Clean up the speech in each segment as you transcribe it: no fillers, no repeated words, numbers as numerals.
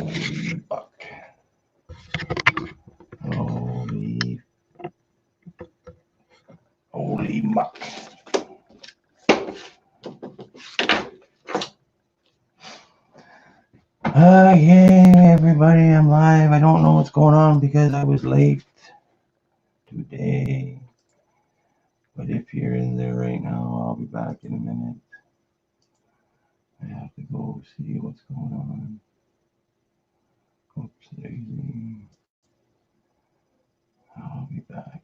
Holy fuck. Holy muck. Okay, everybody, I'm live. I don't know what's going on because I was late today. But if you're in there right now, I'll be back in a minute. I have to go see what's going on. Oops, daisy. I'll be back.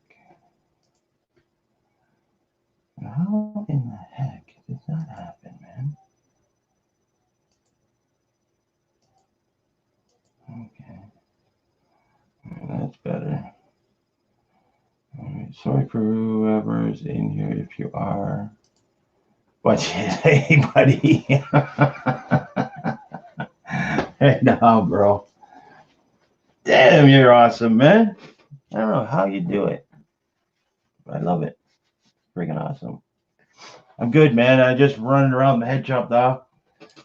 How in the heck did that happen, man? Okay. That's better. Alright, sorry for whoever is in here if you are. But hey, buddy. Hey, now, bro. Damn, you're awesome, man. I don't know how you do it. I love it. Freaking awesome. I'm good, man. I just running around, the head chopped off.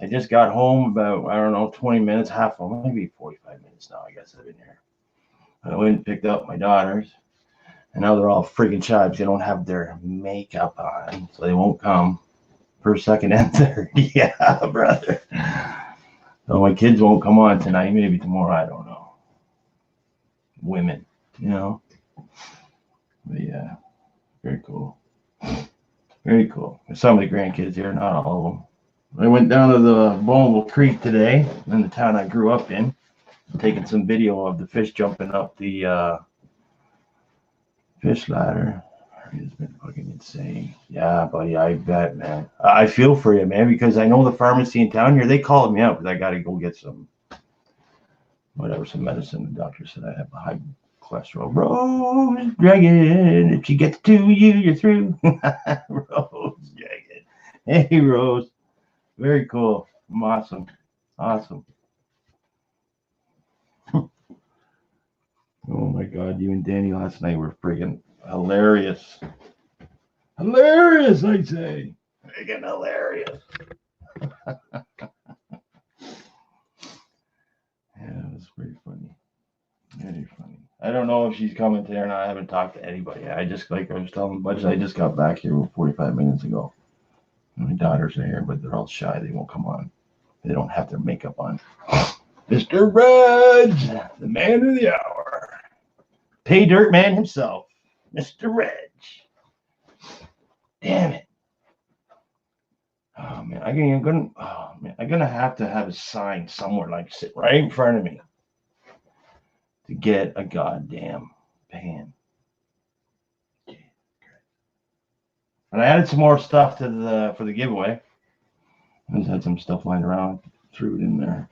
I just got home about, I don't know, 20 minutes, half of maybe 45 minutes now, I guess I've been here. I went and picked up my daughters, and now they're all freaking shy because they don't have their makeup on, so they won't come first, second, and third. Yeah, brother. So my kids won't come on tonight, maybe tomorrow, I don't know. Women, you know. But yeah, very cool. Very cool. Some of the grandkids here, not all of them. I went down to the Bonneville Creek today, in the town I grew up in, taking some video of the fish jumping up the fish ladder. It's been fucking insane. Yeah, buddy, I bet, man. I feel for you, man, because I know the pharmacy in town here, they called me up because I got to go get some medicine. The doctor said I have a high cholesterol. Rose Dragon, if she gets to you, you're through. Rose Dragon. Hey, Rose. Very cool. I'm awesome. Awesome. Oh my God, you and Danny last night were freaking hilarious. Hilarious, I say. Freaking hilarious. Yeah, it was pretty funny. Very funny. I don't know if she's coming today or not. I haven't talked to anybody. I just, like I was telling Budget, I just got back here 45 minutes ago. My daughters are here, but they're all shy. They won't come on. They don't have their makeup on. Mr. Reg, the man of the hour. Pay Dirt Man himself, Mr. Reg. Damn it. Oh man, I'm gonna have to have a sign somewhere, like sit right in front of me to get a goddamn pan. And I added some more stuff to for the giveaway. I just had some stuff lying around, threw it in there.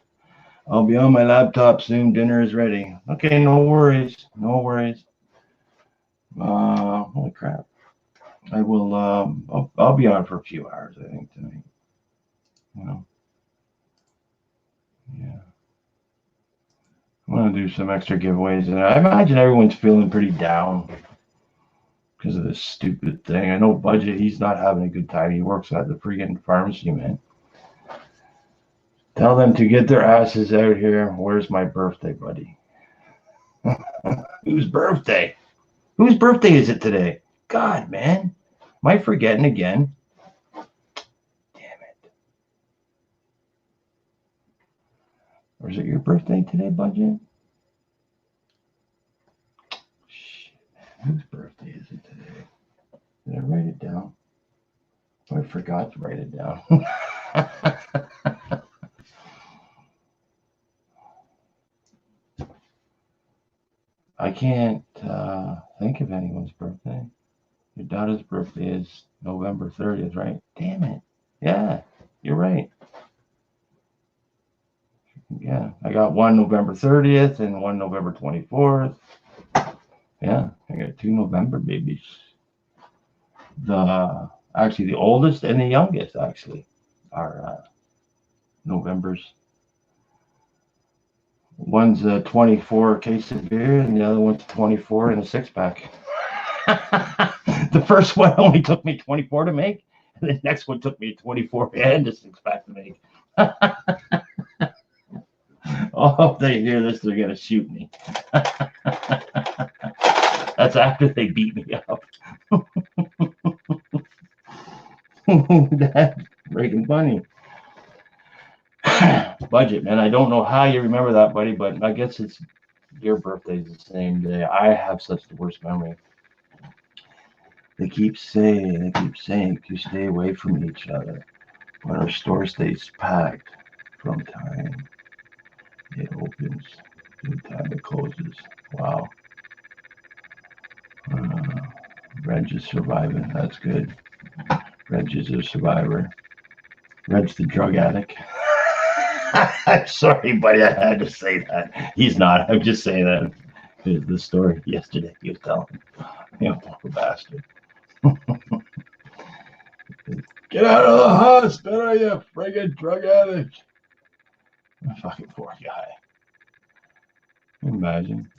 I'll be on my laptop soon. Dinner is ready. Okay, no worries. No worries. Holy crap. I will, I'll be on for a few hours, I think, tonight. You know? Yeah. I'm going to do some extra giveaways. And I imagine everyone's feeling pretty down because of this stupid thing. I know Budget, he's not having a good time. He works at the freaking pharmacy, man. Tell them to get their asses out here. Where's my birthday, buddy? Whose birthday? Whose birthday is it today? God, man. Am I forgetting again? Damn it. Or is it your birthday today, Budget? Shit, man. Whose birthday is it today? Did I write it down? Oh, I forgot to write it down. I can't think of anyone's birthday. Your daughter's birthday is November 30th, right? Damn it. Yeah, you're right. Yeah, I got one November 30th and one November 24th. Yeah, I got 2 November babies. Actually, the oldest and the youngest, actually, are Novembers. One's a 24 case of beer, and the other one's 24 in a 6-pack. The first one only took me 24 to make, and the next one took me 24 and a 6-pack to make. Oh, if they hear this, they're gonna shoot me. That's after they beat me up. That's freaking funny. Budget, man. I don't know how you remember that, buddy, but I guess it's your birthday's the same day. I have such the worst memory. They keep saying to stay away from each other, but our store stays packed from time it opens to the time it closes. Wow. Reg is surviving. That's good. Reg is a survivor. Reg's the drug addict. I'm sorry, buddy. I had to say that. He's not. I'm just saying that. The story yesterday he was telling. You know, poor bastard. Get out of the hospital, you friggin' drug addict. Fucking poor guy. Can you imagine?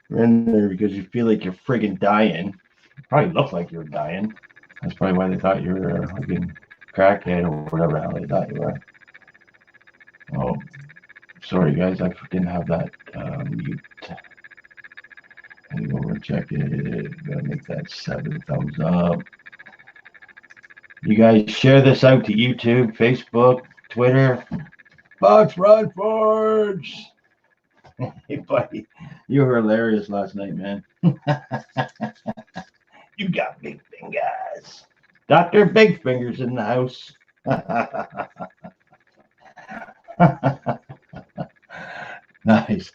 You're in there because you feel like you're friggin' dying. You probably look like you're dying. That's probably why they thought you were a fucking crackhead or whatever the hell they thought you were. Oh, sorry guys, I didn't have that mute. Let me go over and check it. Gotta make that 7 thumbs up. You guys share this out to YouTube, Facebook, Twitter. Fox Rod Forge. Hey, buddy, you were hilarious last night, man. You got big fingers. Dr. Big Fingers in the house. Nice.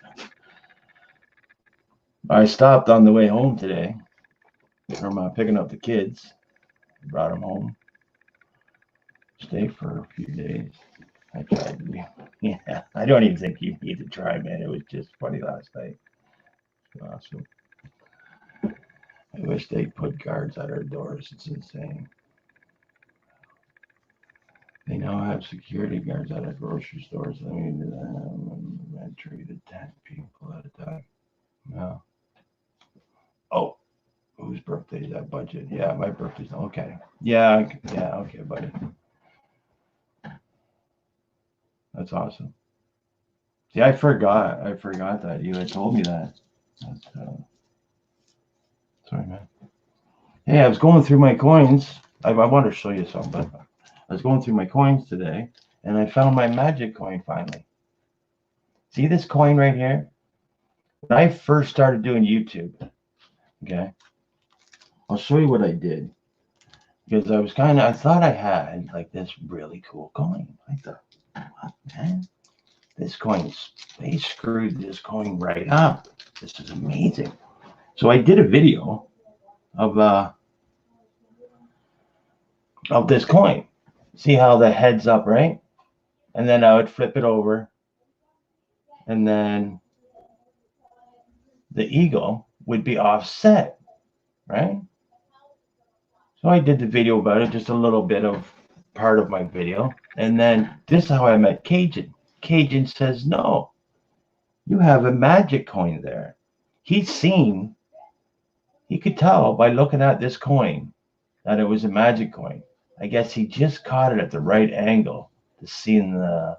I stopped on the way home today from picking up the kids. Brought them home. Stay for a few days. I tried to. Yeah, I don't even think you need to try, man. It was just funny last night. Awesome. I wish they put guards at our doors. It's insane. They now have security guards at our grocery stores. I mean, I treated 10 people at a time. No. Oh, whose birthday is that? Budget? Yeah, my birthday's okay. Yeah, okay, buddy. That's awesome. See, I forgot that you had told me that. That's, sorry, man. Hey, I was going through my coins. I want to show you something, but I was going through my coins today, and I found my magic coin finally. See this coin right here? When I first started doing YouTube, okay, I'll show you what I did. Because I thought I had like this really cool coin. I thought, what, man? They screwed this coin right up. This is amazing. So I did a video of this coin. See how the head's up, right? And then I would flip it over, and then the eagle would be offset, right? So I did the video about it, just a little bit of part of my video. And then this is how I met Cajun. Cajun says, no, you have a magic coin there. He could tell by looking at this coin that it was a magic coin. I guess he just caught it at the right angle to see in the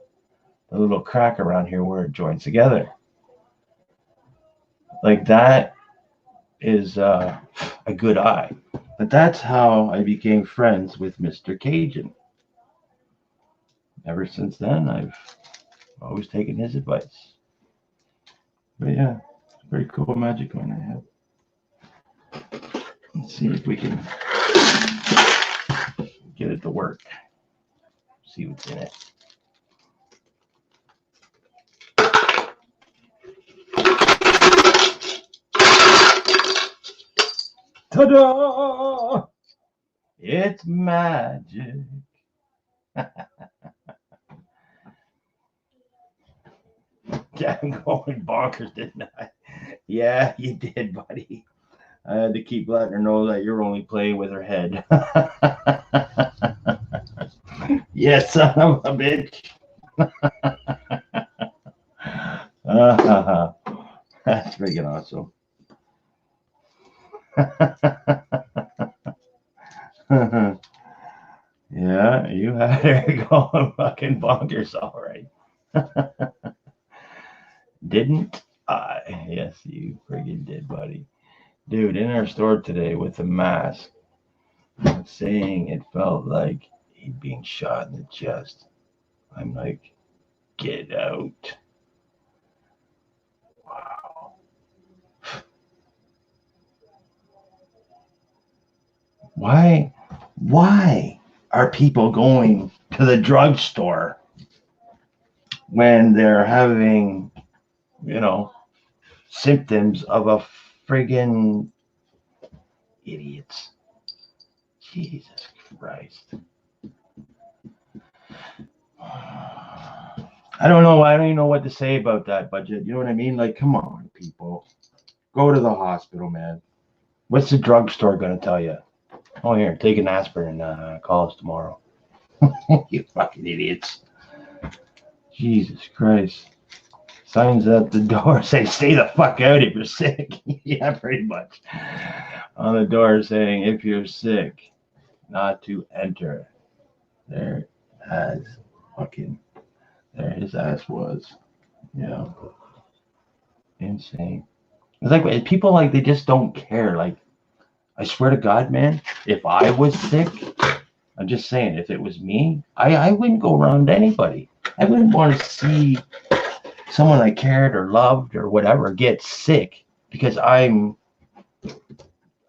little crack around here where it joins together. Like that is a good eye. But that's how I became friends with Mr. Cajun. Ever since then, I've always taken his advice. But yeah, it's a pretty cool magic coin I have. Let's see if we can get it to work. See what's in it. Ta-da! It's magic. Yeah, I'm going bonkers, didn't I? Yeah, you did, buddy. I had to keep letting her know that you're only playing with her head. Yes, son of a bitch. That's freaking awesome. Yeah, you had her going fucking bonkers, all right. Didn't I? Yes, you friggin' did, buddy. Dude, in our store today with a mask, saying it felt like he'd being shot in the chest. I'm like, get out. Wow. Why are people going to the drugstore when they're having, you know, symptoms of a friggin' idiots? Jesus Christ. I don't know. I don't even know what to say about that budget. You know what I mean? Like, come on, people. Go to the hospital, man. What's the drugstore going to tell you? Oh, here, take an aspirin and call us tomorrow. You fucking idiots. Jesus Christ. Signs at the door say, stay the fuck out if you're sick. Yeah, pretty much. On the door saying, if you're sick, not to enter. There as fucking, there his ass was. Yeah. Insane. It's like people like they just don't care. Like, I swear to God, man, if I was sick, I'm just saying, if it was me, I wouldn't go around anybody. I wouldn't want to see someone I cared or loved or whatever get sick because I'm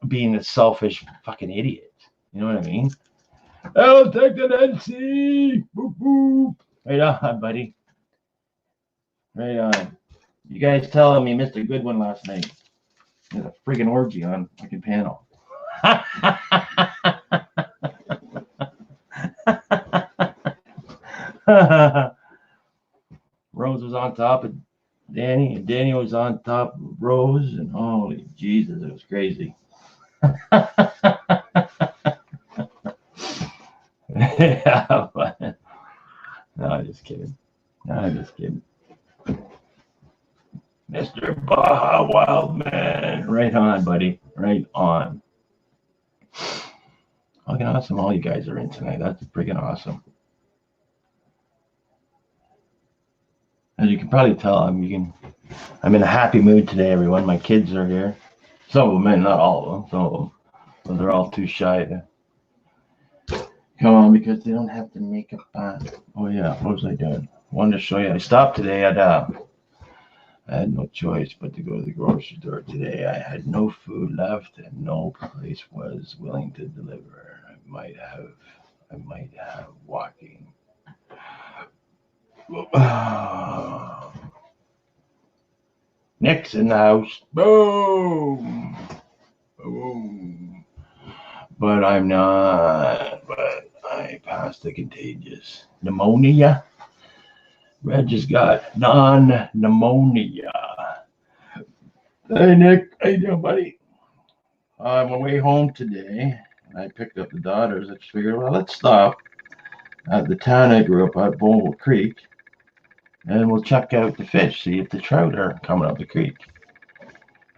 being a selfish fucking idiot. You know what I mean? I'll take an NC. Boop, boop. Right on, buddy. Right on. You guys telling me missed a good one last night. There's a freaking orgy on fucking panel. Rose was on top of Danny, and Danny was on top of Rose, and holy Jesus, it was crazy. Yeah, but no, I'm just kidding. No, I'm just kidding. Mr. Baja Wildman. Right on, buddy. Right on. Fucking awesome. All you guys are in tonight. That's freaking awesome. As you can probably tell, I'm in a happy mood today, everyone. My kids are here. Some of them, and not all of them. Some of them. But they're all too shy to come on because they don't have to make up. Oh, yeah. What was I doing? Wanted to show you. I stopped today at I had no choice but to go to the grocery store today. I had no food left and no place was willing to deliver. I might have walking. Nick's in the house. Boom. Boom. But I'm not. But I passed the contagious pneumonia. Reg has got non-pneumonia. Hey, Nick. How you doing, buddy? On my way home today, I picked up the daughters. I just figured, well, let's stop at the town I grew up at, Bull Creek, and we'll check out the fish, see if the trout are coming up the creek.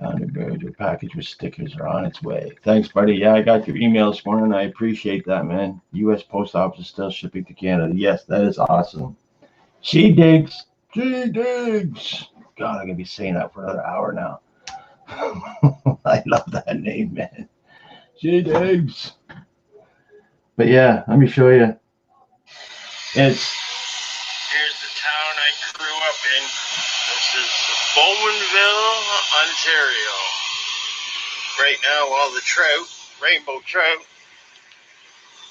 Your package with stickers are on its way. Thanks, buddy. Yeah, I got your email this morning. I appreciate that, man. U.S. Post Office is still shipping to Canada. Yes, that is awesome. She digs. She digs. God, I'm going to be saying that for another hour now. I love that name, man. She digs. But yeah, let me show you. Here's the town I grew up in. This is Bowmanville, Ontario. Right now, all the trout, rainbow trout,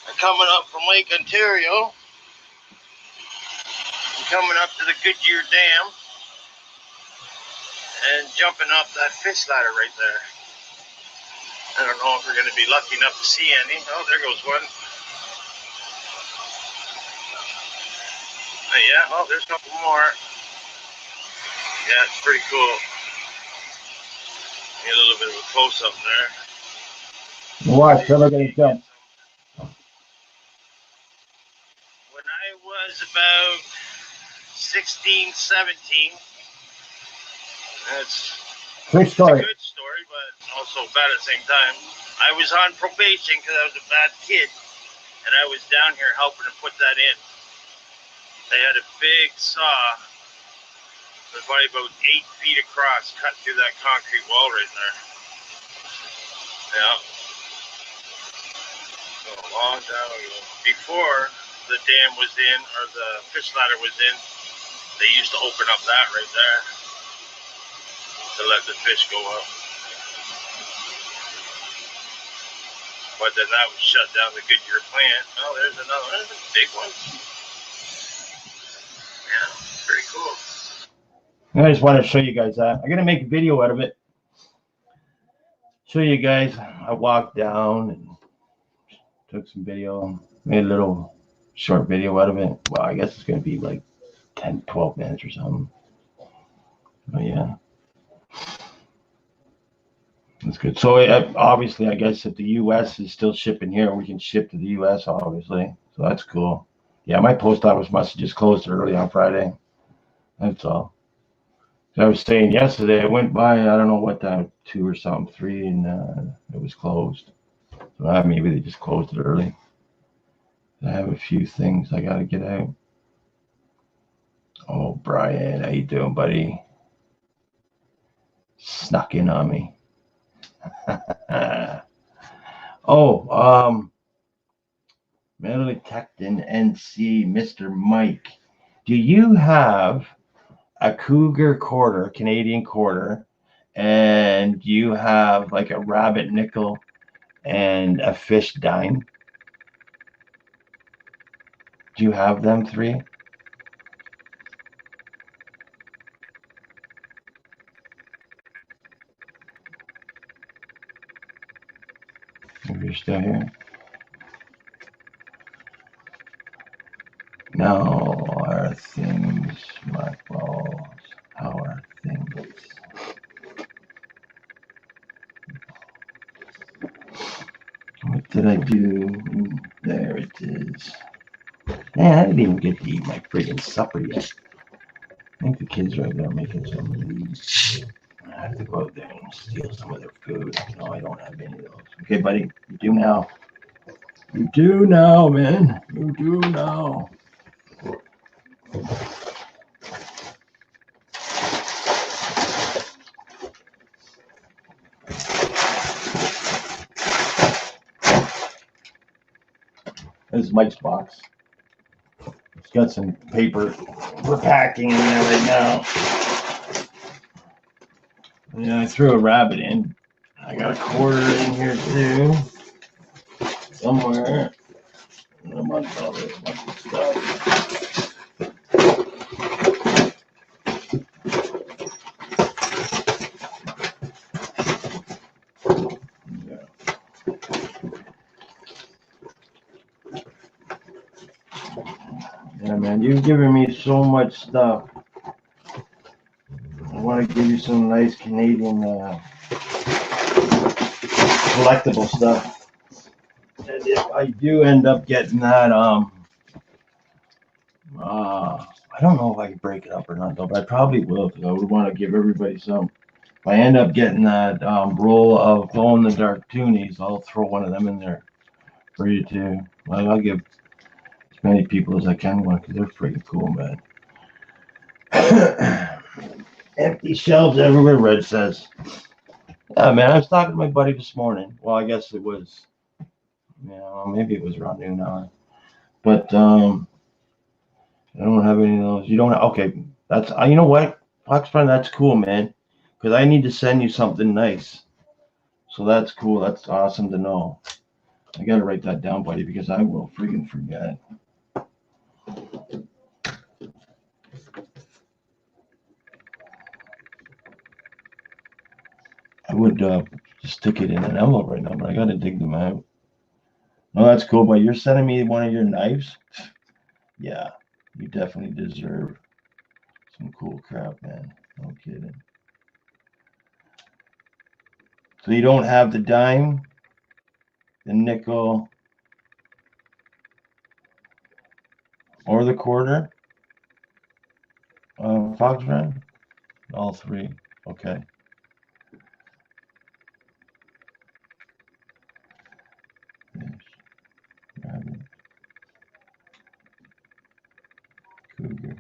are coming up from Lake Ontario and coming up to the Goodyear Dam and jumping up that fish ladder right there. I don't know if we're going to be lucky enough to see any. Oh, there goes one. Yeah, oh, there's a couple more. Yeah, it's pretty cool. Get a little bit of a close-up there. Watch, they're looking at jump. When I was about 16, 17, that's a good story, but also bad at the same time. I was on probation because I was a bad kid, and I was down here helping to put that in. They had a big saw. It was probably about 8 feet across, cut through that concrete wall right there. Yeah. So a long time ago. Before the dam was in, or the fish ladder was in, they used to open up that right there to let the fish go up. But then that was shut down, the Goodyear plant. Oh, there's another one. There's a big one. Yeah, pretty cool. I just want to show you guys that. I'm going to make a video out of it. Show you guys. I walked down and took some video. Made a little short video out of it. Well, I guess it's going to be like 10, 12 minutes or something. But yeah. That's good. So obviously, I guess if the U.S. is still shipping here, we can ship to the U.S. obviously. So that's cool. Yeah, my post office must have just closed early on Friday. That's all. I was saying yesterday, I went by, I don't know what time, 2 or something, 3, and it was closed. So maybe they just closed it early. I have a few things I got to get out. Oh, Brian, how you doing, buddy? Snuck in on me. Metal Detecting NC, Mr. Mike. Do you have a Cougar quarter, Canadian quarter, and you have like a rabbit nickel and a fish dime? Do you have them three? If you're still here. Now are things, my balls. How are things? What did I do? There it is. Man, I didn't even get to eat my friggin' supper yet. I think the kids right now making some of these. I have to go out there and steal some of their food. No, I don't have any of those. Okay, buddy, you do now. You do now, man. You do now. This is Mike's box. It's got some paper we're packing in there right now. Yeah, I threw a rabbit in. I got a quarter in here too. Somewhere. A bunch of stuff. Yeah, man, you've given me so much stuff. I want to give you some nice Canadian collectible stuff. And if I do end up getting that, I don't know if I can break it up or not, though, but I probably will, because I would want to give everybody some. If I end up getting that roll of glow-in-the-dark toonies, I'll throw one of them in there for you too. I'll give as many people as I can one, because they're freaking cool, man. Empty shelves everywhere, Red says. Yeah, man, I was talking to my buddy this morning. Well, I guess it was, maybe it was around noon hour. But I don't have any of those. You don't have, okay, that's, you know what, Foxfriend, that's cool, man, because I need to send you something nice. So that's cool. That's awesome to know. I got to write that down, buddy, because I will freaking forget. I would just stick it in an envelope right now, but I got to dig them out. No, that's cool, but you're sending me one of your knives? Yeah, you definitely deserve some cool crap, man. No kidding. So you don't have the dime, the nickel, or the quarter? Foxfriend? All three. Okay. Cougar.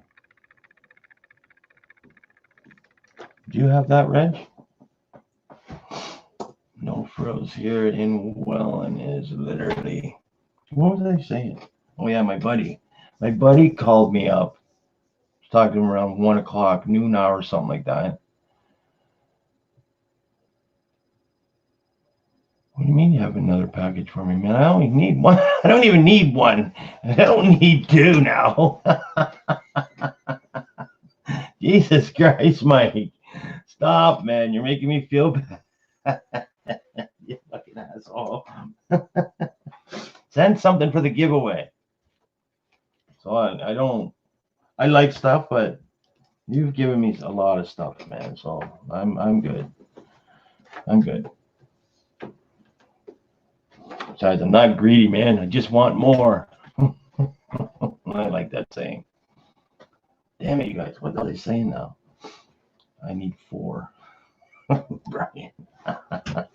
Do you have that, Reg? No frills here in Welland is literally. What was I saying? Oh yeah, my buddy. My buddy called me up. I was talking to him around 1 o'clock, noon hour, something like that. What do you mean you have another package for me, man? I only need one. I don't even need one. I don't need two now. Jesus Christ, Mike. Stop, man. You're making me feel bad. You fucking asshole. Send something for the giveaway. So I like stuff, but you've given me a lot of stuff, man. So I'm good. I'm good. Besides, I'm not greedy, man. I just want more. I like that saying. Damn it, you guys. What are they saying now? I need 4. Brian. I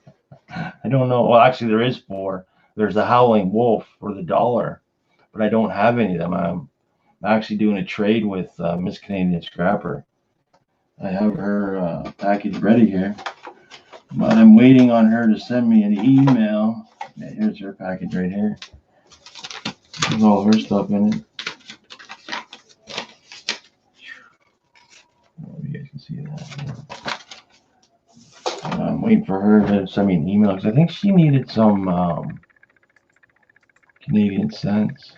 don't know. Well, actually, there is 4. There's the Howling Wolf for the $1, but I don't have any of them. I'm actually doing a trade with Miss Canadian Scrapper. I have her package ready here, but I'm waiting on her to send me an email. Yeah, here's her package right here. There's all her stuff in it. Oh, you guys can see that. I'm waiting for her to send me an email because I think she needed some Canadian cents.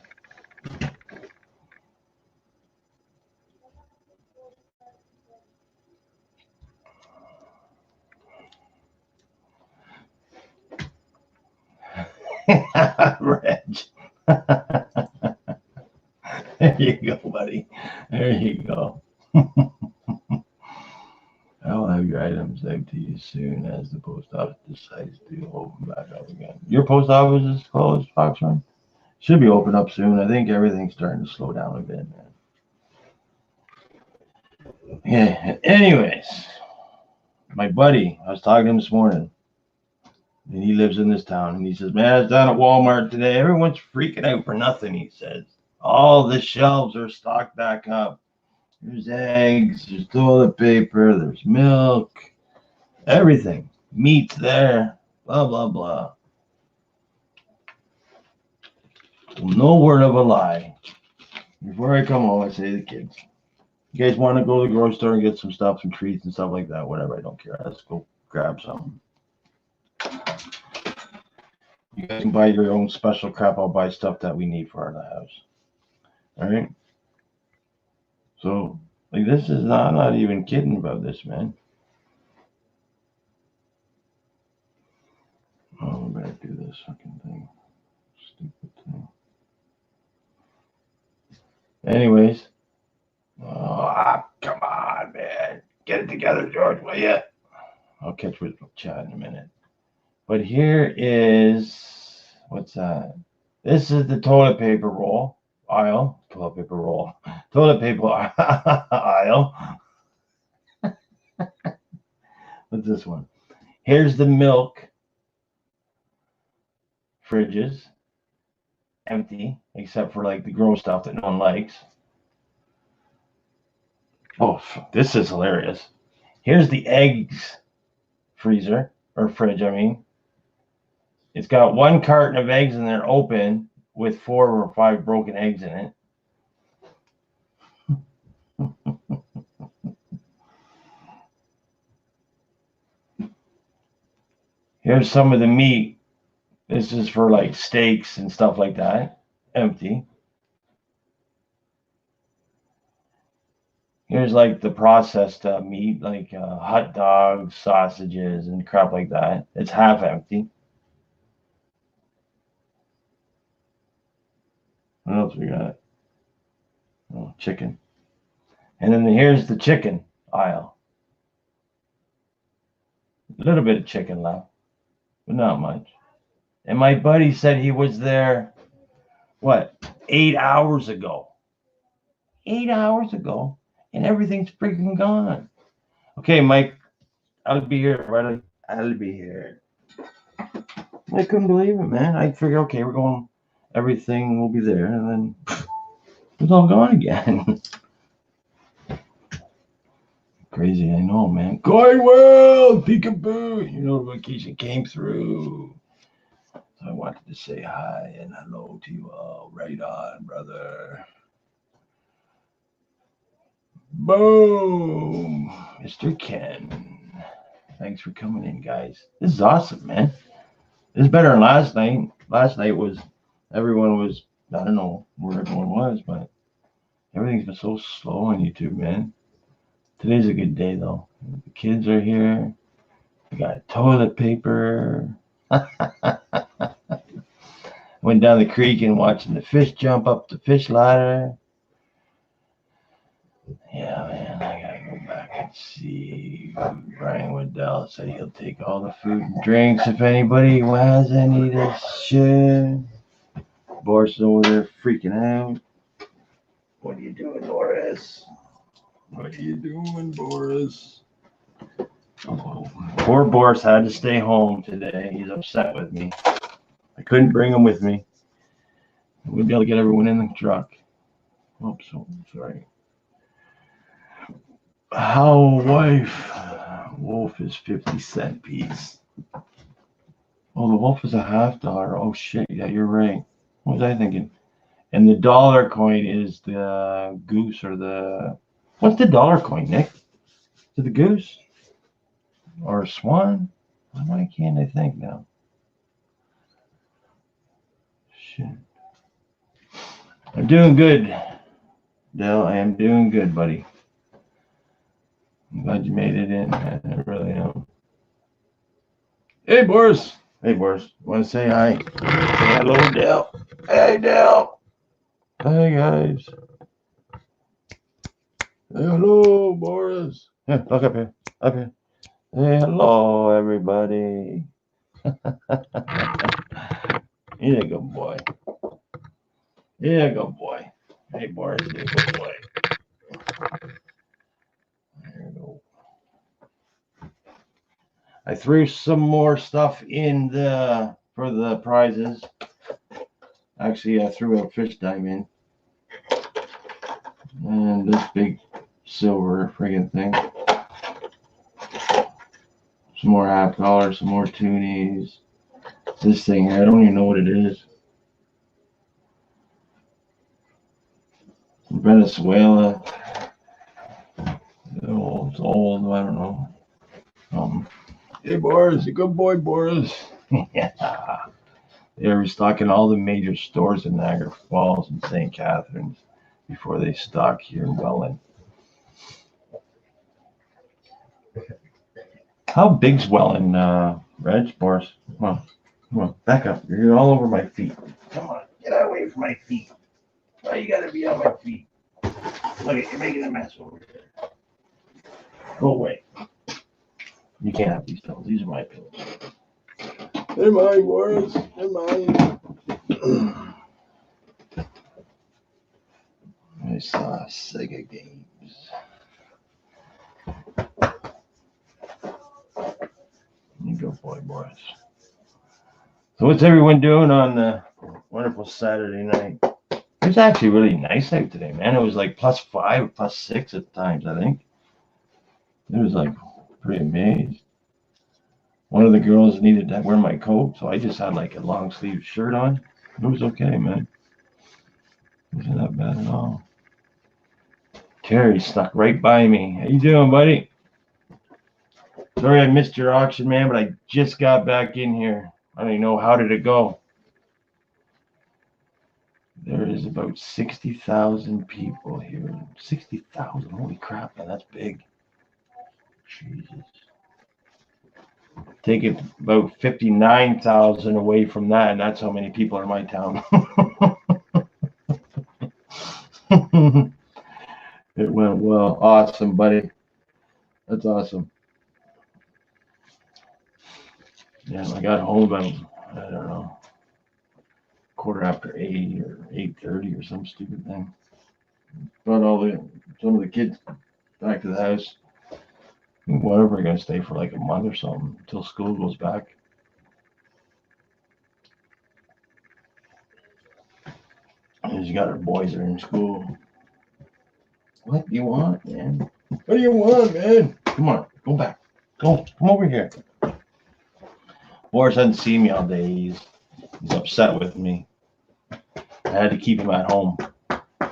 Reg. There you go, buddy. There you go. I will have your items out to you soon as the post office decides to open back up again. Your post office is closed, Foxrun? Should be open up soon. I think everything's starting to slow down a bit, man. Yeah. Anyways, my buddy, I was talking to him this morning, and he lives in this town, and he says, man, I was down at Walmart today. Everyone's freaking out for nothing, he says. All the shelves are stocked back up. There's eggs, there's toilet paper, there's milk, everything. Meat's there, blah, blah, blah. No word of a lie. Before I come home, I say to the kids, you guys want to go to the grocery store and get some stuff, some treats and stuff like that, whatever, I don't care. Let's go grab something. You guys can buy your own special crap. I'll buy stuff that we need for our house. All right? So, like, this is I'm not even kidding about this, man. Oh, we better do this fucking thing. Stupid thing. Anyways. Oh, come on, man. Get it together, George, will you? I'll catch with Chad in a minute. But here is, what's that? This is the toilet paper roll aisle. Toilet paper roll. Toilet paper aisle. What's this one? Here's the milk fridges. Empty, except for like the gross stuff that no one likes. Oh, this is hilarious. Here's the eggs freezer, or fridge, I mean. It's got 1 carton of eggs in there open with 4 or 5 broken eggs in it. Here's some of the meat. This is for like steaks and stuff like that. Empty. Here's like the processed meat, like hot dogs, sausages, and crap like that. It's half empty. What else we got? Oh, chicken. And then here's the chicken aisle. A little bit of chicken left, but not much. And my buddy said he was there, 8 hours ago. 8 hours ago, and everything's freaking gone. Okay, Mike, I'll be here, brother. I'll be here. I couldn't believe it, man. I figured, okay, we're going, everything will be there, and then It's all gone again. Crazy, I know, man. Going well, peekaboo. Notification came through. So I wanted to say hi and hello to you all. Right on, brother. Boom, Mr. Ken. Thanks for coming in, guys. This is awesome, man. This is better than last night. Last night was, everyone was, I don't know where everyone was, but everything's been so slow on YouTube, man. Today's a good day, though. The kids are here. We got toilet paper. Went down the creek and watching the fish jump up the fish ladder. Yeah, man, I gotta go back and see. Brian Waddell said he'll take all the food and drinks if anybody has any to share. Boris is over there freaking out. What are you doing, Boris? What are you doing, Boris? Poor Boris had to stay home today. He's upset with me. I couldn't bring him with me. We'd be able to get everyone in the truck. Oops, sorry. How wife wolf is 50-cent piece. Oh, the wolf is a $50. Oh shit, yeah, you're right. What was I thinking? And the dollar coin is the goose or the, what's the dollar coin, Nick? Is it the goose or a swan? Why can't I think now? Shit. I'm doing good, Dale. I am doing good, buddy. I'm glad you made it in, man. I really am. Hey, Boris. Hey, Boris. Want to say hi? Say hello, Dale. Hey, Dale. Hey, guys. Hey, hello, Boris. Yeah, look up here. Up here. Hey, hello, everybody. You're a good boy. You're a good boy. Hey, Boris, you're a good boy. There you go. I threw some more stuff in for the prizes. Actually, I threw a fish diamond and this big silver friggin' thing. Some more $50, some more toonies. This thing here, I don't even know what it is. Venezuela. Oh, it's old, I don't know. Hey, Boris, a good boy, Boris. Yeah. They're restocking all the major stores in Niagara Falls and St. Catharines before they stock here in Welland. How big's Welland, Reg, Boris? Come on, back up. You're all over my feet. Come on, get away from my feet. Why you gotta be on my feet? Look at, you're making a mess over here. Go away. You can't have these pillows. These are my pillows. They're mine, Boris. They're mine. I saw Sega games. You go, boys. So what's everyone doing on the wonderful Saturday night? It was actually really nice out today, man. It was like +5, +6 at times, I think. It was like pretty amazing. One of the girls needed to wear my coat, so I just had like a long sleeve shirt on. It was okay, man. It wasn't that bad at all. Terry stuck right by me. How you doing, buddy? Sorry I missed your auction, man, but I just got back in here. I don't even know, how did it go? There is about 60,000 people here. 60,000, holy crap, man, that's big. Jesus. Take it about 59,000 away from that, and that's how many people are in my town. It went well. Awesome, buddy. That's awesome. Yeah, I got home about, I don't know, 8:15 or 8:30 or some stupid thing. Brought some of the kids back to the house. Whatever, we're gonna stay for like a month or something until school goes back. She's got her boys are in school. What do you want, man? What do you want, man? Come on, go back. Come over here. Boris hasn't seen me all day. He's upset with me. I had to keep him at home. I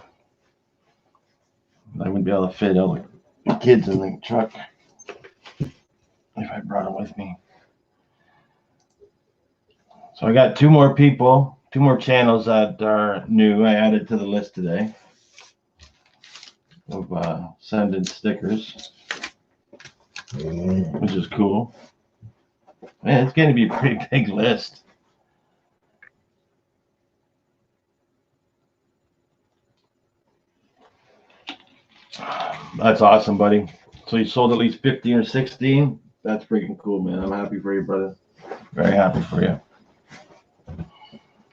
wouldn't be able to fit all the kids in the truck if I brought them with me. So I got 2 more people, 2 more channels that are new. I added to the list today of sending stickers, which is cool. Man, it's going to be a pretty big list. That's awesome, buddy. So you sold at least 15 or 16? That's freaking cool, man. I'm happy for you, brother. Very happy for you.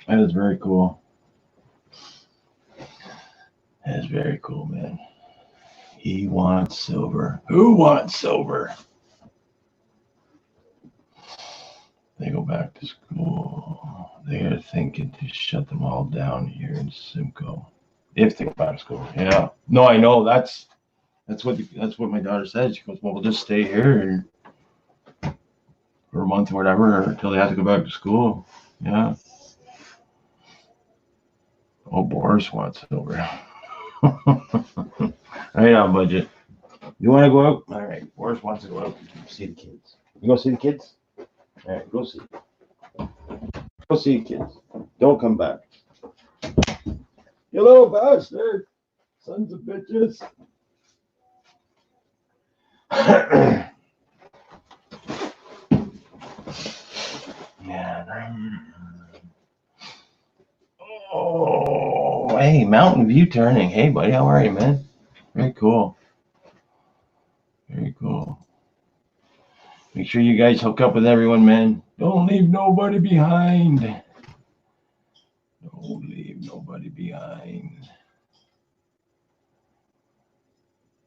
That is very cool. That is very cool, man. He wants silver. Who wants silver? They go back to school. They are thinking to shut them all down here in Simcoe. If they go back to school. Yeah. No, I know. That's what my daughter said. She goes, well, we'll just stay here for a month or whatever until they have to go back to school. Yeah. Oh, Boris wants silver. Right on budget. You want to go out? All right. Boris wants to go out and see the kids. You go see the kids? All right, go see. Go see the kids. Don't come back. You little bastard. Sons of bitches. Man. Oh, hey, Mountain View Turning. Hey, buddy, how are you, man? Very cool. Very cool. Make sure you guys hook up with everyone, man. Don't leave nobody behind. Don't leave nobody behind.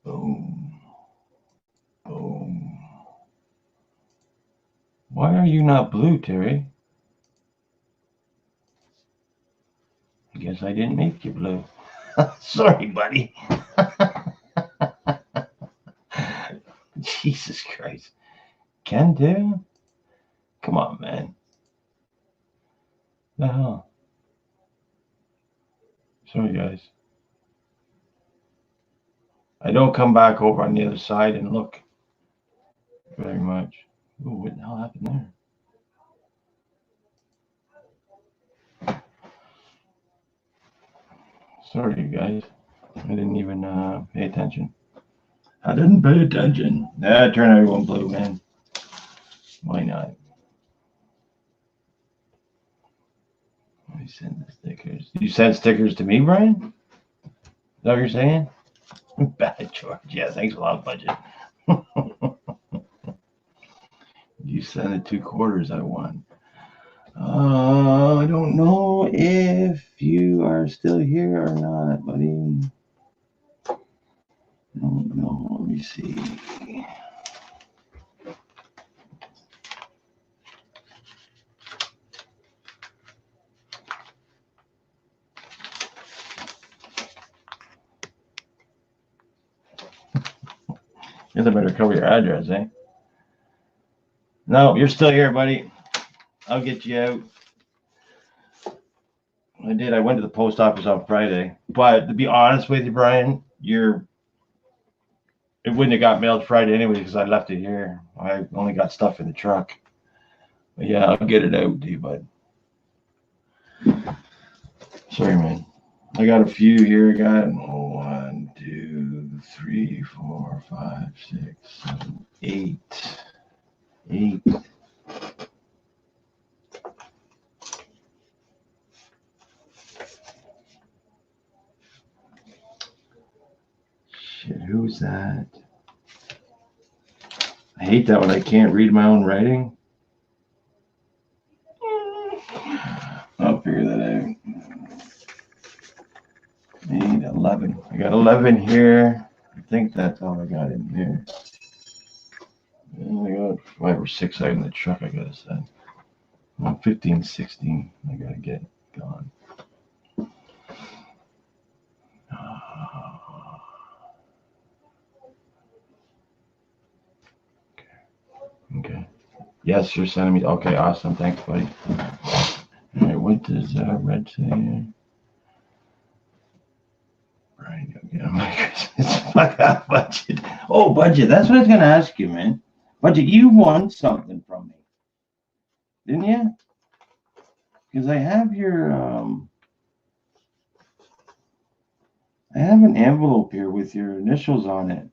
Boom. Boom. Why are you not blue, Terry? I guess I didn't make you blue. Sorry, buddy. Jesus Christ. Can do? Come on, man. The hell? Sorry, guys. I don't come back over on the other side and look very much. Ooh, what the hell happened there? Sorry, you guys. I didn't even pay attention. I didn't pay attention. Turn everyone blue, man. Why not? Let me send the stickers. You send stickers to me, Brian? Is that what you're saying? Bad George. Yeah, thanks a lot, budget. You sent the 2 quarters I won. I don't know if you are still here or not, buddy. I don't know. Let me see. You better cover your address, eh? No, you're still here, buddy. I'll get you out. I did. I went to the post office on Friday. But to be honest with you, Brian, it wouldn't have got mailed Friday anyway because I left it here. I only got stuff in the truck. But yeah, I'll get it out to you, bud. Sorry, man. I got a few here. I got 1, 2, 3, 4, 5, 6, 7, 8. 8. Shit, who's that? I hate that when I can't read my own writing. I'll figure that out. 8, 11. I got 11 here. I think that's all I got in here. I got 5 or 6 out in the truck, I gotta send. 15, 16. I gotta get gone. Okay. Yes, you're sending me. Okay, awesome. Thanks, buddy. All right, what does Red say here? Brian, go get on my Christmas. Fuck out, budget. Oh, budget. That's what I was gonna ask you, man. Budget, you won something from me, didn't you? Because I have your I have an envelope here with your initials on it.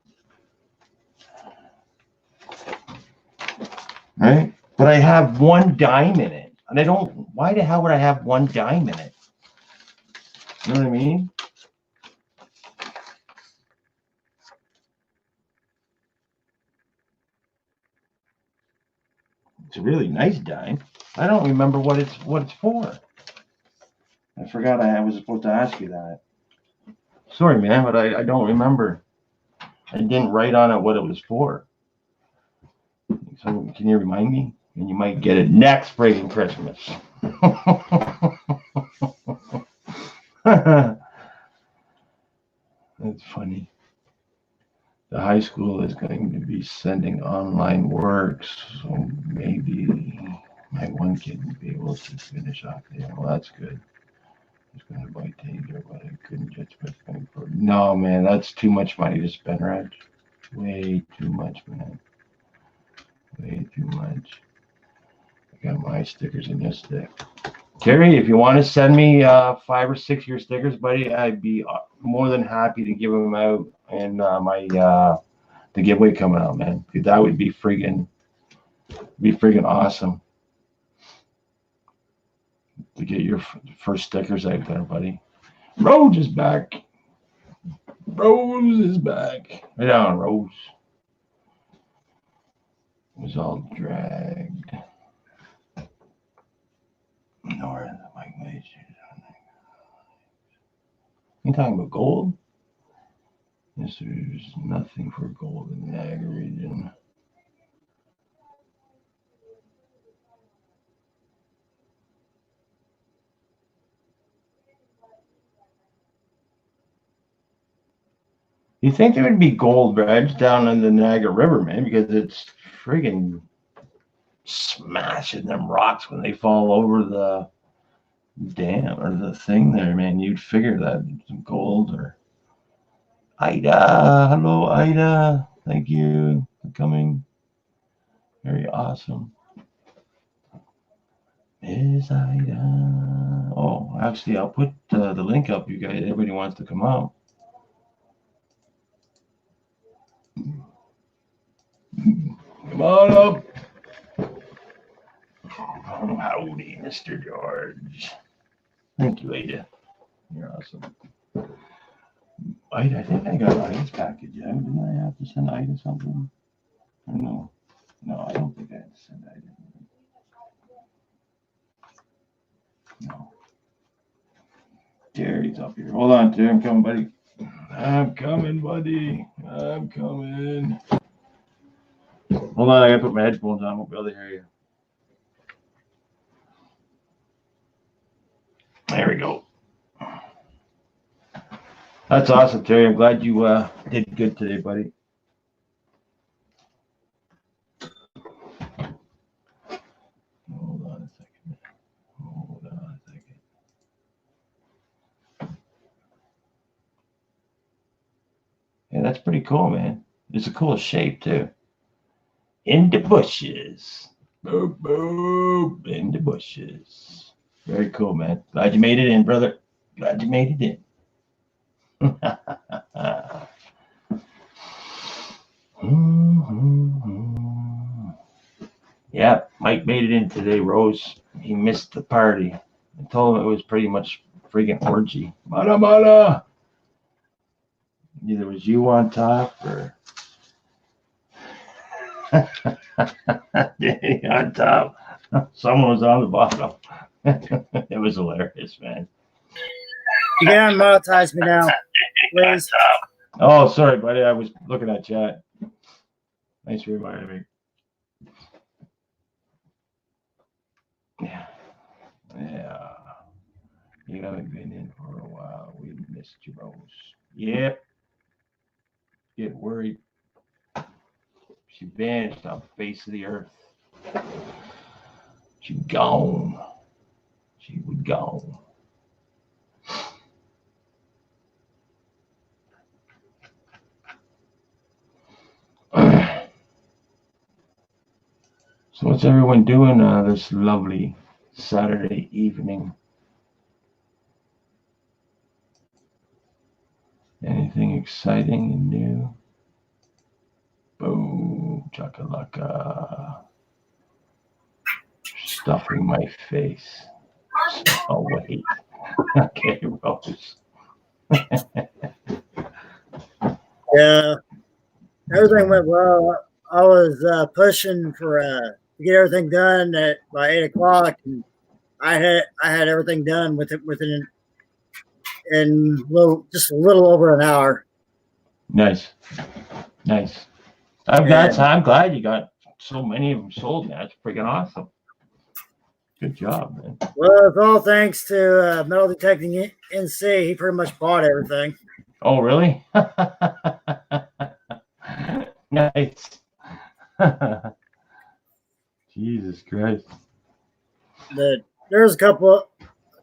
Right? But I have one dime in it. And I don't, why the hell would I have one dime in it? You know what I mean? It's a really nice dime. I don't remember what it's for. I forgot I was supposed to ask you that. Sorry, man, but I don't remember. I didn't write on it what it was for. So can you remind me? And you might get it next friggin' Christmas. That's funny. The high school is going to be sending online works, so maybe my one kid will be able to finish off there. Well, that's good. I was going to buy Tanger, but I couldn't just spend for. No, man, that's too much money to spend, right? Way too much, man. Way too much. I got my stickers in your stick. Terry, if you want to send me 5 or 6 of your stickers, buddy, I'd be more than happy to give them out in my the giveaway coming out, man. That would be friggin' awesome to get your first stickers out there, buddy. Rose is back. Rose is back. Right on, Rose. It was all dragged. North of Mike Glacier. You talking about gold? Yes, there's nothing for gold in the Niagara region. You think there would be gold, Reg, down in the Niagara River, man, because it's friggin' smashing them rocks when they fall over the dam or the thing there, man. You'd figure that some gold or Ida. Hello, Ida. Thank you for coming. Very awesome. Is Ida? Oh, actually, I'll put the link up. You guys, everybody wants to come out. Come on up. Oh, howdy, Mr. George. Thank you, Ada. You're awesome. I think I got Ida's package. Yeah, didn't I have to send Ida something? Or no? No, I don't think I had to send Ida. No. Terry's up here. Hold on, Terry. I'm coming, buddy. I'm coming, buddy. I'm coming. Hold on, I gotta put my headphones on. I won't be able to hear you. There we go. That's awesome, Terry. I'm glad you did good today, buddy. Hold on a second. Hold on a second. Yeah, that's pretty cool, man. It's a cool shape, too. In the bushes. Boop, boop. In the bushes. Very cool, man. Glad you made it in, brother. Glad you made it in. Yeah, Mike made it in today, Rose. He missed the party. I told him it was pretty much freaking orgy. Mana mana. Either was you on top or Danny on top. Someone was on the bottom. It was hilarious, man. You can unmonetize me now, please. Oh, sorry, buddy. I was looking at chat. Thanks for reminding me. Yeah. Yeah. You haven't been in for a while. We missed you, Rose. Yep. Get worried. She vanished off the face of the earth. She gone. She was gone. So what's everyone doing this lovely Saturday evening? Anything exciting and new? Boom, chakalaka. Stuffing my face. Oh, wait. Okay, Rose. Yeah, everything went well. I was pushing for to get everything done by 8 o'clock, and I had everything done within just a little over an hour. Nice. I'm glad you got so many of them sold, man. That's freaking awesome. Good job, man. Well, it's all thanks to Metal Detecting NC. He pretty much bought everything. Oh, really? Nice. Jesus Christ. There was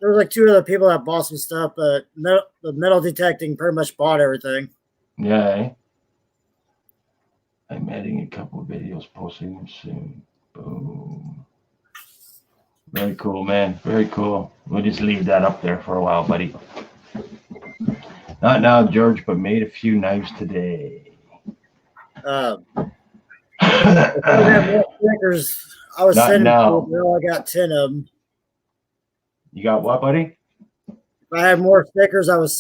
like 2 other people that bought some stuff, but the Metal Detecting pretty much bought everything. Yeah. Eh? I'm adding a couple of videos, posting them soon. Boom. Very cool, man. Very cool. We'll just leave that up there for a while, buddy. Not now, George, but made a few knives today. If I had more stickers, I was sending people, but I only got 10 of them. You got what, buddy? If I had more stickers, I was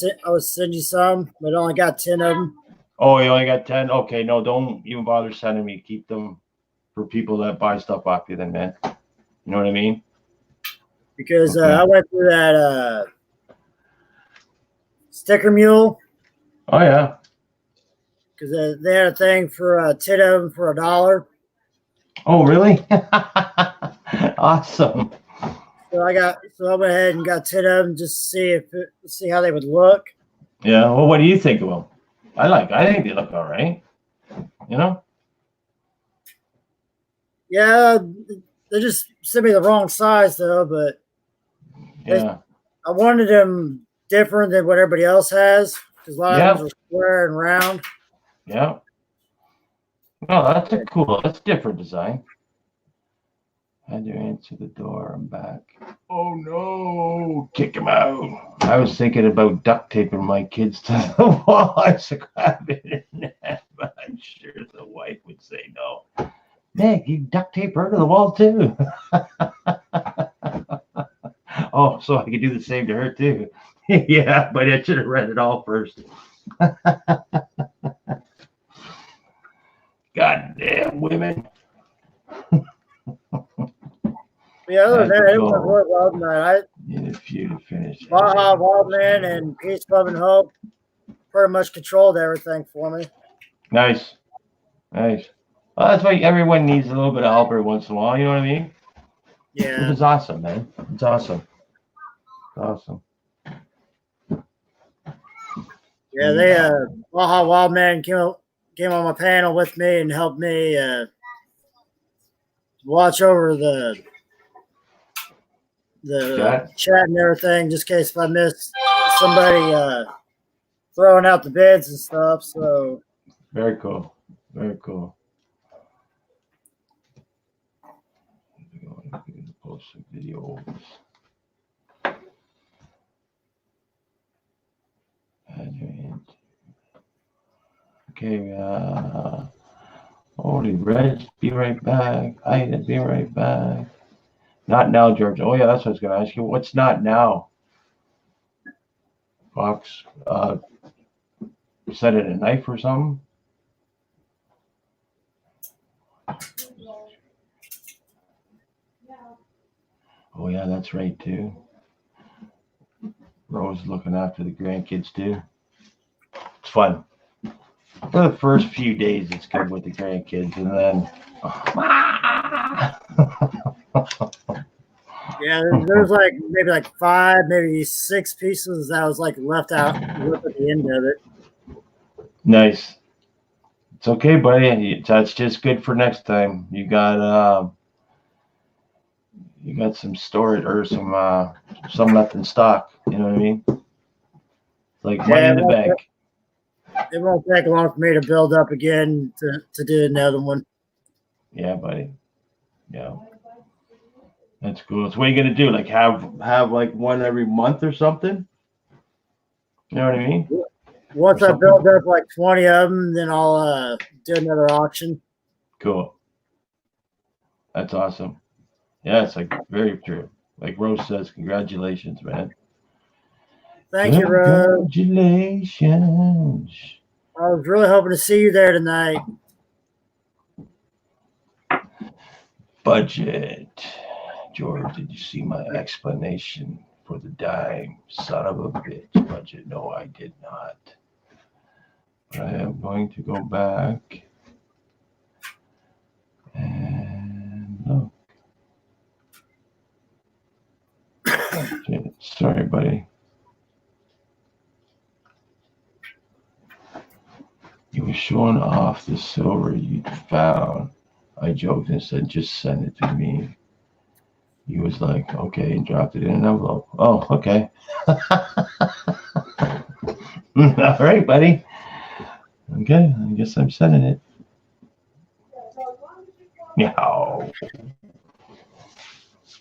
send you some, but I only got 10 of them. Oh, you only got 10? Okay, no, don't even bother sending me. Keep them for people that buy stuff off you then, man. You know what I mean? Because I went through that Sticker Mule. Oh, yeah. Because they had a thing for 10 of them for $1. Oh, really? Awesome. So I went ahead and got 10 of them just to see how they would look. Yeah. Well, what do you think of them? I think they look all right. You know? Yeah, they just sent me the wrong size though, but yeah, I wanted them different than what everybody else has because a lot of them are square and round. Yeah. Oh, that's a different design. Had to answer the door. I'm back. Oh no! Kick him out. I was thinking about duct taping my kids to the wall. I was grabbing it, but I'm sure the wife would say no. Nick, you duct tape her to the wall too. Oh, so I could do the same to her too. Yeah, but I should have read it all first. Goddamn women. Yeah, other than that, it was really well tonight. Need a few to finish. Baja Wildman and Peace, Love, and Hope pretty much controlled everything for me. Nice. Well, that's why everyone needs a little bit of help every once in a while. You know what I mean? Yeah. It's awesome, man. It's awesome. Awesome. Yeah, they Baja Wildman came on my panel with me and helped me watch over the chat and everything, just in case if I missed somebody throwing out the bids and stuff. So very cool. Very cool. Post some videos. Okay, holy Reg, be right back. Ida, be right back. Not now, George. Oh yeah, that's what I was gonna ask you. What's not now? Fox, set it a knife or something? Oh yeah, that's right too. Rose looking after the grandkids too. It's fun. For the first few days, it's good with the grandkids, and then. Yeah, there's maybe 5, maybe 6 pieces that was left out at the end of it. Nice. It's okay, buddy. That's just good for next time. You got some storage or some left in stock. You know what I mean? Like money Yeah, in the bank. it won't take long for me to build up again to do another one. Yeah, buddy. Yeah. That's cool. So what are you gonna do? Like have like one every month or something? You know what I mean? Once Or I something? build up like 20 of them, then I'll do another auction. Cool. That's awesome. Yeah, it's like very true. Like Rose says, congratulations, man. Thank you, Rose. Congratulations. I was really hoping to see you there tonight. Budget. George, did you see my explanation for the dime? Son of a bitch. Budget. No, I did not. But I am going to go back and look. Budget. Sorry, buddy. You were showing off the silver you'd found. I joked and said, just send it to me. He was like, okay, and dropped it in an envelope. Oh, okay. All right, buddy. Okay, I guess I'm sending it. No.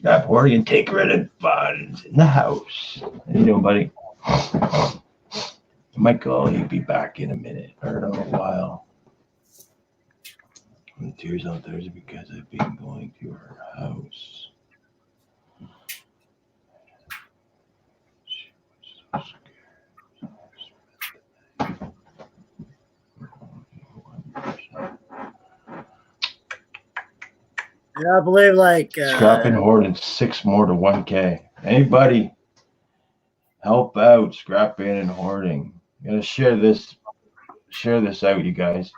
Napoleon take credit funds in the house. How you doing, buddy? Michael, he'll be back in a minute or in a while. The tears out there is because I've been going to her house. She was so scared. And I believe like Scrapping hoarding 6 more to 1K. Anybody help out scrapping and hoarding? I'm gonna share this out, you guys.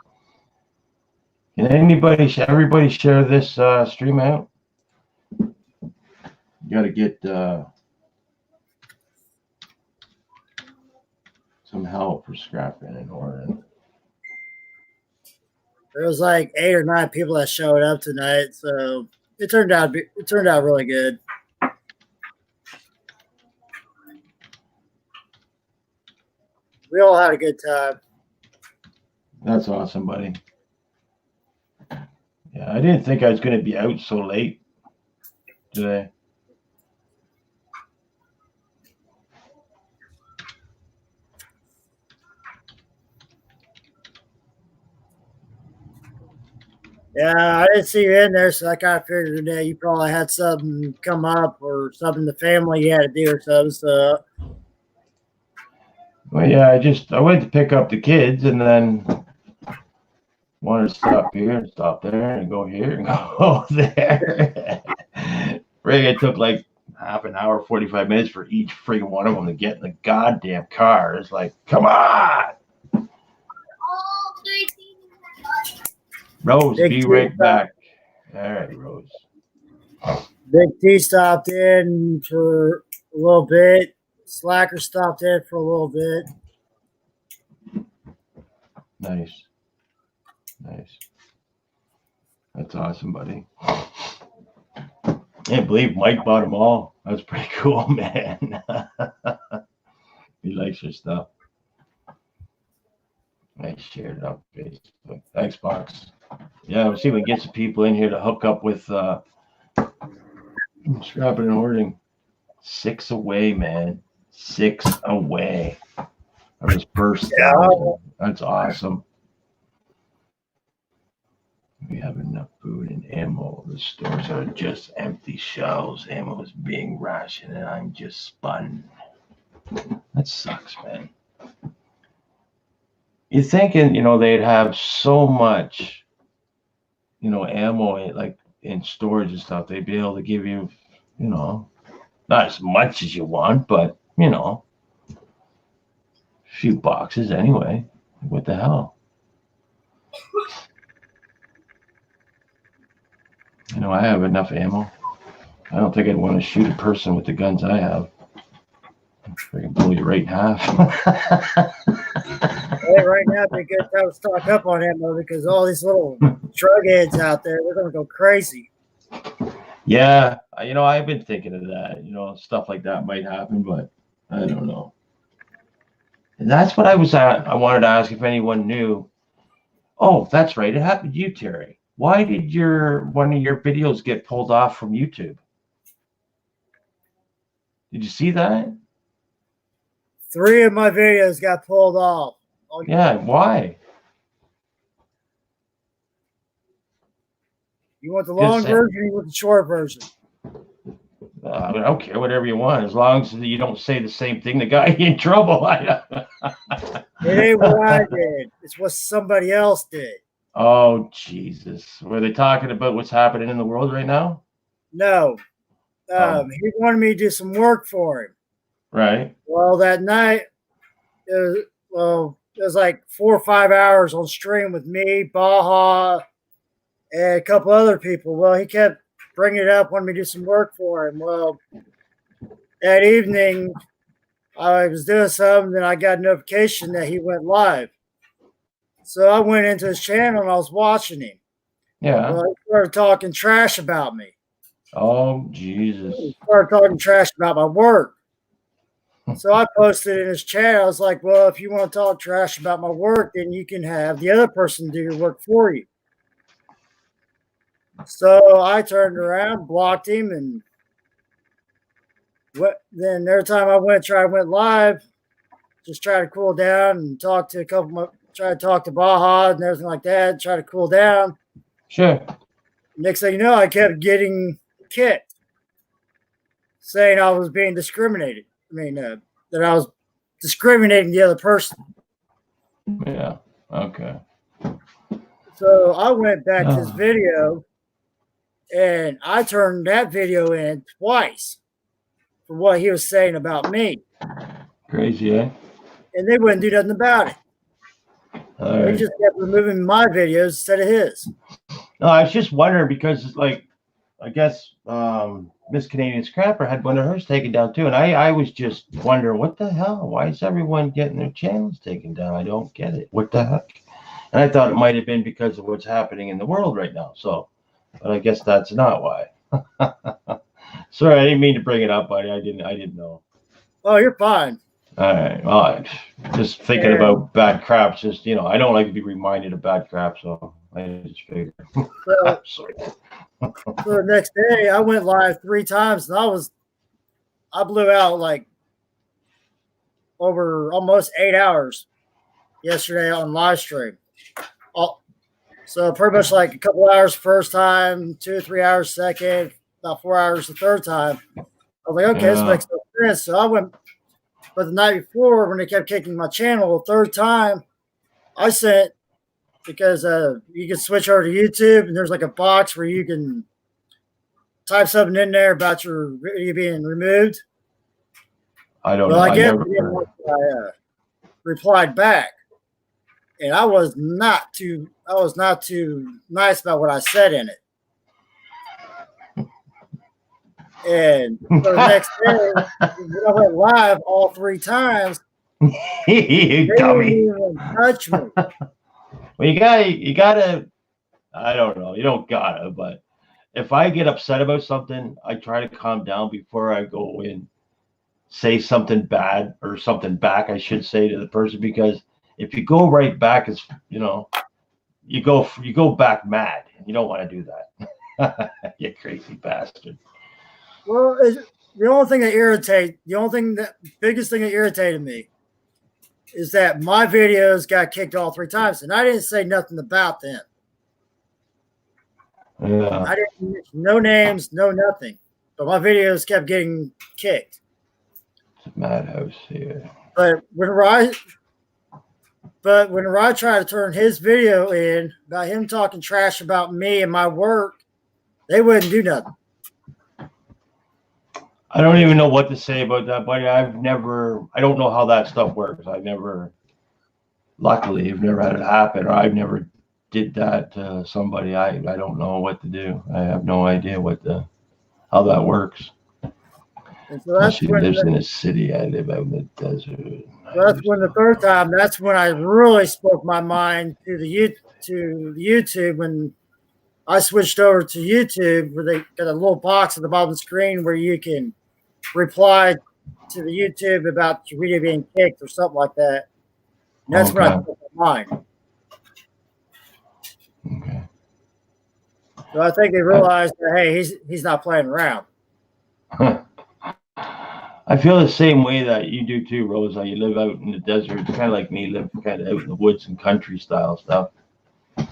Can everybody share this stream out? You gotta get some help for scrapping and hoarding. there was like 8 or 9 people that showed up tonight, so it turned out really good. We all had a good time. That's awesome, buddy. Yeah, I didn't think I was gonna be out so late today. Yeah, I didn't see you in there, so I kind of figured that you probably had something come up or something in the family you had to do or something. So, Well, yeah, I went to pick up the kids and then wanted to stop here and stop there and go here and go there. It took like half an hour, 45 minutes for each friggin' one of them to get in the goddamn car. It's like, come on. Rose, be right back. All right, Rose. Big T stopped in for a little bit. Slacker stopped in for a little bit. Nice. That's awesome, buddy. Can't believe Mike bought them all. That's pretty cool, man. He likes your stuff. I shared it on Facebook. Thanks, Box. Yeah, we'll see if we can get some people in here to hook up with scrapping and hoarding. 6 away, man. 6 away. That was first. That's awesome. We have enough food and ammo. The stores are just empty shelves. Ammo is being rationed, and I'm just spun. That sucks, man. You're thinking, they'd have so much, ammo in storage and stuff. They'd be able to give you, not as much as you want, but a few boxes anyway. What the hell? I have enough ammo. I don't think I'd want to shoot a person with the guns I have. Freaking blow you right in half. Hey, right now, it'd be a good time to stock up on ammo because all these little drug heads out there, they're going to go crazy. Yeah, I've been thinking of that. Stuff like that might happen, but I don't know. And that's what I was at. I wanted to ask if anyone knew. Oh, that's right. It happened to you, Terry. Why did one of your videos get pulled off from YouTube? Did you see that? 3 of my videos got pulled off. Yeah, why? You want the long version or you want the short version? I don't care, whatever you want, as long as you don't say the same thing that got you in trouble. It ain't what I did. It's what somebody else did. Oh, Jesus. Were they talking about what's happening in the world right now? No. He wanted me to do some work for him. Right. Well, that night, it was like 4 or 5 hours on stream with me, Baja, and a couple other people. Well, he kept bringing it up, wanted me to do some work for him. Well, that evening, I was doing something, and I got a notification that he went live. So I went into his channel, and I was watching him. Yeah. Well, he started talking trash about me. Oh, Jesus. He started talking trash about my work. So I posted in his chat. I was like, well, if you want to talk trash about my work, then you can have the other person do your work for you. So I turned around, blocked him, and then every time I went live, just try to cool down and talk to try to talk to Baja and everything like that, try to cool down. Sure. Next thing you know, I kept getting kicked, saying I was being discriminated. That I was discriminating the other person. Yeah. Okay. So I went back to his video, and I turned that video in twice for what he was saying about me. Crazy, eh? And they wouldn't do nothing about it. They just kept removing my videos instead of his. No, I was just wondering because, I guess Miss Canadian Scrapper had one of hers taken down too, and I was just wondering what the hell? Why is everyone getting their channels taken down? I don't get it. What the heck? And I thought it might have been because of what's happening in the world right now. So, but I guess that's not why. Sorry, I didn't mean to bring it up, buddy. I didn't know. Oh, you're fine. All right. Well, just thinking about bad crap. Just I don't like to be reminded of bad crap, so I just figured. So the next day, I went live 3 times, and I blew out like over almost 8 hours yesterday on live stream. So pretty much like a couple hours first time, 2 or 3 hours second, about 4 hours the third time. I was like, okay, this makes no sense. So I went. But the night before, when they kept kicking my channel, the third time, I sent, because you can switch over to YouTube, and there's like a box where you can type something in there about your video being removed. I don't know. I guess I replied back, and I was not too nice about what I said in it. And so the next day, when I went live all 3 times, you they dummy. didn't even touch me. Well, you gotta. I don't know. You don't gotta, but if I get upset about something, I try to calm down before I go in, say something bad or something back, I should say, to the person, because if you go right back, it's you go back mad. You don't want to do that. You crazy bastard. Well, the biggest thing that irritated me is that my videos got kicked all 3 times, and I didn't say nothing about them. Yeah. I didn't mention no names, no nothing, but my videos kept getting kicked. It's a madhouse here. But whenever I try to turn his video in about him talking trash about me and my work, they wouldn't do nothing. I don't even know what to say about that, buddy. I don't know how that stuff works. Luckily, I've never had it happen, or I've never did that to somebody. I don't know what to do. I have no idea how that works. And so that's She when lives in a city. I live out in the desert. that's when the third time, that's when I really spoke my mind to the YouTube when I switched over to YouTube where they got a little box at the bottom of the screen where you can reply to the YouTube about your video being kicked or something like that. And that's when I spoke my mind. Okay. So I think they realized that hey, he's not playing around. I feel the same way that you do too, Rosa. You live out in the desert. It's kind of like me, live kind of out in the woods and country style stuff. I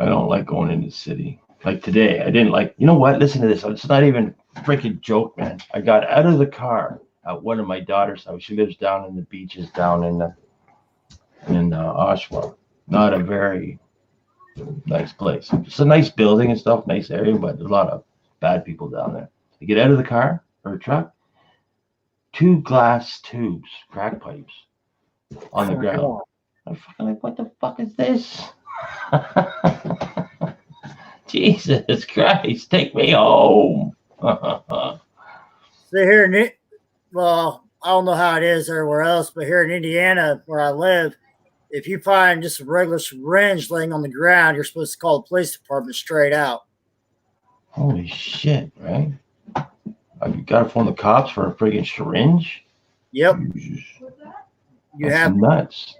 don't like going in the city. Like today, I didn't like, you know what? Listen to this. It's not even a freaking joke, man. I got out of the car at one of my daughter's house. She lives down in the beaches down in Oshawa. Not a very nice place. It's a nice building and stuff, nice area, but there's a lot of bad people down there. You get out of the car or a truck, 2 glass tubes, crack pipes on the ground. I'm fucking like, what the fuck is this? Jesus Christ, take me home. See here, well, I don't know how it is everywhere else, but here in Indiana, where I live, if you find just a regular syringe laying on the ground, you're supposed to call the police department straight out. Holy shit, right? You gotta phone the cops for a friggin' syringe? Yep. You have nuts.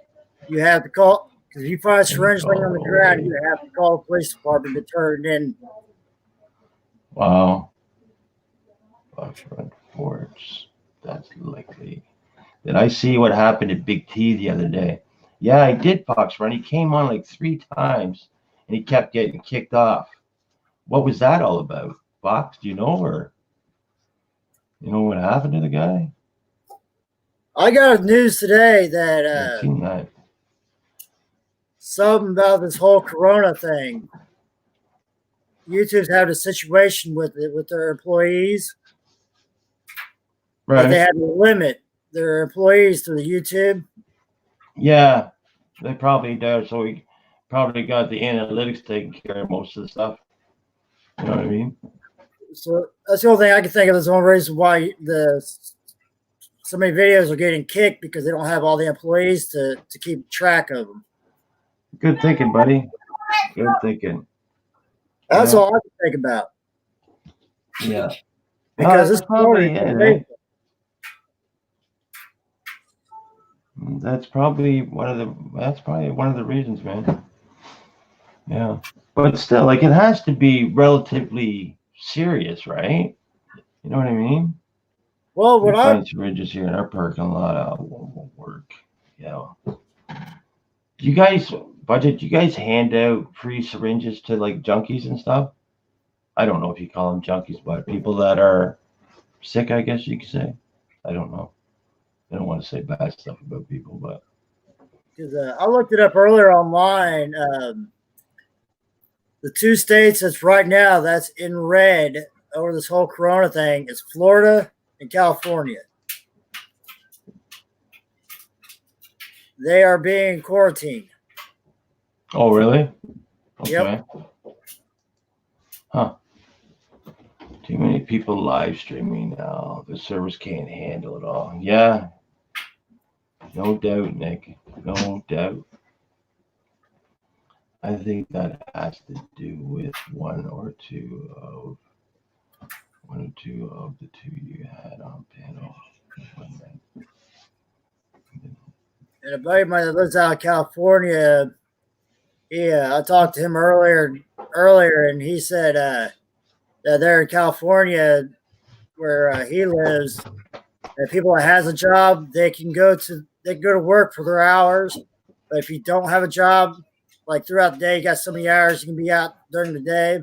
You have to call, because if you find a syringe laying on the ground, you have to call the police department to turn it in. Wow. Fox Run Forts. That's likely. Did I see what happened to Big T the other day? Yeah, I did, Fox Run. He came on like 3 times and he kept getting kicked off. What was that all about? Fox, do you know, or you know what happened to the guy? I got news today that something about this whole Corona thing. YouTube's having a situation with it with their employees. Right. They had to limit their employees to the YouTube. Yeah, they probably do. So we probably got the analytics taking care of most of the stuff. You know what I mean? So that's the only thing I can think of is the only reason why so many videos are getting kicked, because they don't have all the employees to keep track of them. Good thinking, buddy. Good thinking. That's all I can think about. Yeah. Because this probably right? That's probably one of the reasons, man. Yeah. But still, like, it has to be relatively serious, right? You know what I mean? Well, we find syringes here in our parking lot won't work. Yeah. Do you guys hand out free syringes to like junkies and stuff? I don't know if you call them junkies, but people that are sick, I guess you could say. I don't know. I don't want to say bad stuff about people, but because I looked it up earlier online. The 2 states that's right now that's in red over this whole Corona thing is Florida and California. They are being quarantined. Oh, really? Okay. Yep. Huh. Too many people live streaming now. The servers can't handle it all. Yeah. No doubt, Nick. No doubt. I think that has to do with one or two of the 2 you had on panel. And a buddy of mine that lives out of California, I talked to him earlier, and he said that there in California, where he lives, that people that has a job, they can go to work for their hours. But if you don't have a job, like throughout the day, you got so many hours, you can be out during the day.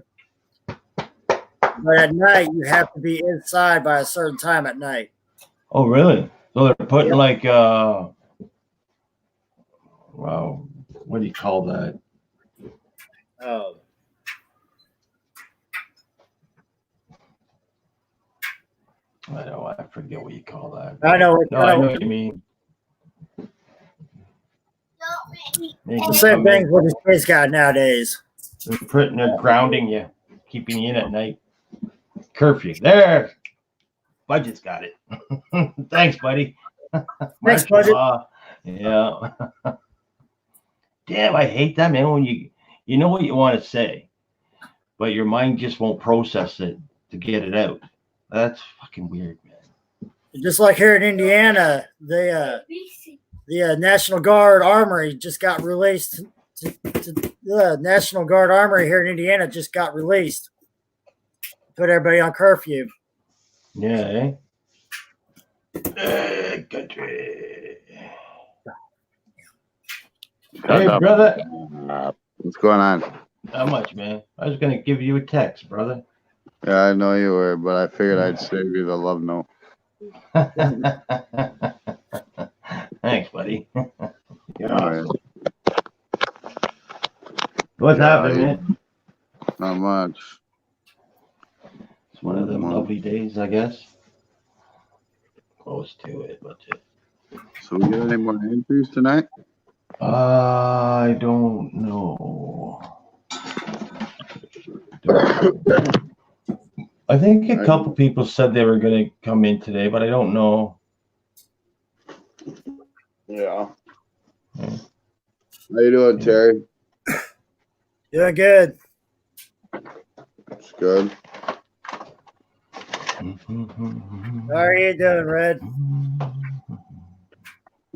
But at night, you have to be inside by a certain time at night. Oh, really? So they're putting like, wow, what do you call that? Oh. I forget what you call that. I know. I know what you mean. The same thing what these kids got nowadays. They're grounding you, keeping you in at night. Curfew. There. Budget's got it. Thanks, buddy. Thanks, Martial Budget. law. Yeah. Damn, I hate that, man. When you know what you want to say, but your mind just won't process it to get it out. That's fucking weird, man. Just like here in Indiana, the National Guard Armory just got released. The National Guard Armory here in Indiana just got released. Put everybody on curfew. Yeah, country. Hey, brother. What's going on? How much, man? I was gonna give you a text, brother. Yeah, I know you were, but I figured I'd save you the love note. Thanks, buddy. Alright. What's Yeah, happening, man? Not much. It's one of them lovely days, I guess. Close to it, but So we get any more entries tonight? I don't know. I think a couple people said they were going to come in today, but I don't know. Yeah. How you doing, Terry? Doing good. That's good. How are you doing, Red? I'm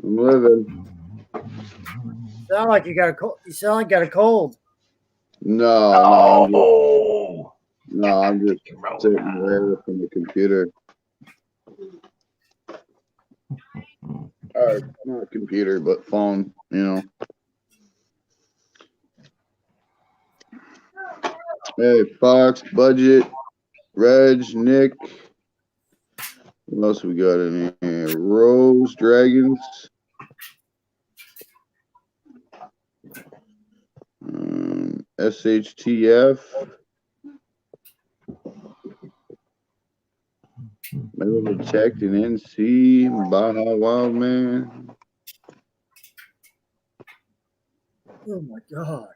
living. Sound like you got a cold. You sound like you got a cold. No, I'm just sitting away from the computer. Not computer, but phone, you know. Hey, Fox, Budget, Reg, Nick. What else we got in here? Rose, Dragons. SHTF. Metal Detect and NC. Baja Wild Man. Oh my God.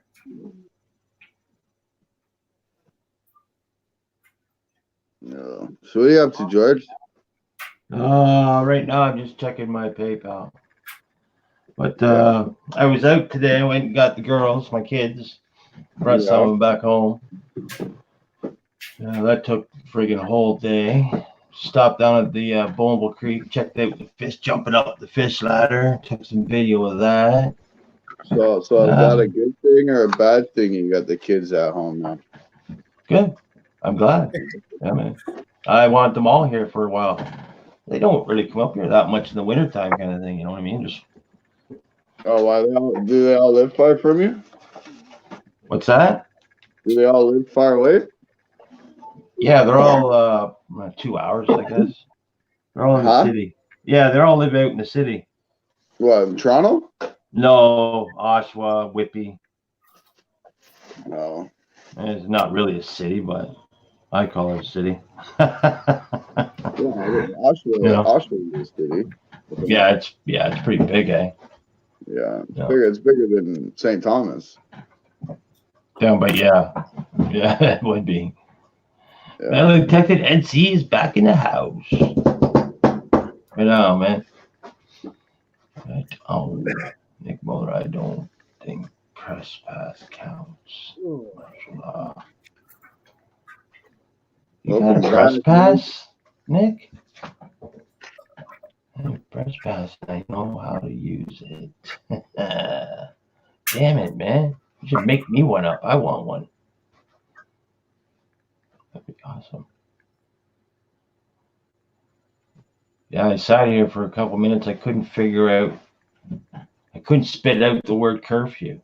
No. So what are you up to, George? Right now I'm just checking my PayPal. But I was out today. I went and got the girls, my kids, brought some of them back home. That took friggin' a whole day. Stopped down at the Boneville Creek, checked out the fish jumping up the fish ladder, took some video of that. So is that a good thing or a bad thing you got the kids at home now? Good. I'm glad. Yeah, man. I want them all here for a while. They don't really come up here that much in the wintertime kind of thing, you know what I mean? Just Oh, why do they all live far from you? what's that? Do they all live far away? Yeah, they're all 2 hours, I guess. They're all in the city. Yeah, they all live out in the city. What, in Toronto? No, Oshawa, Whitby. No. It's not really a city, but I call it a city. Oshawa is a city. Yeah, it's pretty big, eh? Yeah, it's bigger than St. Thomas. Yeah, but yeah, it would be. Yeah. Metal Detected NC is back in the house. Right now, man. Nick Muller, I don't think press pass counts. You got a press pass, Nick? Press pass, I know how to use it. Damn it, man. You should make me one up. I want one. That'd be awesome. Yeah, I sat here for a couple minutes. I couldn't spit out the word curfew.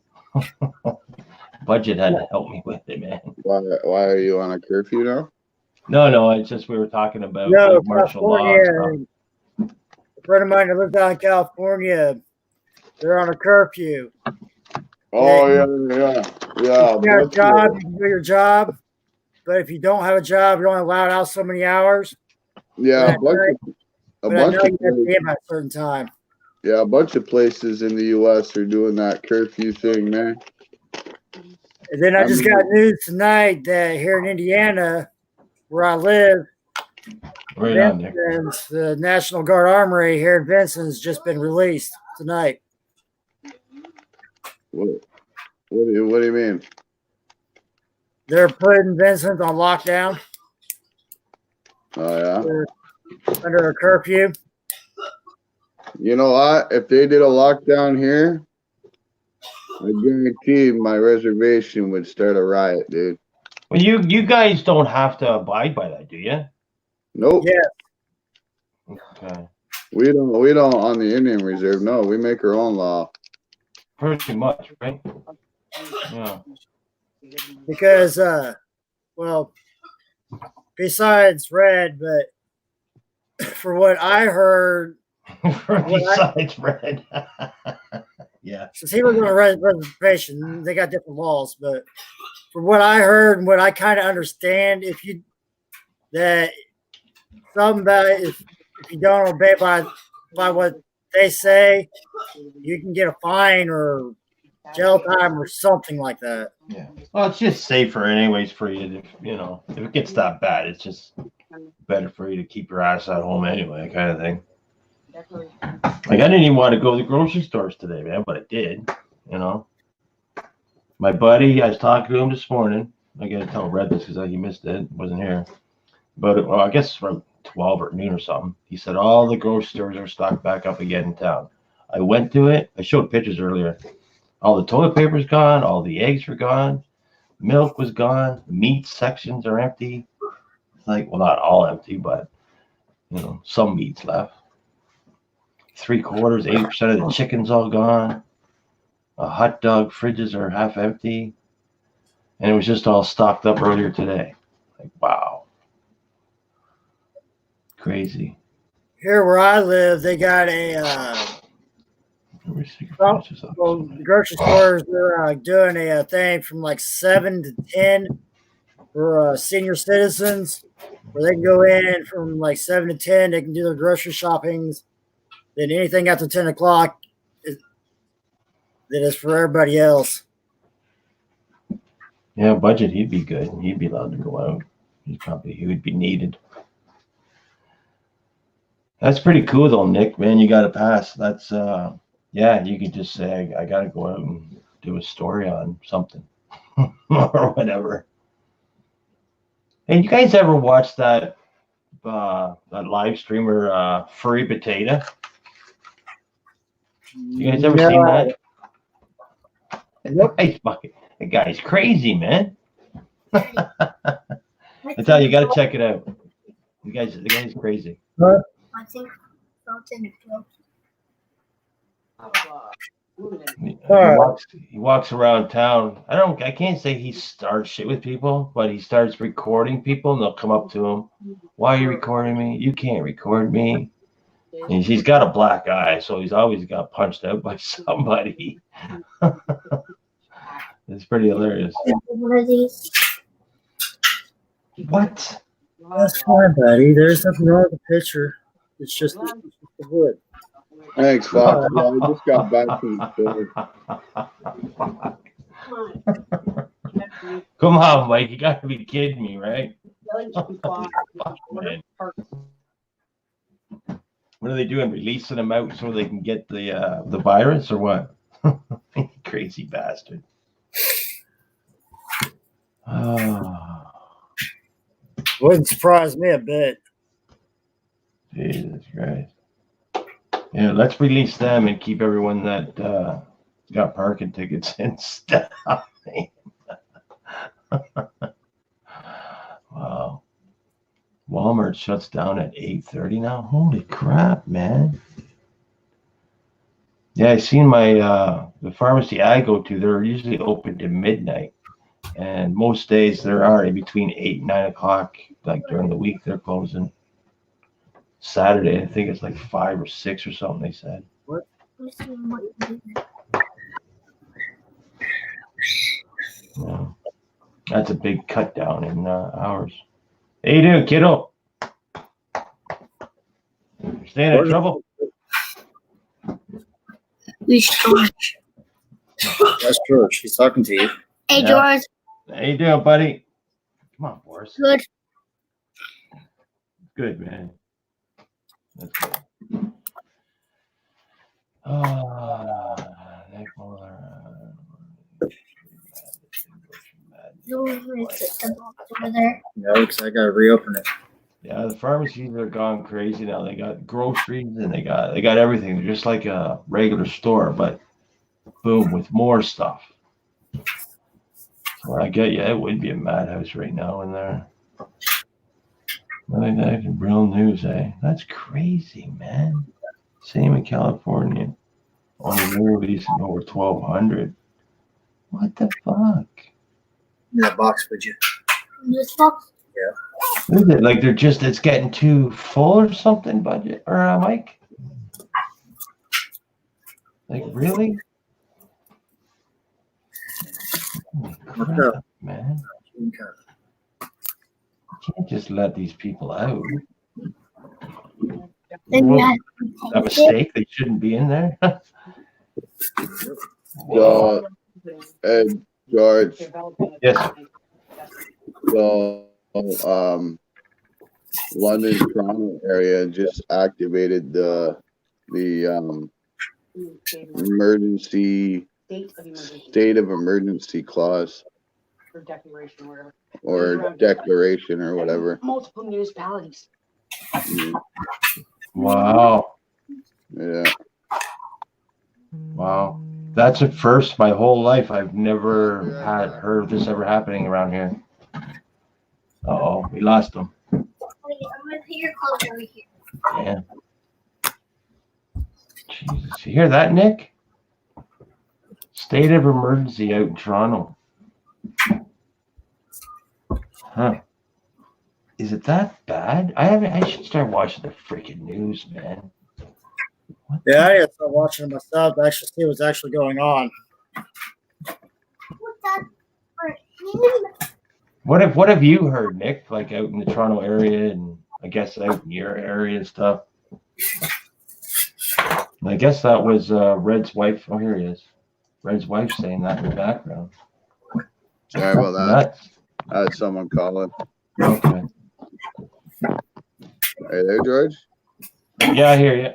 Budget had to help me with it, man. Why are you on a curfew now? No, it's just we were talking about martial law stuff. A friend of mine that lives out in California, they're on a curfew. Oh, yeah. If you got a job, you can do your job. But if you don't have a job, you're only allowed out so many hours. Yeah, a bunch of at a certain time. Yeah, a bunch of places in the U.S. are doing that curfew thing, man. And then I just got news tonight that here in Indiana, where I live, Right on, Nick. Vincent's, the National Guard Armory here in Vincent's just been released tonight. What do you mean? They're putting Vincent on lockdown. Oh yeah. They're under a curfew. You know what? If they did a lockdown here, I guarantee my reservation would start a riot, dude. Well, you guys don't have to abide by that, do you? Nope. Yeah. Okay. We don't on the Indian Reserve. No, we make our own law. Pretty much, right? Yeah. Because well, besides Red, but for what I heard, Besides Red. Yeah. since he was on a reservation, they got different laws. But from what I heard and what I kind of understand, if you don't obey by what they say, you can get a fine or jail time or something like that. Yeah. Well, it's just safer anyways for you to, if it gets that bad, it's just better for you to keep your ass at home anyway, kind of thing. Like, I didn't even want to go to the grocery stores today, man, but I did, My buddy, I was talking to him this morning. I got to tell Red this because he missed it, wasn't here. But, I guess from 12 or noon or something. He said all the grocery stores are stocked back up again in town. I went to it. I showed pictures earlier. All the toilet paper's gone. All the eggs were gone. Milk was gone. Meat sections are empty. Like, well, not all empty, but, some meat's left. 3/4, 80% of the chicken's all gone. Hot dog fridges are half empty. And it was just all stocked up earlier today. Like, wow. Crazy. Here where I live, they got a the grocery stores are doing a thing from like 7 to 10 for senior citizens, where they can go in from like 7 to 10. They can do their grocery shoppings. Then anything after 10 o'clock that is for everybody else. Yeah, Budget, he'd be good. He'd be allowed to go out. He would be needed. That's pretty cool though, Nick, man. You got to pass. That's, you could just say, I got to go out and do a story on something or whatever. Hey, you guys ever watch that live streamer, Furry Potato? You guys ever seen that? Nope. That guy's crazy, man. I tell you, got to check it out. The guy's crazy. I think something He walks around town. I can't say he starts shit with people, but he starts recording people, and they'll come up to him. Why are you recording me? You can't record me. And he's got a black eye, so he's always got punched out by somebody. It's pretty hilarious. one of these. What? That's fine, buddy. There's nothing wrong with the picture. It's just the wood. Thanks, Fox. Yeah, I just got back from the store. Come on, Mike. You got to be kidding me, right? Man. What are they doing? Releasing them out so they can get the virus or what? Crazy bastard. Wouldn't surprise me a bit. Jesus Christ. Yeah, let's release them and keep everyone that got parking tickets and stuff. Wow. Walmart shuts down at 8:30 now. Holy crap, man. Yeah, I seen my the pharmacy I go to, they're usually open to midnight. And most days there are in between 8 and 9 o'clock, like during the week they're closing. Saturday, I think it's like 5 or 6 or something, they said. Yeah. That's a big cut down in hours. How you doing, kiddo? Staying in trouble? Who's George? That's George. He's talking to you. Hey, Yeah. George. How you doing, buddy? Come on, Boris. Good. Good, man. That's good. Oh, Nick Muller. No one put the box over there. No, because I gotta reopen it. Yeah, the pharmacies are gone crazy now. They got groceries and they got everything. They're just like a regular store, but boom, with more stuff. So I get you. It would be a madhouse right now in there. Like that, real news, eh? That's crazy, man. Same in California. Only new releasing over 1,200. What the fuck? In that box, would you? This box? What is it? Like they're just, it's getting too full or something, budget? Or Mike? Like, really? Holy crap, man. You can't just let these people out. Then you have A mistake? They shouldn't be in there? So, Ed, George, Yes. so, London, Toronto area just activated the emergency state of emergency clause Or declaration, whatever. or declaration or whatever. Multiple municipalities. Wow. Yeah. Wow. That's a first my whole life. I've never heard of this ever happening around here. Uh-oh, we lost them. I'm gonna put your clothes over here. Yeah. Jesus. You hear that, Nick? State of emergency out in Toronto. Huh. Is it that bad? I should start watching the freaking news, man. What Yeah, I gotta start watching it myself to actually see what's actually going on. What's that for him? What have you heard, Nick? Like out in the Toronto area and I guess out in your area and stuff. And I guess that was Red's wife. Oh, here he is. Red's wife saying that in the background. Sorry about that. Nuts. I had someone calling. Okay. Hey there, George. Yeah, I hear you.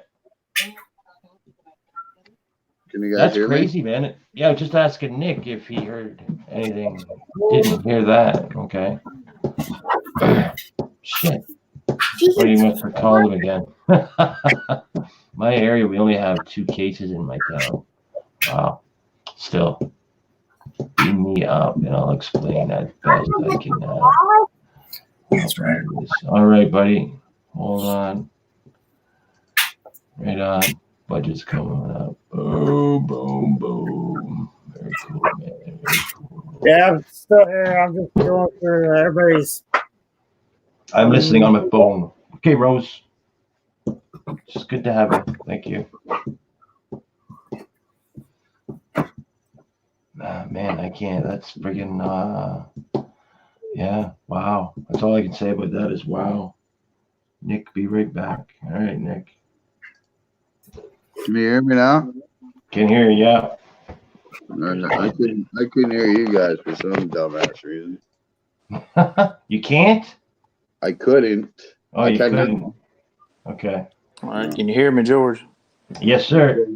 Can you guys That's hear crazy, man. Yeah, just asking Nick if he heard anything. Didn't hear that. Okay. Shit. What you must have called him again. My area, we only have 2 cases in my town. Wow. Still, beat me up, and I'll explain as best I can. That's right. All right, buddy. Hold on. Right on. Budget's coming up. Boom, boom, boom. Very cool, man. Very cool. Yeah, I'm still here. I'm just going through everybody's. I'm listening on my phone. Okay, Rose. It's good to have you. Thank you. Man, I can't. That's friggin' yeah, wow. That's all I can say about that is wow. Nick, be right back. All right, Nick. Can you hear me now? Can hear you, yeah. I couldn't hear you guys for some dumbass reason. You can't? I couldn't. Oh, I you can't hear couldn't. Okay. All right, can you hear me, George? Yes, sir.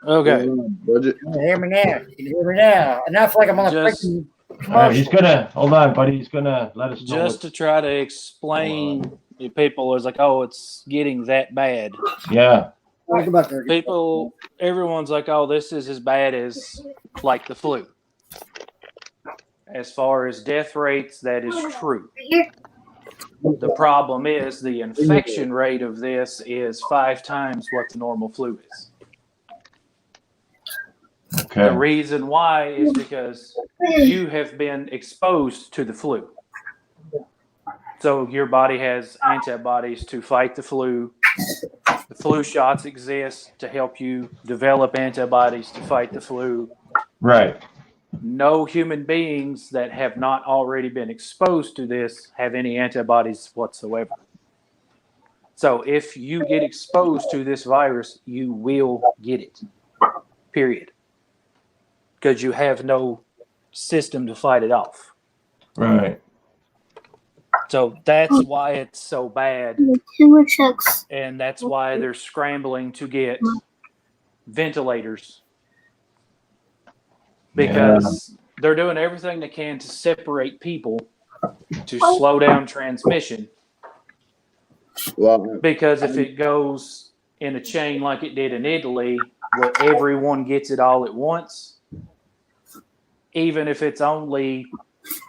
Okay. Budget. Can you hear me now? Can you hear me now? And I feel like I'm on a Just- freaking All right, he's commercial. gonna hold on, buddy. He's gonna let us know. Just to try to explain to people, is like, oh, it's getting that bad. Yeah. Talk about that. People, everyone's like, oh, this is as bad as like the flu. As far as death rates, that is true. Right here. The problem is the infection rate of this is 5 times what the normal flu is. Okay. The reason why is because you have been exposed to the flu. So your body has antibodies to fight the flu. The flu shots exist to help you develop antibodies to fight the flu. Right. No human beings that have not already been exposed to this have any antibodies whatsoever. So if you get exposed to this virus, you will get it, period. Because you have no system to fight it off. Right. So that's why it's so bad, Too much sex. and that's why they're scrambling to get ventilators because they're doing everything they can to separate people to slow down transmission. Well, Because if it goes in a chain like it did in Italy, where everyone gets it all at once, even if it's only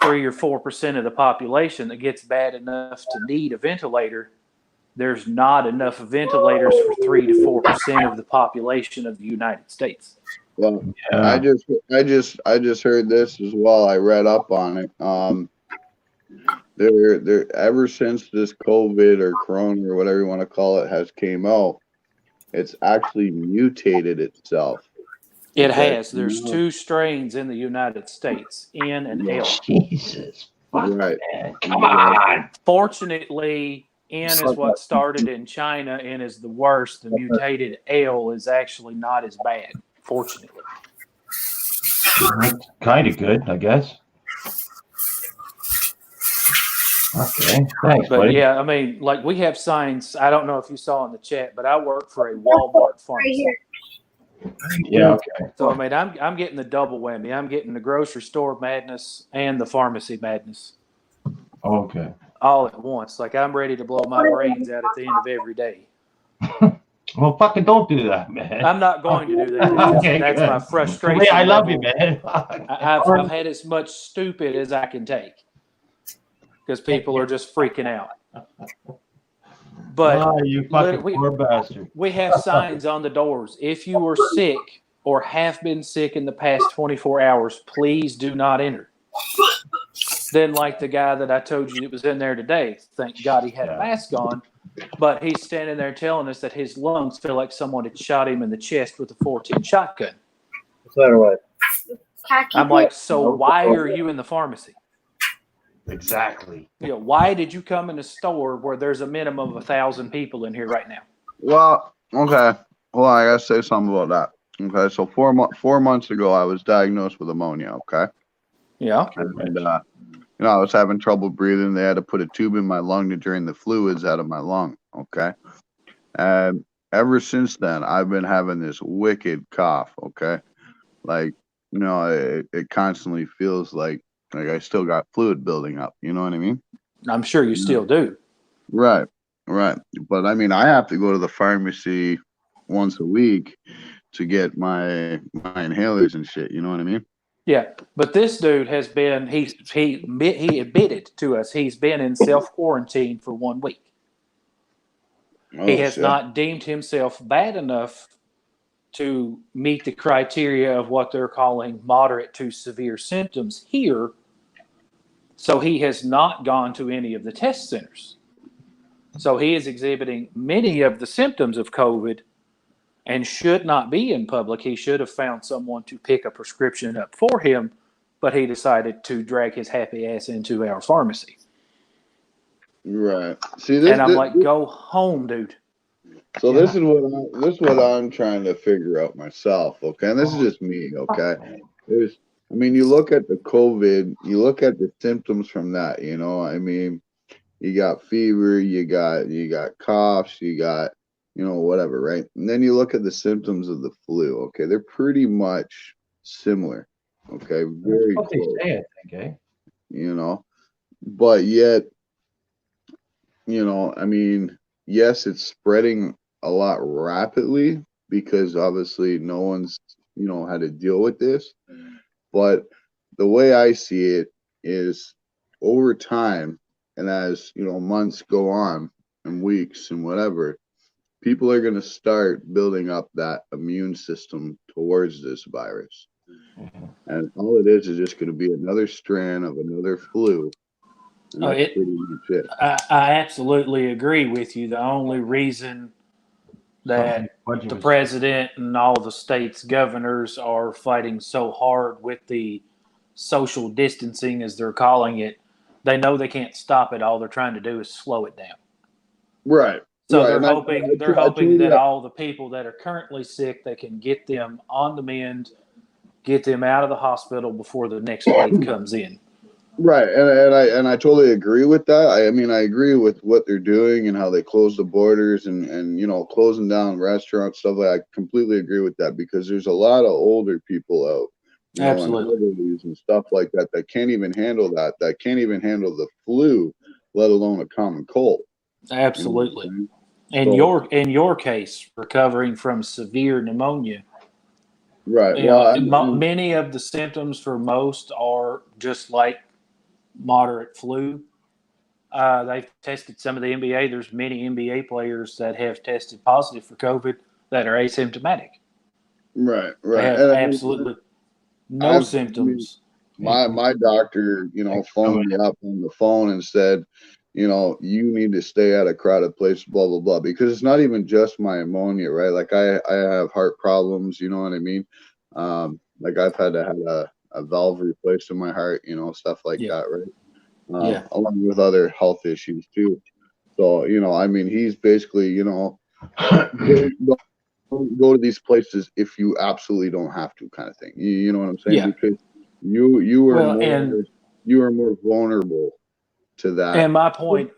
3 or 4% of the population that gets bad enough to need a ventilator, there's not enough ventilators for 3 to 4% of the population of the United States. well, I just heard this as well. I read up on it. There ever since this COVID or Corona or whatever you want to call it has came out, it's actually mutated itself. It Okay. has. There's 2 strains in the United States, N and L. Jesus. Fuck, Right. man. Come on. Fortunately, N is what started in China and is the worst. The mutated L is actually not as bad, fortunately. That's kind of good, I guess. Okay. Thanks, But buddy. yeah, I mean, like we have signs. I don't know if you saw in the chat, but I work for a Walmart Right pharmacy. here. Yeah, okay. So I mean, I'm getting the double whammy. I'm getting the grocery store madness and the pharmacy madness Okay. all at once. Like I'm ready to blow my brains out at the end of every day. Well, fucking don't do that, man. I'm not going to do that. It's just, Okay, that's good. my frustration. Wait, I love you, level. man. I've had as much stupid as I can take because people are just freaking out. But Oh, you fucking we- poor bastard. we have signs on the doors. If you were sick or have been sick in the past 24 hours, please do not enter. Then, like the guy that I told you that was in there today, thank God he had a mask on, but he's standing there telling us that his lungs feel like someone had shot him in the chest with a 410 shotgun. I'm like, so why are you in the pharmacy? Exactly. You know, why did you come in a store where there's a minimum of 1,000 people in here right now? Well, okay. Well, I gotta say something about that. Okay, so 4 months ago, I was diagnosed with pneumonia. Okay, Yeah. and I was having trouble breathing. They had to put a tube in my lung to drain the fluids out of my lung. Okay, and ever since then, I've been having this wicked cough. Okay, like it constantly feels like I still got fluid building up. You know what I mean? I'm sure you still do. Right. But I mean, I have to go to the pharmacy once a week to get my inhalers and shit. You know what I mean? Yeah, but this dude has been, he admitted to us, he's been in self-quarantine for 1 week. He has not deemed himself bad enough to meet the criteria of what they're calling moderate to severe symptoms here. So he has not gone to any of the test centers. So he is exhibiting many of the symptoms of COVID and should not be in public. He should have found someone to pick a prescription up for him, but he decided to drag his happy ass into our pharmacy. Right. See, this, And I'm like, go home, dude. So this is what I'm trying to figure out myself. Okay, and this is just me. Okay, you look at the COVID, you look at the symptoms from that. I mean, you got fever, you got coughs, you got whatever, right? And then you look at the symptoms of the flu. Okay, they're pretty much similar. Okay, very What they close. say, I think, But yet, I mean, yes, it's spreading a lot rapidly because obviously no one's had to deal with this. But the way I see it is over time, and as months go on and weeks and whatever, people are going to start building up that immune system towards this virus. And all it is just going to be another strand of another flu. And that's pretty much it. I absolutely agree with you. The only reason that the president and all the states' governors are fighting so hard with the social distancing, as they're calling it, they know they can't stop it. All they're trying to do is slow it down. Right. So right. they're hoping that all the people that are currently sick, they can get them on the mend, get them out of the hospital before the next wave comes in. Right, and I totally agree with that. I mean, I agree with what they're doing and how they close the borders and closing down restaurants, stuff like that. I completely agree with that because there's a lot of older people out, and Absolutely. elderlies and stuff like that that can't even handle that can't even handle the flu, let alone a common cold. You know what I'm Absolutely. saying? In your case, recovering from severe pneumonia, Right. you know, many of the symptoms for most are just like moderate flu. They've tested some of the NBA. There's many NBA players that have tested positive for COVID that are asymptomatic. Right, They right. have And absolutely no I mean, symptoms. my doctor, phoned me up on the phone and said, you need to stay at a crowded place, blah blah blah, because it's not even just my ammonia, right? Like I have heart problems, you know what I mean? Like I've had to have a valve replaced in my heart, stuff like Yeah. that, right? Yeah. Along with other health issues too. So, I mean, he's basically, go to these places if you absolutely don't have to, kind of thing. You know what I'm saying? Yeah. Because you are Well, more vulnerable to that. And my point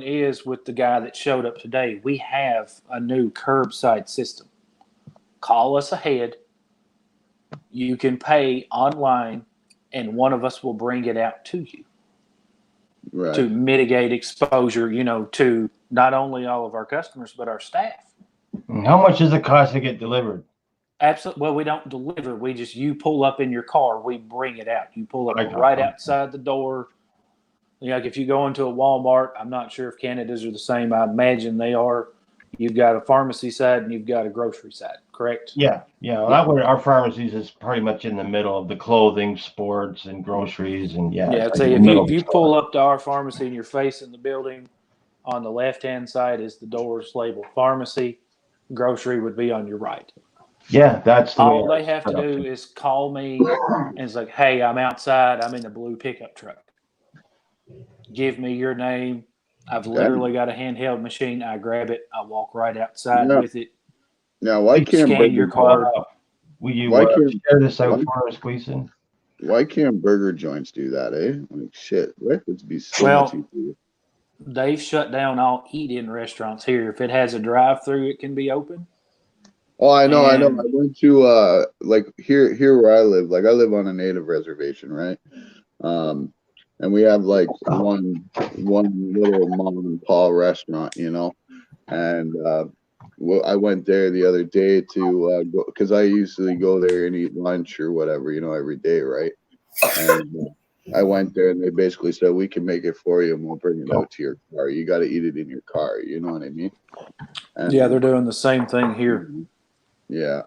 is with the guy that showed up today, we have a new curbside system. Call us ahead. You can pay online, and one of us will bring it out to you Right. to mitigate exposure, to not only all of our customers, but our staff. How much does it cost to get delivered? Absolutely. Well, we don't deliver. You pull up in your car, we bring it out. You pull up Like, right outside the door. Like if you go into a Walmart, I'm not sure if Canada's are the same. I imagine they are. You've got a pharmacy side and you've got a grocery side, correct? Yeah. Well, that way our pharmacies is pretty much in the middle of the clothing, sports, and groceries, and Yeah, it's I'd like say in the if middle of you the pull store. up to our pharmacy and you're facing the building, on the left-hand side is the doors labeled pharmacy. Grocery would be on your right. Yeah, that's the All way. they have to do is call me and it's like, hey, I'm outside. I'm in a blue pickup truck. Give me your name. I've literally got a handheld machine. I grab it. I walk right outside with it. Now, why can't Scan your card. Will you Why can't- share this out for us, Gleason? Why can't burger joints do that, eh? Like shit, breakfast be so Well, much easier. They've shut down all eat-in restaurants here. If it has a drive-through, it can be open. Oh, I know. I And- went to like here where I live. Like I live on a native reservation, right? And we have like one little mom and pop restaurant, and I went there the other day to go because I usually go there and eat lunch or whatever, every day, right? And I went there and they basically said we can make it for you and we'll bring it out to your car. You got to eat it in your car. You know what I mean? And, yeah, they're doing the same thing here. Yeah.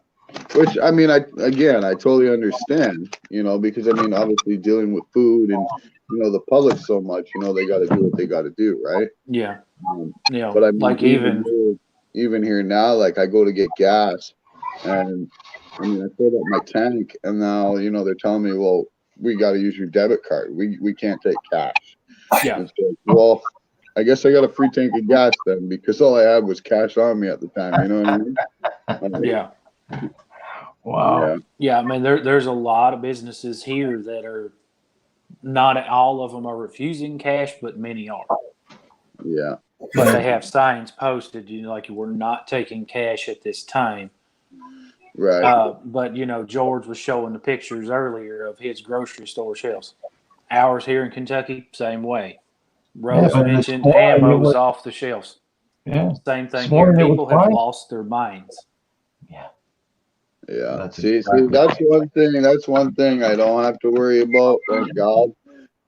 Which I mean, I totally understand, because I mean, obviously dealing with food and the public so much, they got to do what they got to do, right? Yeah, But I mean, like even here now, like I go to get gas, and I mean, I filled up my tank, and now they're telling me, well, we got to use your debit card. We can't take cash. Yeah. It's like, well, I guess I got a free tank of gas then because all I had was cash on me at the time. You know what I mean? Yeah. Wow. Yeah, I mean, there's a lot of businesses here that are not all of them are refusing cash, but many are. Yeah. But they have signs posted, like we're not taking cash at this time. Right. But George was showing the pictures earlier of his grocery store shelves. Ours here in Kentucky, same way. Rose mentioned ammo's off the shelves. Yeah. Same thing here. People have lost their minds. Yeah. Yeah. See, that's one thing. That's one thing I don't have to worry about. Thank God.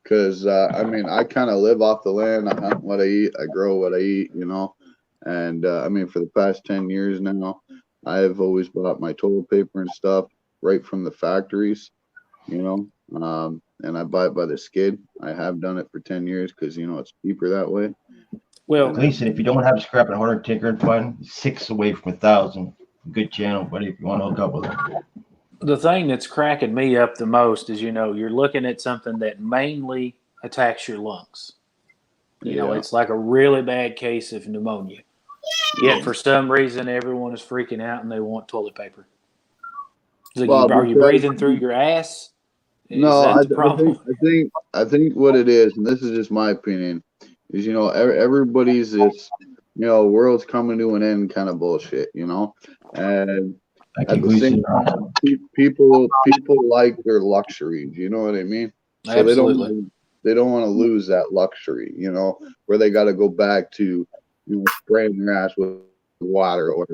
Because I mean, I kind of live off the land. I hunt what I eat. I grow what I eat. And I mean, for the past 10 years now, I have always bought my toilet paper and stuff right from the factories. And I buy it by the skid. I have done it for 10 years because it's cheaper that way. Well, Gleason, if you don't have scrap and horn tinker and fun, 6 away from 1,000. Good channel, buddy. If you want to hook up with it. The thing that's cracking me up the most is, you're looking at something that mainly attacks your lungs. It's like a really bad case of pneumonia. Yet for some reason, everyone is freaking out and they want toilet paper. Like, are you breathing through your ass? No, that the problem? I think what it is, and this is just my opinion, is everybody's this world's coming to an end kind of bullshit, and Thank at you, the Goosey. same time, people like their luxuries, you know what I mean? So Absolutely. they don't want to lose that luxury, where they got to go back to spraying their ass with water, or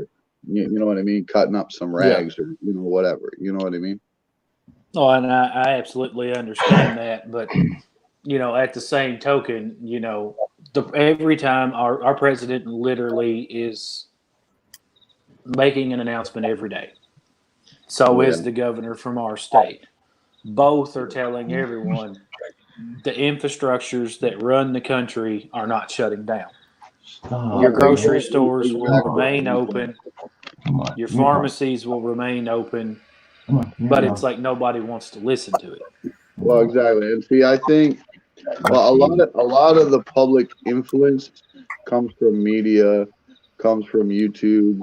you know what I mean, cutting up some rags, or whatever, you know what I mean? Oh, and I absolutely understand that, but at the same token, every time our president literally is making an announcement every day. So Yeah. is the governor from our state. Both are telling everyone the infrastructures that run the country are not shutting down. Stop. Your grocery Exactly. stores will remain open. Come on. Your give me a phone. pharmacies will remain open. Come on. give me But a it's phone. like nobody wants to listen to it. Well, exactly. And see, I think a lot of the public influence comes from media, comes from YouTube,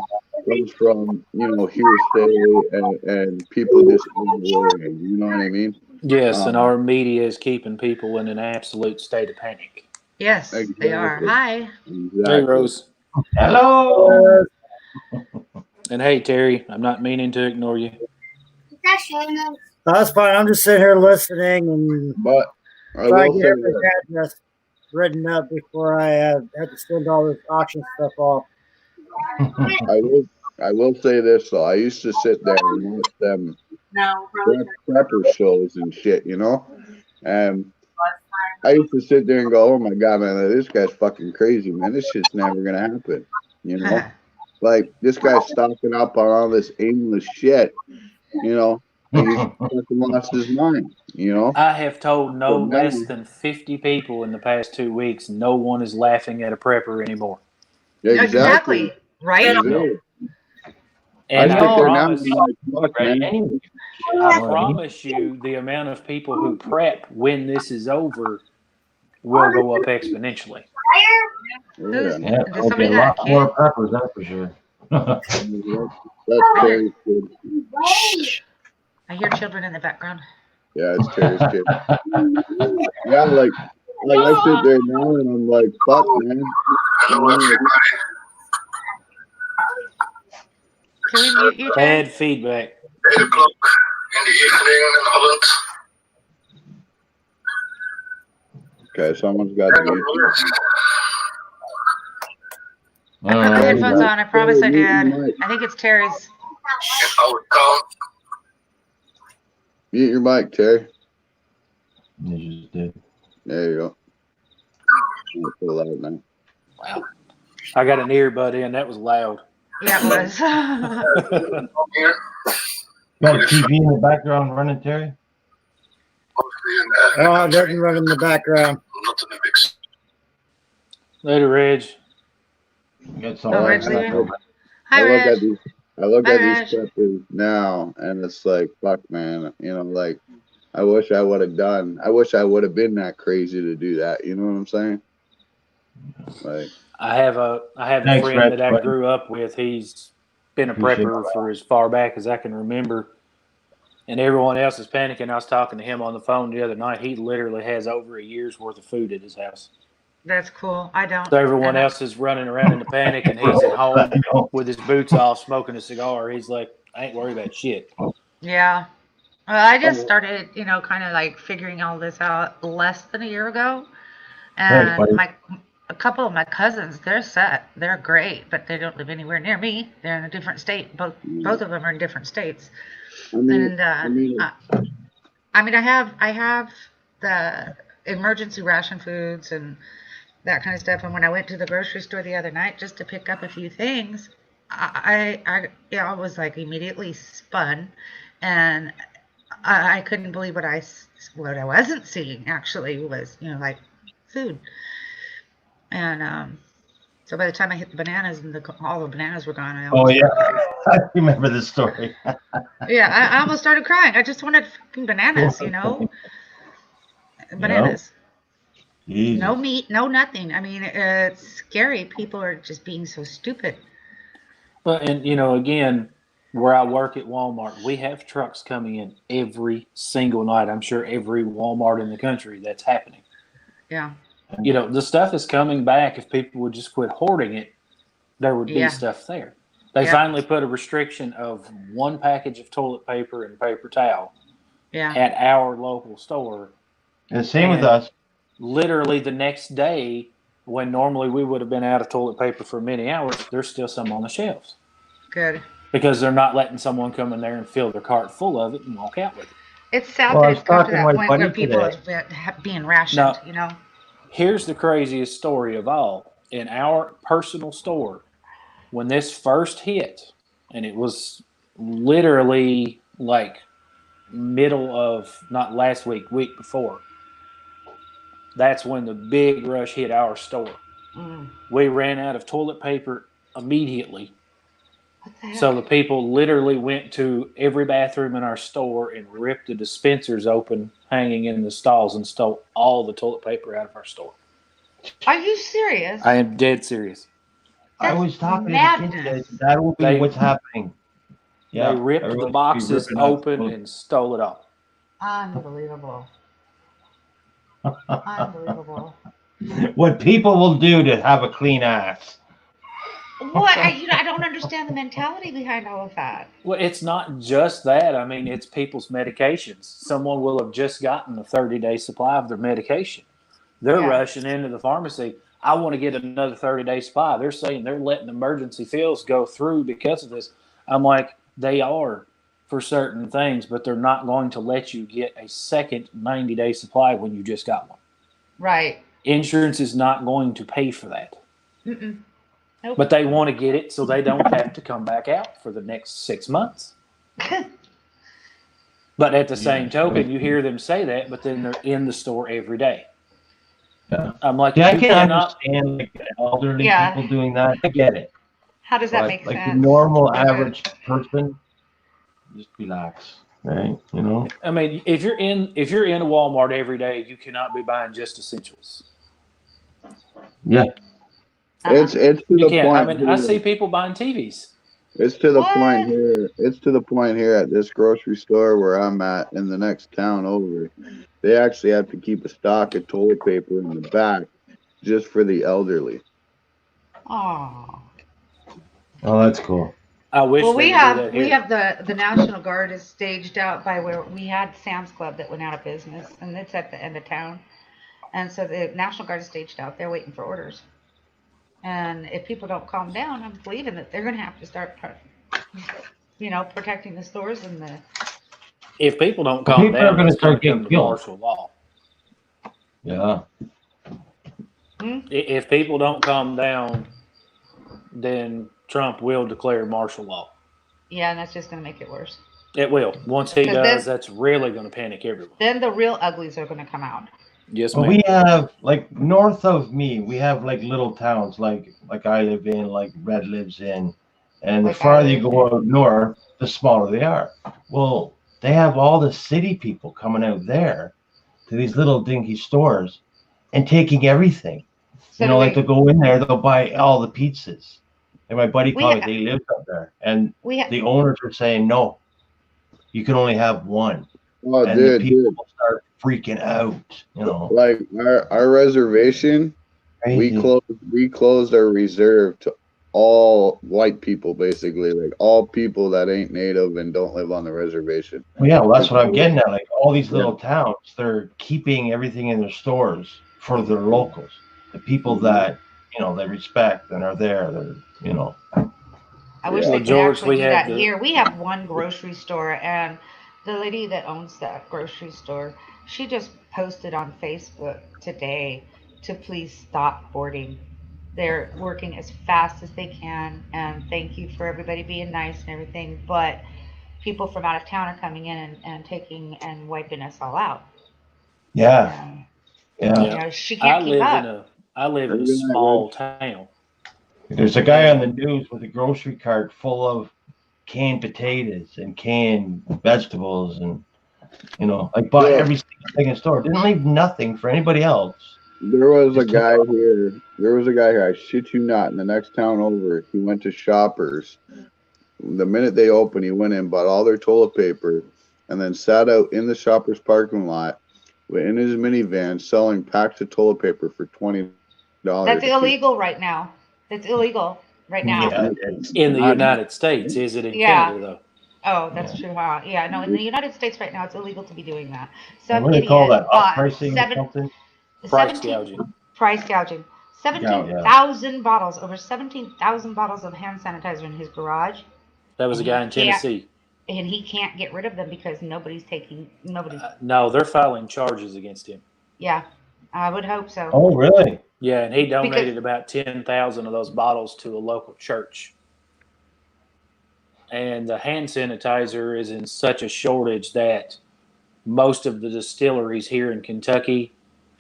comes from hearsay and people just overworrying. You know what I mean? Yes, and our media is keeping people in an absolute state of panic. Yes, they are. Exactly. Hi. Exactly. Hey, Rose. Hello. And hey, Terry, I'm not meaning to ignore you. That's fine. I'm just sitting here listening and But I try to will get say every that address written up before I have to send all this auction stuff off. I will say this though. I used to sit there and watch them prepper shows and shit, and I used to sit there and go, "Oh my god, man, this guy's fucking crazy, man. This shit's never gonna happen." Like this guy's stocking up on all this aimless shit, and he's fucking lost his mind, I have told no So now- less than 50 people in the past 2 weeks, no one is laughing at a prepper anymore. Exactly. Right? Exactly. And I I sit there now promise, and I'm like, fuck, man. I promise you, the amount of people who prep when this is over will go up exponentially. Yeah. Yeah, Does there'll be somebody a got lot a more kid? preppers, that's for sure. That's Terry's kid. I hear children in the background. Yeah, it's Terry's kid. Yeah, like I sit there now and I'm like, fuck, man. Can we mute you, Terry? Bad feedback. 8 o'clock in the evening in Holland. Okay, someone's got to be. I put the headphones on. I promise I did. I think it's Terry's. In our town. Mute your mic, Terry. You just did. There you go. It's so loud now. Wow. I got an earbud in. That was loud. Yeah, it was. Here, Got a TV in the background running, Terry? mostly in Oh, it doesn't run in the background. not in the big city. Later, Reg. You got Oh, Reg something. leaving? I Hi, look at Reg. these. I look Hi, at Reg. these preppers now, and it's like, fuck, man. Like, I wish I would have done. I wish I would have been that crazy to do that. You know what I'm saying? Like, I have a Thanks, friend Reg, that I buddy. grew up with. He's been a Appreciate prepper for as far back as I can remember. And everyone else is panicking. I was talking to him on the phone the other night. He literally has over a year's worth of food at his house. That's cool. I don't. So everyone I don't- else is running around in the panic, and he's at home with his boots off, smoking a cigar. He's like, I ain't worried about shit. Yeah. Well, I just started, kind of like figuring all this out less than a year ago. Hey, buddy. And a couple of my cousins, they're set. They're great, but they don't live anywhere near me. They're in a different state. Both of them are in different states. I mean, And I have the emergency ration foods and that kind of stuff. And when I went to the grocery store the other night just to pick up a few things, I was like immediately spun, and I couldn't believe what I wasn't seeing actually was like food. And so by the time I hit the bananas and all the bananas were gone, Oh, yeah. I remember this story. yeah, I almost started crying. I just wanted fucking bananas, bananas. Jesus. No meat, no nothing. I mean, it's scary. People are just being so stupid. But and again, where I work at Walmart, we have trucks coming in every single night. I'm sure every Walmart in the country that's happening. Yeah. You know, the stuff is coming back. If people would just quit hoarding it, there would be Yeah. stuff there. They Yeah. finally put a restriction of 1 package of toilet paper and paper towel Yeah. at our local store. And same with And us. literally the next day, when normally we would have been out of toilet paper for many hours, there's still some on the shelves Good. because they're not letting someone come in there and fill their cart full of it and walk out with it. It's sad Well, I that was it's come to talking to that my point where buddy people today. are being rationed, No. you know? Here's the craziest story of all. In our personal store, when this first hit, and it was literally like middle of, not last week, week before, that's when the big rush hit our store. Mm. We ran out of toilet paper immediately. What the heck? So the people literally went to every bathroom in our store and ripped the dispensers open hanging in the stalls and stole all the toilet paper out of our store. Are you serious? I am dead serious. I That's was talking to the madness. kids today. That will be They- what's happening. Yeah, They ripped everyone's the be boxes ripping out open the- and stole it all. Unbelievable. Unbelievable. What people will do to have a clean ass. What? I don't understand the mentality behind all of that. Well, it's not just that. I mean, it's people's medications. Someone will have just gotten a 30-day supply of their medication. They're Yeah. rushing into the pharmacy. I want to get another 30-day supply. They're saying they're letting emergency fills go through because of this. I'm like, they are for certain things, but they're not going to let you get a second 90-day supply when you just got one. Right. Insurance is not going to pay for that. Mm-mm. Nope. But they want to get it so they don't have to come back out for the next 6 months. But at the same token, you hear them say that, but then they're in the store every day. Yeah. I'm like, Yeah, I you can cannot. understand like elderly Yeah. people doing that. I get it. How does that But make like sense? the normal Okay. average person, just relax, right? You know. I mean, if you're in a Walmart every day, you cannot be buying just essentials. Yeah. It's to You the can't. I point. mean, I here- see people buying TVs. It's to the What? point here. It's to the point here at this grocery store where I'm at in the next town over. They actually have to keep a stock of toilet paper in the back just for the elderly. Oh. Oh, that's cool. I wish Well, they we would do have that we here. have the National Guard is staged out by where we had Sam's Club that went out of business, and it's at the end of town. And so the National Guard is staged out there waiting for orders. And if people don't calm down, I'm believing that they're going to have to start, protecting the stores and the. If people don't calm People are down, gonna it's going start to come getting to killed. martial law. Yeah. If people don't calm down, then Trump will declare martial law. Yeah, and that's just going to make it worse. It will. Once he 'Cause does, then- that's really going to panic everyone. Then the real uglies are going to come out. Yes, But ma'am. we have like north of me, we have like little towns like I live in, like Red lives in, and the Like I farther you live go out north, the smaller they are. Well, they have all the city people coming out there to these little dinky stores and taking everything. So You know, do like we- they'll go in there, they'll buy all the pizzas. And my buddy We called me, ha- they lives up there, and we have. the owners are saying no, you can only have one, Oh, and the dude, people start freaking out. You know, like our reservation, crazy. we closed our reserve to all white people, basically, like all people that ain't native and don't live on the reservation. Well, yeah, well, that's what I'm getting at. Like all these little towns, they're keeping everything in their stores for their locals, the people that they respect and are there. They're I wish Well, they could George, actually we do have that the- here. We have one grocery store, and the lady that owns that grocery store, she just posted on Facebook today to please stop hoarding. They're working as fast as they can, and thank you for everybody being nice and everything, but people from out of town are coming in and taking and wiping us all out. yeah, And, yeah. you know, she can't keep up. I live in a small town. There's a guy on the news with a grocery cart full of canned potatoes and canned vegetables, and like bought Yeah. every single thing in the store. Didn't leave nothing for anybody else. There was a guy here. I shit you not. In the next town over, he went to Shoppers, the minute they opened, he went in, bought all their toilet paper, and then sat out in the Shoppers parking lot in his minivan selling packs of toilet paper for $20. That's illegal right now. That's illegal right now. Yeah. In the United States, is it in Yeah. Canada though? Oh, that's true, huh? Yeah, no, in the United States right now, it's illegal to be doing that. Some What do they call idiot that? bought Pricing or something? Price 17 gouging. price gouging. 17,000 bottles, over 17,000 bottles of hand sanitizer in his garage, That was a guy in Yeah. Tennessee. and he can't get rid of them because nobody's. No, they're filing charges against him. Yeah, I would hope so. Oh, really? Yeah, and he donated about 10,000 of those bottles to a local church. And the hand sanitizer is in such a shortage that most of the distilleries here in Kentucky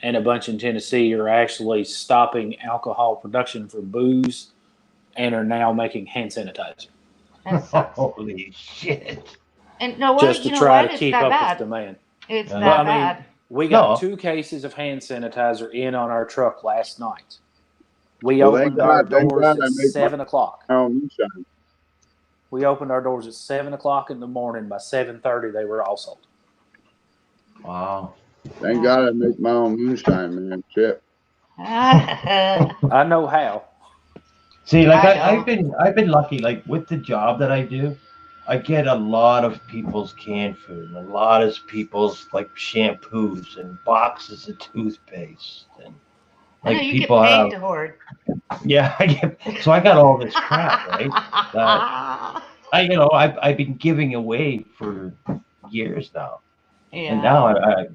and a bunch in Tennessee are actually stopping alcohol production for booze and are now making hand sanitizer That sucks. Holy shit. And no, well, just to you know try what? to It's keep that up bad. with demand. It's Well, that I mean, bad. We got No. 2 cases of hand sanitizer in on our truck last night. We Well, thank opened our God- thank doors God I at made 7 o'clock. Moonshine. We opened our doors at 7 o'clock in the morning. By 7:30, they were all sold. Wow. Thank God I make my own moonshine, man. Shit. I know how. See, like I I've been lucky. Like with the job that I do, I get a lot of people's canned food and a lot of people's like shampoos and boxes of toothpaste and I know like you get people paid have. to hoard. Yeah, so I got all this crap, right? I've been giving away for years now, Yeah. and now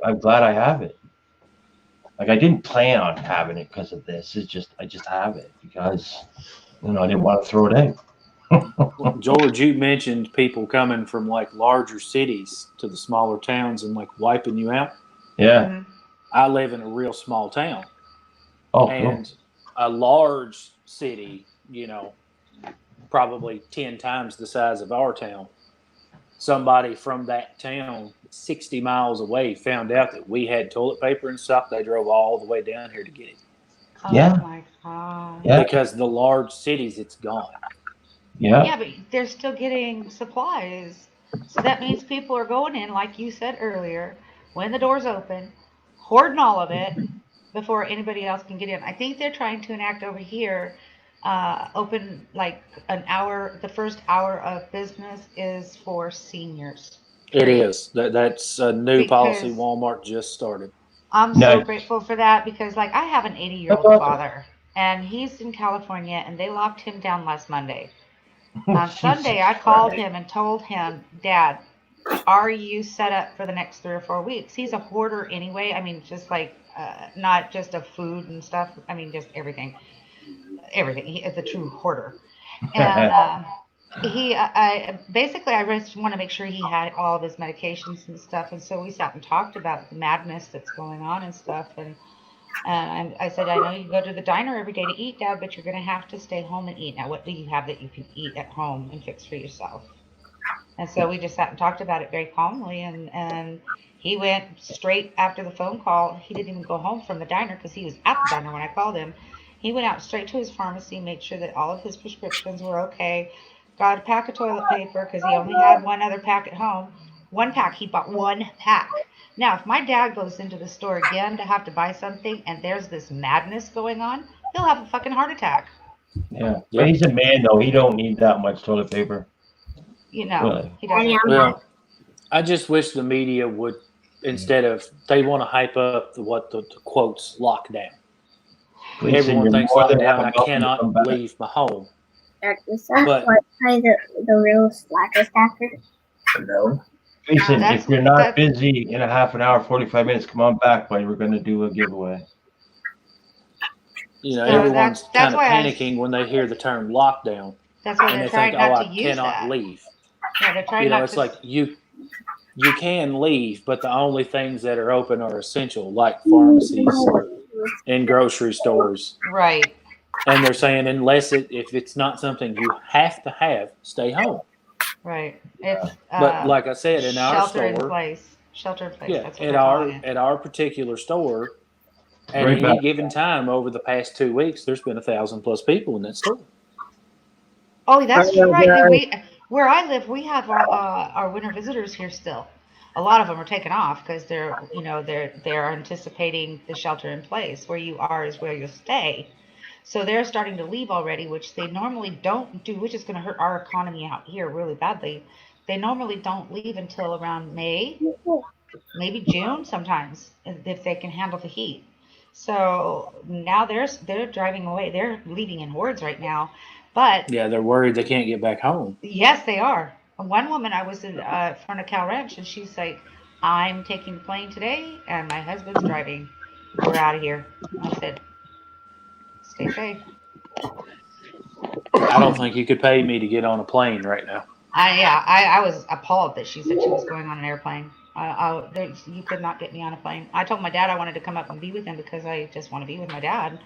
I'm glad I have it. Like I didn't plan on having it because of this. It's just I just have it because I didn't want to throw it in. George, you mentioned people coming from like larger cities to the smaller towns and like wiping you out. Yeah. Mhm. I live in a real small town, Oh, cool. and a large city, probably 10 times the size of our town. Somebody from that town 60 miles away found out that we had toilet paper in stock. They drove all the way down here to get it. Oh Yeah. my God. Yeah. Because the large cities, it's gone. Yeah. Yeah, but they're still getting supplies. So that means people are going in, like you said earlier, when the doors open, hoarding all of it before anybody else can get in. I think they're trying to enact over here, open like an hour, the first hour of business is for seniors. It is. That's a new policy Because- Walmart just started. I'm so Nice. grateful for that because, like, I have an 80-year-old That's awesome. father, and he's in California, and they locked him down last Monday. On Sunday, I called him and told him, Dad, are you set up for the next 3 or 4 weeks? He's a hoarder anyway. I mean, just like, not just of food and stuff. I mean, just everything. Everything. He is a true hoarder. And I just want to make sure he had all of his medications and stuff. And so we sat and talked about the madness that's going on and stuff. And I said, I know you go to the diner every day to eat, Dad, but you're going to have to stay home and eat. Now, what do you have that you can eat at home and fix for yourself? And so we just sat and talked about it very calmly. And he went straight after the phone call. He didn't even go home from the diner because he was at the diner when I called him. He went out straight to his pharmacy, made sure that all of his prescriptions were okay. Got a pack of toilet paper because he only had one other pack at home. 1 pack. He bought 1 pack. Now, if my dad goes into the store again to have to buy something and there's this madness going on, he'll have a fucking heart attack. Yeah. But he's a man though. He don't need that much toilet paper. You know, Really? he doesn't. Well, I just wish the media would, instead of, they want to hype up the quotes lockdown. Please, Everyone you're thinks more than lockdown, I welcome to come cannot back. leave my home. Is that But- probably the real slacker stacker? No. Listen, That's- if you're not that's- busy in a half an hour, 45 minutes, come on back, buddy. We're going to do a giveaway. You know, So everyone's that's kind of why I- panicking when they hear the term lockdown, That's why and they're they trying think, "Oh, not I to use cannot that. leave." Yeah, they're trying You know, not it's to. like you can leave, but the only things that are open are essential, like pharmacies and grocery stores. Right. And they're saying if it's not something you have to have, stay home. Right. It's But like I said, in our shelter in store, place. Shelter in place. yeah, That's what at they're calling it. our particular store, at Very any bad. given time over the past 2 weeks, there's been 1,000+ people in that store. Oh, that's I know, true, right? guys. Where I live, we have our winter visitors here still. A lot of them are taken off because they're anticipating the shelter in place. Where you are is where you'll stay. So they're starting to leave already, which they normally don't do, which is going to hurt our economy out here really badly. They normally don't leave until around May, maybe June sometimes, if they can handle the heat. So now they're driving away. They're leaving in hordes right now. But Yeah, they're worried they can't get back home. yes, they are. One woman, I was in front of Cal Ranch, and she's like, "I'm taking the plane today, and my husband's driving. We're out of here." I said, "Stay safe." I don't think you could pay me to get on a plane right now. I was appalled that she said she was going on an airplane. You could not get me on a plane. I told my dad I wanted to come up and be with him because I just want to be with my dad.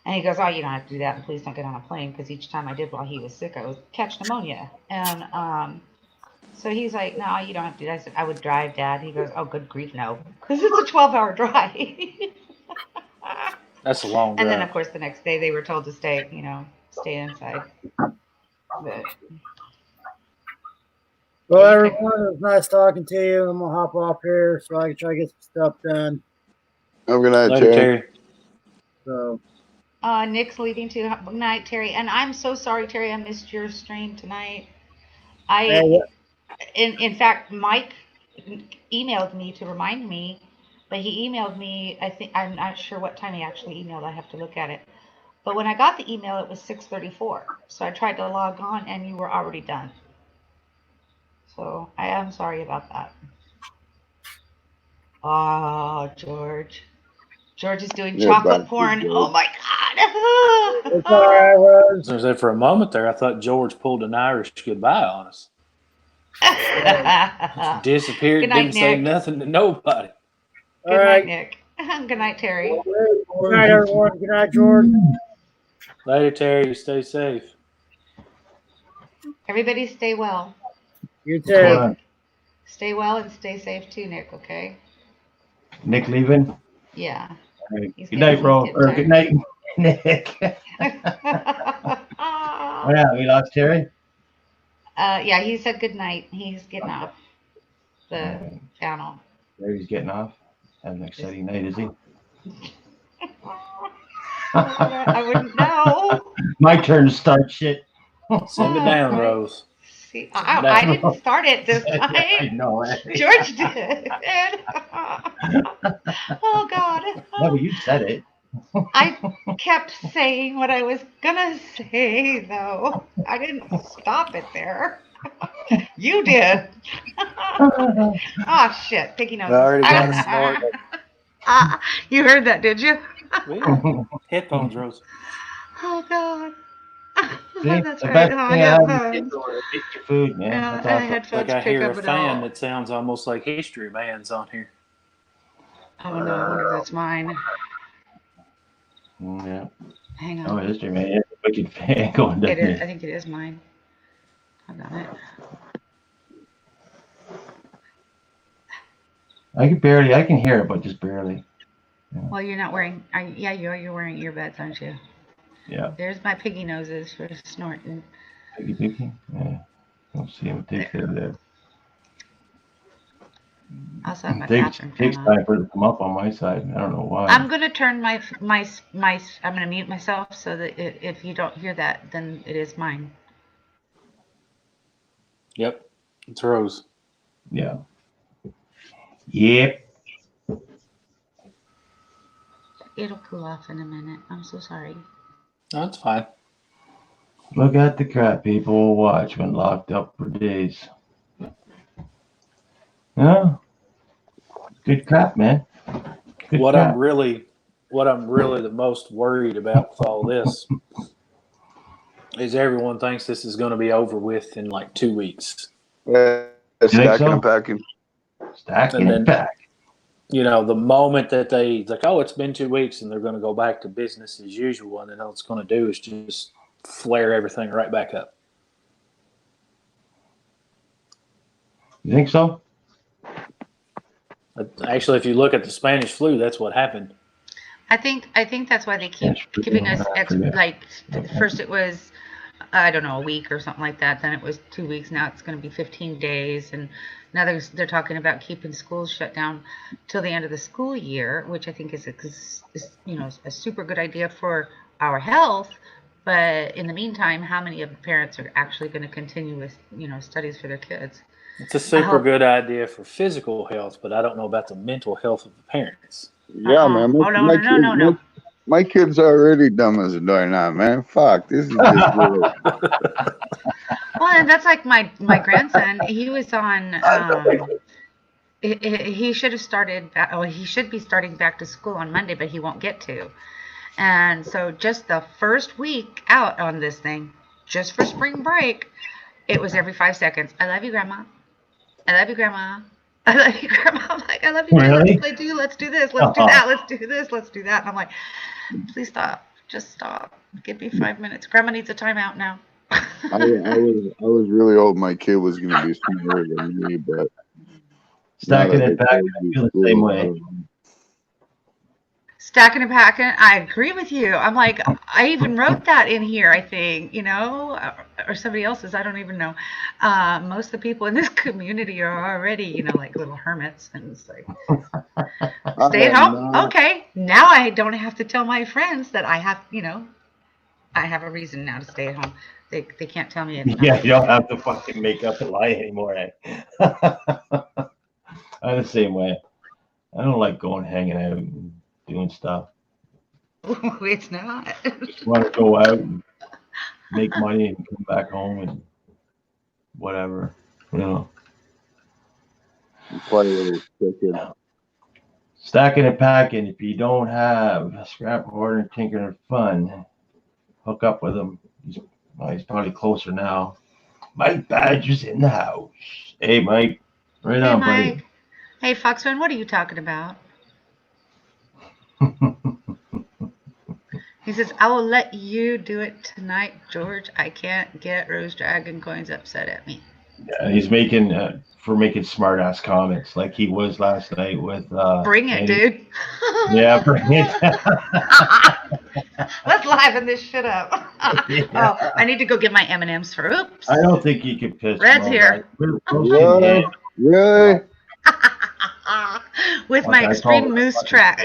And he goes, "Oh, you don't have to do that, and please don't get on a plane," because each time I did while he was sick, I would catch pneumonia. And so he's like, "No, you don't have to do that." I said, "I would drive, Dad." He goes, "Oh, good grief, no," because it's a 12-hour drive. That's a long drive. And then, of course, the next day they were told to stay inside. But Well, everyone, it was nice talking to you. I'm gonna hop off here so I can try to get some stuff done. Have a good night, Later, Terry. Terry. So, Nick's leaving too. Good night, Terry. And I'm so sorry, Terry. I missed your stream tonight. In fact, Mike emailed me to remind me, but he emailed me. I'm not sure what time he actually emailed. I have to look at it. But when I got the email, it was 6:34. So I tried to log on, and you were already done. So I am sorry about that. Oh, George. George is doing chocolate porn. Oh my God. it's all right, Rose. I was there for a moment there. I thought George pulled an Irish goodbye on us. Disappeared, Good night, didn't say Nick. nothing to nobody. Good All night, right. Nick. Good night, Terry. Good night, everyone. Good night, George. Later, Terry. Stay safe. Everybody stay well. You What's going too. on? Stay well and stay safe too, Nick, okay? Nick leaving? Yeah. All right. He's Good night, getting- bro. he's Or getting good night, Nick. Oh, yeah, we lost Terry? Yeah, he said good night. He's getting off the channel. Terry's getting off. Having an exciting night, is he? I wouldn't know. My turn to start shit. Send it down, Rose. See, I didn't start it this I time. know it. George did. Oh, God. No, but you said it. I kept saying what I was gonna say, though. I didn't stop it there. You did. Oh, shit. Piggy nose. I already got a snort. You heard that, did you? Yeah. Headphones, Rose. Oh, God. See, That's the right. best Oh, I thing got I have is headphones. get your food, man. Yeah, That's I awesome. had headphones Like I to pick hear up a it fan all. that sounds almost like History Man's on here. Oh, no, I wonder if that's mine. Yeah. Hang Oh, on. history, man. Yeah, wicked fan going down It is. I there. think it is mine. Hold on it. I can hear it, but just barely. Well, you're not wearing. Yeah, you're wearing earbuds, aren't you? Yeah. There's my piggy noses for snorting. Piggy. Yeah. We'll see what takes care of that. I also have my Takes bathroom fan on. time for it to come up on my side. I don't know why. I'm gonna turn my. I'm gonna mute myself so that if you don't hear that, then it is mine. Yep. It's Rose. Yeah. Yep. It'll cool off in a minute. I'm so sorry. No, it's fine. Look at the crap people will watch when locked up for days. Yeah. Good crap, man. Good What crap. I'm really the most worried about with all this is everyone thinks this is going to be over with in like 2 weeks. Yeah, think stacking so? and packing. Stacking And it then- back. You know, the moment that they like, oh, it's been 2 weeks and they're going to go back to business as usual, and then all it's going to do is just flare everything right back up. You think so? Actually, if you look at the Spanish flu, that's what happened. I think that's why they keep That's true. giving us I forget. first it was I don't know, a week or something like that. Then it was 2 weeks. Now it's going to be 15 days. And now they're talking about keeping schools shut down till the end of the school year, which I think is a super good idea for our health. But in the meantime, how many of the parents are actually going to continue with, studies for their kids? It's a super good idea for physical health, but I don't know about the mental health of the parents. Yeah, man. No. My kid's already dumb as a doorknob, man. Fuck, this is just weird. Well, and that's like my grandson. He was on. He should have started. He should be starting back to school on Monday, but he won't get to. And so, just the first week out on this thing, just for spring break, it was every 5 seconds. I love you, Grandma. I love you, Grandma. I love you, Grandma. I'm like, I love you, Grandma. Really? Let's do this. Let's do that. Let's do this. Let's do that. And I'm like, please stop. Just stop. Give me 5 minutes. Grandma needs a timeout now. I was really hoping my kid was going to be smarter than me, but Stacking it back, I feel the same way. Stacking and packing. I agree with you. I'm like, I even wrote that in here, I think, or somebody else's. I don't even know. Most of the people in this community are already, like little hermits. And it's like, stay at home. Okay. Now I don't have to tell my friends that I have, I have a reason now to stay at home. They can't tell me. Yeah, you don't have to fucking make up a lie anymore. I'm the same way. I don't like going hanging out and doing stuff. It's not. Just want to go out and make money and come back home and whatever, Stacking and packing. If you don't have scrap hoarder and tinkering fun, hook up with him. He's probably closer now. Mike Badger's in the house. Hey, Mike. Right on, Mike. buddy. Hey, Foxman, what are you talking about? He says, I will let you do it tonight, George. I can't get Rose Dragon Coins upset at me. Yeah, he's making smart ass comments like he was last night with bring it, dude. Yeah, bring it. Let's liven this shit up. Yeah. Oh, I need to go get my M&Ms for oops. I don't think you can piss. Red's here. Really? With my extreme moose tracks.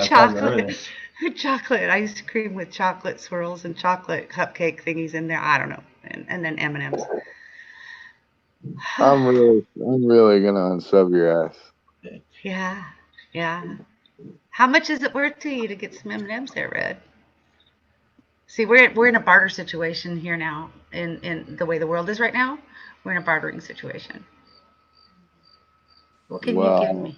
Chocolate ice cream with chocolate swirls and chocolate cupcake thingies in there. I don't know. And then M&Ms. I'm really gonna unsub your ass. Yeah. How much is it worth to you to get some M&Ms there, Red? See, we're in a barter situation here now. In the way the world is right now, we're in a bartering situation. What can you give me?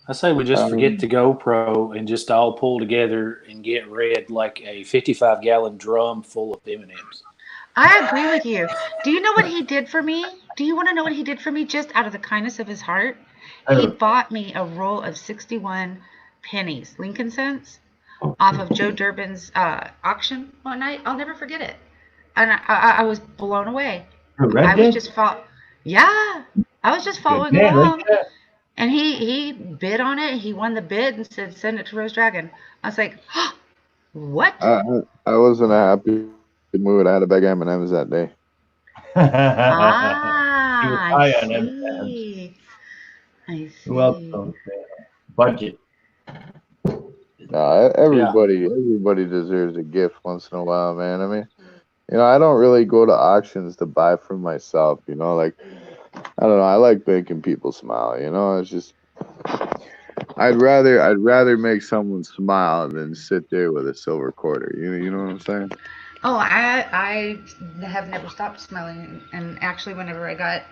I say we just forget the GoPro and just all pull together and get Red like a 55-gallon drum full of M&Ms. I agree with you. Do you know what he did for me? Do you want to know what he did for me just out of the kindness of his heart? He bought me a roll of 61 pennies, Lincoln cents, off of Joe Durbin's auction one night. I'll never forget it. And I was blown away. I was just following along. And he bid on it. He won the bid and said, send it to Rose Dragon. I was like, oh, what? I was in a happy mood. I had a bag of M&Ms that day. I see. Who else knows? Budget. Everybody deserves a gift once in a while, man. I mean, I don't really go to auctions to buy for myself, like, I don't know. I like making people smile, it's just, I'd rather make someone smile than sit there with a silver quarter. You know what I'm saying? Oh, I have never stopped smiling. And actually, whenever I got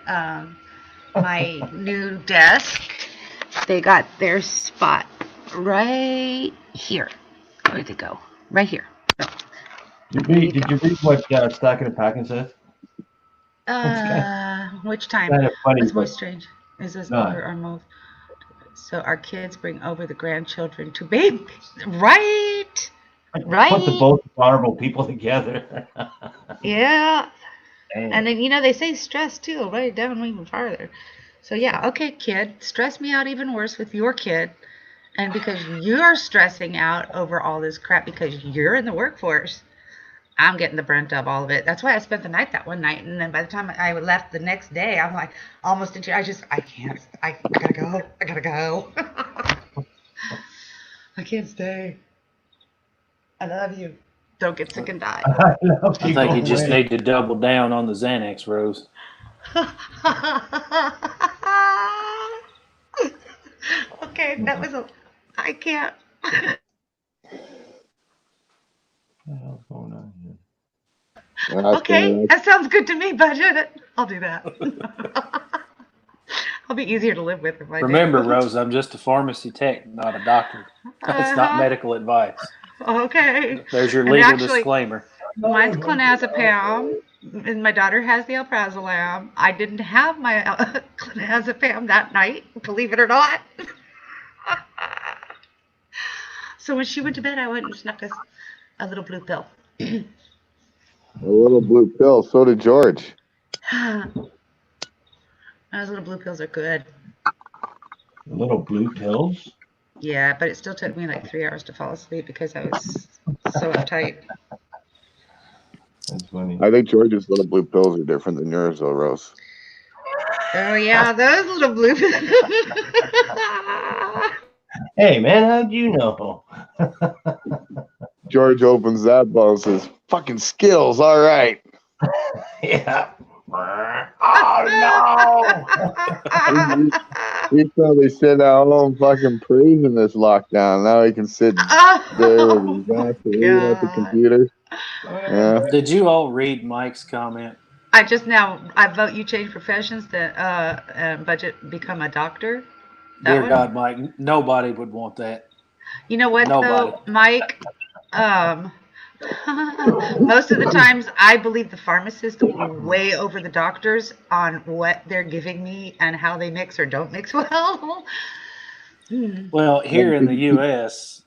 my new desk, they got their spot right here. Where'd they go? Right here. Did you read what Stacking and Packing says? Which time? Kind of funny. It's more strange. Is this over our move? So our kids bring over the grandchildren to baby. Right. Put the both honorable people together. Yeah. Dang. And then, they say stress too. I'll write it down even farther. So yeah, okay, kid, stress me out even worse with your kid. And because you're stressing out over all this crap because you're in the workforce, I'm getting the brunt of all of it. That's why I spent the night that one night, and then by the time I left the next day, I'm like almost into. I can't. I gotta go. I gotta go. I can't stay. I love you. Don't get sick and die. I love I think you just need to double down on the Xanax, Rose. Okay, that was a. I can't. What the hell's going on here? Okay, that sounds good to me, Budget. I'll do that. I'll be easier to live with if I do. Remember, Rose, I'm just a pharmacy tech, not a doctor. It's not medical advice. Okay. There's your And legal actually- disclaimer. Mine's clonazepam, and my daughter has the alprazolam. I didn't have my clonazepam that night, believe it or not. So when she went to bed, I went and snuck us a little blue pill. A little blue pill. So did George. Those little blue pills are good. Little blue pills? Yeah, but it still took me like 3 hours to fall asleep because I was so uptight. That's funny. I think George's little blue pills are different than yours, though, Rose. Oh yeah, those little blue pills. Hey, man, how'd you know? George opens that bottle and says, "Fucking skills, all right." Yeah. Oh, no. He's probably sitting at home fucking praising this lockdown. Now he can sit there with his ass reading at the computer. Yeah. Did you all read Mike's comment? I vote you change professions to Budget become a doctor. That Dear one? God, Mike, nobody would want that. You know what Nobody. though, Mike? Most of the times I believe the pharmacist way over the doctors on what they're giving me and how they mix or don't mix well. Well, here in the U.S.,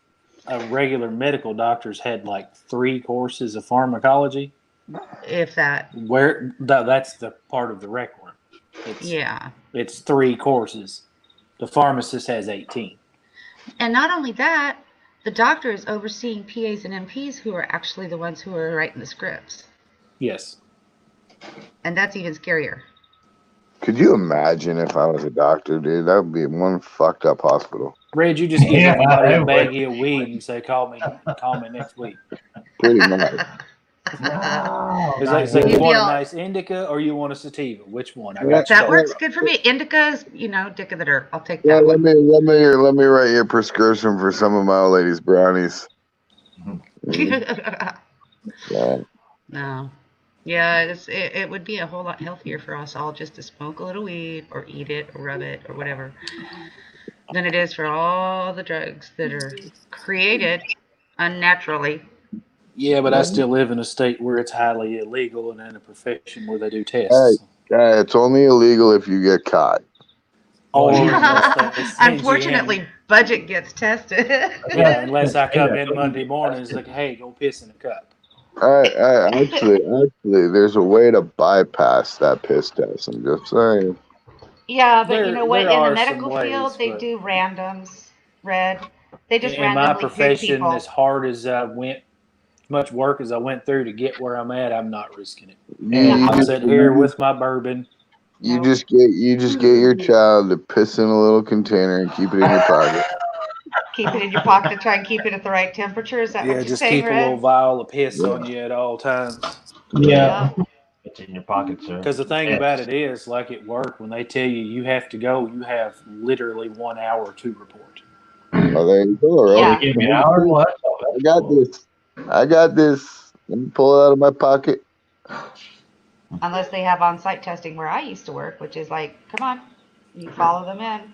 regular medical doctors had like 3 courses of pharmacology. If that. That's the part of the record. Yeah. It's 3 courses. The pharmacist has 18. And not only that, the doctor is overseeing PAs and MPs who are actually the ones who are writing the scripts. Yes. And that's even scarier. Could you imagine if I was a doctor, dude? That would be one fucked up hospital. Red, you just give Yeah, everybody a that baggie of weed and say, call me next week. Pretty much. No. Is that, so you You'd want be a all- nice indica or you want a sativa? Which one? I got you. That works good for me. Indica's, dick of the dirt. I'll take Yeah, that let one. me write you a prescription for some of my old lady's brownies. Yeah. No. Yeah, it would be a whole lot healthier for us all just to smoke a little weed or eat it or rub it or whatever than it is for all the drugs that are created unnaturally. Yeah, but I still live in a state where it's highly illegal and in a profession where they do tests. Hey, it's only illegal if you get caught. Or Unfortunately, Budget gets tested. yeah, unless I come in Monday morning and it's like, hey, go piss in a cup. Actually, there's a way to bypass that piss test. I'm just saying. Yeah, but you know what? there In the are medical some ways, field, they but- do randoms. Red. They just In my randomly pick profession, people. as hard as I went, much work as I went through to get where I'm at, I'm not risking it. You I'm sitting here with my bourbon. just get your child to piss in a little container and keep it in your pocket. Keep it in your pocket and try and keep it at the right temperature. Is that what Yeah, you're just saying, keep a Red? little vial of piss on you at all times. Yeah. It's in your pocket, sir. Because the thing about it is, like at work, when they tell you have to go, you have literally 1 hour to report. Oh, there you go, right? Yeah. Give me an hour. What? I got this. Let me pull it out of my pocket. Unless they have on-site testing where I used to work, which is like, come on, you follow them in.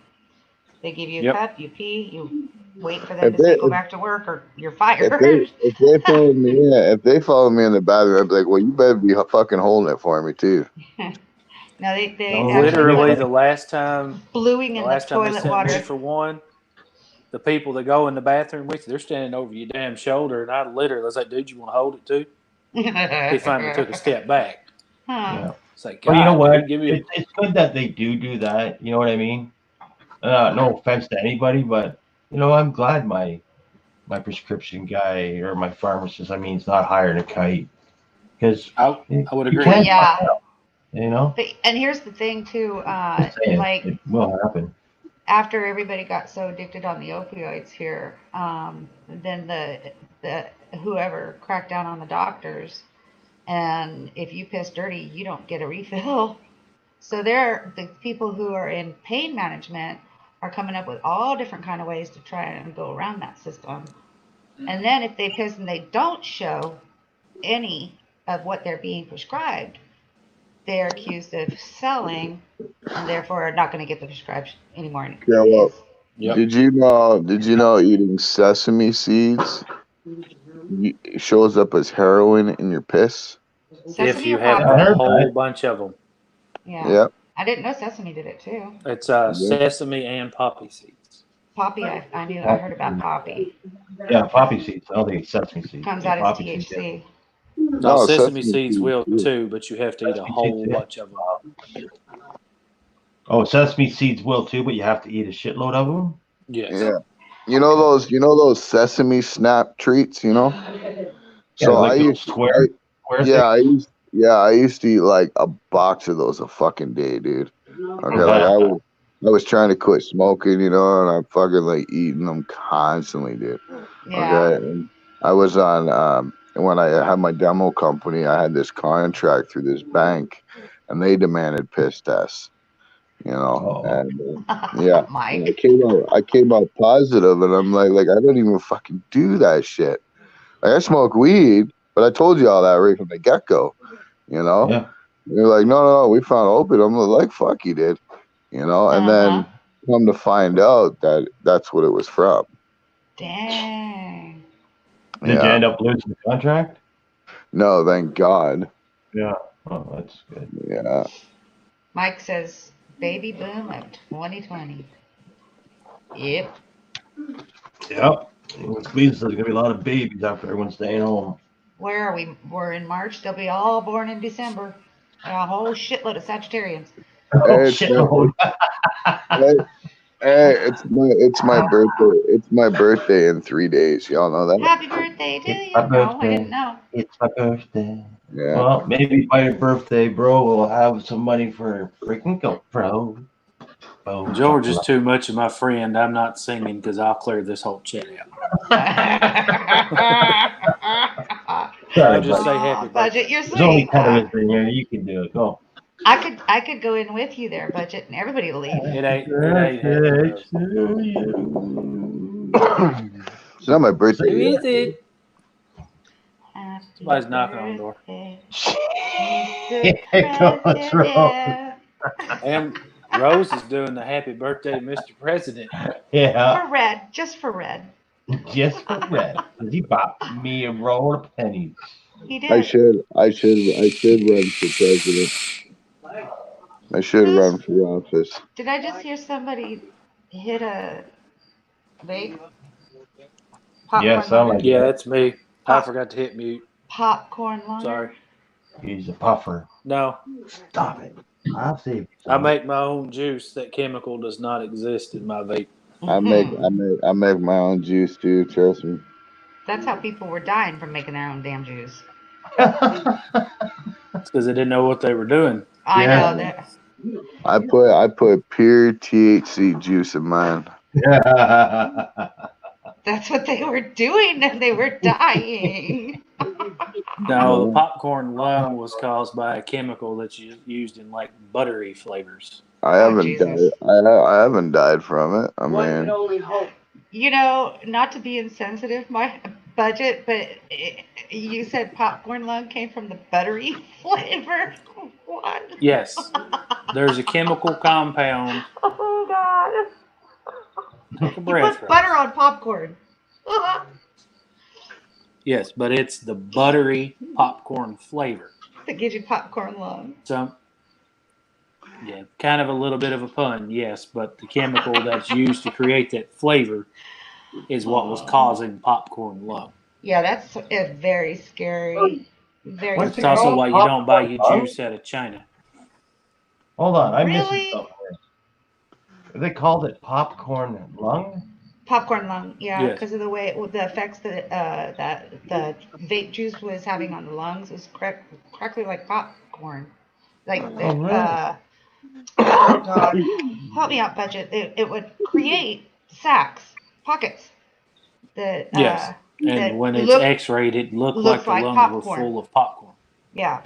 They give you a Yep. cup, you pee, you wait for them If to say they- go back to work or you're fired. If they follow me, if they follow me in the bathroom, I'd be like, well, you better be fucking holding it for me too. No, they Oh, actually Literally, put the last time bluing in the they toilet sent me water. for one, the people that go in the bathroom with you, they're standing over your damn shoulder, and I literally was like, dude, you want to hold it too? He finally took a step back. Huh. It's like, Well, you know God, what? dude, give me a It's good that they do that. You know what I mean? No offense to anybody, but I'm glad my prescription guy or my pharmacist, he's not hiring a kite. because I would you agree. can't Yeah. find out, you know. But, and here's the thing too, Just saying, like it will happen. after everybody got so addicted on the opioids here, then the whoever cracked down on the doctors, and if you piss dirty, you don't get a refill. So the people who are in pain management are coming up with all different kind of ways to try and go around that system. And then if they piss and they don't show any of what they're being prescribed, they're accused of selling and therefore are not going to get the prescription anymore. Yeah, well, Yep. Did you know eating sesame seeds shows up as heroin in your piss? If Sesame you or have popcorn? a whole bunch of them, Yeah. Yep. I didn't know sesame did it too. it's sesame and poppy seeds. Poppy, I heard about poppy. Yeah, poppy seeds. I don't think it's sesame seeds. Comes Yeah, out as poppy seeds, yeah. THC. No, No, sesame sesame seeds seeds will too. too, but you have to eat a Sesame whole seeds, yeah. bunch of them. Oh, sesame seeds will too, but you have to eat a shitload of them. Yes. Yeah. You know those sesame snap treats, you know? So like I those used square I used to eat like a box of those a fucking day, dude. Okay, like I was trying to quit smoking, you know, and I'm fucking like eating them constantly, dude. Yeah. Okay. And I was on when I had my demo company, I had this contract through this bank and they demanded piss tests. You know, and yeah, Mike. and I came out positive, and I'm like I don't even fucking do that shit. Like, I smoke weed, but I told you all that right from the get go. You know, Yeah. They're like, no, we found opiate. I'm like, fuck you did. You know, and then come to find out that that's what it was from. Dang. Did you end up losing the contract? No, thank God. Yeah. Oh, that's good. Yeah. Mike says, baby boom of 2020. Yep. Yep. Which means there's gonna be a lot of babies after everyone's staying home. Where are we? We're in March. They'll be all born in December. A whole shitload of Sagittarians. Oh, Hey, shitload. Hey, it's my birthday. It's my birthday in 3 days. Y'all know that? Happy birthday to It's you. my No, I birthday. didn't know. It's my birthday. Yeah. Well, maybe by your birthday, bro, we'll have some money for freaking GoPro. Oh, George is too much of my friend. I'm not singing because I'll clear this whole chat out. I'll just say happy birthday. Budget, you're There's only sweet. 10 of us in here. You can do it. Go. I could go in with you there, Budget, and everybody will leave. It ain't happy birthday. It's not my birthday. Who yet. is it? Happy Somebody's knocking on the door. birthday, Yeah, what's wrong? And Rose is doing the happy birthday to Mr. President. Yeah, For Red, just for Red. just for Red. 'Cause he bought me a roll of pennies. He did. I should run for president. I should run for office. Did I just hear somebody hit a vape? Yeah, sound like Yeah, that's me. I forgot to hit mute. Popcorn longer. Sorry. he's a puffer. No, Stop it. I'll save you. I make my own juice. That chemical does not exist in my vape. I make my own juice too. Trust me. That's how people were dying from making their own damn juice. It's because they didn't know what they were doing. I Yeah. know that. I put pure THC juice in mine. That's what they were doing, and they were dying. No, the popcorn lung was caused by a chemical that's used in like buttery flavors. I haven't Jesus. died. I haven't died from it. I One mean, can only hope. You know, not to be insensitive, my Budget, but you said popcorn lung came from the buttery flavor. What? Yes, there's a chemical compound. Oh God! Take a You breath. put Rose. butter on popcorn. Yes, but it's the buttery popcorn flavor. That gives you popcorn lung. So, yeah, kind of a little bit of a pun, yes, but the chemical that's used to create that flavor is what was causing popcorn lung. Yeah, that's a very scary. Very What's It's it scary. also called? why you don't buy your Popcorn lung? juice out of China. Hold on, I'm Really? missing something. They called it popcorn lung? Popcorn lung, yeah, Yes. because of the way the effects that the vape juice was having on the lungs is correctly like popcorn. Like Oh, really? oh God, help me out, budget. It would create sacs, pockets that Yes. And that when it's look X-rayed, it looked looks like the like lungs were popcorn. full of popcorn. Yeah.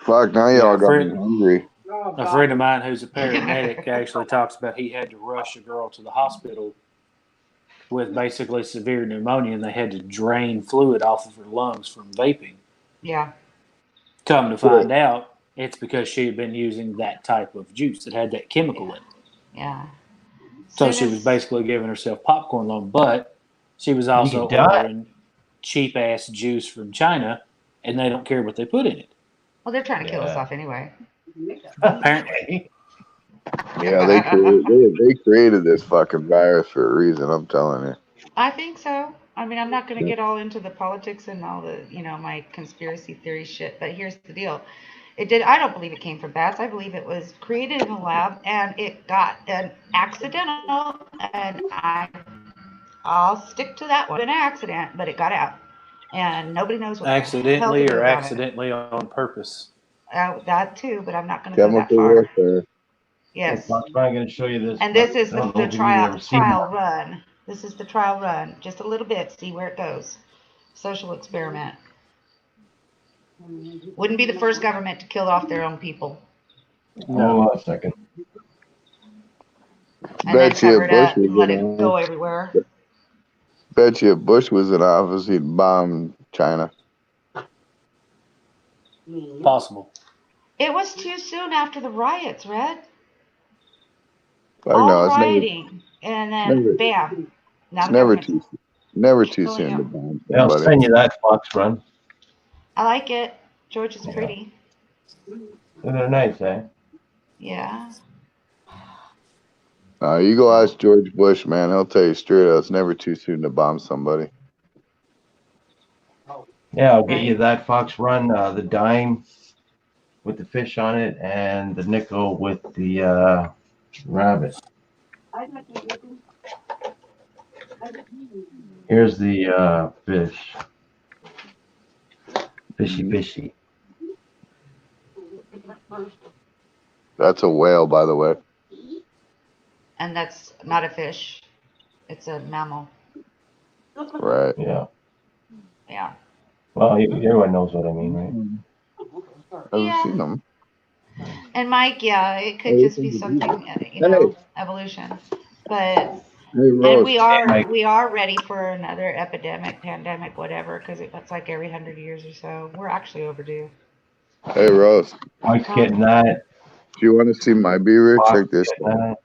Fuck, now y'all Yeah, got me hungry. Oh, A God. friend of mine who's a paramedic actually talks about he had to rush a girl to the hospital with basically severe pneumonia, and they had to drain fluid off of her lungs from vaping. Yeah. Come to find out, it's because she had been using that type of juice that had that chemical in it. Yeah. So she was basically giving herself popcorn lung, but she was also could die. ordering cheap ass juice from China, and they don't care what they put in it. Well, they're trying to kill us Yeah. off anyway. Apparently. Yeah, they created this fucking virus for a reason. I'm telling you. I think so. I mean, I'm not going to get all into the politics and all the, my conspiracy theory shit, but here's the deal. I don't believe it came from bats. I believe it was created in a lab and it got an accidental, and I'll stick to that one. An accident, but it got out. And nobody knows what Accidentally the hell to do or about accidentally on purpose. it. That too, but I'm not going to go that Chemical far. warfare. Yes. I'm going to show you this. And this is I don't know the if you've ever seen trial run. This is the trial run. Just a little bit, see where it goes. Social experiment. Wouldn't be the first government to kill off their own people. Hold on a second. And then Bet you cover it Bush up was and let in it go office. everywhere. Bet you if Bush was in office, he'd bomb China. Possible. It was too soon after the riots, Red. Fuck All no, it's rioting. And then, never- bam. Now It's the never government's- never too Oh, soon yeah. to bomb I'll somebody. send you that Fox Run. I like it. George is Yeah. pretty. They're nice, eh? Yeah. You go ask George Bush, man. He'll tell you straight up, it's never too soon to bomb somebody. Yeah, I'll get you that Fox Run, the dime with the fish on it, and the nickel with the rabbit. Here's the fish. Fishy. That's a whale, by the way. And that's not a fish. It's a mammal. Right. Yeah. Yeah. Well, everyone knows what I mean, right? I've Yeah. seen them. And Mike, yeah, it could just be something, evolution. But Hey, and Rose. we are ready for another epidemic, pandemic, whatever, because it's like every 100 years or so. We're actually overdue. Hey, Rose. Mike's getting that. Do you want to see my beaver? Fox Check this getting out. that.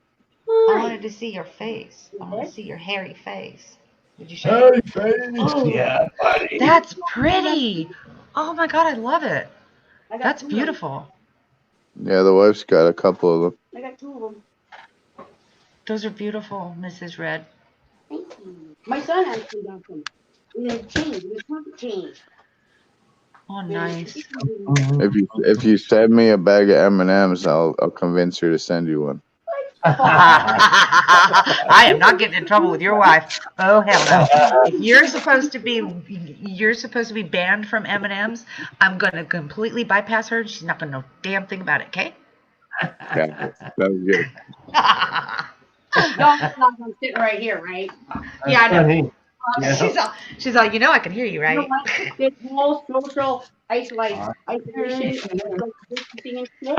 I wanted to see your face. I want to see your hairy face. Did you show it? Hey, Oh. yeah, buddy. That's pretty. Oh my God, I love it. That's beautiful. Yeah, the wife's got a couple of them. I got 2 of them. Those are beautiful, Mrs. Red. Thank you. My son actually got them. And they changed. It was changed. Oh, nice. If you send me a bag of M&Ms, I'll convince her to send you one. I am not getting in trouble with your wife. Oh hell no! If you're supposed to be banned from M&Ms, I'm gonna completely bypass her. She's not gonna know a damn thing about it. Okay? Yeah, that was good. No, I'm sitting right here, right? Yeah, I know. Funny. Yeah. She's all, I can hear you, You right? know what? This whole social isolation and distancing and shit.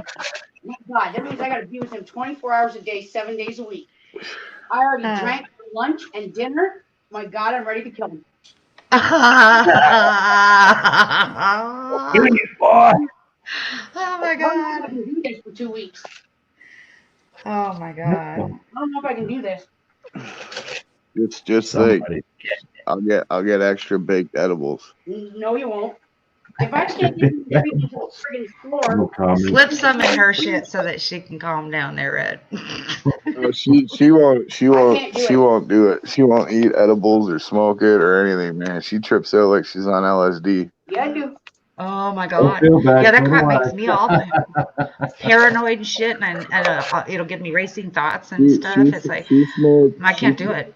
My God, that means I gotta be with him 24 hours a day, 7 days a week. I already drank for lunch and dinner. My God, I'm ready to kill him. Bring it, boy. Oh my I don't know if I God. can do this for 2 weeks. Oh my God. I don't know if I can do this. It's just like Somebody. I'll get extra baked edibles. No, you won't. If I can't get you to the friggin' floor, No comment. Slip some in her shit so that she can calm down there, Red. No, she won't do it. She won't eat edibles or smoke it or anything, man. She trips out like she's on LSD. yeah, I do. Oh my Don't God. feel bad. Yeah, that so crap do I. makes me all paranoid and shit, and it'll give me racing thoughts and She, stuff. she, It's like she smoked. I can't do it.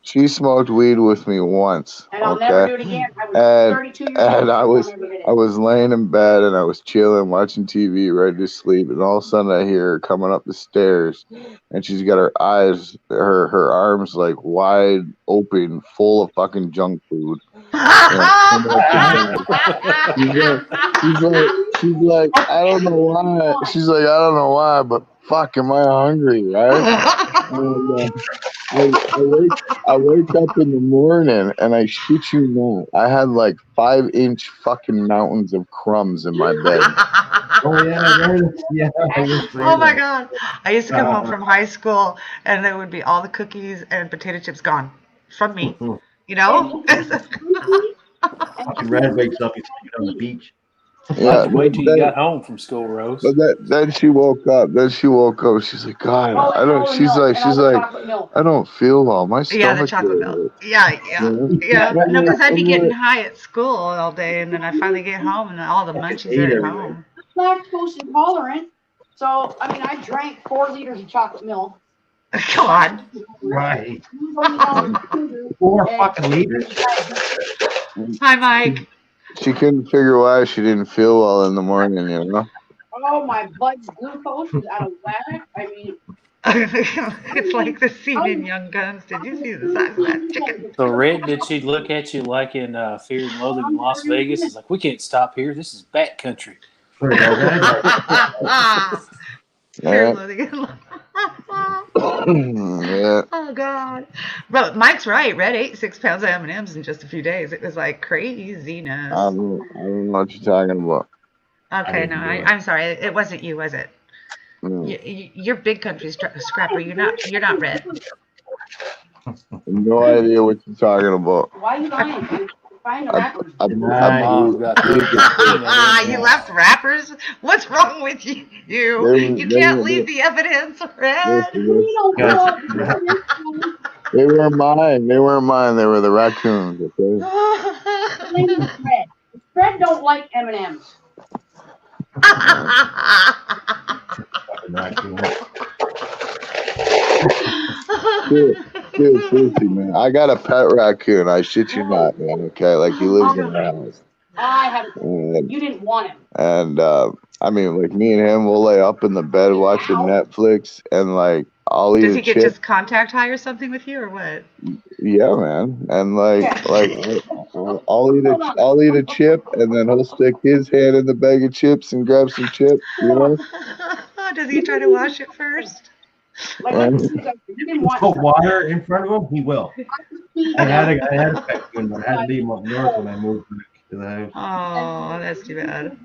She smoked weed with me once. And I'll never do Okay. it again. I was And 32 years old. and I was I'll never hit it. I was laying in bed and I was chilling, watching TV, ready to sleep, and all of a sudden I hear her coming up the stairs, and she's got her eyes, her arms like wide open, full of fucking junk food. She's like, I don't know why. She's like, I don't know why, but fuck, am I hungry, right? And, I wake up in the morning and I shit you not, I had like 5-inch fucking mountains of crumbs in my bed. Oh yeah, Oh my God. I used to come home from high school and there would be all the cookies and potato chips gone from me. You know? Fucking Red wakes up, he's sleeping on the beach. Yeah, Wait till you then- got home from school, Rose. But then she woke up. She's like, God, I don't. She's like, I don't feel well. My stomach. Yeah, the chocolate milk. Yeah. No, because I'd be getting high at school all day, and then I finally get home, and all the munchies are at home. Lactose intolerant. So, I mean, I drank 4 liters of chocolate milk. God. Right. 4 fucking liters. Hi, Mike. She couldn't figure why she didn't feel well in the morning, you know? Oh, my blood glucose was out of whack. I mean, It's like the scene in Young Guns. Did you see the size of that chicken? So, Red, did she look at you like in Fear and Loathing in Las Vegas? It's like, we can't stop here. This is bat country. Fear and Loathing in Las Yeah. Oh God! But Mike's right. Red ate 6 pounds of M&Ms in just a few days. It was like craziness. I don't know what you're talking about. Okay, no, I'm sorry. It wasn't you, was it? No. You're big country scrapper. You're not red. No idea what you're talking about. why are you lying? Find the rappers. Mom got You left rappers? What's wrong with you? You can't leave the evidence, Red. They weren't mine. They weren't mine. They were the raccoons. Okay. Fred. Fred don't like M&Ms. Dude, seriously, man. I got a pet raccoon. I shit you not, man. Okay, like he lives in the house. I have. And, You didn't want him. and I mean, like me and him, we'll lay up in the bed watching Netflix, and like I'll eat Does a he get chip. just contact high or something with you, or what? Yeah, man. And I'll eat a chip, and then he'll stick his hand in the bag of chips and grab some chips. You know. Does he try to wash it first? Like, you didn't want Put water in front of him, he will. I had a pet coon, but I had to leave him up north when I moved back to the house. Oh, that's too bad.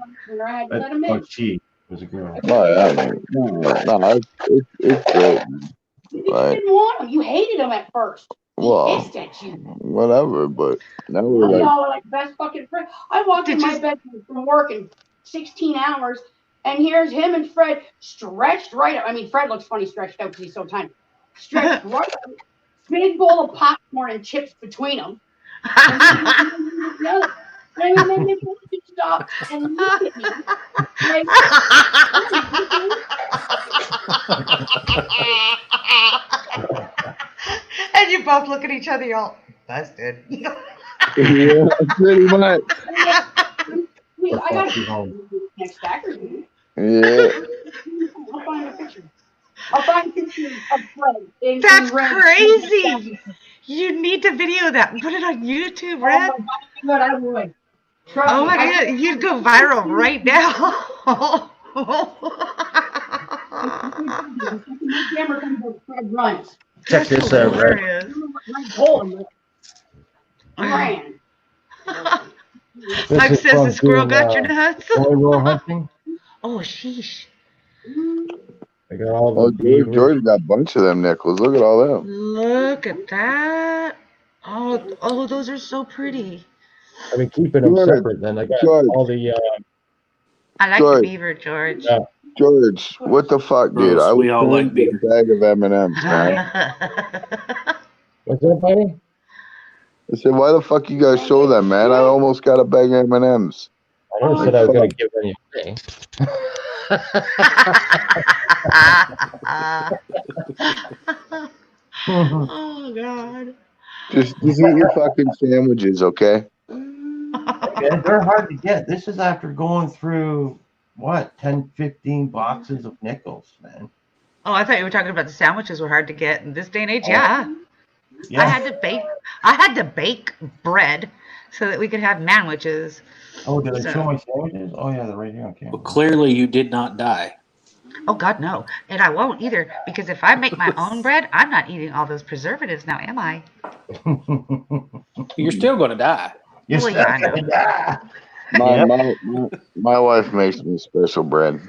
I had to let him in. But she was a girl. Oh yeah, man. No, it's great. You Right. didn't want him. You hated him at first. He Well, hissed at you. whatever. But now we're We like, all were like best fucking friends. I walked in my bedroom from work in 16 hours, and here's him and Fred stretched right up. I mean, Fred looks funny stretched out because he's so tiny. Stretched right up. Big bowl of popcorn and chips between them. And then they stop and look at me. Like, And you both look at each other, you're all busted. yeah, pretty much. I got next stacker. Yeah. I'll find a picture. I'll find pictures of Fred. That's crazy. You need to video that and put it on YouTube, Red. Oh my God, I would. Trust Oh me, my God, you'd go viral right now. The camera comes up, Fred runs. Check this out, Red. Hilarious. Ran. Mike says the squirrel got your nuts. Roll hunting. Oh, sheesh. I got all Oh, the George got a bunch of them nickels. Look at all them. Look at that. Oh, those are so pretty. I've been keeping them George, separate. Then I got George. all the. I like George. the beaver, George. Yeah. George, what the fuck, dude? I We all was like beaver. a bag of M&Ms, man. What's that, buddy? I said, why the fuck you guys show them, man? I almost got a bag of M&Ms. I never said I was going to give any away. Oh God. Just eat your fucking sandwiches, okay? Yeah, they're hard to get. This is after going through, what, 10, 15 boxes of nickels, man. Oh, I thought you were talking about the sandwiches were hard to get in this day and age. Yeah. Yeah. I had to bake bread so that we could have manwiches. Oh, did I So- show my sandwiches? Oh, yeah, they're right here on camera. Well, clearly you did not die. Oh God, no. And I won't either, because if I make my own bread, I'm not eating all those preservatives now, am I? You're still going to die. You're Well, yeah, I know. Yeah. My wife makes me special bread.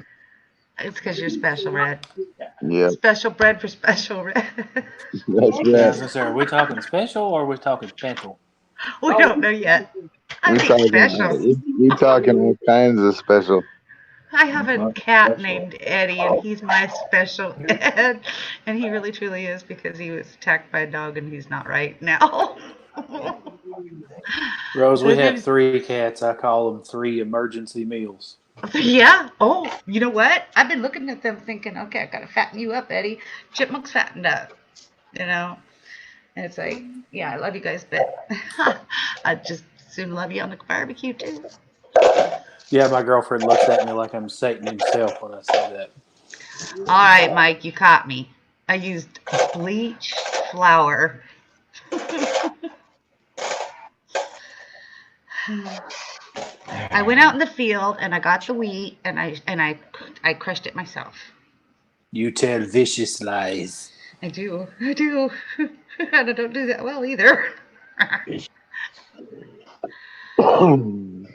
It's because you're special, Red. Yeah, Special bread for special Red. that's Yeah, I was right. gonna say, are we talking special or are we talking special? We don't know yet. I We're think special. talking all kinds of special. I have a cat named Eddie, and he's my special Ed. And he really truly is, because he was attacked by a dog and he's not right now. Rose, we have 3 cats. I call them 3 emergency meals. Yeah. Oh, you know what? I've been looking at them thinking, okay, I got to fatten you up, Eddie. Chipmunk's fattened up, you know? And it's like, yeah, I love you guys, but I just soon love you on the barbecue, too. Yeah, my girlfriend looks at me like I'm Satan himself when I say that. All right, Mike, you caught me. I used bleach flour. I went out in the field and I got the wheat and I crushed it myself. You tell vicious lies. I do. And I don't do that well either.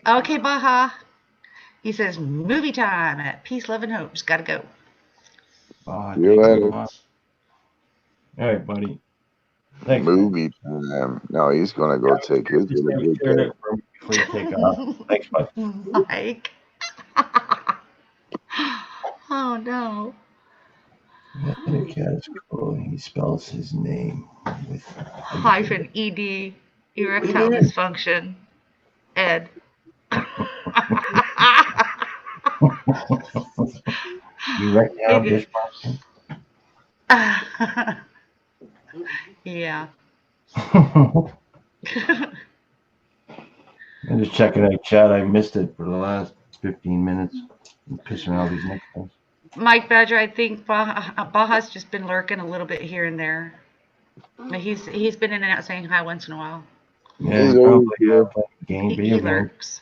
Okay, Baja. He says movie time at Peace, Love, and Hopes. Gotta go. You later. All right, buddy. Thanks. Movie time. No, he's gonna go take his really good Share day. it for me before you take off. Thanks, bud. Mike. Oh no. The cat's cool. He spells his name with Hyphen ED. Erectile dysfunction. Ed. You write down dishwasher. Yeah. I'm just checking out chat. I missed it for the last 15 minutes. I'm pissing out these nickels. Mike Badger, I think Baja's just been lurking a little bit here and there. But he's been in and out saying hi once in a while. Yeah, He's probably over here. game He video game. lurks.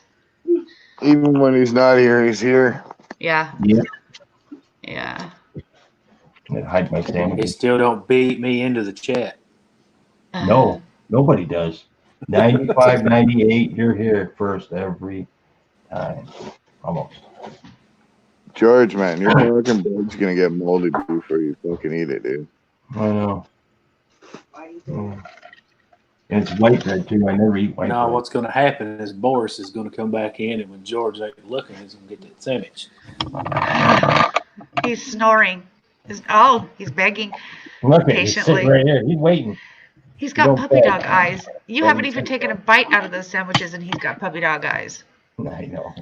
Even when he's not here, he's here. Yeah. Yeah. Yeah. I hide my He sandwiches. still don't beat me into the chat. No, nobody does. 95, 98, you're here first every time. Almost. George, man, your fucking bread's gonna get moldy before you fucking eat it, dude. I know. Mm. And it's white bread too. I never eat white Now, bread. what's going to happen is Boris is going to come back in, and when George ain't looking, he's going to get that sandwich. He's snoring. He's begging. Look at he's patiently. sitting right here. He's waiting. He's got Don't puppy beg. dog eyes. You Don't haven't even beg. taken a bite out of those sandwiches, and he's got puppy dog eyes. I know.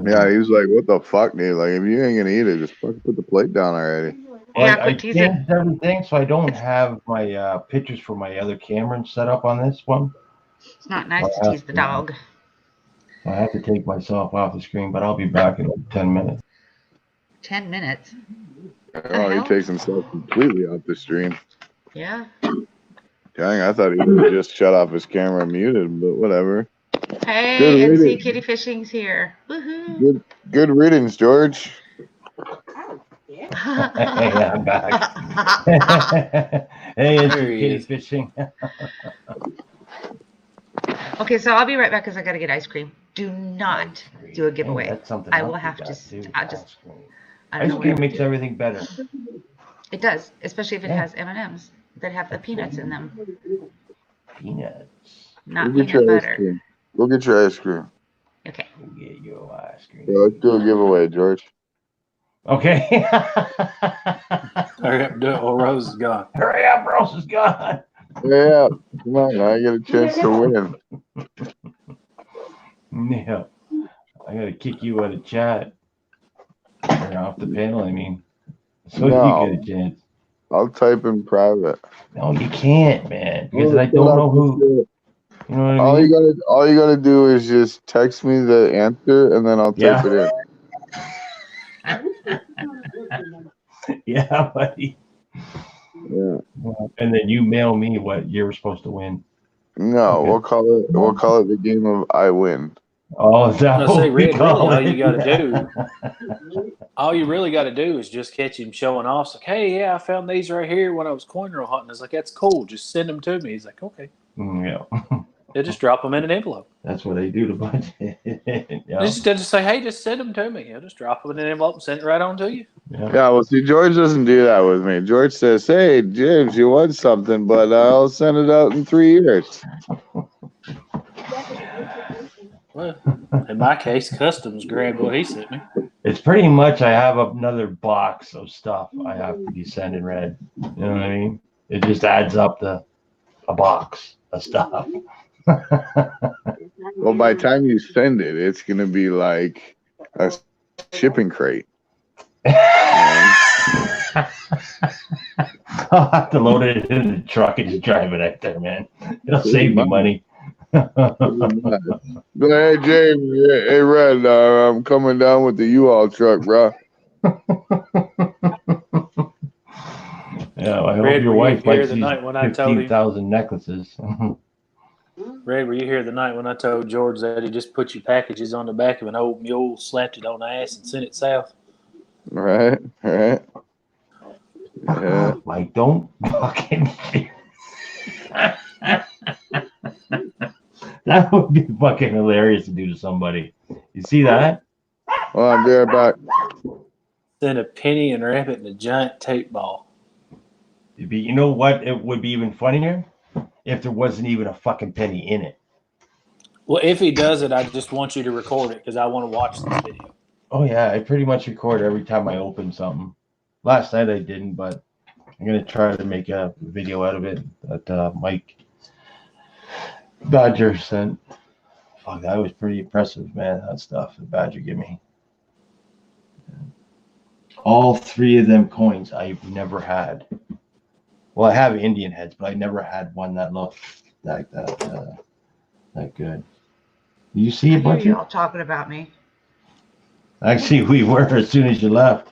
Yeah, he was like, "What the fuck, dude? Like, if you ain't gonna eat it, just fucking put the plate down already." Yeah, I quit teasing. changed everything, so I don't have my pictures for my other camera set up on this one. It's not nice to tease the dog. I have to take myself off the screen, but I'll be back in like 10 minutes. 10 minutes. Oh, he takes himself completely off the stream. Yeah. Dang, I thought he would just shut off his camera and muted, but whatever. Hey, Good NC reading. Kitty Fishing's here. Woohoo. Good riddance, George. Hey, I'm back. Hey, it's There he kitty is. fishing. Okay, so I'll be right back because I got to get ice cream. Do not do a giveaway. That's something I else will we have got, to. too. I don't Ice know cream what makes everything better. it does, especially if it Yeah. has M&Ms that have the peanuts in them, Peanuts. not Go get peanut your ice butter. cream. Go get your ice cream. Okay. Go get your ice cream. Yeah, let's do a giveaway, George. Okay. Hurry up, do it while Rose is gone. Hurry up, Rose is gone. Yeah, come on, now I get a chance to win. Yeah. I gotta kick you out of chat. Or off the panel, I mean. So No. you get a chance. I'll type in private. No, you can't, man. Because Well, I don't know who. You know what I All mean? you gotta do is just text me the answer, and then I'll type it in. Yeah, buddy. Yeah. And then you mail me what you're supposed to win. No, Okay. we'll call it the game of I win. Oh, is that I what say, we Red, call really, it? all you really got to do is just catch him showing off. It's like, hey, yeah, I found these right here when I was coin roll hunting. I was like, that's cool. Just send them to me. He's like, okay. Yeah. They just drop them in an envelope. That's what I do to budget. Yeah. Just say, hey, just send them to me. I'll just drop them in an envelope and send it right on to you. Yeah. Yeah, well, see, George doesn't do that with me. George says, hey, James, you want something, but I'll send it out in 3 years. Well, in my case, Customs grabbed what he sent me. It's pretty much I have another box of stuff I have to be sending Red. You know what I mean? It just adds up to a box of stuff. Well, by the time you send it, it's going to be like a shipping crate. I'll have to load it in the truck and just drive it out there, man. It'll save me money. Hey, James, hey, Red, I'm coming down with the U-Haul truck, bro. Yeah, I hope Red, your were you wife here likes the these night when I told him? 15,000 necklaces. Red, were you here the night when I told George that he just put your packages on the back of an old mule, slapped it on the ass, and sent it south? Right. Yeah. Like, don't fucking. That would be fucking hilarious to do to somebody. You see that? Well, I'll be right back. Send a penny and wrap it in a giant tape ball. You know what? It would be even funnier if there wasn't even a fucking penny in it. Well, if he does it, I just want you to record it because I want to watch this video. Oh yeah, I pretty much record every time I open something. Last night I didn't, but I'm gonna try to make a video out of it that Mike Badger sent. Fuck, that was pretty impressive, man. That stuff that Badger gave me. All 3 of them coins I've never had. Well, I have Indian heads, but I never had one that looked like that good. You see a bunch you of? all talking about me. Actually, we were as soon as you left.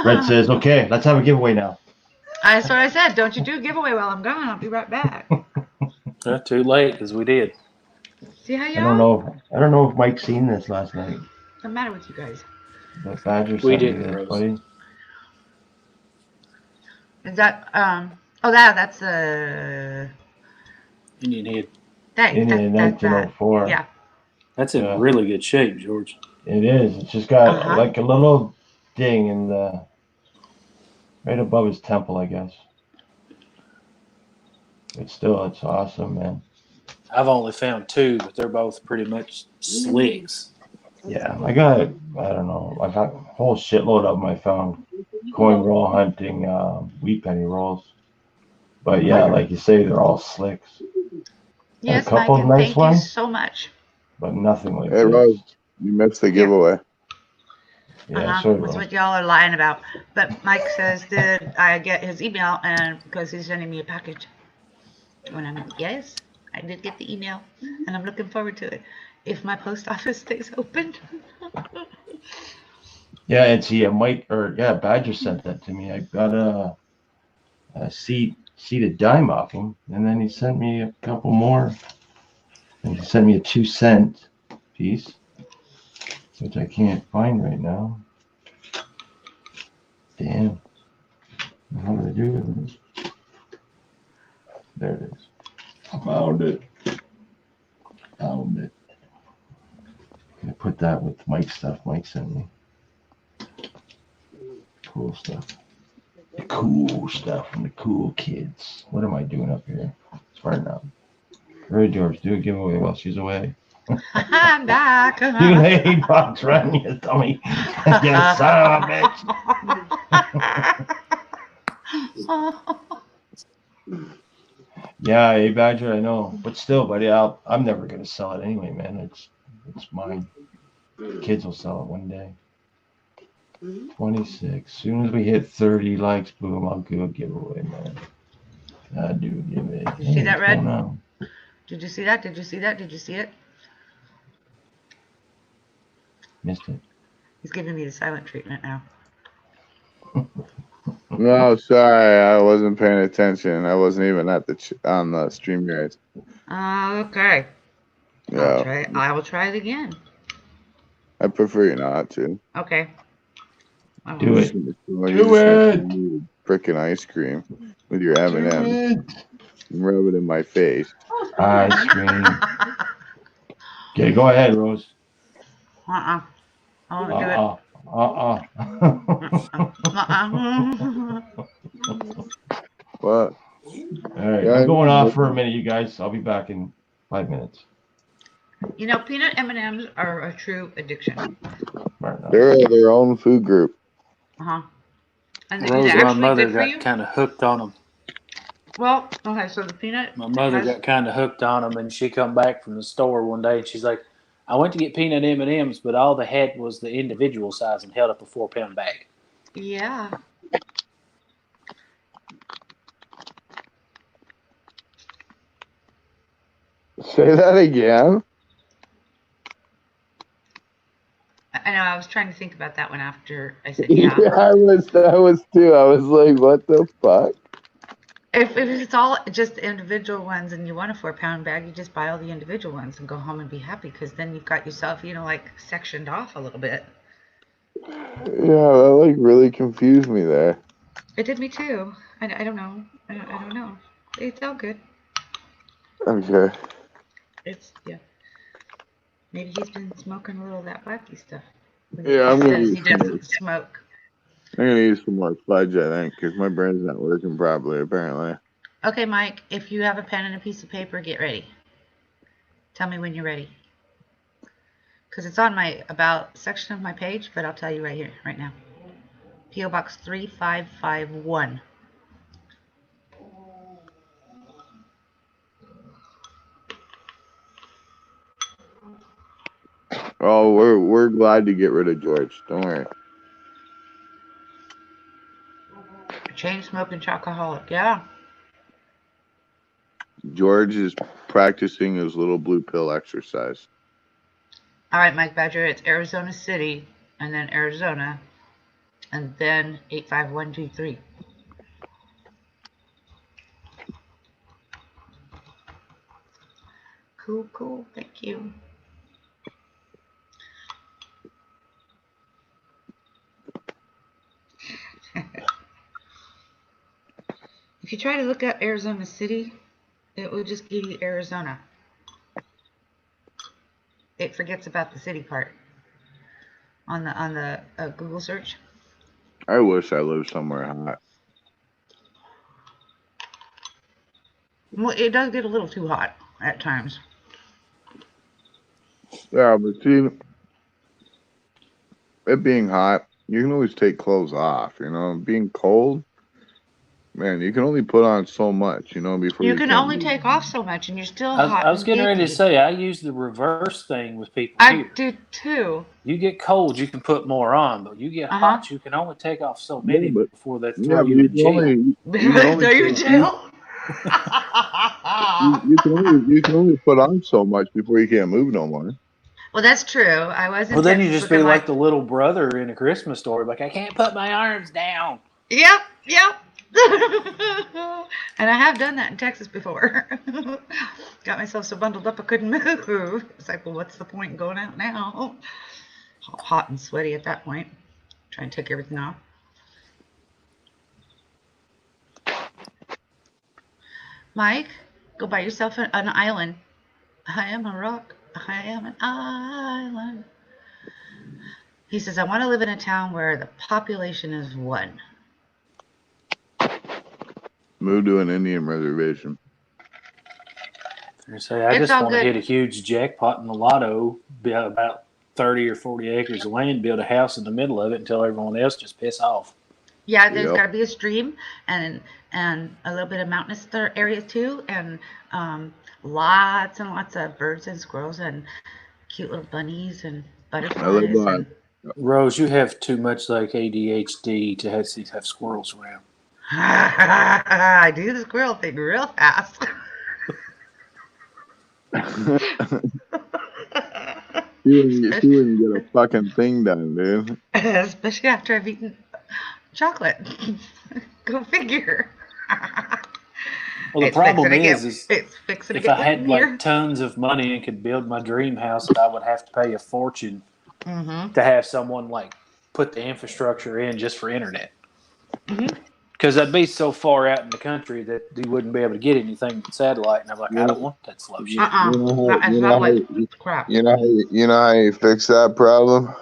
Red says, "Okay, let's have a giveaway now." That's what I said. Don't you do a giveaway while I'm gone. I'll be right back. Too late because we did. See how I y'all? don't know if Mike's seen this last night. What's the matter with you guys? But Badger We sent me didn't, this, Rose. buddy. Is that that's the Indian head. Indian 1904. Yeah. That's in really good shape, George. It is. It's just got like a little ding in the right above his temple, I guess. But still, it's awesome, man. I've only found 2, but they're both pretty much slicks. Yeah, I don't know. I got a whole shitload of them I found coin roll hunting, wheat penny rolls. But yeah, like you say, they're all slicks. Yes, a couple Mike, and nice thank ones. you so much. But nothing like Hey, this. Rose, you missed the giveaway. Yeah, sorry, That's Rose. what y'all are lying about. But Mike says, did I get his email? And because he's sending me a package. And I'm like, yes, I did get the email, and I'm looking forward to it. If my post office stays open. Yeah, and see, Badger sent that to me. I got a seated dime off him, and then he sent me a couple more. And he sent me a 2-cent piece, which I can't find right now. Damn. How do I do it? There it is. I found it. I put that with Mike's stuff Mike sent me. Cool stuff. The cool stuff from the cool kids. What am I doing up here? It's far now. Ray George, do a giveaway while she's away. I'm back. Too late, Box Run, you dummy. You son of a bitch. Yeah, hey Badger, I know. But still, buddy, I'm never gonna sell it anyway, man. It's mine. Kids will sell it one day. Mhm. 26. Soon as we hit 30 likes, boom, I'll do a giveaway, man. I do give it. You see that, what's Red? going on? Did you see that? Did you see that? Did you see it? Missed it. He's giving me the silent treatment now. No, sorry, I wasn't paying attention. I wasn't even at on the StreamYard. Okay. Yeah, I will try it again. I prefer you not to. Okay. Do it. Do it. Freaking ice cream with your M&M. Rub it in my face. Ice cream. Okay, go ahead, Rose. I won't do it. What? All right, I'm going off for a minute, you guys. I'll be back in 5 minutes. You know, peanut M&Ms are a true addiction. They're their own food group. And Rose, my mother got kind of hooked on them. Well, okay, so the peanut. My mother got kind of hooked on them, and she come back from the store one day, and she's like, "I went to get peanut M&Ms, but all they had was the individual size and held up a 4-pound bag." Yeah. Say that again. I know. I was trying to think about that one after I said yeah. I was too. I was like, what the fuck? If it's all just individual ones and you want a 4-pound bag, you just buy all the individual ones and go home and be happy because then you've got yourself, like sectioned off a little bit. Yeah, that like really confused me there. It did me too. I don't know. I don't know. It's all good. Okay. It's yeah. Maybe he's been smoking a little of that wacky stuff. Yeah, I'm gonna. He doesn't smoke. I'm gonna use some more fudge, I think, because my brain's not working properly, apparently. Okay, Mike, if you have a pen and a piece of paper, get ready. Tell me when you're ready. Because it's on my About section of my page, but I'll tell you right here, right now. P.O. Box 3551. Oh, we're glad to get rid of George. Don't worry. Chain smoking chocoholic, yeah. George is practicing his little blue pill exercise. All right, Mike Badger, it's Arizona City, and then Arizona, and then 85123. Cool. Thank you. If you try to look up Arizona City, it will just give you Arizona. It forgets about the city part on the Google search. I wish I lived somewhere hot. Well, it does get a little too hot at times. Yeah, but see, it being hot, you can always take clothes off. Being cold, man, you can only put on so much. Before you can only take off so much, and you're still hot. I was getting ready to say I use the reverse thing with people. I do too. You get cold, you can put more on, but you get hot, you can only take off so many before they throw you in jail. Throw you in jail? You can only put on so much before you can't move no more. Well, that's true. I wasn't. Well, then you just be like the little brother in A Christmas Story, like, I can't put my arms down. Yep. And I have done that in Texas before. Got myself so bundled up I couldn't move. It's like, well, what's the point in going out now? Hot and sweaty at that point. Trying to take everything off. Mike, go buy yourself an island. I am a rock. I am an island. He says, I want to live in a town where the population is 1. Move to an Indian reservation. I just want to hit a huge jackpot in the lotto, be about 30 or 40 acres of land, build a house in the middle of it, and tell everyone else just piss off. Yeah, there's got to be a stream and a little bit of mountainous area too, and lots and lots of birds and squirrels and cute little bunnies and butterflies. on. And, Rose, you have too much like ADHD to have squirrels around. I do the squirrel thing real fast. She wouldn't get a fucking thing done, dude. Especially after I've eaten chocolate. Go figure. Well, the It's problem fixing to is it's fixing to if get I had wet in here. like tons of money and could build my dream house, I would have to pay a fortune Mm-hmm. to have someone like put the infrastructure in just for internet. Mhm. Because I'd be so far out in the country that you wouldn't be able to get anything with satellite, and I'm like, I don't want that slow shit. Crap. You know how you fix that problem?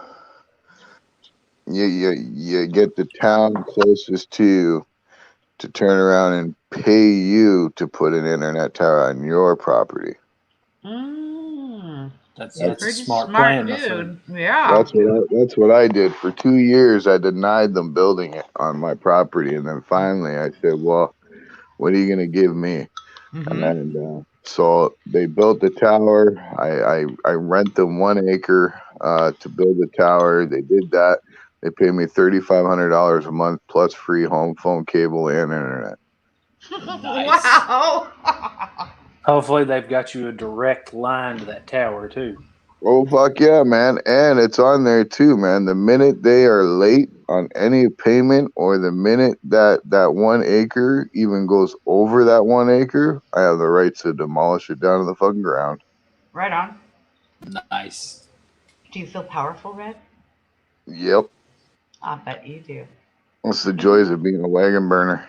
You get the town closest to you to turn around and pay you to put an internet tower on your property. That's You're a pretty smart smart plan, my friend. dude. Yeah. That's what I did for 2 years. I denied them building it on my property, and then finally I said, "Well, what are you gonna give me?" Mm-hmm. And so they built the tower. I rent them 1 acre to build the tower. They did that. They paid me $3,500 a month plus free home phone, cable, and internet. Nice. Wow. Hopefully, they've got you a direct line to that tower too. Oh fuck yeah, man! And it's on there too, man. The minute they are late on any payment, or the minute that 1 acre even goes over that 1 acre, I have the right to demolish it down to the fucking ground. Right on. Nice. Do you feel powerful, Red? Yep, I bet you do. that's the joys of being a wagon burner.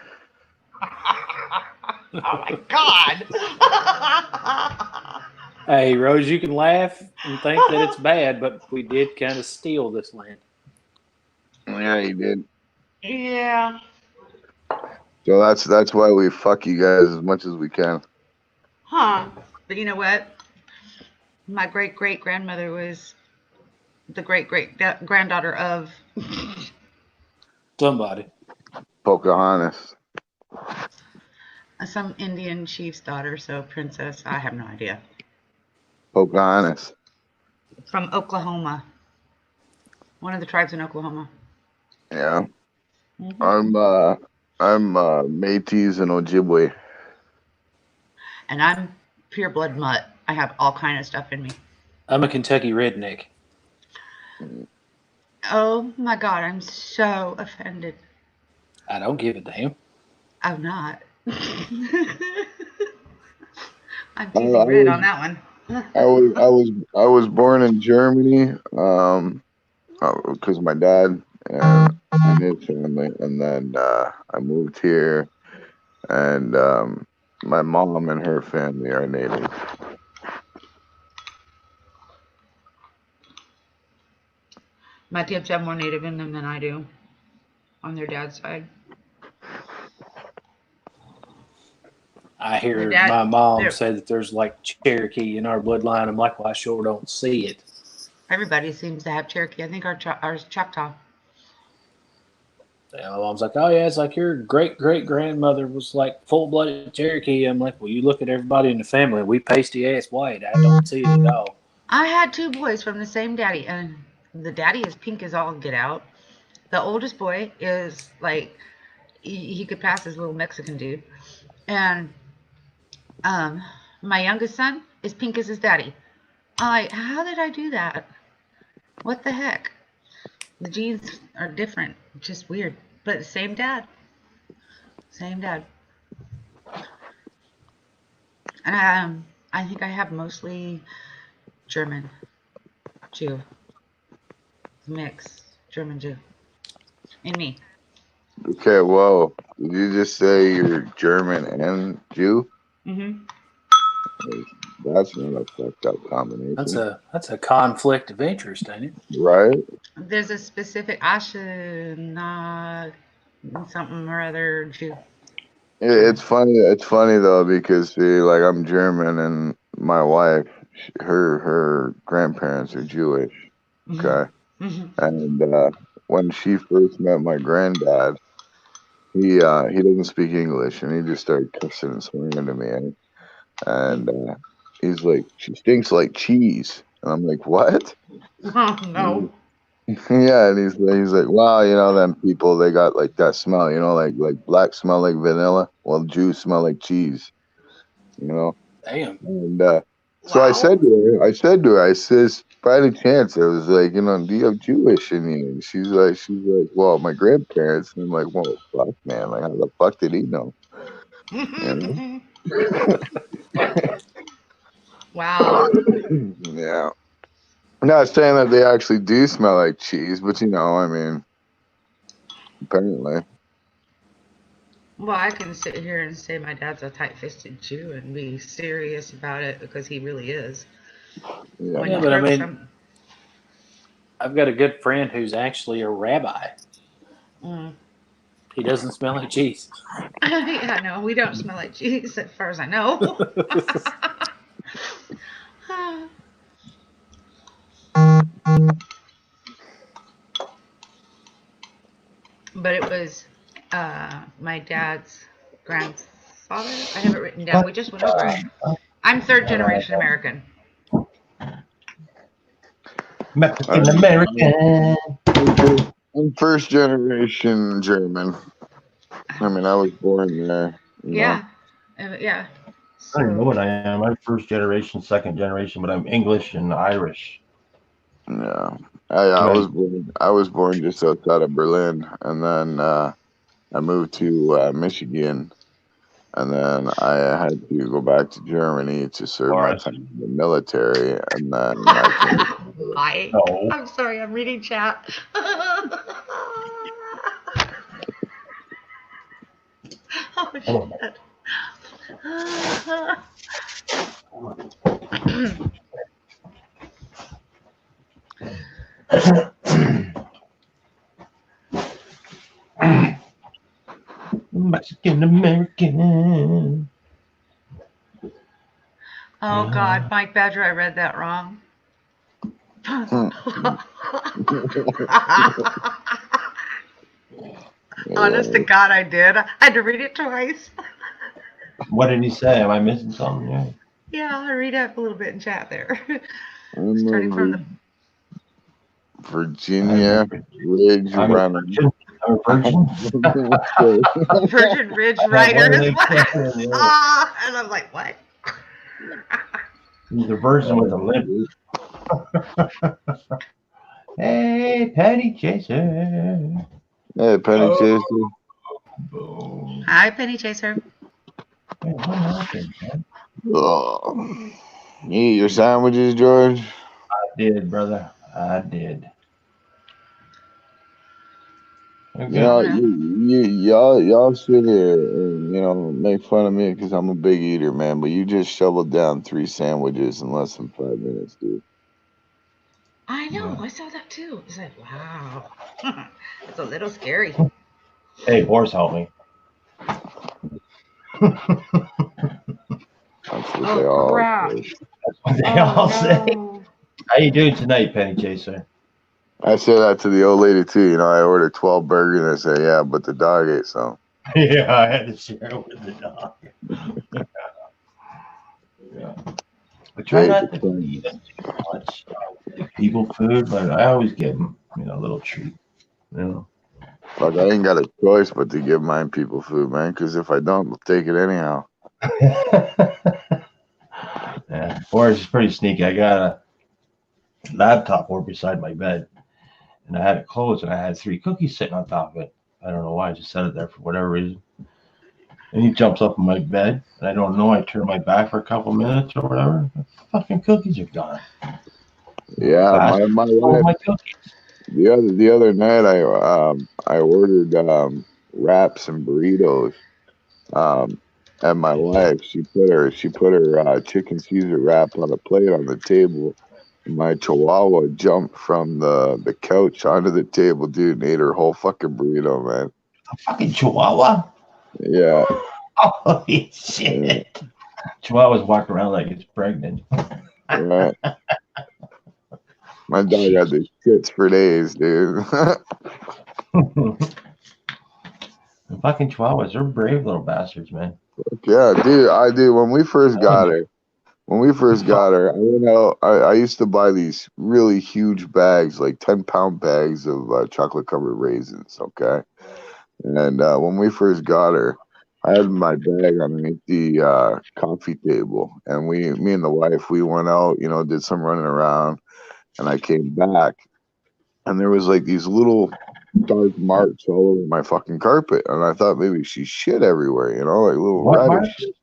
Oh my God. Hey, Rose, you can laugh and think that it's bad, but we did kind of steal this land. Yeah, you did. Yeah. So that's why we fuck you guys as much as we can. Huh. But you know what? My great-great-grandmother was the great-great-granddaughter of Somebody. Pocahontas. some Indian chief's daughter, so princess. I have no idea. Pocahontas. From Oklahoma. One of the tribes in Oklahoma. Yeah. Mhm. I'm Métis and Ojibwe. And I'm pure blood mutt. I have all kind of stuff in me. I'm a Kentucky redneck. Oh my God, I'm so offended. I don't give a damn. I'm not. I'm teasing Red on that one. I was born in Germany, because my dad and his family, and then I moved here, and my mom and her family are native. My kids have more native in them than I do on their dad's side. I hear Your dad- my mom there- say that there's like Cherokee in our bloodline. I'm like, well, I sure don't see it. Everybody seems to have Cherokee. I think ours Choctaw. And my mom's like, oh yeah, it's like your great grandmother was like full blooded Cherokee. I'm like, well, you look at everybody in the family, we pasty ass white. I don't see it at all. I had 2 boys from the same daddy, and the daddy is pink as all get out. The oldest boy is like he could pass as a little Mexican dude, and my youngest son is pink as his daddy. I'm like, how did I do that? What the heck? The genes are different, just weird, but same dad. Same dad. And I think I have mostly German Jew. Mix German Jew in me. Okay, whoa. Did you just say you're German and Jew? Mm-hmm. That's not a fucked up combination. That's a conflict of interest, ain't it? Right? There's a specific Ashina something or other Jew. It's funny though, because see, like, I'm German and my wife, her grandparents are Jewish. Okay. Mm-hmm. And when she first met my granddad, he doesn't speak English, and he just started cussing and swearing to me, and he's like, she stinks like cheese. And I'm like, what? Oh, no. Yeah, and he's like, wow, you know, them people, they got like that smell, you know, like black smell like vanilla, well, Jews smell like cheese, you know. Damn. And so I Wow. said to her, I says, by any chance, I was like, you know, do you have Jewish in you? And she's like, well, my grandparents. And I'm like, well, fuck, man, like, how the fuck did he know? You know? Wow. Yeah. I'm not saying that they actually do smell like cheese, but you know, I mean, apparently. Well, I can sit here and say my dad's a tight-fisted Jew and be serious about it because he really is. Yeah. When Yeah, you but I throw mean, some- I've got a good friend who's actually a rabbi. Mm. He doesn't smell like cheese. Yeah, no, we don't smell like cheese as far as I know. But it was my dad's grandfather. I have it written down. We just went over it. I'm third generation American. Mexican American. I'm first generation German. I mean, I was born there. You know? Yeah. Yeah. I don't know So, what I am. I'm first generation, second generation, but I'm English and Irish. Yeah. I was born just outside of Berlin, and then I moved to Michigan, and then I had to go back to Germany to serve my time in the military, and then Mike. No. I'm sorry, I'm reading chat. Oh, shit. Mexican American. Oh, God, Mike Badger, I read that wrong. Honest to God, I did. I had to read it twice. What did he say? Am I missing something? Yeah. Yeah, I read up a little bit in chat there. I'm Starting from the Virginia Ridge I'm a Runner. virgin. I'm a virgin. Virgin Ridge What Rider are is they what I saying? saw. And I'm like, what? He's a virgin with a limp. Hey, Penny Chaser. Hey, Penny Chaser. Boom. Hi, Penny Chaser. Hey, what happened, man? Oh. You eat your sandwiches, George? I did, brother. I did. You know, y'all sit here and, you know, make fun of me because I'm a big eater, man, but you just shoveled down 3 sandwiches in less than 5 minutes, dude. I know. I saw that too. It's like, wow. It's a little scary. Hey, Boris, help me. That's what they all crap. say. That's what they all say. How you doing tonight, Penny Chaser? I say that to the old lady, too. You know, I ordered 12 burgers and I say, yeah, but the dog ate some. Yeah, I had to share it with the dog. Yeah. I try not to eat them too much. People food, but I always give them, you know, a little treat. You know. Look, I ain't got a choice but to give mine people food, man, because if I don't, they'll take it anyhow. Yeah, Boris is pretty sneaky. I got a laptop over beside my bed, and I had it closed, and I had 3 cookies sitting on top of it. I don't know why. I just set it there for whatever reason. And he jumps up in my bed, and I don't know. I turn my back for a couple minutes or whatever. The fucking cookies are gone. Yeah, my wife. My cookies. The other night, I ordered wraps and burritos. And my wife, she put her chicken Caesar wrap on a plate on the table. My Chihuahua jumped from the couch onto the table, dude, and ate her whole fucking burrito, man. A fucking Chihuahua? Yeah. Holy shit. Yeah. Chihuahuas walk around like it's pregnant. Right. My dog had the shits for days, dude. The fucking Chihuahuas, they're brave little bastards, man. Yeah, dude. When we first got her, when we first got her, I went out. I used to buy these really huge bags, like 10-pound bags of chocolate covered raisins. Okay, and when we first got her, I had my bag underneath the coffee table, and me and the wife, we went out, did some running around, and I came back, and there was like these little dark marks all over my fucking carpet, and I thought maybe she shit everywhere, like little What rabbit marks? shit,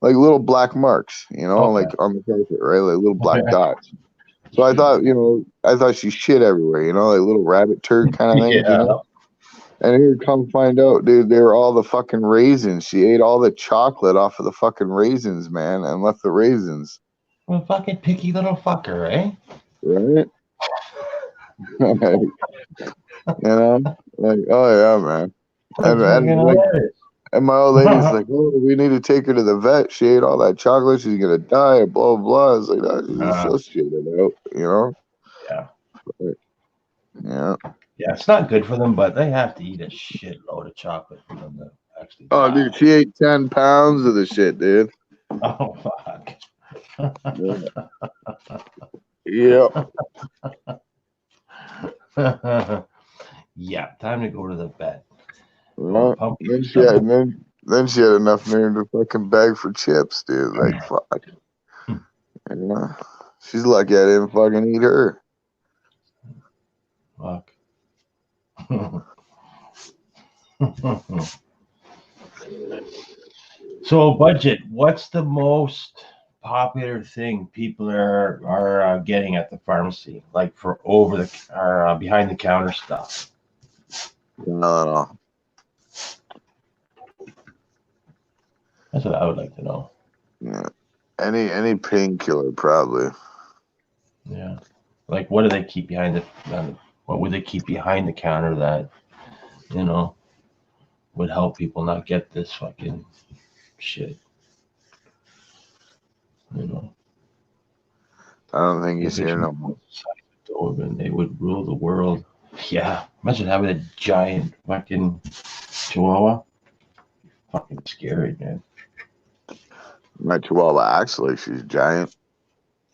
like little black marks, Okay. like on the carpet, right, like little black Okay. dots. So I thought she shit everywhere, like little rabbit turd kind of thing, Yeah. And here, come find out, dude, they were all the fucking raisins. She ate all the chocolate off of the fucking raisins, man, and left the raisins. Well, fucking picky little fucker, eh? Right? Like, oh yeah, man. That's fucking Like, hilarious. and my old lady's like, oh, we need to take her to the vet. She ate all that chocolate. She's gonna die. Blah blah. I was like, oh, she'll shit it out, Yeah. Yeah. Yeah, it's not good for them, but they have to eat a shitload of chocolate for them to actually Oh, die. dude, she ate 10 pounds of the shit, dude. Oh, fuck. Yep. Yeah, time to go to the vet. Well, pumpkin then she had enough nerve to fucking beg for chips, dude. Like, fuck. She's lucky I didn't fucking eat her. Fuck. So, budget. What's the most popular thing people are getting at the pharmacy, like for over the or behind the counter stuff? No. That's what I would like to know. Yeah. Any painkiller, probably. Yeah. Like, what do they keep behind what would they keep behind the counter that would help people not get this fucking shit? I don't think he's here no more. They would rule the world. Yeah. Imagine having a giant fucking chihuahua. Fucking scary, man. My chihuahua acts like she's giant.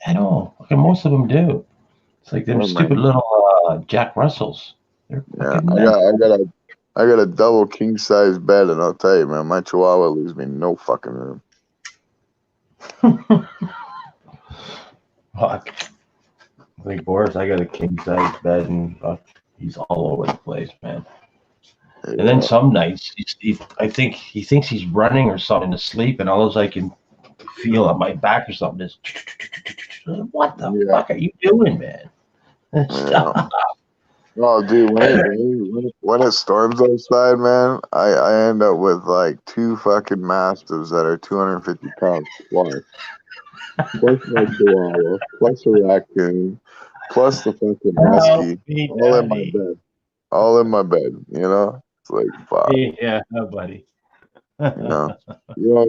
I know. Fucking most of them do. It's like them stupid little Jack Russells. They're fucking nuts. I got a double king size bed, and I'll tell you, man, my chihuahua leaves me no fucking room. Fuck. Like Boris, I got a king size bed, and he's all over the place, man. And then some nights, I think he thinks he's running or something to sleep, and all I can feel on my back or something is, what the fuck are you doing, man? Stop. Oh, dude, when it storms outside, man, I end up with like 2 fucking mastiffs that are 250 pounds plus my chihuahua, plus a raccoon, plus the fucking husky, all in my bed, It's like, fuck. Yeah, buddy. You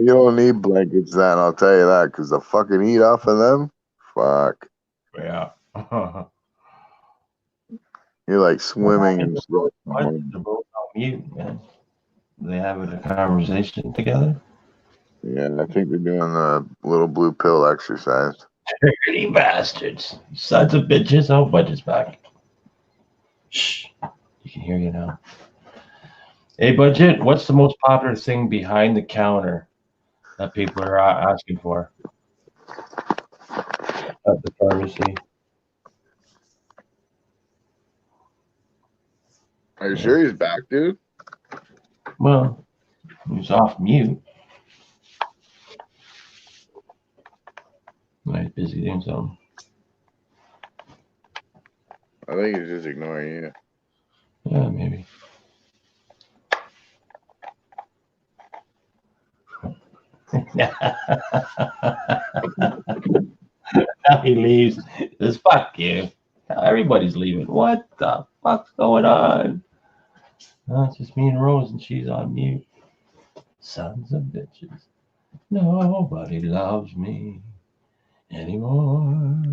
don't need blankets then, I'll tell you that, because the fucking heat off of them, fuck. Yeah. You're like swimming in sweat. They're both on mute, man. They having a conversation together? Yeah, I think they're doing the little blue pill exercise. Dirty bastards. Sons of bitches. Oh, Budget's back. Shh. You can hear you now. Hey, Budget, what's the most popular thing behind the counter that people are asking for at the pharmacy? Are you sure he's back, dude? Well, he's off mute. He's busy doing something. I think he's just ignoring you. Yeah, maybe. Now he leaves. He says, fuck you. Everybody's leaving. What the fuck's going on? No, it's just me and Rose, and she's on mute. Sons of bitches. Nobody loves me anymore.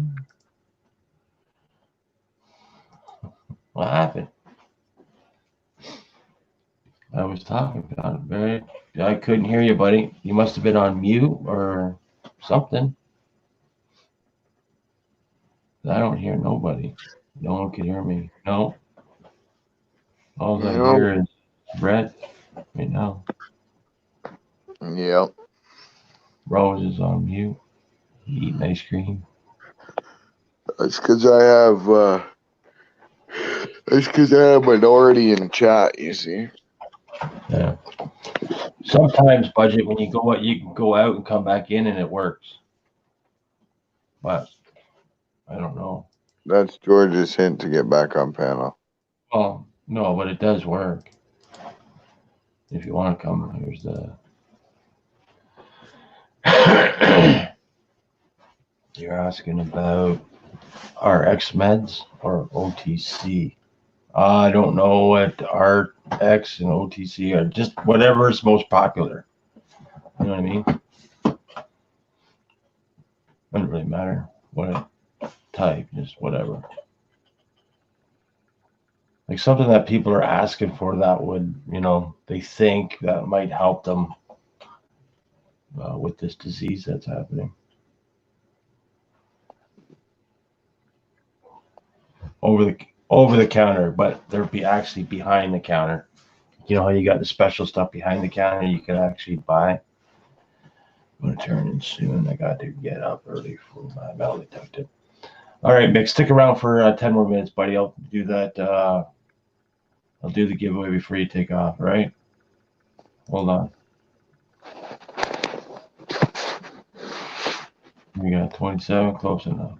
What happened? I was talking about it, Barry. I couldn't hear you, buddy. You must have been on mute or something. I don't hear nobody. No one can hear me. No. All I No. hear is Brett right now. Yep. Rose is on mute. Eating ice cream. That's because I have minority in the chat, you see. Yeah. Sometimes, Budget, when you go out, you can go out and come back in and it works. But I don't know. That's George's hint to get back on panel. Well, no, but it does work. If you want to come, here's the. You're asking about RX meds or OTC. I don't know what RX and OTC are. Just whatever is most popular. You know what I mean? Doesn't really matter what type, just whatever. Like something that people are asking for that would, they think that might help them with this disease that's happening. Over the counter, but they'd be actually behind the counter. You know how you got the special stuff behind the counter you can actually buy? I'm going to turn in soon. I got to get up early for my metal detector. All right, Mick, stick around for 10 more minutes, buddy. I'll do that. I'll do the giveaway before you take off, all right? Hold on. We got 27, close enough.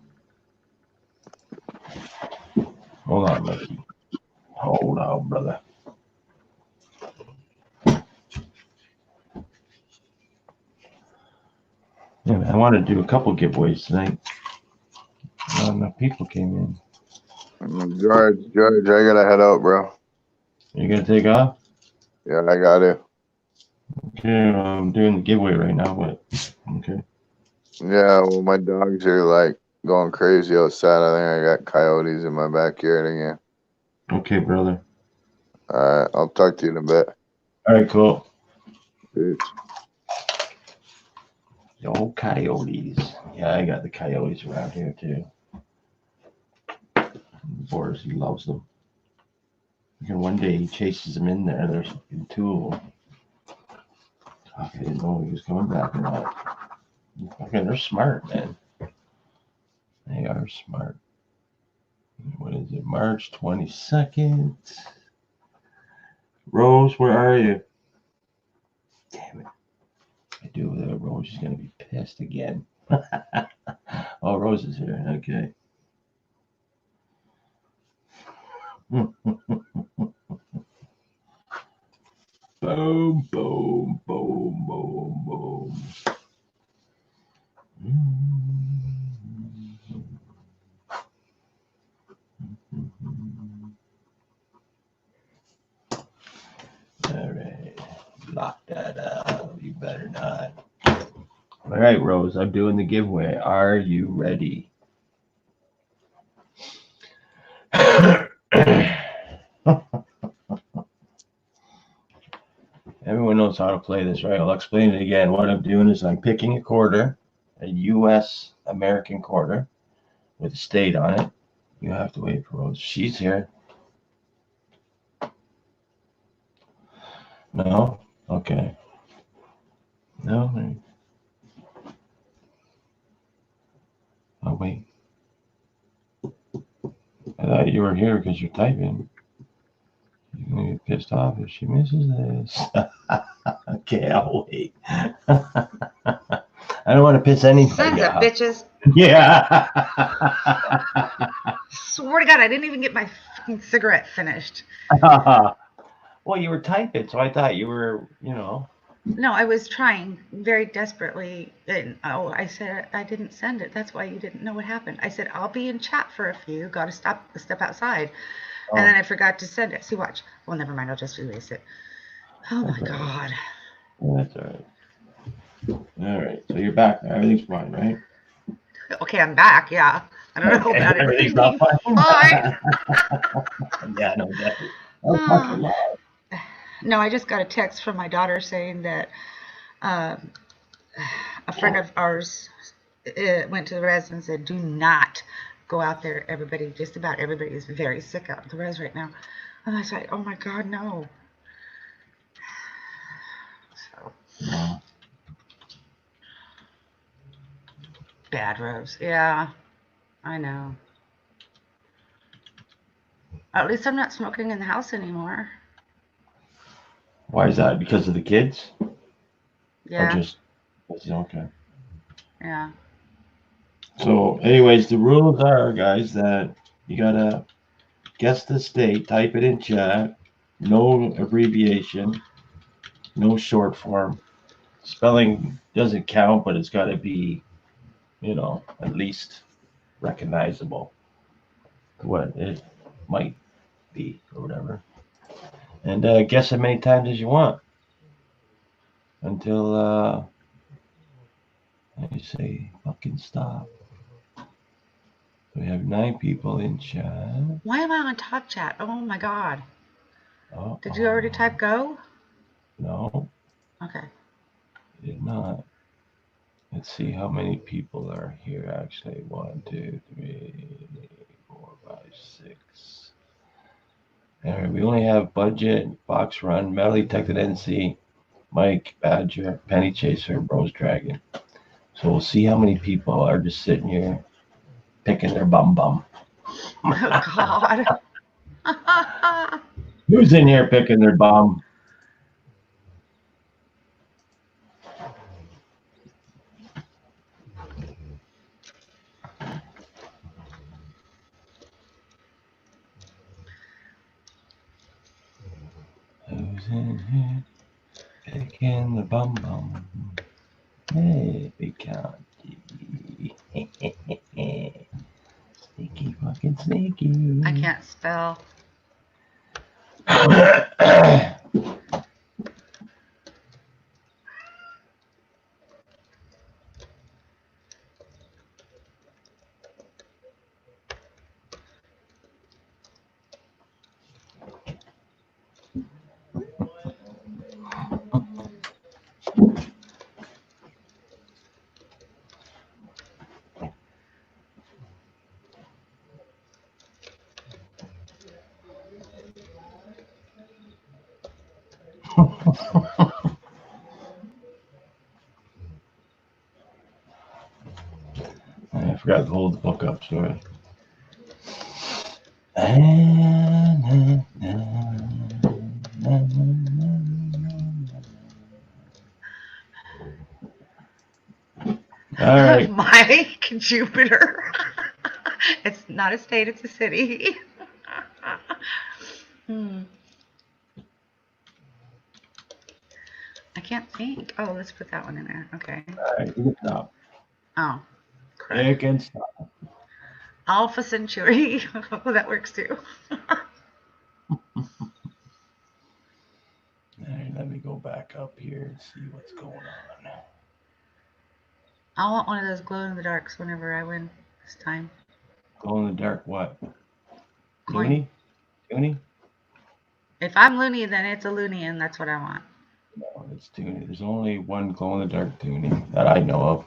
Hold on, Mickey. Hold on, brother. Yeah, I want to do a couple giveaways tonight. Not enough people came in. George, I gotta head out, bro. You gonna take off? Yeah, I got to. Okay, I'm doing the giveaway right now, but okay. Yeah, well, my dogs are like going crazy outside. I think I got coyotes in my backyard again. Okay, brother. All right, I'll talk to you in a bit. All right, cool. Peace. The old coyotes. Yeah, I got the coyotes around here too. Boris, he loves them. And one day he chases them in there. There's two of them. I didn't know he was coming back or not. Okay, they're smart, man. They are smart. What is it? March 22nd. Rose, where are you? Damn it. I do that. Rose is going to be pissed again. Oh, Rose is here. Okay. Boom, boom, boom, boom, boom. All right. Lock that up. You better not. All right, Rose, I'm doing the giveaway. Are you ready? Everyone knows how to play this, right? I'll explain it again. What I'm doing is I'm picking a quarter, a U.S. American quarter with a state on it. You have to wait for Rose. She's here. No? Okay. No? Oh, wait. I thought you were here because you're typing. You're going to get pissed off if she misses this. Okay, I'll wait. I don't want to piss anybody Sons of off. bitches. Yeah. Swear to God, I didn't even get my fucking cigarette finished. Well, you were typing, so I thought you were, No, I was trying very desperately. And I said I didn't send it. That's why you didn't know what happened. I said I'll be in chat for a few. Got to step outside, and then I forgot to send it. See, watch. Well, never mind. I'll just erase it. Oh my God. That's all right. All right, so you're back now. Everything's fine, right? Okay, I'm back. Yeah. I don't know about Everything's everything. not fine. Fine. Yeah, no, definitely. No, I just got a text from my daughter saying that a friend of ours went to the res and said, do not go out there. Everybody, just about everybody is very sick out at the res right now. And I was like, oh my God, no. So, bad roads. Yeah, I know. At least I'm not smoking in the house anymore. Why is that? Because of the kids? Yeah. Or just okay. Yeah. So, anyways, the rules are, guys, that you gotta guess the state, type it in chat, no abbreviation, no short form. Spelling doesn't count, but it's got to be, at least recognizable what it might be or whatever. And guess as many times as you want until you say fucking stop. We have 9 people in chat. Why am I on top chat? Oh my God. Oh, Did you already type go? No. Okay. Did not. Let's see how many people are here actually. 1, 2, 3, 4, 5, 6. All right, we only have Budget, Fox Run, Melly, Detected NC, Mike, Badger, Penny Chaser, Bros Dragon. So we'll see how many people are just sitting here picking their bum. Oh God. Who's in here picking their bum? Who's in here picking the bum? Hey, big county. Sneaky fucking sneaky. I can't spell. I forgot to hold the book up, sorry. All right. Mike, Jupiter. It's not a state, it's a city. I can't think. Oh, let's put that one in there. Okay. All right, you can stop. Oh, You correct. can stop. Alpha Centauri. Oh, that works too. All right, let me go back up here and see what's going on. I want one of those glow in the darks whenever I win this time. Glow in the dark what? Coin. Looney? Toonie? If I'm loony, then it's a loony, and that's what I want. No, it's Toonie. There's only one glow in the dark Toonie that I know of.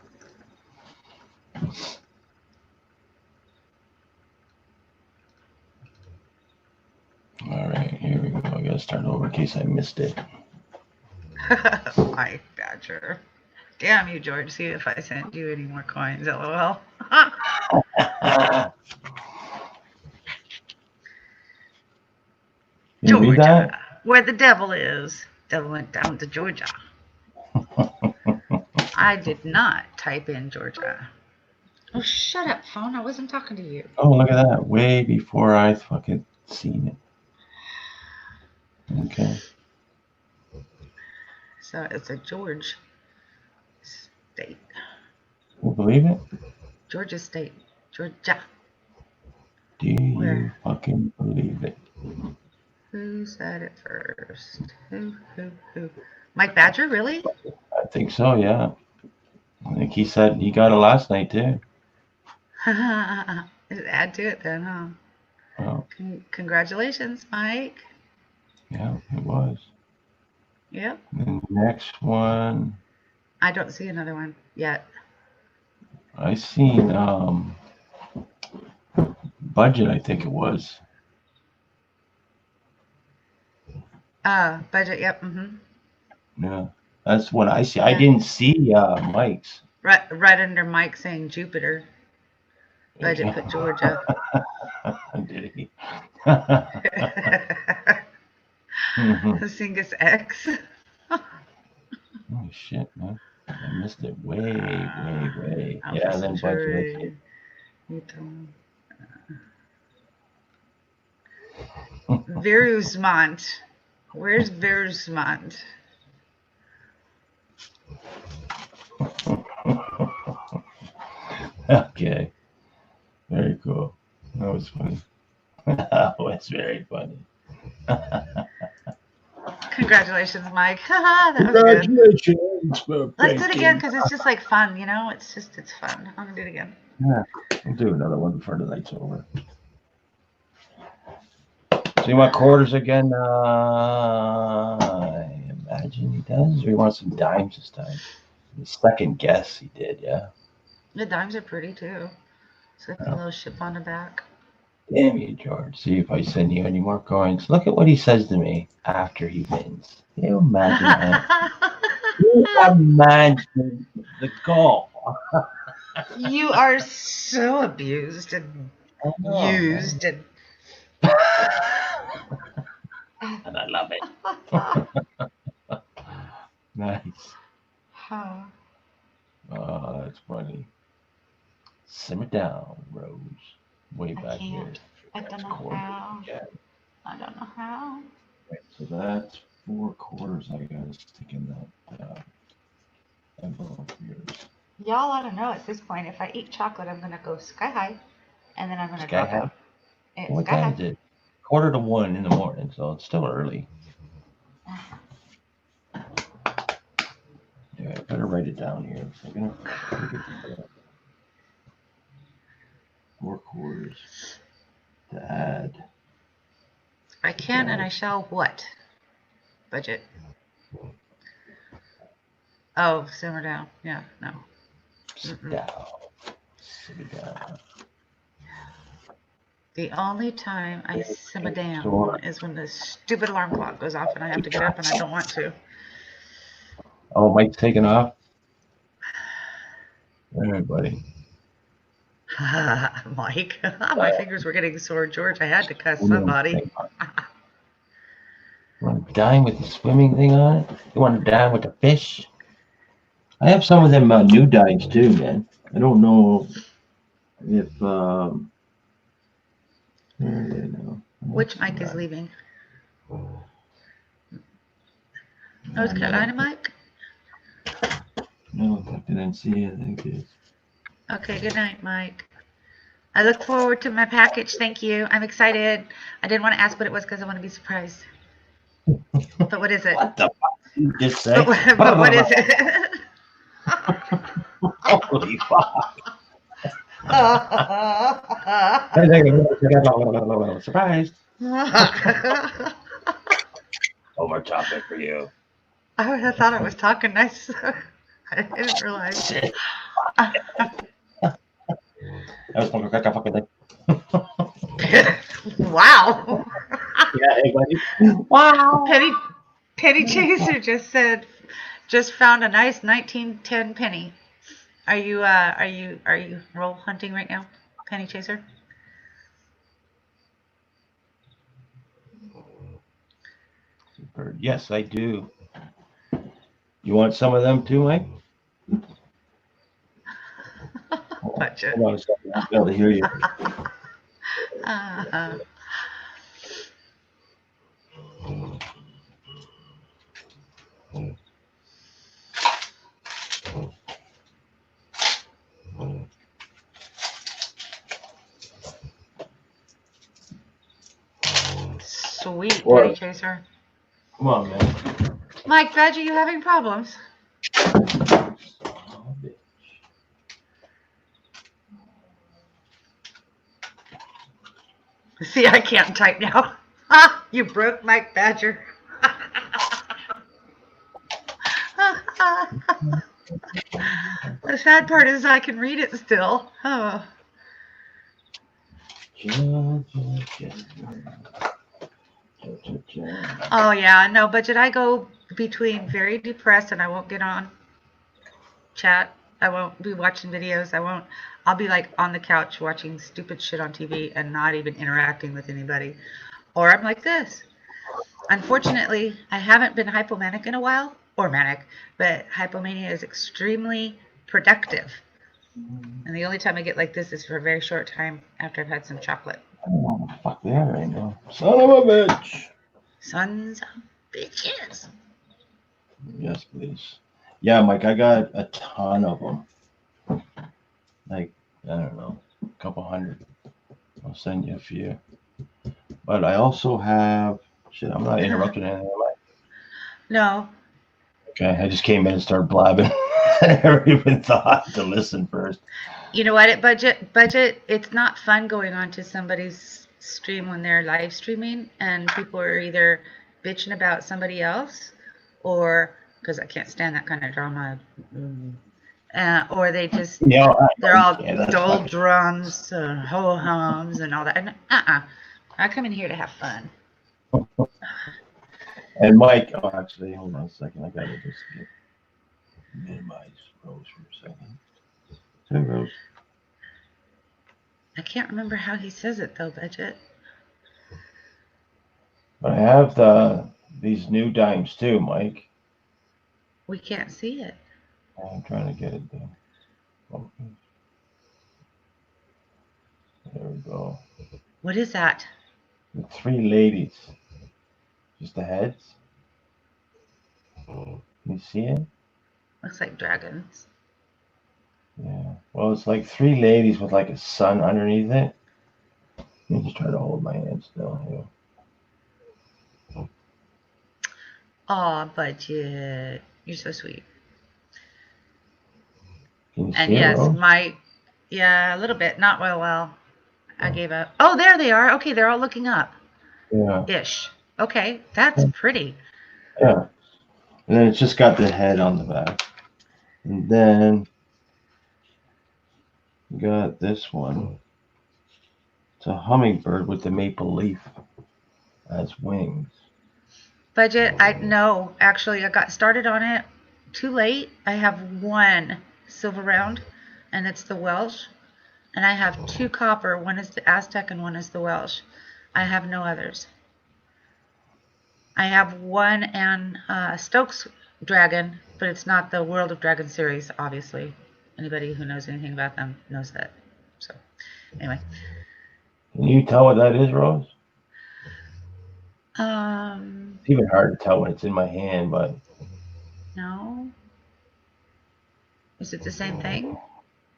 All right, here we go. I gotta start over in case I missed it. My Badger. Damn you, George. See if I sent you any more coins. LOL. You read that? Georgia, where the devil is. Devil went down to Georgia. I did not type in Georgia. Oh, shut up, phone. I wasn't talking to you. Oh, look at that. Way before I fucking seen it. Okay. So it's a George state. You believe it? Georgia state. Georgia. Do you Where? fucking believe it? Who said it first? Who? Mike Badger, really? I think so, yeah. I think he said he got it last night, too. Add to it then, huh? Well, Congratulations, Mike. yeah, it was. Yep. And the next one. I don't see another one. yet. I seen budget, I think it was. Budget. Yep. Yeah, that's what I see. I didn't see Mike's. Right under Mike saying Jupiter. Budget put Georgia. Did he? Singus X. Oh shit, man! I missed it way. Alpha Yeah, then Centauri, budget. Newton. Virusmont. Where's Virusmont? Okay, very cool. That was funny. That was very funny. Congratulations, Mike. That was good. Congratulations. Let's do it again because it's just like fun, you know? It's fun. I'm going to do it again. Yeah, we'll do another one before the night's over. So you want quarters again? I imagine he does. Or you want some dimes this time? The second guess he did, yeah. The dimes are pretty too. So it's a little ship on the back. Damn you, George. See if I send you any more coins. Look at what he says to me after he wins. Can you imagine that? You imagine the goal. You are so abused and used and and I love it. Nice. huh. Oh, that's funny. Simmer down, Rose. Way I back here. can't. I don't know Quarter how. again. I don't know how. Right, so that's 4 quarters I gotta stick in that envelope of yours. Y'all ought to know at this point, if I eat chocolate, I'm going to go sky high, and then I'm going to Sky drop high? out. It's What sky time is it? 1:45 in the morning, so it's still early. Yeah, I better write it down here. So I'm gonna 4 quarters to add. I can and I shall what? Budget. Oh, simmer down. Yeah, no. Sit down. Sit down. The only time I simmer down Sure. is when the stupid alarm clock goes off and I have to get up and I don't want to. Oh, Mike's taking off. All right, buddy. Mike, my fingers were getting sore. George, I had to cuss somebody. You want to dine with the swimming thing on it? You want to dine with the fish? I have some of them new dimes too, man. I don't know if where are they now? Which Mike is leaving? North Carolina, Mike? No, I didn't see it. I think it's Okay, good night, Mike. I look forward to my package. Thank you. I'm excited. I didn't want to ask what it was because I want to be surprised. But what is it? what the fuck did you just say? But what is it? Holy fuck. Surprise. Oh, more chocolate for you. I thought I was talking nice. I didn't realize. Shit. That was fucking thing. Wow. Yeah, hey, buddy. Wow. Penny Chaser just said, just found a nice 1910 penny. Are you roll hunting right now, Penny Chaser? Yes, I do. You want some of them too, Mike? Budget. Hold on a second. I'll be able to hear you. Sweet, What? Penny Chaser. Come on, man. Mike, Badger, you having problems? Oh, bitch. See, I can't type now. Ah, you broke Mike Badger. The sad part is I can read it still. Oh. Oh yeah, no, Budget. I go between very depressed and I won't get on chat. I won't be watching videos. I'll be like on the couch watching stupid shit on TV and not even interacting with anybody. Or I'm like this. Unfortunately, I haven't been hypomanic in a while, or manic, but hypomania is extremely productive. And the only time I get like this is for a very short time after I've had some chocolate. Oh, fuck that right now. Son of a bitch. Sons of bitches. Yes, please. Yeah, Mike, I got a ton of them. Like, I don't know, a couple hundred. I'll send you a few. But I also have, shit, I'm not interrupting anything, am I? No. Okay, I just came in and started blabbing. I never even thought to listen first. You know what? Budget. It's not fun going on to somebody's stream when they're live streaming and people are either bitching about somebody else, or because I can't stand that kind of drama, or they just they're all doldrums and ho hums and all that. And I come in here to have fun. And Mike, oh, actually, hold on a second. I gotta just minimize Rose for a second. Hey, Rose. I can't remember how he says it though, Budget. But I have these new dimes too, Mike. We can't see it. I'm trying to get it done. Okay. There we go. What is that? The 3 ladies. Just the heads. You see it? Looks like dragons. Yeah. Well, it's like 3 ladies with like a sun underneath it. Let me just try to hold my hand still here. Aw, Budget. You're so sweet. Can you And see yes, it, yeah, a little bit. Not well. I gave up. Oh, there they are. Okay, they're all looking up. Yeah. Ish. Okay, that's pretty. Yeah. And then it's just got the head on the back. And then we got this one. It's a hummingbird with the maple leaf as wings. Budget, actually, I got started on it too late. I have 1 silver round, and it's the Welsh. And I have 2 copper. One is the Aztec and one is the Welsh. I have no others. I have 1 and Stokes Dragon, but it's not the World of Dragon series, obviously. Anybody who knows anything about them knows that. So, anyway. Can you tell what that is, Rose? It's even hard to tell when it's in my hand, but no. Is it the same thing?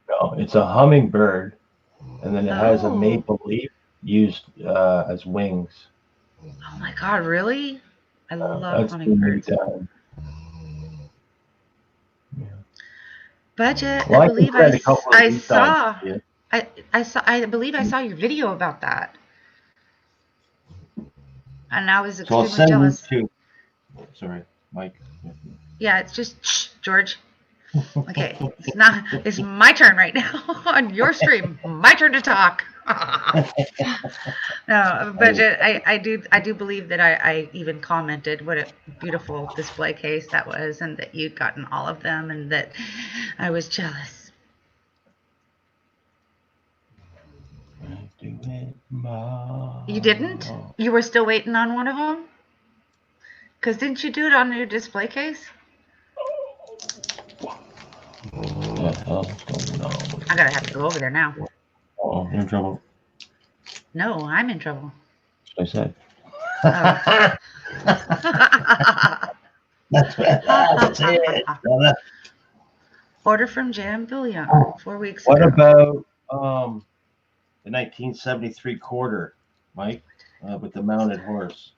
no, it's a hummingbird, and then it has a Oh. maple leaf used as wings. Oh my God, really? I love That's the new hummingbirds. time. Budget, Well, I I can believe send a couple of I these saw. times to you. I believe I saw your video about that. And I was So I'll extremely send jealous. you two. Sorry, Mike. Yeah, it's just shh, George. Okay, it's my turn right now on your stream. My turn to talk. No, Budget, I do believe that I even commented what a beautiful display case that was, and that you'd gotten all of them, and that I was jealous. You didn't? You were still waiting on one of them? Because didn't you do it on your display case? What the hell's going on? I gotta have to go over there now. Oh, you're in trouble. No, I'm in trouble. That's what Oh. That's it. brother. Order from Jam Billion 4 weeks What ago. about the 1973 quarter, Mike, with the mounted horse?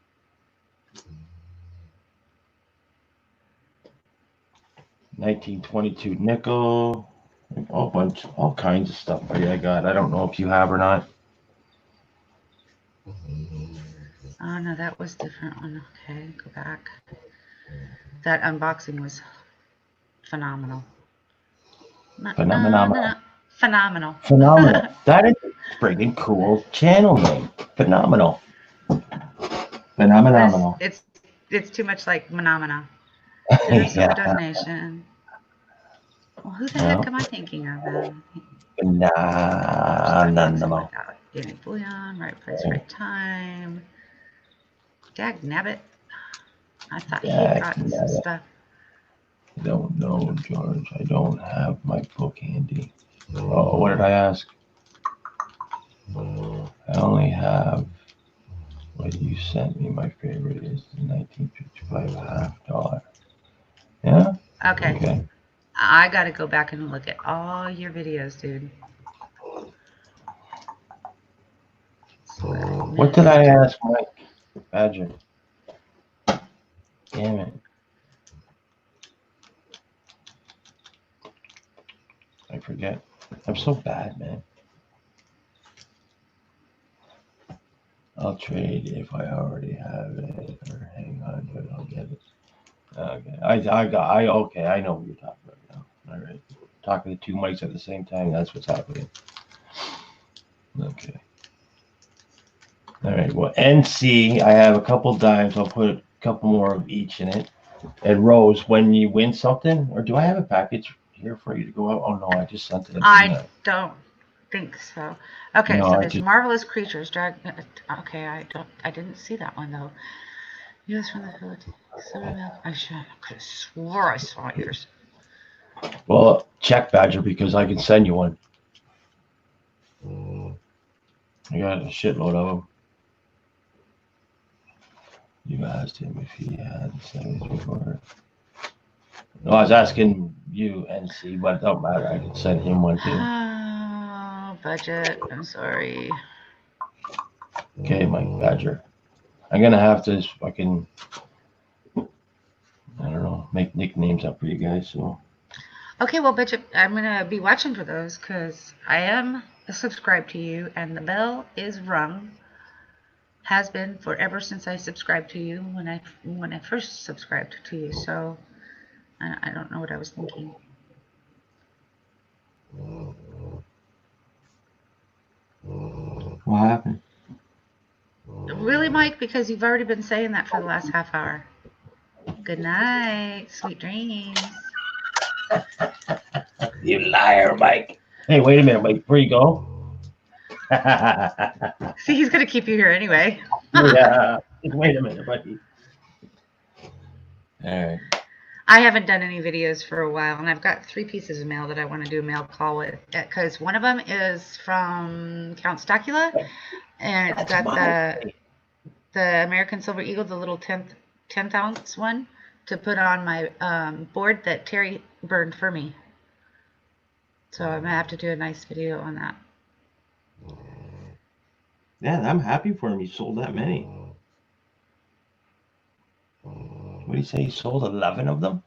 $1922 nickel, all kinds of stuff for you. I got. I don't know if you have or not. Oh no, that was different one. Okay, go back. That unboxing was phenomenal. Phenomenal. Phenomenal. Phenomenal. That is a friggin' cool channel name. Phenomenal. Phenomenal. It's too much like phenomena. There's a Yeah. donation. Well, who the heck am I thinking of then? Phenomenal. Getting bullion, right place, right time. Dag nabbit. I thought he got some stuff. I don't know, George. I don't have my book handy. Oh, what did I ask? I only have what you sent me. My favorite is the 1955 $50. Yeah? Okay. I got to go back and look at all your videos, dude. What did I ask Mike Badger? Damn it. I forget. I'm so bad, man. I'll trade if I already have it, or hang on, but I'll get it. Okay, okay, I know what you're talking about now. All right, talking to two mics at the same time. That's what's happening. Okay. All right. Well, NC, I have a couple dimes. I'll put a couple more of each in it. And Rose, when you win something, or do I have a package here for you to go out? Oh no, I just sent it. I don't think so. Okay, No, so I there's just- marvelous creatures. Okay, I didn't see that one though. U.S. from the Philippines. I could have swore I saw yours. Well, check Badger because I can send you one. I got a shitload of them. You asked him if he had settings before. No, I was asking you, NC, but it don't matter. I can send him one too. Oh, budget. I'm sorry. Okay, Mike Badger. I'm gonna have to fucking, I don't know, make nicknames up for you guys. So. Okay, well, budget. I'm gonna be watching for those because I am subscribed to you, and the bell is rung. Has been forever since I subscribed to you when I first subscribed to you. So I don't know what I was thinking. What happened? Really, Mike? Because you've already been saying that for the last half hour. Good night. Sweet dreams. You liar, Mike. Hey, wait a minute, Mike. Before you go. See, he's going to keep you here anyway. Yeah. Wait a minute, buddy. All right. I haven't done any videos for a while, and I've got 3 pieces of mail that I want to do a mail call with. Because one of them is from Count Stacula, and it's got the American Silver Eagle, the little 10th ounce one, to put on my board that Terry burned for me. So I'm going to have to do a nice video on that. Yeah, I'm happy for him. He sold that many. What do you say? He sold 11 of them?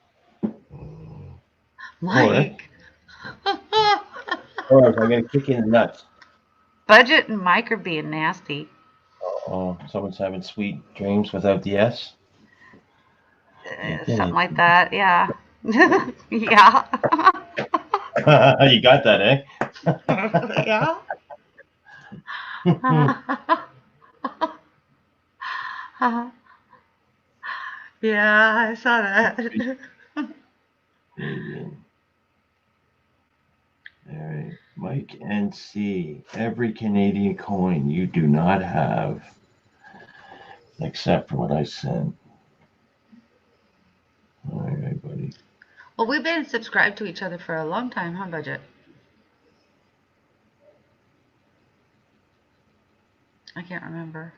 Mike. Or I'm going to kick you in the nuts. Budget and Mike are being nasty. Oh, someone's having sweet dreams without the S? Something like that, yeah. Yeah. You got that, eh? Yeah. Yeah, I saw that. All right, Mike NC. Every Canadian coin you do not have, except for what I sent. All right, buddy. Well, we've been subscribed to each other for a long time, huh, Budget? I can't remember.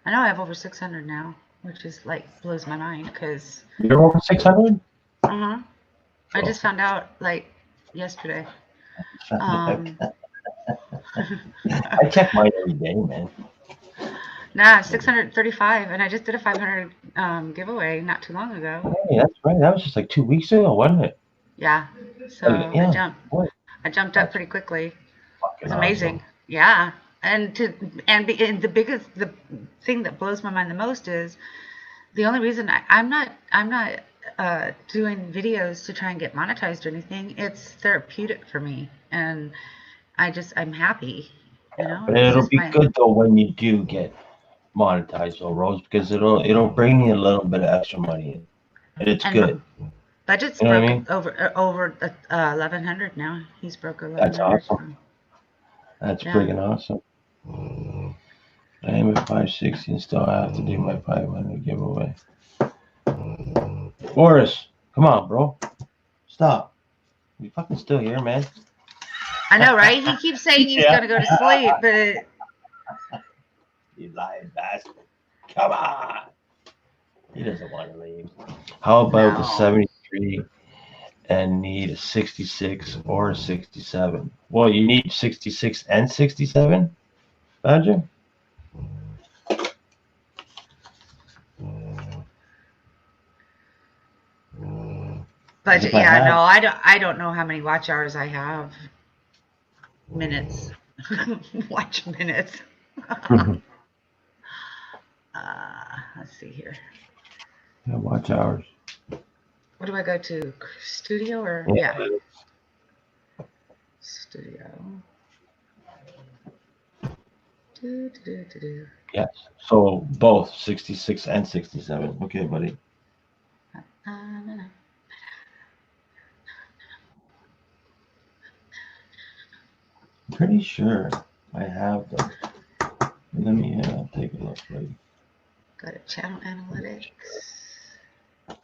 I know I have over 600 now, which is like blows my mind because. You're over 600? I just found out like yesterday. I check mine every day, man. Nah, 635, and I just did a 500 giveaway not too long ago. Hey, that's right. That was just like 2 weeks ago, wasn't it? Yeah. So Yeah. I jumped up pretty quickly. Fucking It's amazing. awesome. Yeah. And the thing that blows my mind the most is the only reason I'm not doing videos to try and get monetized or anything. It's therapeutic for me, and I'm happy. You know, But it's it'll just be my. good though when you do get monetized, though, Rose, because it'll bring you a little bit of extra money in, and it's And good. budget's You know what I broke mean? over 1,100 now. He's broke That's 1,100. awesome. That's Yeah. freaking awesome. I am at 560 and still have to do my 500 giveaway. Boris, come on, bro. Stop. You fucking still here, man? I know, right? He keeps saying he's Yeah. gonna go to sleep, but You lying bastard. Come on. He doesn't want to leave. How about the No. 73 and need a 66 or a 67? Well, you need 66 and 67, Badger? budget. If I Yeah, have- no, I don't know how many watch hours I have. Minutes. Watch minutes. Let's see here. Yeah, watch hours. What do I go to? Studio or Yeah. Studio. Do. Yes. So both 66 and 67. Okay, buddy. Pretty sure I have them. Let me take a look, buddy. Go to channel analytics. I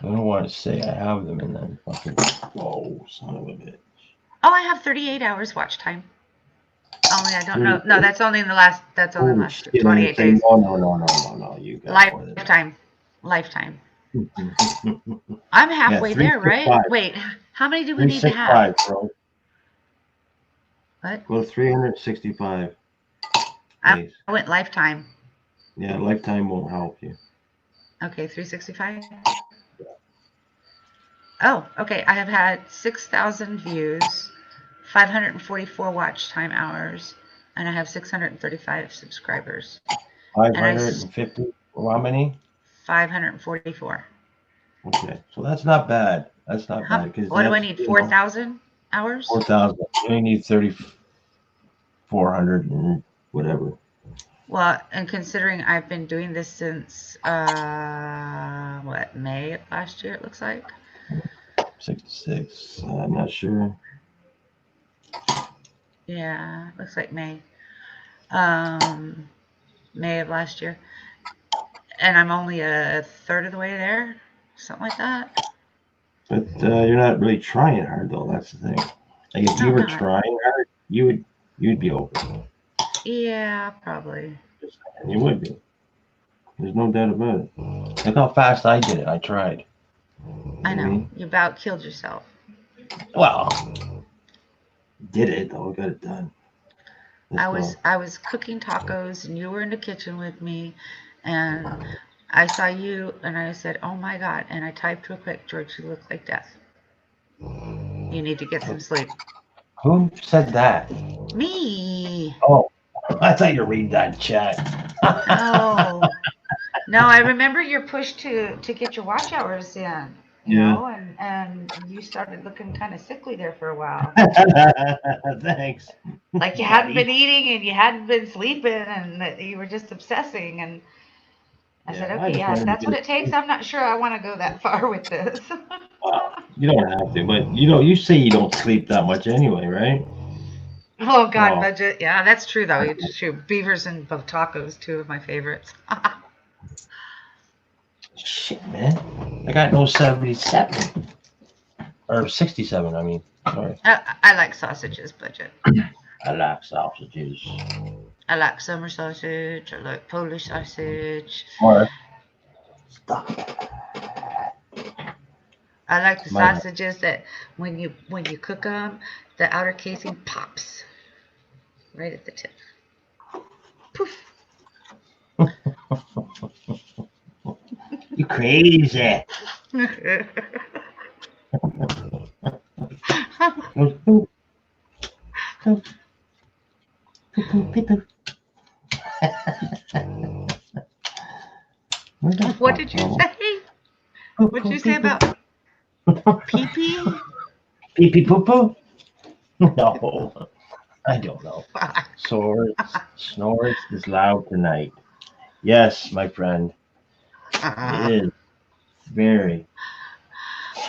don't want to say I have them and then fucking. Whoa, son of a bitch. Oh, I have 38 hours watch time. Only I don't know. No, that's only in the last. That's only in the last 28 days. No. You got more than that. Lifetime. I'm halfway there, right? 365. Wait, how many do we need to have? 365, bro. What? Go to 365. I days. went lifetime. Yeah, lifetime won't help you. Okay, 365. Oh, okay. I have had 6,000 views, 544 watch time hours, and I have 635 subscribers. 550. How many? 544. Okay, so that's not bad. That's not bad. What do I need? 4,000 hours? 4,000. You only need 3,400 and whatever. Well, and considering I've been doing this since May of last year, it looks like. 66. I'm not sure. Yeah, looks like May. May of last year. And I'm only a third of the way there, something like that. But you're not really trying hard, though. That's the thing. Like if you were trying hard, you'd be open. Yeah, probably. You would be. There's no doubt about it. Look how fast I did it. I tried. I know. You about killed yourself. Well, did it though. Got it done. I was cooking tacos and you were in the kitchen with me, and I saw you and I said, "Oh my God!" And I typed real quick, "George, you look like death. You need to get some sleep." Who said that? Me. Oh, I thought you were reading that chat. No, I remember your push to get your watch hours in. You know, and you started looking kind of sickly there for a while. Thanks. Like you hadn't been eating and you hadn't been sleeping and that you were just obsessing. And I said, okay, yeah, if that's what it takes, I'm not sure I want to go that far with this. Well, you don't have to, but you say you don't sleep that much anyway, right? Oh God, budget. Yeah, that's true though. It's true. Beavers and tacos, two of my favorites. Shit, man. I got no 77. Or 67, I mean. Sorry. I like sausages, budget. I like sausages. I like summer sausage. I like Polish sausage. Or stop. I like the sausages that when you cook them, the outer casing pops right at the tip. Poof. You crazy. What did you say? What'd you say about pee-pee? Pee pee poo poo? No, I don't know. Snores is loud tonight. Yes, my friend. It is very.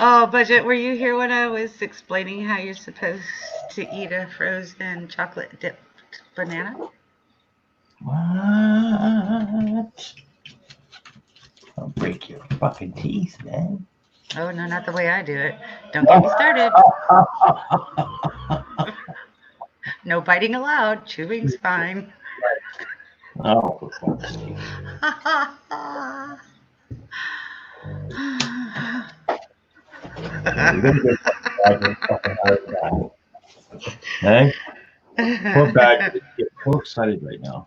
Oh, Budget, were you here when I was explaining how you're supposed to eat a frozen chocolate dipped banana? What? I'll break your fucking teeth, man. Oh, no, not the way I do it. Don't get me started. No biting allowed. Chewing's fine. Oh, for fuck's sake. You're gonna get fucking hard time. Hey? Poor bad. Get so excited right now.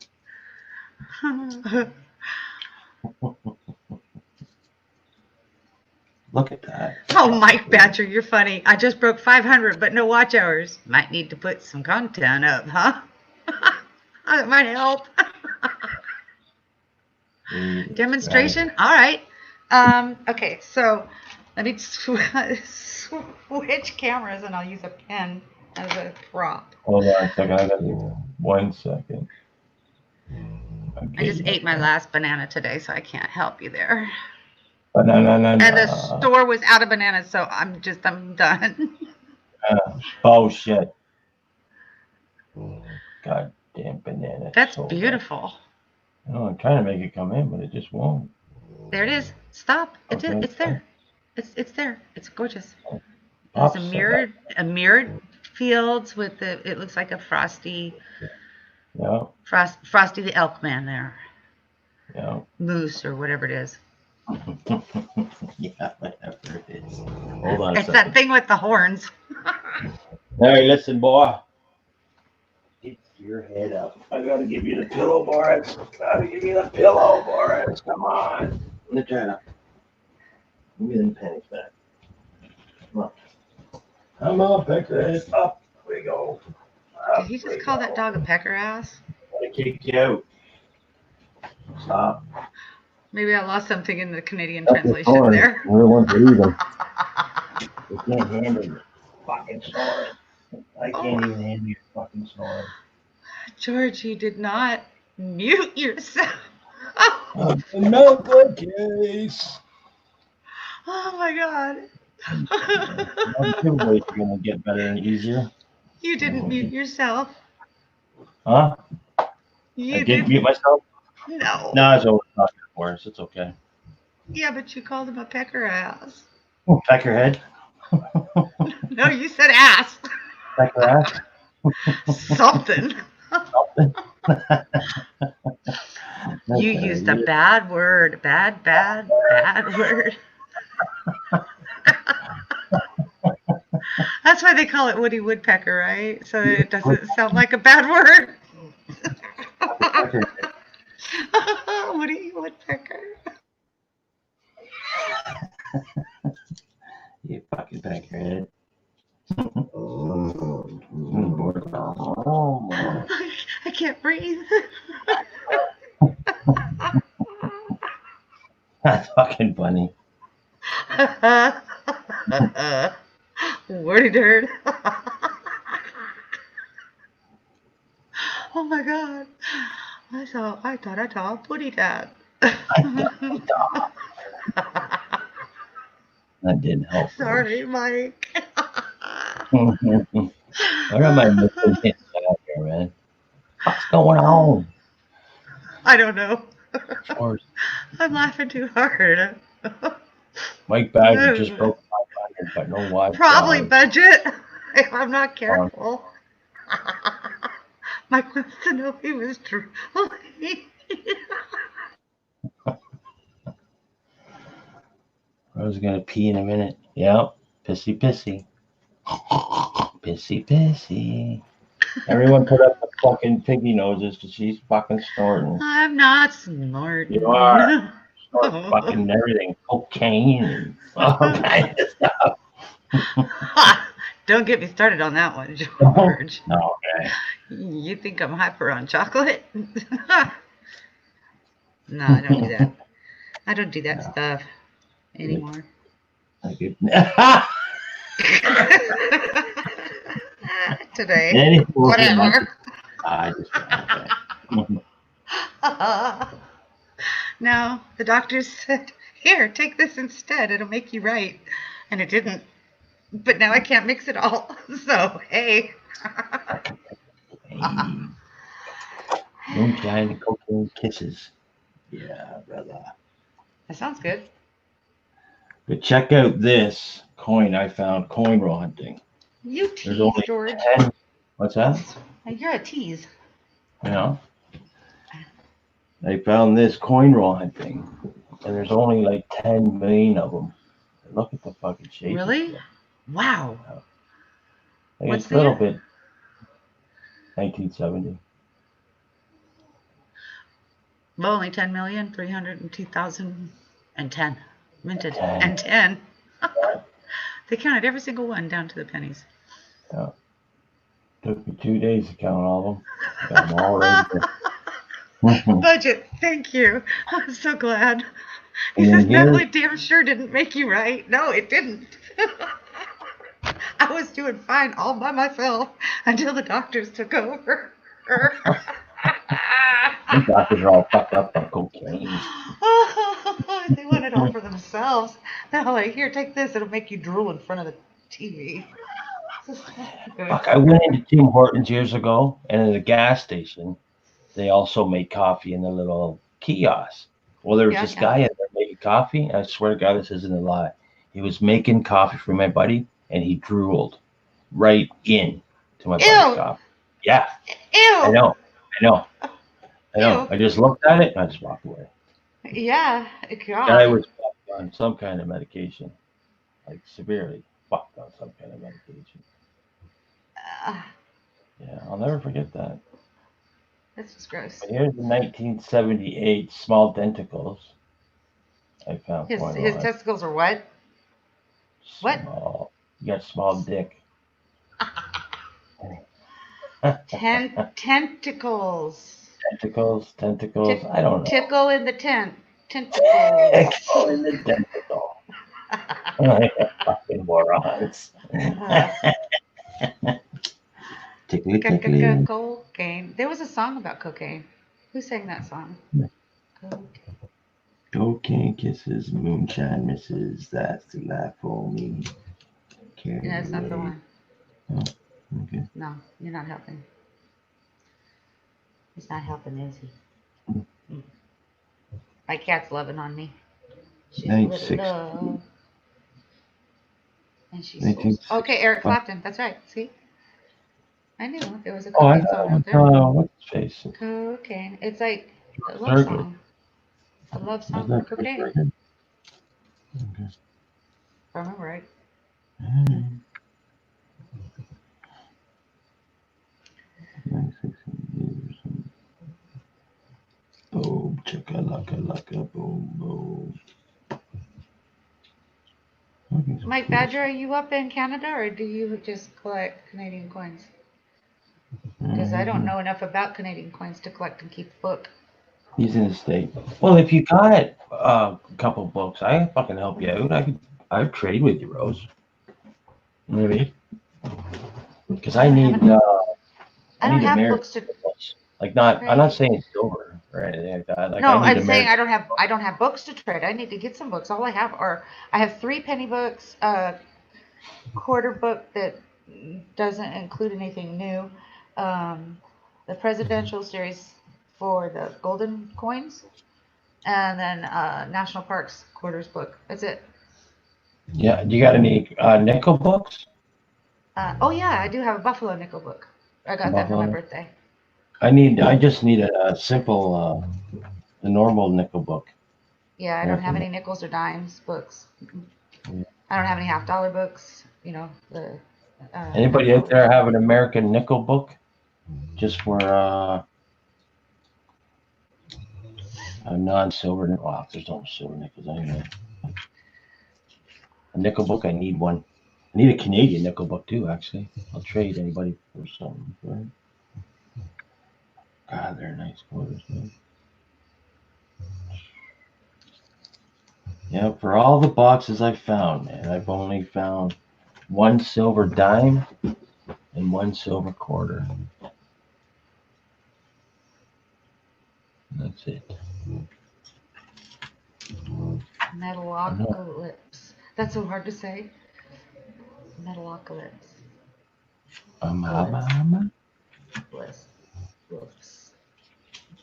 Look at that. Oh, Mike Badger, you're funny. I just broke 500, but no watch hours. Might need to put some content up, huh? That might help. Demonstration? All right. Okay, so let me switch cameras and I'll use a pen as a prop. Hold on a second. I got 1 second. I just ate my last banana today, so I can't help you there. Banana. And the store was out of bananas, so I'm done. Oh, shit. Goddamn banana. That's so beautiful. bad. No, I'm trying to make it come in, but it just won't. There it is. Stop. It's Okay. it's there. It's there. It's gorgeous. Pops There's a mirrored fields with the. It looks like a Frosty Yeah, Frosty the Elk Man there. yeah. Moose or whatever it is. Yeah, whatever it is. Hold on a It's second. that thing with the horns. Hey, listen, boy. Get your head up. I gotta give you the pillow, Boris. Gotta give you the pillow, Boris. Come on. Let me try it. Give me them pennies back. Come on. Come on, Pecker. Up we go. Did he just call that dog a pecker ass? I kick you out. Stop. Maybe I lost something in the Canadian translation there. We're the ones that eat them. We can't handle your fucking snoring. I can't even handle your fucking snoring. George, you did not mute yourself. No good case. Oh my God. Two ways are gonna get better and easier. You didn't mute yourself. Huh? You I did didn't. mute myself? No. No, it's over talking for us. It's okay. Yeah, but you called him a pecker ass. Peckerhead. No, you said ass. Pecker ass. Something. You used a bad word. Bad word. That's why they call it Woody Woodpecker, right? So it doesn't sound like a bad word. Woody Woodpecker. You fucking peckerhead. I can't breathe. That's fucking funny. Wordy dirt. Oh my God. I thought I saw a putty dad. That didn't help. Sorry, Mike. What am I missing here, man? What's going on? I don't know. Of course. I'm laughing too hard. Mike Badger just broke 500, but no Wi-Fi. Probably budget. If I'm not careful. Mike wants to know if he was true. I was gonna pee in a minute. Yep. Pissy pissy. Pissy pissy. Everyone put up the fucking piggy noses because she's fucking snorting. I'm not smart. You are. Snort fucking everything. Cocaine and all kinds of stuff. Don't get me started on that one, George. No, okay. You think I'm hyper on chocolate? No, I don't do that. I don't do that stuff. anymore. I could. Today. Anymore. Whatever. I just. No, the doctors said, here, take this instead. It'll make you right. And it didn't. But now I can't mix it all. So, hey. Moonshine and cocaine kisses. Yeah, brother. That sounds good. But check out this coin I found coin roll hunting. You There's tease, only George. 10. What's that? You're a tease. You know? I found this coin roll hunting, and there's only like 10 million of them. Look at the fucking shape. Really? Wow. Like What's it's a little the bit 1970. Well, only 10,302,010 minted. 10. And 10. They counted every single one down to the pennies. Yeah. Took me 2 days to count all of them. Got them all right there. Budget, thank you. I'm so glad. And Because then here- Natalie damn sure didn't make you right. No, it didn't. I was doing fine all by myself until the doctors took over. These doctors are all fucked up on cocaine. They want it all for themselves. They're like, here, take this. It'll make you drool in front of the TV. Fuck, I went into Tim Hortons years ago, and at a gas station, they also made coffee in the little kiosk. Well, there was Yeah, this yeah. guy in there making coffee, and I swear to God, this isn't a lie. He was making coffee for my buddy, and he drooled right in to my Ew. buddy's coffee. Yeah, Ew. I know. Ew. I just looked at it, and I just walked away. Yeah, The guy God. was fucked on some kind of medication, like severely fucked on some kind of medication. Yeah, I'll never forget that. That's just gross. But here's the 1978 small denticles. I found His quite a his lot. testicles are what? What? Small. You got a small dick. Tentacles. Tentacles. I don't know. Tickle in the tent. Tentacles. Tickle in the tentacle. Fucking morons. Tickly, tickly. Cocaine. There was a song about cocaine. Who sang that song? Cocaine. Cocaine kisses, moonshine misses. That's the life for me. Carry Yeah, that's not the away. one. Okay. No, you're not helping. He's not helping, is he? Mm. My cat's loving on me. She's a little 960. love. And she's 1960. okay, Eric Clapton. That's right. See? I knew there was a Oh, I cocaine song out there. what's his face? Cocaine. It's like a love Very song. A love song Isn't for that pretty cocaine. good? Okay. If I remember right. Alright. 960. Boom, chaka-laka-laka, boom, boom. Okay, so Mike Badger, are you up in Canada or do you just collect Canadian coins? Because I don't know enough about Canadian coins to collect and keep a book. He's in the state. Well, if you got a couple books, I can fucking help you out. I'd trade with you, Rose. You know what I mean? Because I need I don't need have American books to. books. Like not, I'm not saying silver or anything like that. Like No, I need I'm saying American. I don't have books to trade. I need to get some books. All I have are I have 3 penny books, a quarter book that doesn't include anything new, the presidential series for the golden coins, and then National Parks quarters book. That's it. Yeah, you got any nickel books? Oh yeah, I do have a Buffalo nickel book. I got that for my Buffalo. birthday. I just need a simple, a normal nickel book. Yeah, I don't have any nickels or dimes books. Yeah. I don't have any $half books. You know the. Anybody out there have an American nickel book? Just for a non-silver nickel. Wow, there's no silver nickels anyway. A nickel book, I need one. I need a Canadian nickel book too, actually. I'll trade anybody for something. Right? God, they're nice quarters, man. Yeah, for all the boxes I found, man, I've only found one silver dime and one silver quarter. That's it. Metalocalypse. That's so hard to say. Metalocalypse.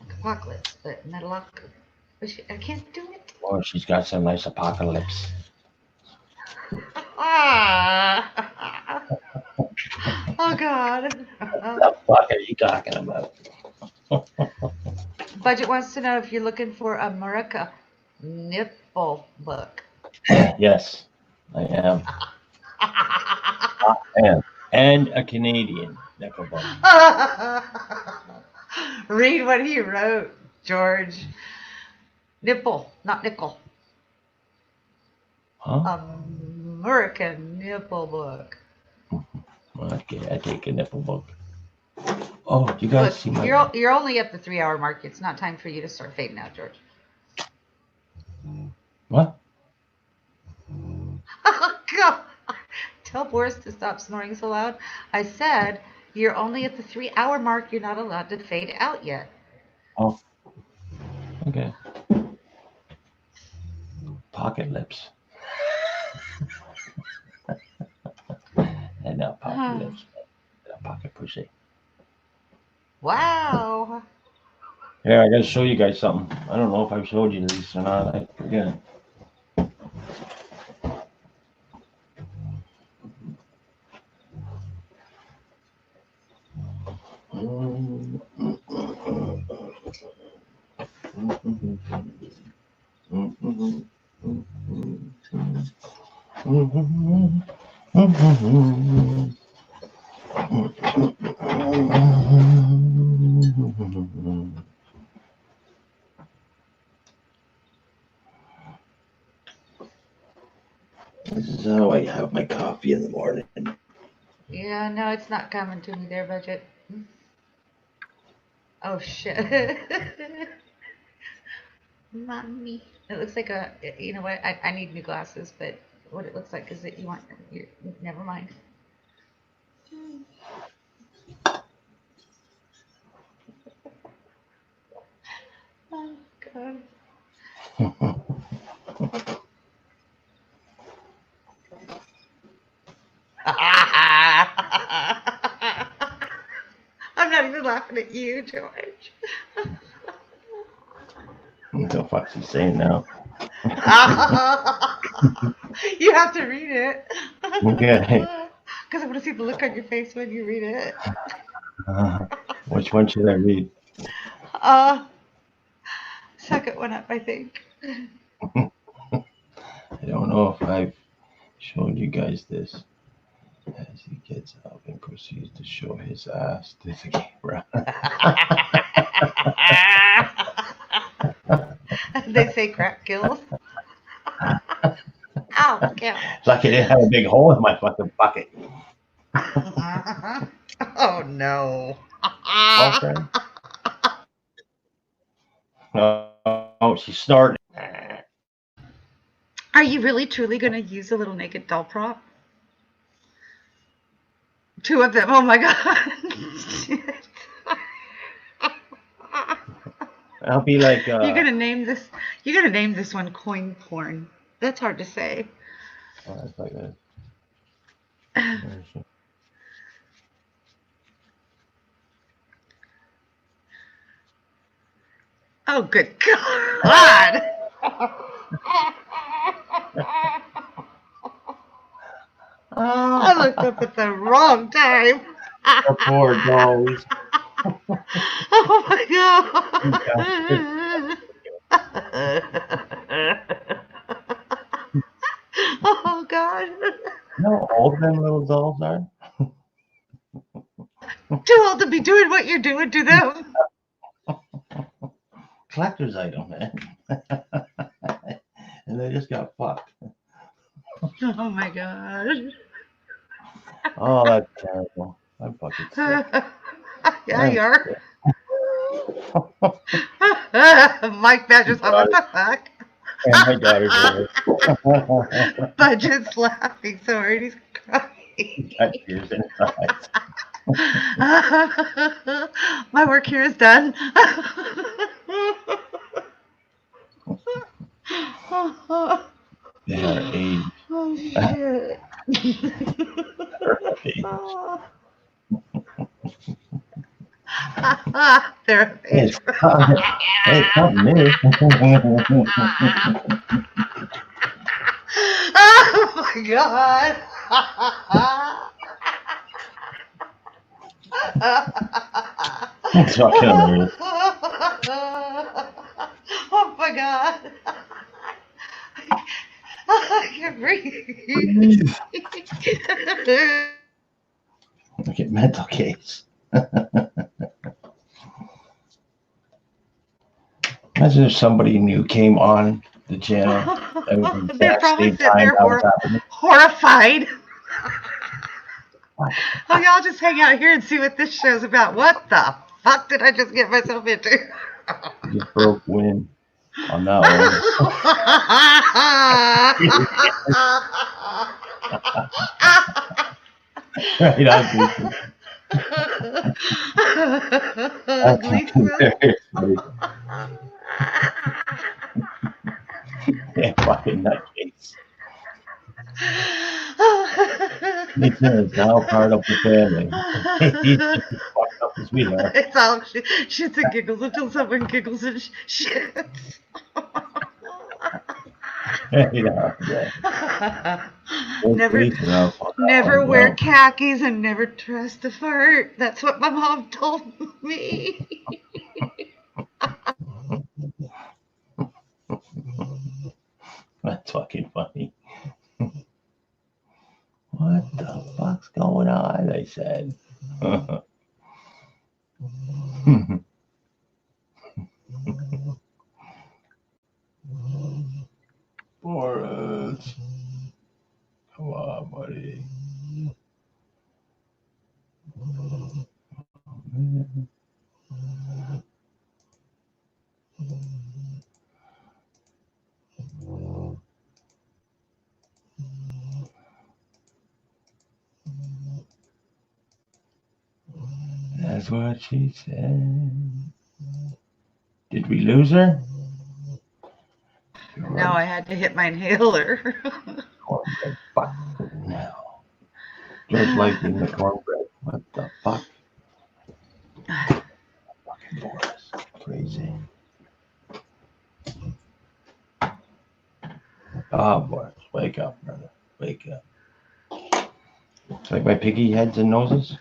Apocalypse. But metalocalypse. I can't do it. Oh, she's got some nice apocalypse. Ah. Oh God. What the fuck are you talking about? Budget wants to know if you're looking for a Murica nipple book. Yes, I am. I am. And a Canadian nickel book. Read what he wrote, George. Nipple, not nickel. Huh? A Murica nipple book. Okay, I take a nipple book. Oh, you guys see my... You're only at the 3-hour mark. It's not time for you to start fading out, George. What? Oh, God. Tell Boris to stop snoring so loud. I said, you're only at the 3-hour mark. You're not allowed to fade out yet. Oh. Okay. Pocket lips. And now pocket lips. Pocket pussy. Wow. Yeah, I gotta show you guys something. I don't know if I've showed you this or not. I forget. This is how I have my coffee in the morning. Yeah, no, it's not coming to me there, Budget. Oh, shit. Mommy. It looks like a, you know what? I need new glasses, but what it looks like is that you want, never mind. Oh, God. I'm not even laughing at you, George. What the fuck's he saying now? You have to read it. Okay. Because I want to see the look on your face when you read it. Which one should I read? Second one up, I think. I don't know if I've showed you guys this. As he gets up and proceeds to show his ass to the camera. They say crap kills. Ow, kill. It's like I didn't have a big hole in my fucking bucket. Oh, no. Oh, she's starting. Are you really truly going to use a little naked doll prop? 2 of them. Oh my God. I'll be like. You're gonna name this. You're gonna name this one coin porn. That's hard to say. Oh, that's like that. Oh, good God. I looked up at the wrong time. The poor dolls. Oh my God. Oh God. You know how old them little dolls are? Too old to be doing what you're doing to them. Collector's item, man. And they just got fucked. Oh my God. Oh, that's terrible. I'm fucking sick. Yeah, you are. Mike Badger's like, what the fuck? And my daughter's there. Budget's laughing so hard he's crying. Got tears in her eyes. My work here is done. They are age. Oh shit. They're of age. It's not me. Oh my god. It's fucking hilarious. Oh my god. I can't breathe. Look at mental case. Imagine if somebody new came on the channel. That was the They're exact probably same sitting time there that was happening. horrified. Oh, y'all just hang out here and see what this show's about. What the fuck did I just get myself into? You broke wind on that one. Right on, Jason. That's fucking hilarious, dude. Yeah, fucking nutcase. Nathan is now part of the family. He's just fucked up as we are. It's all shits and giggles until someone giggles and shits. Yeah. Never wear khakis and never trust a fart. That's what my mom told me. That's fucking funny. What the fuck's going on? I said. Boris. Come on, buddy. That's what she said. Did we lose her? No, I had to hit my inhaler. Cornbread. Fuck now. Just like in the cornbread. What the fuck? Fucking Boris. Crazy. Oh, Boris. Wake up, brother. Wake up. It's like my piggy heads and noses.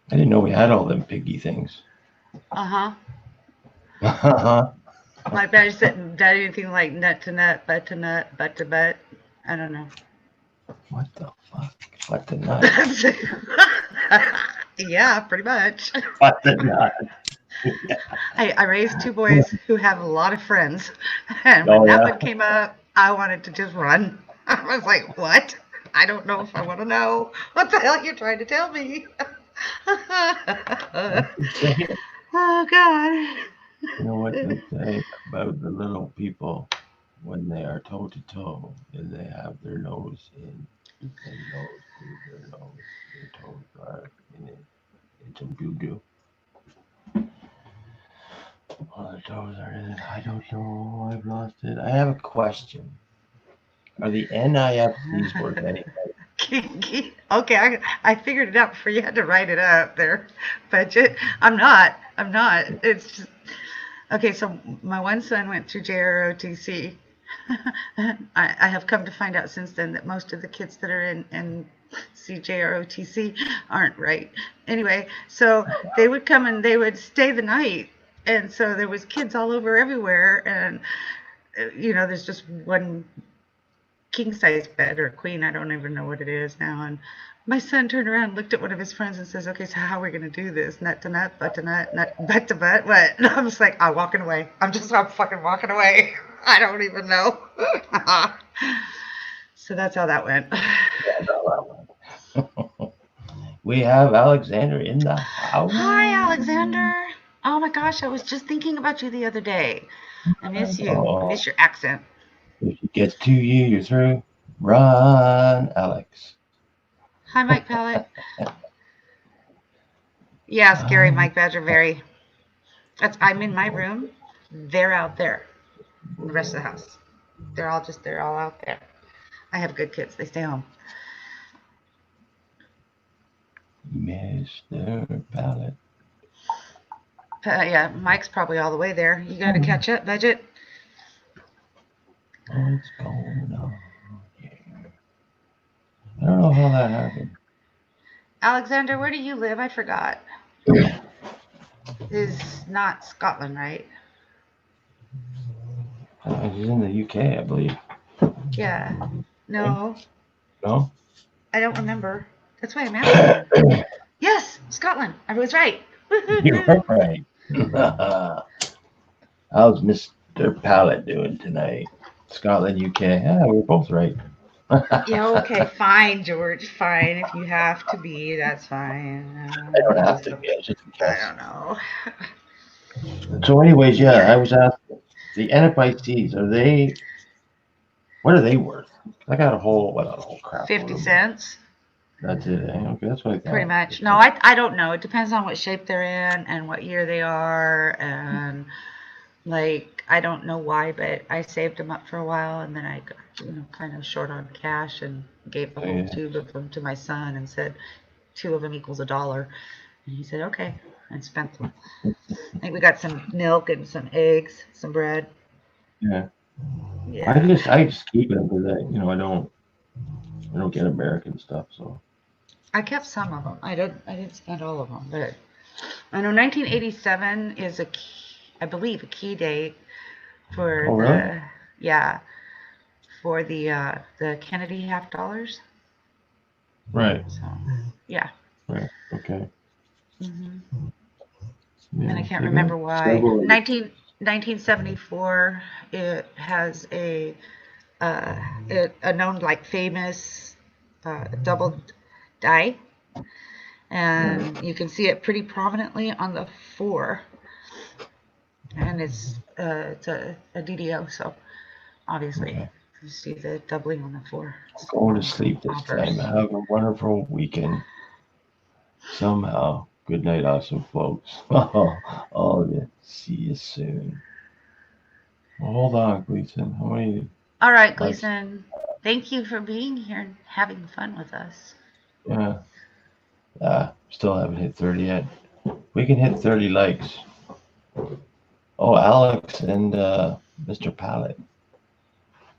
I didn't know we had all them piggy things. Uh-huh. Like I said, that anything like nut to nut, butt to nut, butt to butt. I don't know. What the fuck? What the nut? Yeah, pretty much. What the nut? I raised two boys who have a lot of friends. And when that one came up, I wanted to just run. I was like, what? I don't know if I want to know. What the hell are you trying to tell me? Oh, God. You know what they say about the little people when they are toe to toe and they have their nose in and nose to their nose, their toes are in it. It's some doo doo. All the toes are in it. I don't know. I've lost it. I have a question. Are the NIFCs worth anything? Okay, I figured it out before you had to write it up there. Budget. I'm not. It's just okay. So my one son went through JROTC. I have come to find out since then that most of the kids that are in CJROTC aren't right. Anyway, so they would come and they would stay the night, and so there was kids all over everywhere, and you know, there's just one king size bed or queen, I don't even know what it is now. And my son turned around, looked at one of his friends and says, okay, so how are we going to do this? Nut to nut, butt to nut, butt to butt, what? And I'm just like, I'm walking away. I'm fucking walking away. I don't even know. So that's how that went. We have Alexander in the house. Hi, Alexander. Oh my gosh, I was just thinking about you the other day. I miss you. I Oh, miss your accent. if it gets to you, you're through. Run, Alex. Hi, Mike Pallet. Yeah, scary Mike Badger, very. I'm in my room. They're out there. The rest of the house. They're all out there. I have good kids. They stay home. Mr. Pallet. Yeah, Mike's probably all the way there. You got to catch up, budget. What's going on here? I don't know how that happened. Alexander, where do you live? I forgot. Is not Scotland, right? He's in the UK, I believe. Yeah. No, No? I don't remember. That's why I'm asking. Yes, Scotland. I was right. You were right. How's Mr. Pallet doing tonight? Scotland, UK. Yeah, we're both right. Yeah, okay, fine, George. Fine. If you have to be, that's fine. I don't have to be. Just in I case. don't know. So, anyways, yeah, I was asking the NFICs. What are they worth? I got a whole crap. 50 cents. That's it. Eh? Okay, that's what I thought. Pretty much. No, I don't know. It depends on what shape they're in and what year they are. And like, I don't know why, but I saved them up for a while and then I got, kind of short on cash and gave the whole tube of them to my son and said 2 of them equals $1. And he said, okay, and spent them. I think we got some milk and some eggs, some bread. Yeah. Yeah. I just keep it because I don't get American stuff, so. I kept some of them. I didn't spend all of them, but I know 1987 is I believe a key date for really? for the Kennedy half dollars. Right. So yeah. Right. Okay. Mm-hmm. Yeah, And I can't remember why. 1974. It has a known like famous double die, and you can see it pretty prominently on the 4, and it's a DDO, so obviously you see the doubling on the 4. Going to sleep this time. Have a wonderful weekend. Somehow. Good night, awesome folks. Yeah. See you soon. Well, hold on, Gleason. How many? All right, Gleason. Thank you for being here and having fun with us. Yeah. Still haven't hit 30 yet. We can hit 30 likes. Oh, Alex and Mr. Pallet.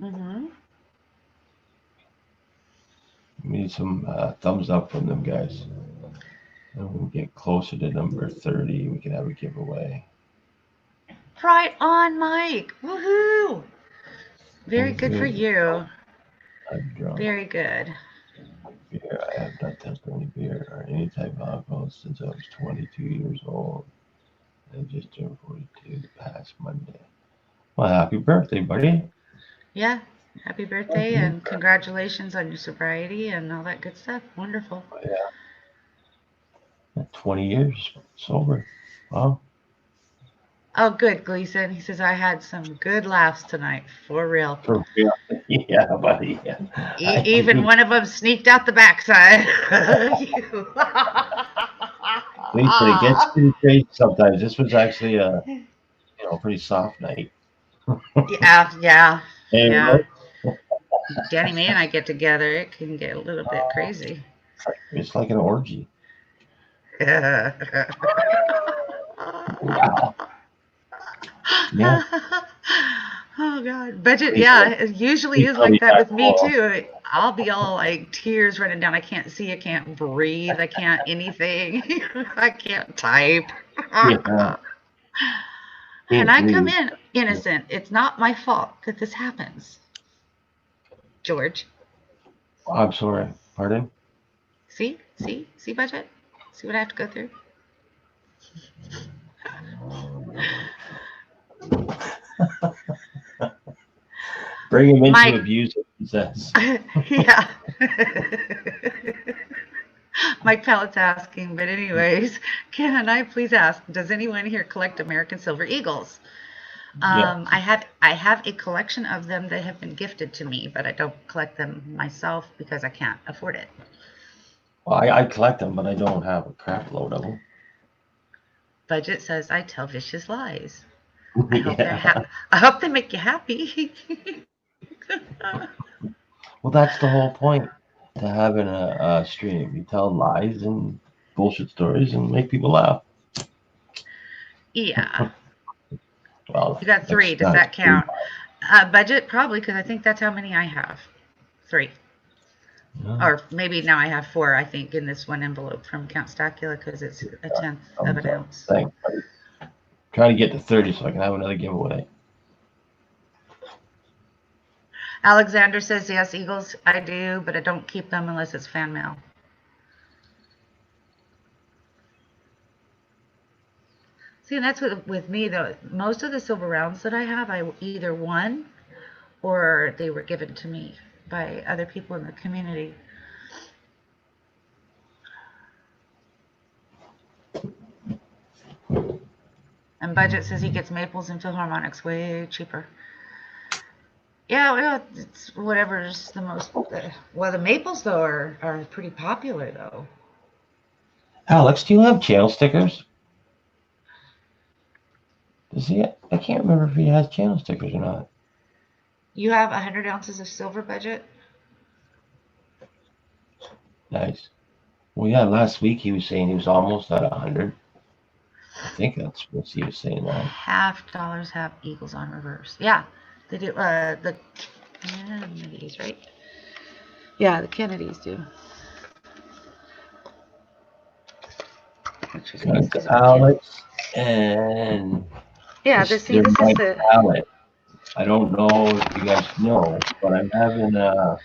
Mm-hmm. We need some thumbs up from them guys. And when we get closer to number 30, we can have a giveaway. Right on, Mike. Woohoo! Very good for you. I'm drunk. Very good. Beer. I have not tested any beer or any type of alcohol since I was 22 years old. I just turned 42 the past Monday. Well, happy birthday, buddy. Yeah. Happy birthday and congratulations on your sobriety and all that good stuff. Wonderful. Yeah. 20 years sober. Wow. Oh, good, Gleason. He says, I had some good laughs tonight. For real. For real. Yeah, buddy. Yeah. Even one of them sneaked out the backside. Gleason, it gets pretty crazy sometimes. This was actually a pretty soft night. Yeah. And Danny May and I get together. It can get a little bit crazy. It's like an orgy. Wow. Yeah. Oh God, budget. Yeah, it usually is like that with me too. I'll be all like tears running down. I can't see. I can't breathe. I can't anything. I can't type. Yeah. And I come in innocent. It's not my fault that this happens. George. I'm sorry. Pardon? See, budget. See what I have to go through. Bring him into Mike. abuse, he says. Yeah. Mike Pallett's asking, but anyways, can I please ask, does anyone here collect American Silver Eagles? Yeah. I have a collection of them that have been gifted to me, but I don't collect them myself because I can't afford it. Well, I collect them, but I don't have a crap load of them. Budget says I tell vicious lies. I hope Yeah. I hope they make you happy. Well, that's the whole point to having a stream. You tell lies and bullshit stories and make people laugh. Yeah, Well, you got 3. that's Does not that true. count? Budget probably, because I think that's how many I have. 3. Yeah. Or maybe now I have 4, I think, in this one envelope from Count Stacula because it's a 1/10 of an ounce. Thanks. Trying to get to 30 so I can have another giveaway. Alexander says, yes, Eagles, I do, but I don't keep them unless it's fan mail. See, and that's with me, though. Most of the silver rounds that I have, I either won or they were given to me by other people in the community. And Budget says he gets maples and Philharmonics way cheaper. Yeah, well, it's whatever's the most. Well, the maples, though, are pretty popular, though. Alex, do you have channel stickers? Does he? I can't remember if he has channel stickers or not. You have 100 ounces of silver, Budget? Nice. Well, yeah, last week he was saying he was almost at 100. I think that's what he was saying. That. Half dollars have Eagles on reverse. Yeah, they do. The Kennedys, right? Yeah, the Kennedys do. Alex and yeah, this is the palette. I don't know if you guys know, but I'm having a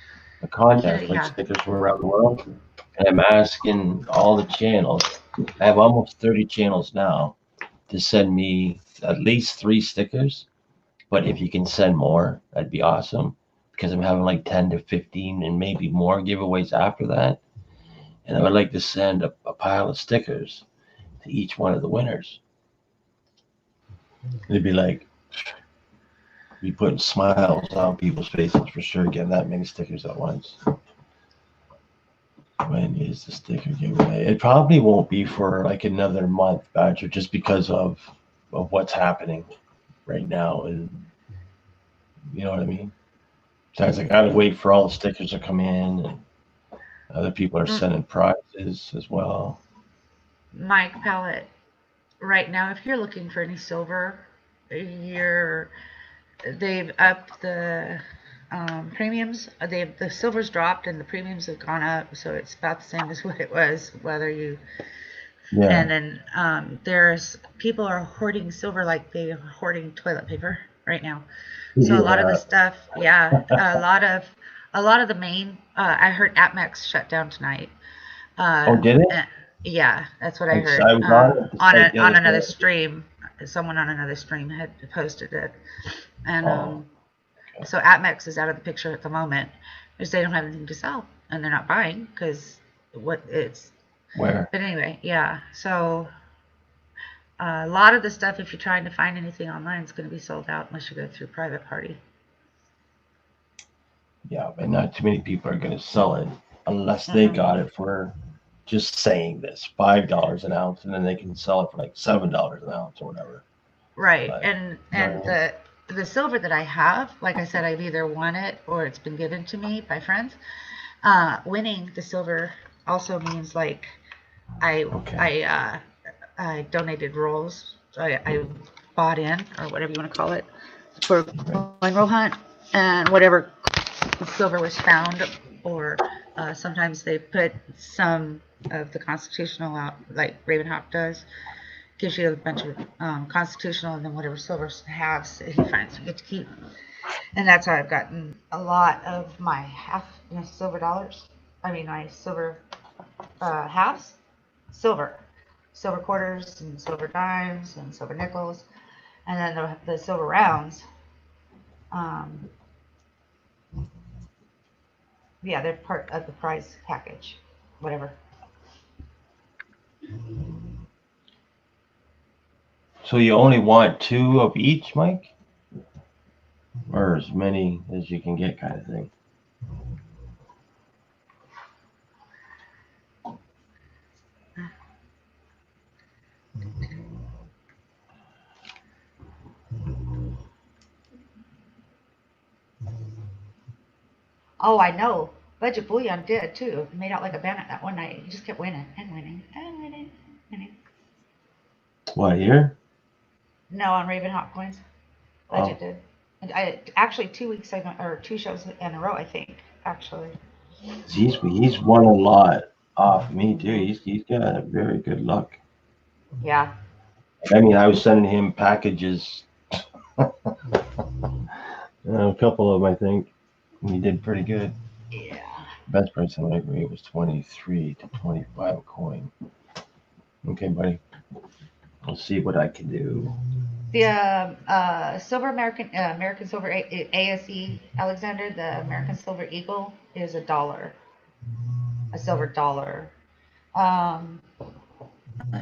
contest like stickers from around the world, and I'm asking all the channels. I have almost 30 channels now to send me at least 3 stickers, but if you can send more, that'd be awesome because I'm having like 10 to 15 and maybe more giveaways after that, and I would like to send a pile of stickers to each one of the winners. It'd be like be putting smiles on people's faces for sure, getting that many stickers at once. When is the sticker giveaway? It probably won't be for like another month, Badger, just because of what's happening right now, and you know what I mean. Besides, I gotta wait for all the stickers to come in, and other people are sending prizes as well. Mike Pallet, right now, if you're looking for any silver, they've upped the premiums. The silver's dropped and the premiums have gone up, so it's about the same as what it was. Whether you, and then there's people are hoarding silver like they are hoarding toilet paper right now. So a lot of the stuff, a lot of the main. I heard APMEX shut down tonight. Oh, did it? Yeah, that's what I heard. I was on another stream. Someone on another stream had posted it, and so APMEX is out of the picture at the moment because they don't have anything to sell and they're not buying because where. But anyway, yeah. So a lot of the stuff, if you're trying to find anything online, is going to be sold out unless you go through private party. Yeah, but not too many people are going to sell it unless they got it for just saying this $5 an ounce, and then they can sell it for like $7 an ounce or whatever. Right, but, and the silver that I have, like I said, I've either won it or it's been given to me by friends. Winning the silver also means like I donated rolls. I bought in, or whatever you want to call it, for a coin roll hunt, and whatever silver was found, or sometimes they put some of the constitutional out, like Ravenhawk does. Gives you a bunch of constitutional, and then whatever silver halves he finds we get to keep. And that's how I've gotten a lot of my silver dollars. I mean, my silver halves, silver quarters, and silver dimes, and silver nickels, and then the silver rounds. Yeah, they're part of the prize package, whatever. So you only want 2 of each, Mike? Or as many as you can get, kind of thing? Oh, I know. Budget Bullion did too. He made out like a bandit that one night. He just kept winning and winning and winning. Winning. What, here? No, on Raven Hot Coins. Budget did. And I actually 2 weeks ago, or 2 shows in a row, I think. Actually. He's won a lot off me too. He's got very good luck. Yeah. I mean, I was sending him packages. A couple of them, I think. He did pretty good. Yeah. Best price on my rate was 23 to 25 a coin. Okay, buddy. I'll see what I can do. The Silver American Silver ASE Alexander, the American Silver Eagle is $1. A silver dollar. Let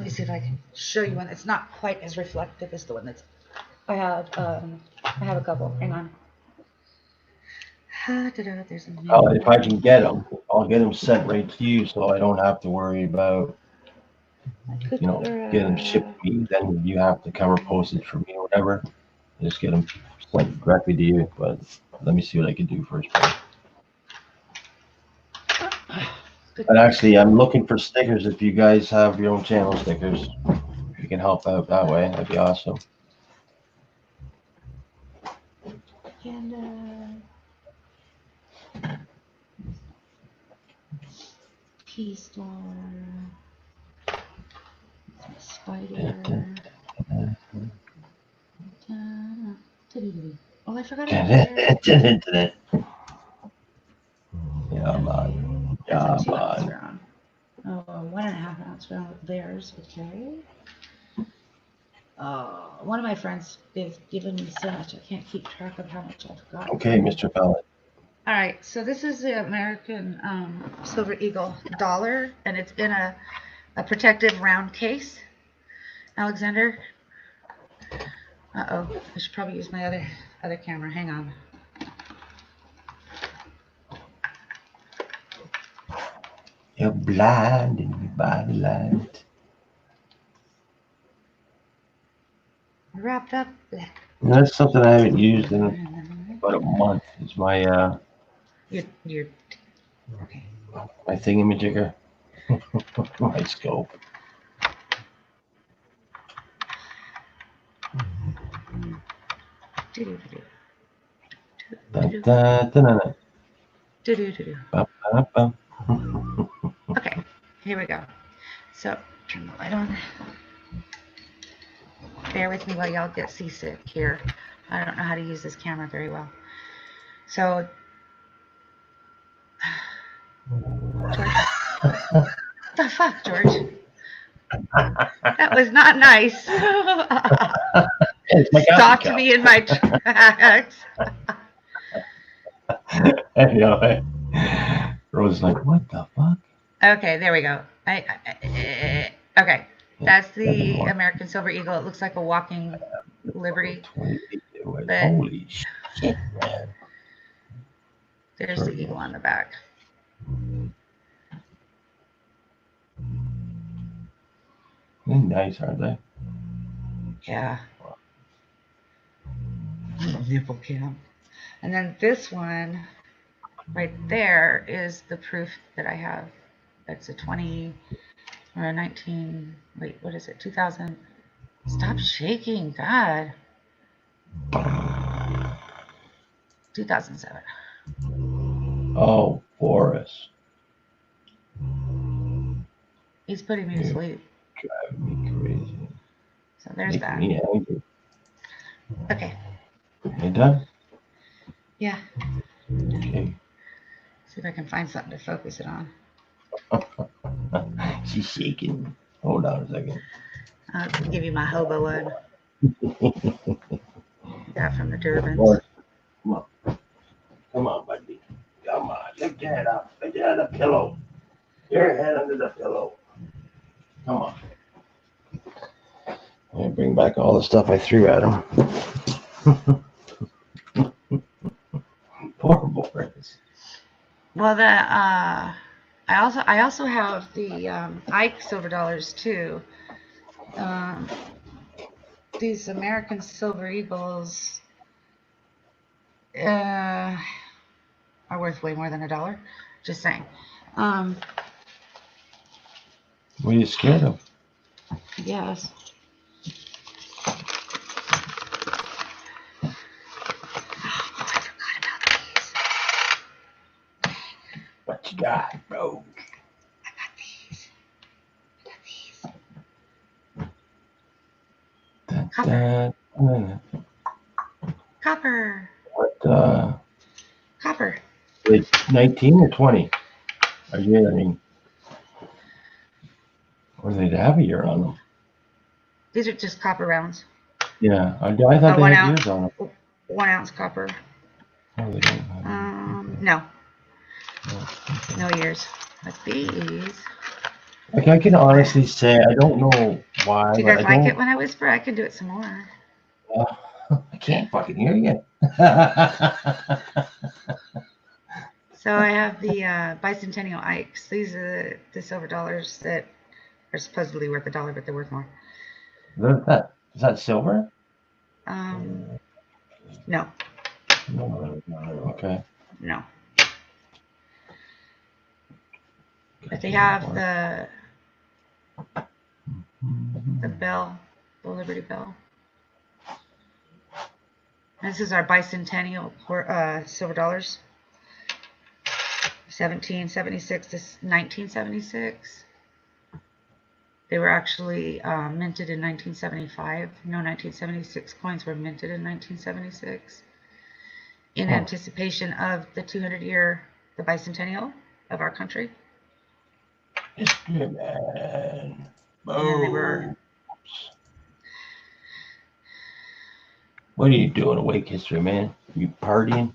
me see if I can show you one that's not quite as reflective as the one that's. I have a couple. Hang on. There's a If I can get them, I'll get them sent right to you, so I don't have to worry about, get them shipped to me. Then you have to cover postage for me or whatever. Just get them sent directly to you. But let me see what I can do first. And actually, I'm looking for stickers. If you guys have your own channel stickers, if you can help out that way, that'd be awesome. And P-Star, Spider. Oh, I forgot about Yeah, man. That's Yeah, a 2-ounce man. round. Oh, 1.5 ounce round of theirs. Okay. One of my friends, they've given me so much, I can't keep track of how much I've got. Okay, Mr. Pellet. All right, so this is the American Silver Eagle dollar, and it's in a protective round case. Alexander. Uh-oh, I should probably use my other camera. Hang on. You're blind and you buy the light. Wrapped up. That's something I haven't used in about a month. It's my You're okay. my thingamajigger. My scope. Do-do-do-do. Da, da, da, da. Do-do-do-do. Ba, ba, ba. Okay, here we go. So, turn the light on. Bear with me while y'all get seasick here. I don't know how to use this camera very well. So, George. The fuck, George? That was not nice. It's my Stopped coffee me in my tracks. cup. Anyway, Rose is like, what the fuck? Okay, there we go. Okay, that's the American Silver Eagle. It looks like a walking Liberty. But holy shit, man. there's the eagle on the back. They're nice, aren't they? Yeah. Nipple cam. And then this one right there is the proof that I have. It's a 20 or a 19. Wait, what is it? 2000. Stop shaking, God. 2007. Oh, Boris. He's putting me to sleep. Driving me crazy. So there's Making that. me angry. Okay. You done? Yeah. Okay. See if I can find something to focus it on. She's shaking. Hold on a second. I'll give you my hobo one. Got from the Durbans. Boris, come on. Come on, buddy. Come on. Lift your head up. Lift your head on the pillow. Your head under the pillow. Come on. I'm gonna bring back all the stuff I threw at him. Poor Boris. Well, I also have the Ike silver dollars too. These American Silver Eagles are worth way more than $1. Just saying. What are you scared of? Yes. What you got, bro? I got these. Copper. Copper. What? Copper. Like 19 or 20? I mean, or they'd have a year on them. These are just copper rounds. Yeah, I thought they 1 had ounce. years on them. 1 ounce copper. Oh, they don't have No. okay. No years. But these. Like, I can honestly say I don't know why. Do you but guys I like don't, it when I whisper? I can do it some more. I can't fucking hear you. So I have the bicentennial Ikes. These are the silver dollars that are supposedly worth $1, but they're worth more. Is that silver? No. Okay. No. But they have the bell, the Liberty Bell. This is our bicentennial silver dollars. 1776 to 1976. They were actually minted in 1975. No, 1976 coins were minted in 1976 in anticipation of the 200-year, the bicentennial of our country. History, man. And they were. What are you doing awake, history, man? You partying?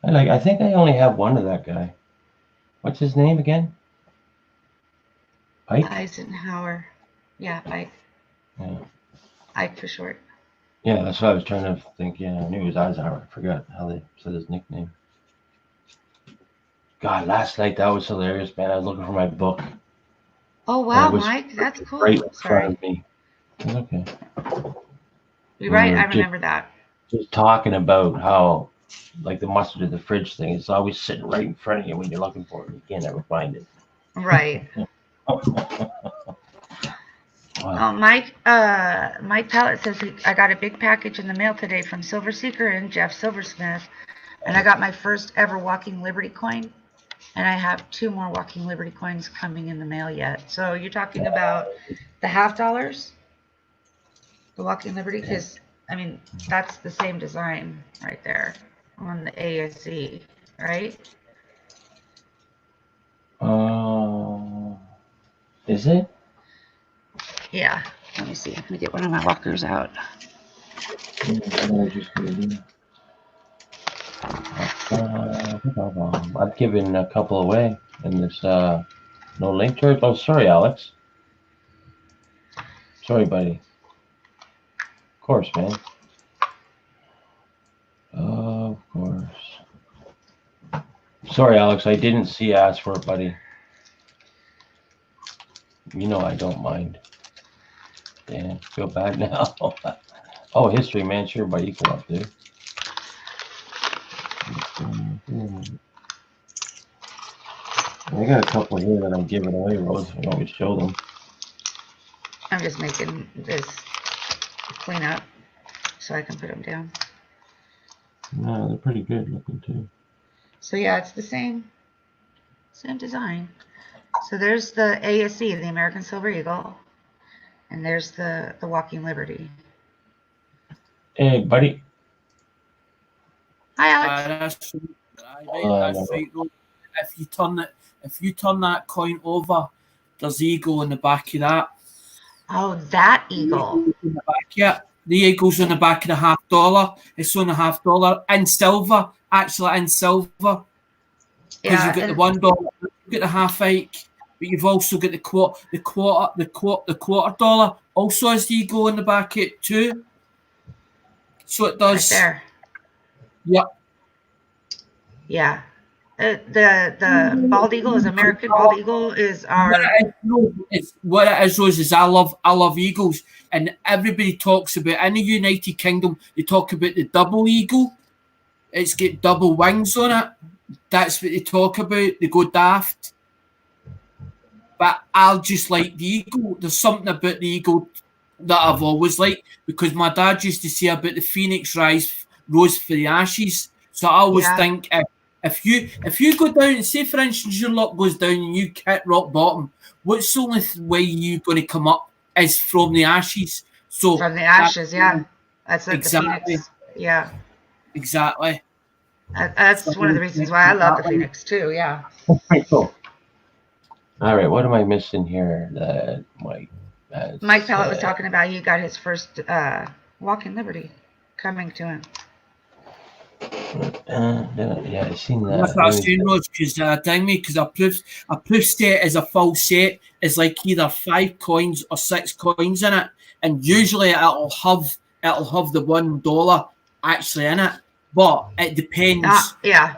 I think I only have one of that guy. What's his name again? Ike? Eisenhower. Yeah, Ike. Yeah. Ike for short. Yeah, that's what I was trying to think. Yeah, I knew it was Eisenhower. I forgot how they said his nickname. God, last night that was hilarious, man. I was looking for my book. Oh wow, Mike, that's cool. Right in front Sorry. of me. It's okay. You're right. I remember that. Just talking about how, like, the mustard in the fridge thing, it's always sitting right in front of you when you're looking for it. You can't ever find it. Right. Wow. Mike Pallet says I got a big package in the mail today from Silver Seeker and Jeff Silversmith, and I got my first ever Walking Liberty coin, and I have 2 more Walking Liberty coins coming in the mail yet. So you're talking about the $50, the Walking Liberty, because I mean that's the same design right there on the ASE, right? Is it? Yeah. Let me see. Let me get one of my walkers out. I've given a couple away, and there's no link to it. Oh, sorry, Alex. Sorry, buddy. Of course, man. Of course. Sorry, Alex. I didn't see you ask for it, buddy. You know I don't mind. Damn, feel bad now. Oh, history, man. Sure, buddy. You come up, dude. I got a couple here that I'm giving away, Rose. I always show them. I'm just making this clean up so I can put them down. No, they're pretty good looking too. So yeah, it's the same design. So there's the ASE, the American Silver Eagle, and there's the Walking Liberty. Hey, buddy. Hi, Alex. That's right, though. If you turn that coin over, there's eagle in the back of that. Oh, that eagle. In the back, yeah. The eagle's on the back of the $50. It's on the $50 in silver, actually in silver. Because Yeah, you've got the and- $1, you've got the half acre, but you've also got the quarter dollar. Also has the eagle on the back of it too. So it right does. there. Yep. Yeah. The bald eagle is American bald eagle is our. What it is, Rose, is I love eagles, and everybody talks about in the United Kingdom. They talk about the double eagle. It's got double wings on it. That's what they talk about. They go daft. But I'll just like the eagle. There's something about the eagle that I've always liked, because my dad used to say about the phoenix rose for the ashes. So I always Yeah. think if you go down, say for instance your luck goes down and you hit rock bottom, what's the only way you're going to come up is from the ashes. So From the ashes, yeah. That's like Exactly. the phoenix. Yeah. Exactly. That's one of the reasons why I love the phoenix too. Yeah. Pretty cool. All right, what am I missing here? That Mike Pellet was talking about he got his first walk in liberty coming to him. Yeah, I seen that. That's what I was saying, Rose, because I proofed it as a full set is like either 5 coins or 6 coins in it, and usually it'll have the $1 actually in it, but it depends. Yeah.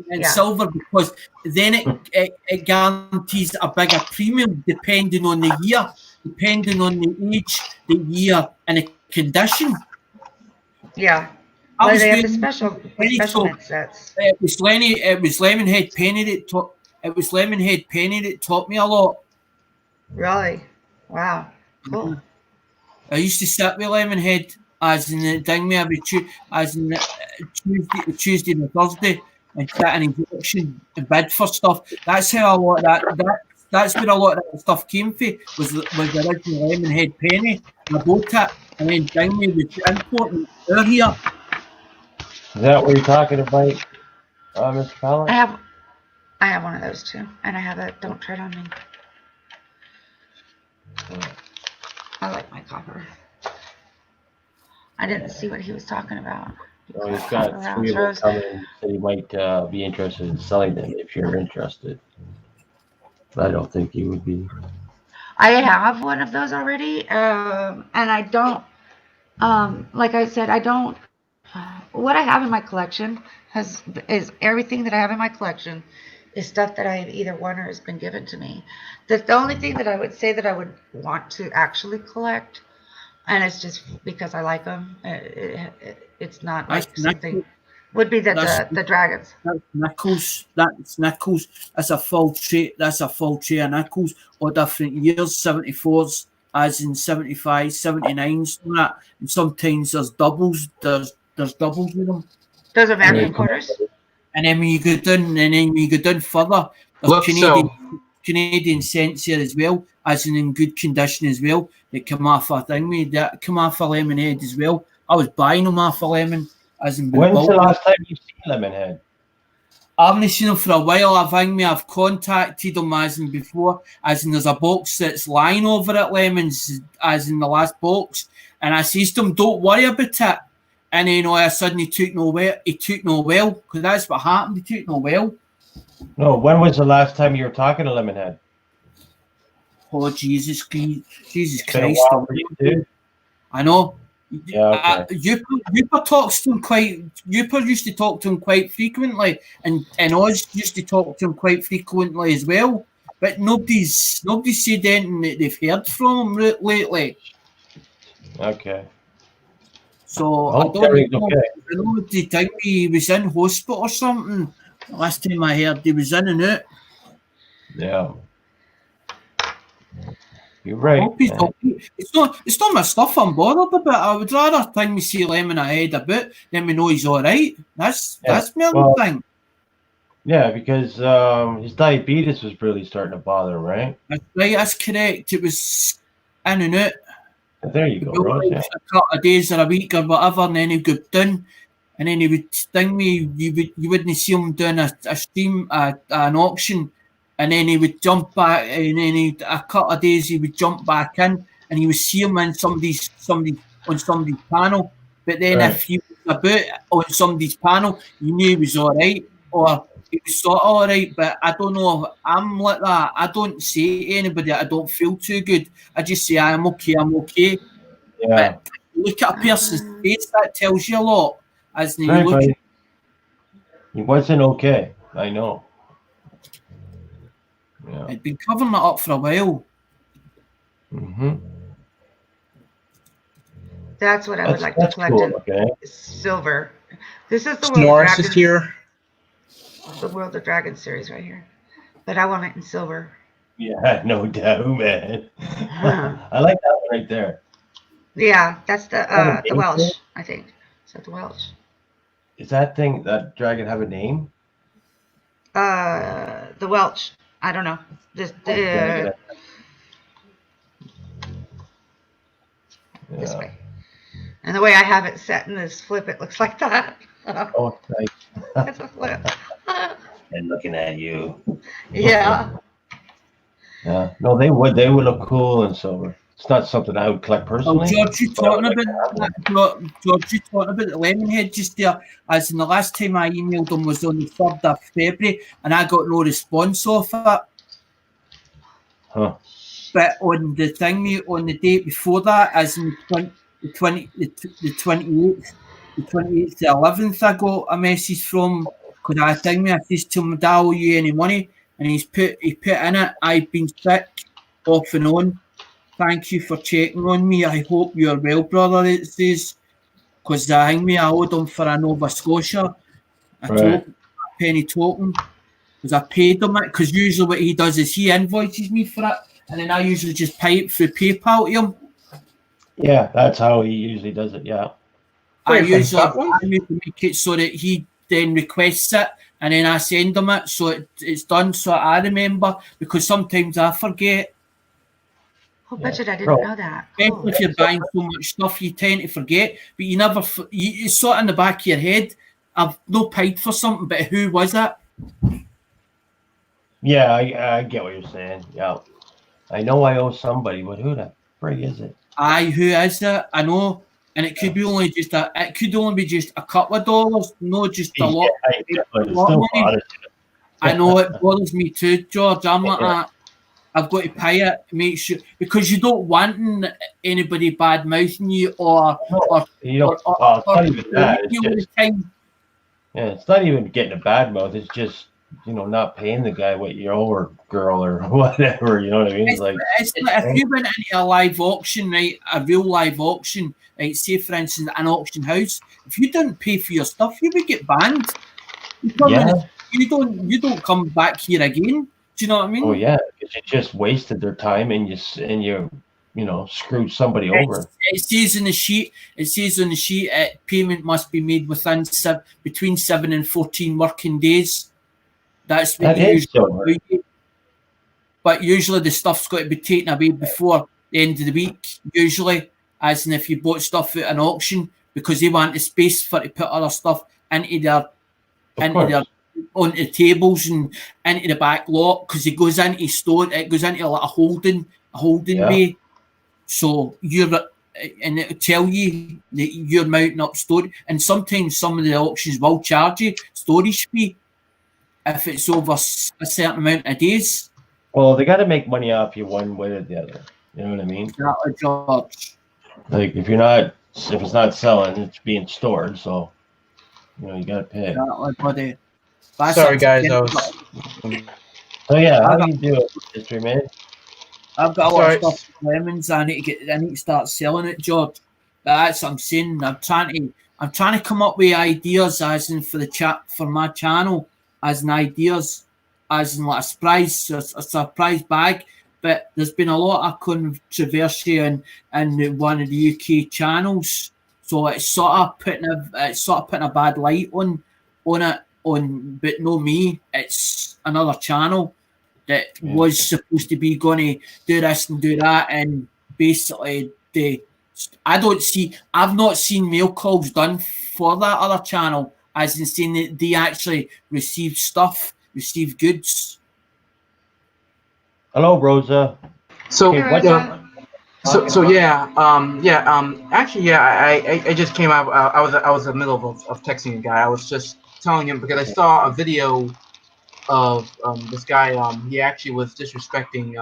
In silver, because then it guarantees a bigger premium depending on the year, depending on the age, the year, and the condition. Yeah. I Well, was they have the reading- special mint sets. It was Lemonhead Penny that taught me a lot. Really? Wow. Cool. I used to sit with Lemonhead as in the thing every Tuesday and Thursday, and sit in his auction and bid for stuff. That's how a lot of that's where a lot of that stuff came from, was the original Lemonhead Penny. I bought it, and then Dingley was importing out here. Is that what you're talking about, Mr. Fowler? I have one of those too, and I have a Don't Tread on Me. I like my copper. I didn't see what he was talking about. Well, he's got 3 of them coming, so you might be interested in selling them if you're interested. But I don't think you would be. I have one of those already, and I don't. Like I said, I don't. What I have in my collection is everything that I have in my collection is stuff that I have either won or has been given to me. The only thing that I would say that I would want to actually collect, and it's just because I like them. It's not like something. Would be the dragons. That's nickels. That's a full tray. That's a full tray of nickels, all different years. 74s, as in 75, 79s, and that. And sometimes there's doubles. There's doubles with them. Those are American quarters. And then when you go down, further, there's Canadian cents here as well, as in good condition as well. That come off a thing, that come off a Lemonhead as well. I was buying them off a lemon. As in When's the last time you've seen Lemonhead? I haven't seen them for a while. I've contacted them as in before, as in there's a box that's lying over at Lemons, as in the last box, and I says to him, "Don't worry about it." And then all of a sudden he took no well, because that's what happened. He took no well. No, when was the last time you were talking to Lemonhead? Oh Jesus Christ! It's been a while for you too. I know. Yeah, okay. Youper talks to him Youper used to talk to him quite frequently, and Oz used to talk to him quite frequently as well. But nobody's said anything that they've heard from him lately. Okay. So I don't know. Okay. I know they think he was in hospital or something. Last time I heard, he was in and out. Yeah. You're right. It's not my stuff I'm bothered about. I would rather think me see Lemonhead about than we know he's all right. That's my other thing. Yeah, because his diabetes was really starting to bother him, right? That's right. That's correct. It was in and out. There you go, Rose. Yeah. A couple of days or a week or whatever, and then he'd go down, and then he would sting me. You wouldn't see him doing a stream, an auction, and then he would jump back, and then a couple of days he would jump back in, and you would see him in somebody's on somebody's panel. But then Right. if he was about on somebody's panel, you knew he was all right, or he was sort of all right. But I don't know if I'm like that. I don't say to anybody I don't feel too good. I just say I'm okay, I'm okay. Yeah. But look at a person's face, that tells you a lot. As you Right, look but he wasn't okay. I know. Yeah. I'd been covering it up for a while. Mm-hmm. That's what I would like to That's collect cool. in Okay. silver. This is the World of Norris is Dragons, here. the World of Dragons series right here. But I want it in silver. Yeah, no doubt, man. I like that one right there. Yeah, that's the name Welsh, to it? I think. Is that the Welsh? Is that dragon have a name? The Welsh. I don't know. This Yeah. this way. And the way I have it set in this flip, it looks like that. Oh, nice. That's a flip. And looking at you. Yeah. Yeah. No, they would look cool in silver. It's not something I would collect Oh, personally. George, you but I would talking like about to have that? George, you talking about the Lemonhead just there? As in the last time I emailed him was on the 3rd of February, and I got no response off it. Huh. But on the thing, on the date before that, as in the 28th, the 28th, the 11th, I got a message from, because I think I said to him, "Do I owe you any money?" And he put in it, "I've been sick off and on. Thank you for checking on me. I hope you're well, brother," it says. Because I owed him for a Nova Scotia, Right. a penny token. Because I paid him it. Because usually what he does is he invoices me for it, and then I usually just pay it through PayPal to him. Yeah, that's how he usually does it. Yeah. I Wait, from usually Scotland? I make it so that he then requests it, and then I send him it, so it's done. So I remember, because sometimes I forget. Oh, budget, I didn't Bro. know that. Especially Oh. if you're buying so much stuff, you tend to forget, but you never. It's sort of in the back of your head. I've no paid for something, but who was it? Yeah, I get what you're saying. Yeah. I know I owe somebody, but who the frig is it? Aye, who is it? I know, and it could be only just it could only be just a couple of dollars, no, just a lot. Yeah, but it's lot still money. bothers you. I know it bothers me too, George. I'm like Yeah. that. I've got to pay it, make sure, because you don't want anybody bad mouthing you or You don't. or- Well, it's not even that. It's you all the just, time. yeah, it's not even getting a bad mouth. It's just, not paying the guy what you owe or girl or whatever. You know what I mean? It's like, It's like if you went into a live auction, right, a real live auction, right, say for instance an auction house, if you didn't pay for your stuff, you would get banned. You come in, yeah, you don't come back here again. Do you know what I mean? oh yeah, because you just wasted their time and you screwed somebody over. It says in the sheet. It says on the sheet, payment must be made within between 7 and 14 working days. That's what That you is usually silver. do. But usually the stuff's got to be taken away before the end of the week. Usually, as in if you bought stuff at an auction, because they want the space for to put other stuff into their Of course. onto the tables and into the back lot, because it goes into store. It goes into like a holding Yeah. bay. So and it'll tell you that you're mounting up storage. And sometimes some of the auctions will charge you storage fee if it's over a certain amount of days. Well, they got to make money off you one way or the other. You know what I mean? Exactly, George. Like if it's not selling, it's being stored. So, you got to pay. Exactly, buddy. That's Sorry, up to guys. them. So yeah, how do you do it, History Man? I've got a lot of Sorry. stuff with lemons. I need to start selling it, George. But that's what I'm saying. I'm trying to come up with ideas, as in for the chat for my channel, as in ideas, as in like a surprise bag. But there's been a lot of controversy in one of the UK channels, so it's sort of putting a bad light on it. But no me. It's another channel that was supposed to be going to do this and do that, and basically I've not seen mail calls done for that other channel, as in saying that they actually received goods. Hello, Rosa. So, Okay, what? Actually, yeah, I just came out. I was in the middle of texting a guy. I was just telling him because I saw a video of this guy. He actually was disrespecting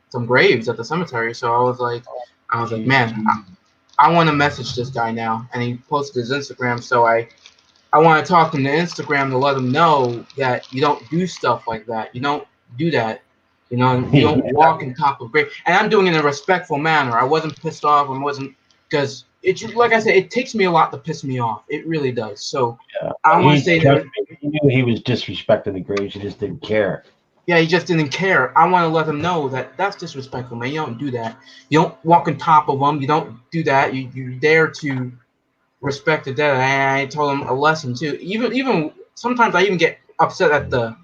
some graves at the cemetery. So I was like, man, I want to message this guy now. And he posted his Instagram. So I want to talk to him to Instagram to let him know that you don't do stuff like that. You don't do that. You know, you don't walk on top of grave. And I'm doing it in a respectful manner. I wasn't pissed off. I wasn't, because it's like I said, it takes me a lot to piss me off. It really does. So I want to say that he knew he was disrespecting the graves. He just didn't care. Yeah, he just didn't care. I want to let him know that that's disrespectful, man. You don't do that. You don't walk on top of them. You don't do that. You dare to respect the dead. And I told him a lesson too. Even sometimes I even get upset at the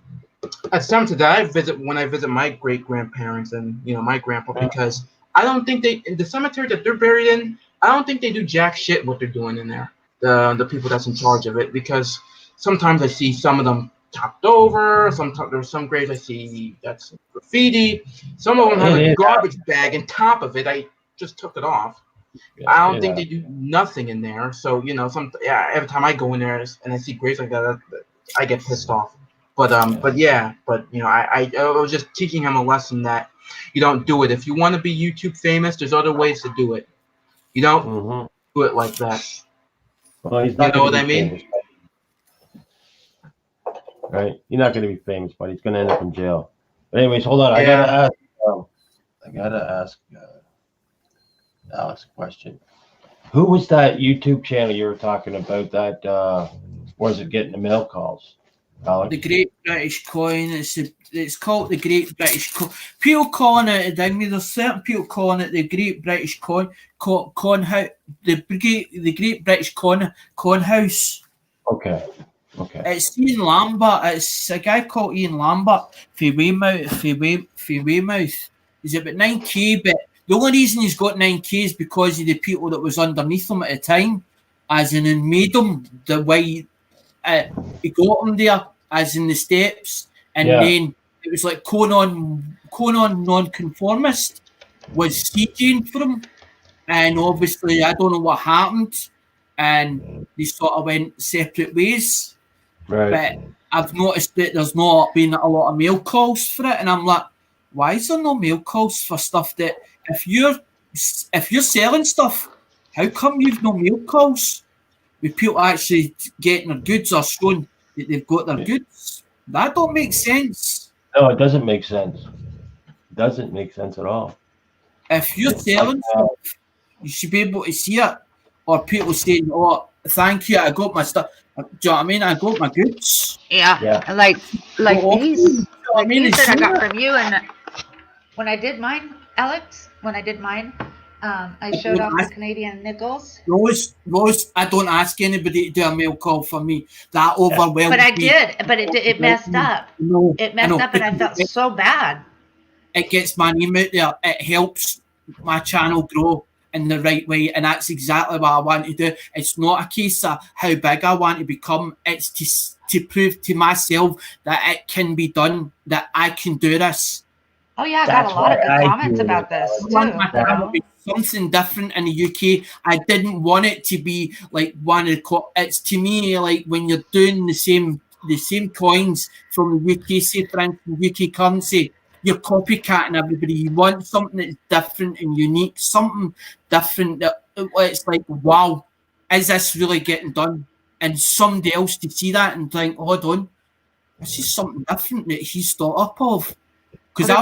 cemetery that I visit when I visit my great grandparents and my grandpa, because I don't think in the cemetery that they're buried in, I don't think they do jack shit what they're doing in there. The people that's in charge of it, because sometimes I see some of them topped over. Sometimes there's some graves I see that's graffiti. Some of them have a garbage bag on top of it. I just took it off. I don't think they do nothing in there. So every time I go in there and I see graves like that, I get pissed off. But I was just teaching him a lesson that you don't do it. If you want to be YouTube famous, there's other ways to do it. You don't do it like that. Well, he's not. You know what I mean? Famous, right? You're not going to be famous, but he's going to end up in jail. But anyways, hold on. Yeah. I gotta ask Alex a question. Who was that YouTube channel you were talking about that was it getting the mail calls? Alex? The Great British Coin. It's called the Great British Coin. People calling it, there's certain people calling it the Great British Coin House, the Great British Coin House. Okay. It's Ian Lambert. It's a guy called Ian Lambert for Weymouth. He's about 9K, but the only reason he's got 9K is because of the people that was underneath him at the time, as in made him the way he got him there, as in the steps, and then it was like Conan Nonconformist was sieging for him, and obviously I don't know what happened, and they sort of went separate ways. Right. But I've noticed that there's not been a lot of mail calls for it, and I'm like, why is there no mail calls for stuff that if you're selling stuff, how come you've no mail calls with people actually getting their goods or showing that they've got their goods? That don't make sense. No, it doesn't make sense. It doesn't make sense at all. If you're selling stuff, you should be able to see it, or people saying, "Oh, thank you, I got my stuff." Do you know what I mean? I got my goods. Yeah. Like these that I got from you, and when I did mine, Alex, I showed off the Canadian nickels. Those, I don't ask anybody to do a mail call for me. That overwhelmed But I me. did. But it messed up. No, It messed up, and I felt so bad. It gets my name out there. It helps my channel grow in the right way, and that's exactly what I want to do. It's not a case of how big I want to become. It's to prove to myself that it can be done, that I can do this. Oh yeah, I got a lot of good comments about this too. I want my channel to be something different in the UK. I didn't want it to be like one of the. It's to me like when you're doing the same coins from the UK, say for instance UK currency. You're copycatting everybody. You want something that's different and unique, something different that it's like, wow, is this really getting done? And somebody else to see that and think, hold on, this is something different that he's thought up of. Because I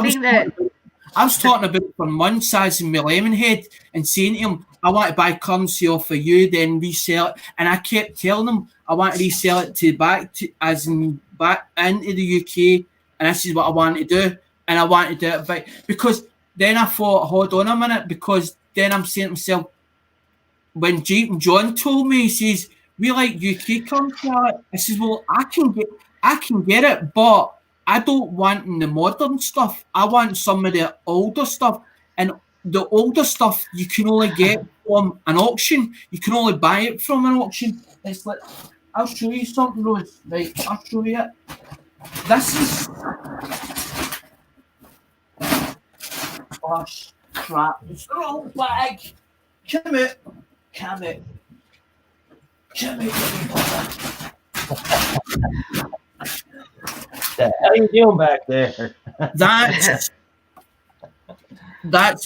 was talking about it for months as in my lemon head and saying to him, I want to buy currency off of you, then resell it. And I kept telling him I want to resell it back into the UK, and this is what I want to do. And I wanted to do it because then I thought, hold on a minute, because then I'm saying to myself, when John told me, he says, we like UK currency. I says, well, I can get it, but I don't want the modern stuff. I want some of the older stuff. And the older stuff you can only get from an auction. You can only buy it from an auction. It's like, I'll show you something, Rose. Right, I'll show you it. This is... Gosh. crap. It's the wrong bag. Come out. Come out. Come out. The hell are you doing back there? That's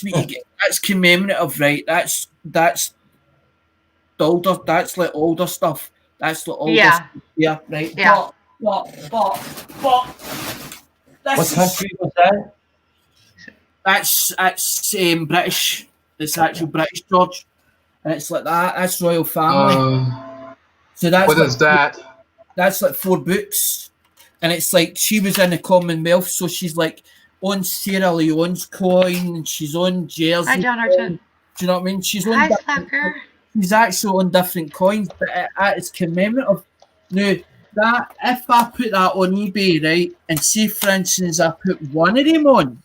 what you get. That's commemorative, right? That's the older. That's like older stuff. That's the older. Yeah. Stuff. Yeah. Right. Yeah. But. What country was that? That's British. It's actual British, George, and it's like that. That's royal family. So that's What like is that? That's like 4 books, and it's like she was in the Commonwealth, so she's like on Sierra Leone's coin, and she's on Jersey. Hi, John Archer. Do you know what I mean? She's on. Hi, different- Slacker. She's actually on different coins, but it's commemorative. Now, that if I put that on eBay, right, and see, for instance, I put one of them on,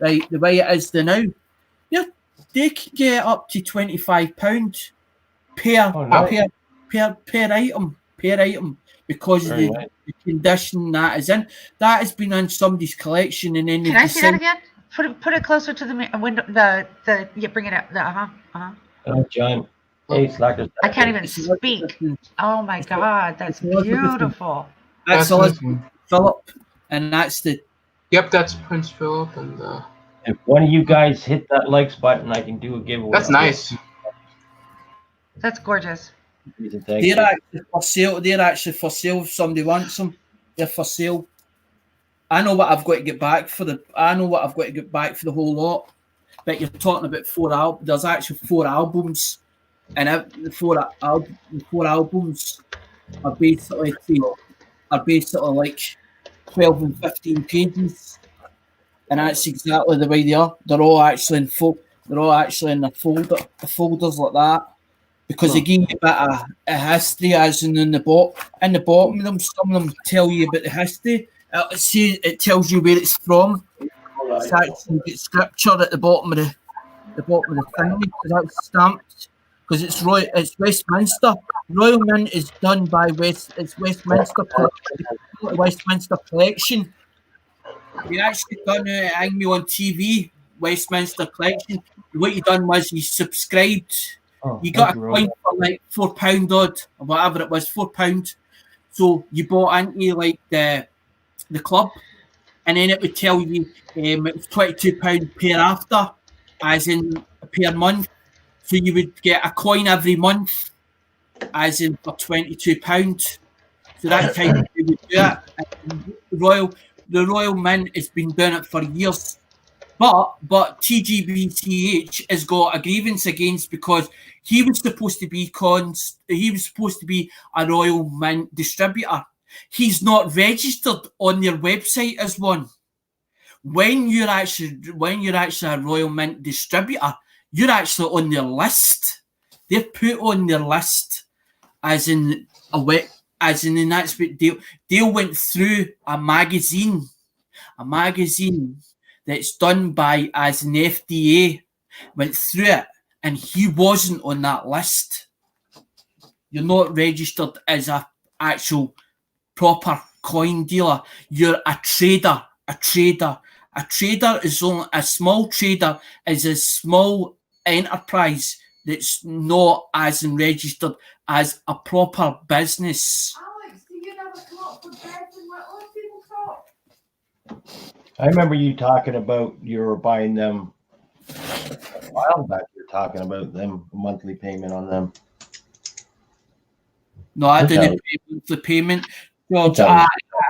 right, the way it is now, yeah, they could get up to £25 per item because of Very the, nice. the condition that is in. That has been in somebody's collection, and then Can I see that again? Put it closer to the window. Yeah, bring it up. Oh, John. Hey, Slacker. I can't even speak. Oh my God, that's beautiful. That's Elizabeth Philip, and that's the. Yep, that's Prince Philip, and If one of you guys hit that likes button, I can do a giveaway. that's nice. That's gorgeous. Thank you. They're actually for sale. They're actually for sale. If somebody wants them, they're for sale. I know what I've got to get back for the. I know what I've got to get back for the whole lot. But you're talking about 4 albums. There's actually 4 albums, and the four albums are basically like 12 and 15 pages, and that's exactly the way they are. They're all actually in They're all actually in the folders like that. Because they give you a bit of a history, as in the bottom of them. Some of them tell you about the history. It tells you where it's from. It's actually got scripture at the bottom of the thing. Because that's stamped. Because it's Westminster. Royal Mint is done by Westminster Collection. We actually done it hang me on TV. Westminster Collection. What you done was you subscribed. You got a coin for like £4 odd, or whatever it was, £4. So you bought into like the club, and then it would tell you it was £22 per after, as in per month. So you would get a coin every month, as in for £22. So that's how you would do it. And the Royal Mint has been doing it for years. But TGBCH has got a grievance against because he was supposed to be a Royal Mint distributor. He's not registered on their website as one. When you're actually a Royal Mint distributor, you're actually on their list. They're put on their list as in that's what Dale went through a magazine that's done by as an FDA, went through it, and he wasn't on that list. You're not registered as a actual proper coin dealer. You're a trader. A trader is only a small trader is a small enterprise that's not as in registered as a proper business. Alex, do you never come up with beds and let other people talk? I remember you talking about you were buying them a while back. You're talking about them monthly payment on them. No, I Okay. didn't pay monthly payment. George, Okay. I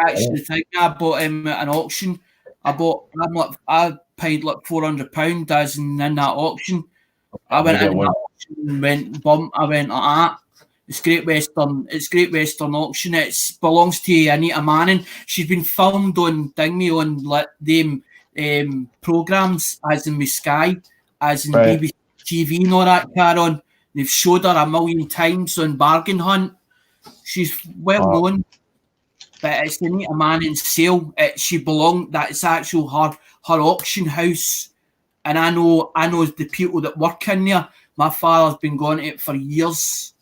actually think I bought him at an auction. I paid like £400 as in that auction. I went in the auction and went bump. I went like that. It's Great Western Auction. It belongs to Anita Manning. She's been filmed on Dingy on like them programs as in with Sky, as in Right. BBC TV and all that on. They've showed her a million times on Bargain Hunt. She's well known, but it's Anita Manning's sale. That's actual her auction house, and I know the people that work in there. My father's been going to it for years.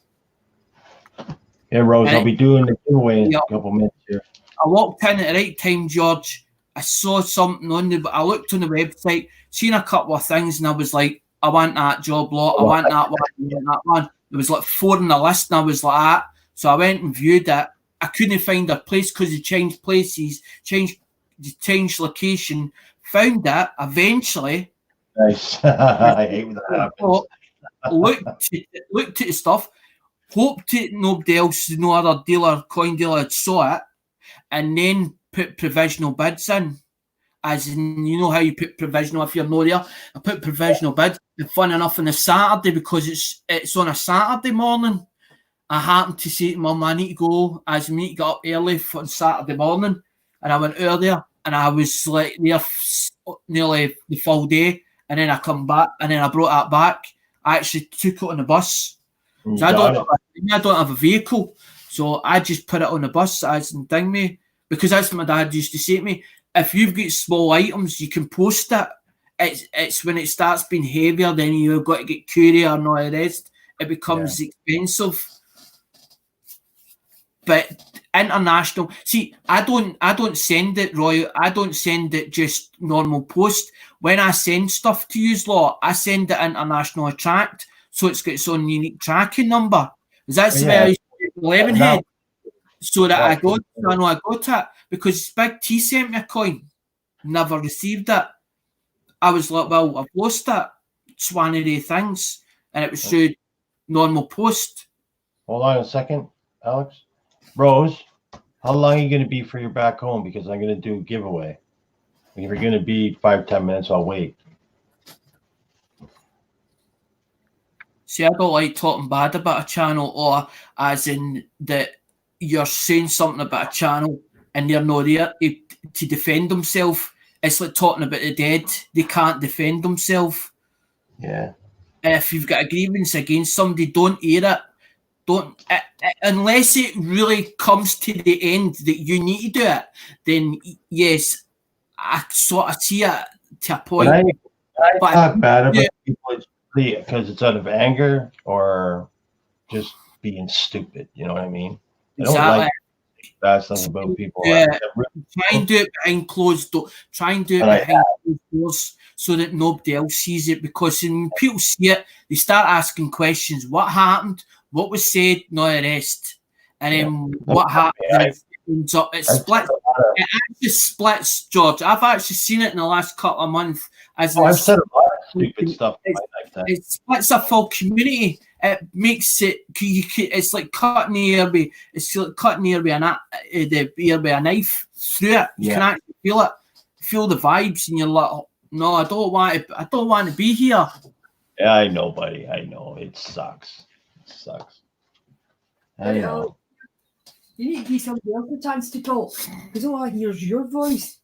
Yeah, Rose, I'll be doing the giveaway in Yeah. a couple minutes here. I walked in at the right time, George, I saw something on the. I looked on the website, seen a couple of things, and I was like, I want that job lot. I want that one. I want that one. There was like 4 on the list, and I was like, that. So I went and viewed it. I couldn't find a place because they changed places, changed location. Found it eventually. Nice. I hate when that happens. Looked at the stuff. Hoped that nobody else, no other dealer, coin dealer had saw it, and then put provisional bids in. As in, you know how you put provisional if you're not there. I put provisional bids. And fun enough on a Saturday, because it's on a Saturday morning, I happened to say to Mum, I need to go, as me to get up early for Saturday morning. And I went earlier, and I was like there nearly the full day. And then I come back, and then I brought that back. I actually took it on the bus. So I don't have a vehicle, so I just put it on the bus as in ding me, because that's what my dad used to say to me. If you've got small items, you can post it. It's when it starts being heavier, then you've got to get courier and all the rest. It becomes expensive. But international, see, I don't send it royal. I don't send it just normal post. When I send stuff to you lot, I send it international tracked. So it's got its own unique tracking number. That's the way I used to do Lemonhead. So that I know I got it. Because Big T sent me a coin. Never received it. I was like, well, I've lost it. It's one of the things. And it was through normal post. Hold on a second, Alex. Rose, how long are you going to be for your back home? Because I'm going to do a giveaway. If you're going to be 5-10 minutes, I'll wait. See, I don't like talking bad about a channel, or as in that you're saying something about a channel and they're not there to defend themselves. It's like talking about the dead. They can't defend themselves. Yeah. And if you've got a grievance against somebody, don't air it. Don't, unless it really comes to the end that you need to do it, then yes, I sort of see it to a point. I talk bad about people because it's out of anger or just being stupid. You know what I mean? Exactly. I don't like bad stuff about people. Yeah. Try and do it behind closed doors. Try and do it behind closed doors so that nobody else sees it. Because when people see it, they start asking questions. What happened? What was said? No, the rest. And then what happened? It splits. It actually splits, George. I've actually seen it in the last couple of months. I've said a lot of stupid stuff like that. It splits a full community. It makes it. It's like cutting the air with. It's like cutting the air with a knife through it. You can actually feel it, feel the vibes, and you're like, oh, no, I don't want to be here. Yeah, I know, buddy. I know it sucks. It sucks. I know. You need to give somebody else a chance to talk, because all I hear is your voice.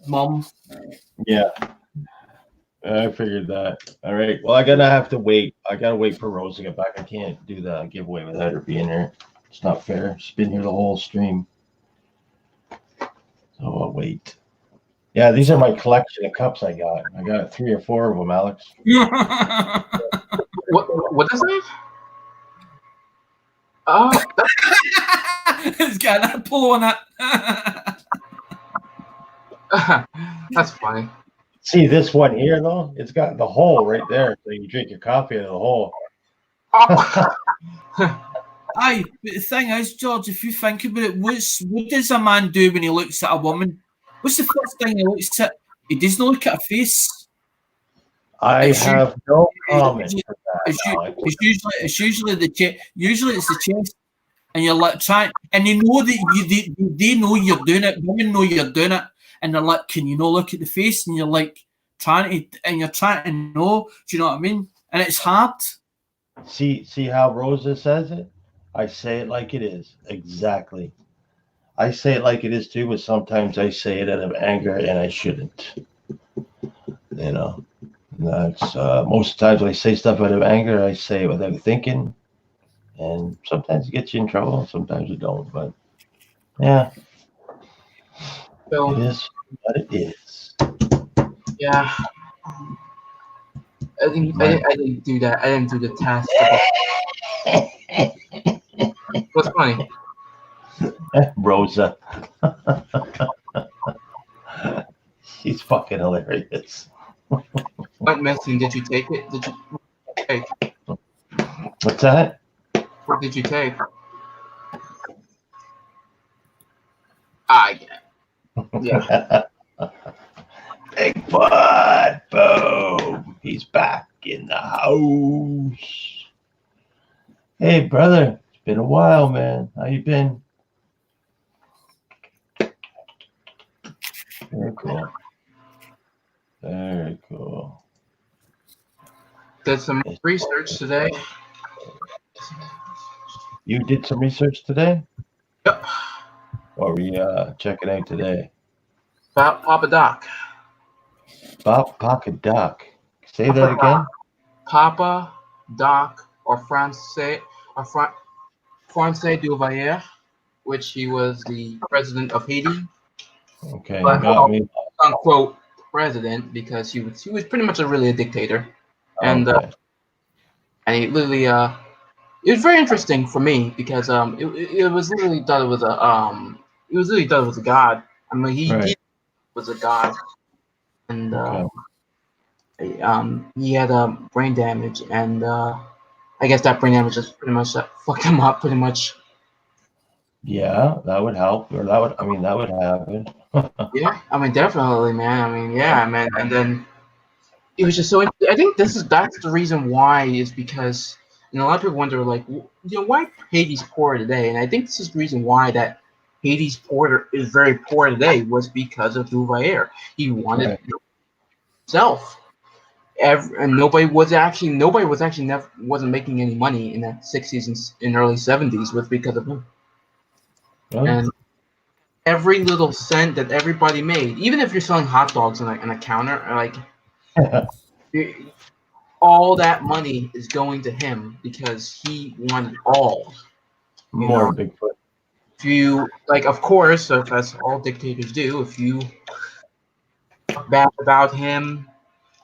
Mom. Yeah. I figured that. All right. Well, I have to wait. I gotta wait for Rose to get back. I can't do the giveaway without her being here. It's not fair. She's been here the whole stream. So I'll wait. Yeah, these are my collection of cups I got. I got 3 or 4 of them, Alex. What is it? Oh, it's got an apple on it. That's funny. See this one here, though? It's got the hole right there, so you drink your coffee out of the hole. Aye, but the thing is, George, if you think about it, what does a man do when he looks at a woman? What's the first thing he looks at? He doesn't look at her face. I have no comment for that. It's usually the chest. Usually it's the chest, and you're like trying, and they know that they know you're doing it. Women know you're doing it, and they're like, "Can you not look at the face?" And you're like trying to know. Do you know what I mean? And it's hard. See how Rosa says it? I say it like it is. Exactly. I say it like it is too, but sometimes I say it out of anger and I shouldn't. You know, that's most times when I say stuff out of anger, I say it without thinking, and sometimes it gets you in trouble, sometimes it don't. But yeah, So, it is what it is. yeah. I didn't do that. I didn't do the task. What's funny? Rosa. She's fucking hilarious. What medicine did you take? It did you take? What's that? What did you take? I get it. Yeah. Bigfoot, boom. He's back in the house. Hey, brother. It's been a while, man. How you been? Very cool. Very cool. Did some research today. You did some research today? Yep. What were you checking out today? About Papa Doc. Papa Doc. Say that again. Papa Doc, or Francais Duvalier, which he was the president of Haiti. Okay, you got me. Unquote president, because he was pretty much really a dictator, and Okay. and he literally it was very interesting for me because it was literally thought it was a god. I mean he was a god, and he had brain damage, and I guess that brain damage just pretty much fucked him up pretty much. Yeah, that would help, or that would happen. Yeah, I mean, definitely, man. I mean, yeah, man. And then it was just so. I think that's the reason why is because a lot of people wonder, like, why Haiti's poor today, and I think this is the reason why that Haiti's poor is very poor today was because of Duvalier. He wanted himself, and nobody wasn't making any money in the 60s and early 70s was because of him. And every little cent that everybody made, even if you're selling hot dogs on a counter, like all that money is going to him because he wanted all. More Bigfoot. If you of course, as all dictators do, if you talk bad about him,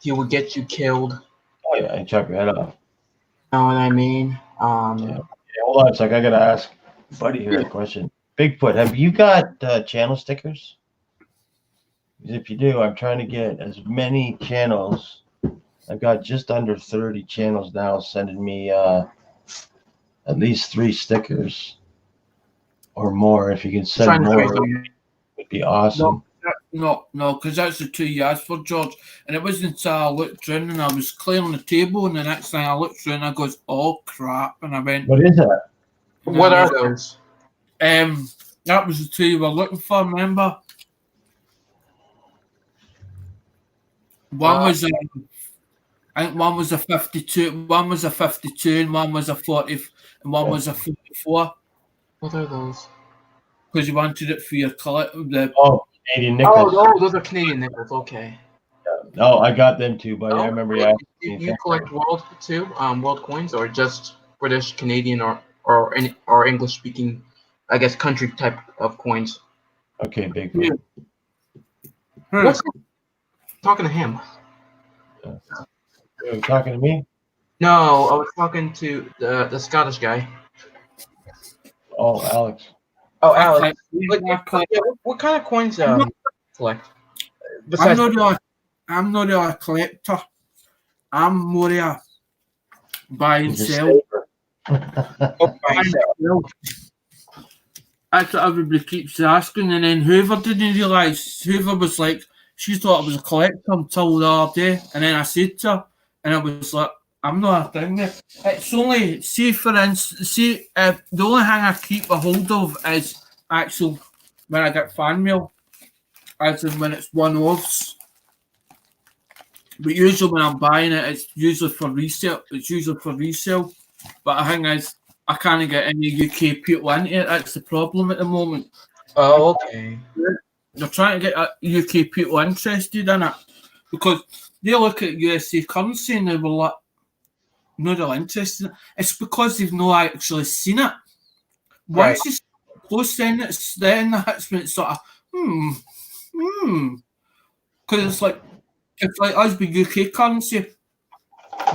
he will get you killed. Oh yeah, and chop your head off. You know what I mean? Yeah, hold on a sec. I gotta ask Buddy here a question. Bigfoot, have you got channel stickers? If you do, I'm trying to get as many channels. I've got just under 30 channels now sending me at least 3 stickers or more. If you can send more, it would be awesome. No, because that's the 2 you asked for, George. And it wasn't until I looked around and I was clearing the table, and the next thing I looked around, I goes, oh crap, and I went, what is that? What are those? That was the 2 you were looking for, remember? One was I think one was a 52, one was a 52, and one was a 40, and one was a 44. What are those? Because you wanted it for your Canadian nickels. Oh, those are Canadian nickels. Okay. No, I got them too, buddy. I remember you asking me. You collect world too, world coins, or just British, Canadian, or English speaking, I guess, country type of coins. Okay, Bigfoot. What's talking to him? Are you talking to me? No, I was talking to the Scottish guy. Oh, Alex. Oh, Alex. What kind of coins collect? I'm not a collector. I'm more a buy and sell. That's what everybody keeps asking, and then Hoover didn't realise. Hoover was like, she thought I was a collector until the other day, and then I said to her, and I was like, I'm not a thing there. It's only, for instance, the only thing I keep a hold of is actual, when I get fan mail, as in when it's one-offs. But usually when I'm buying it, it's usually for resale. But the thing is, I can't get any UK people into it. That's the problem at the moment. Oh, okay. They're trying to get UK people interested in it because they look at USA currency and they were like, no, they're interested in it. It's because they've not actually seen it. Once you see it close, then that's when it's sort of, Because it's like us with UK currency.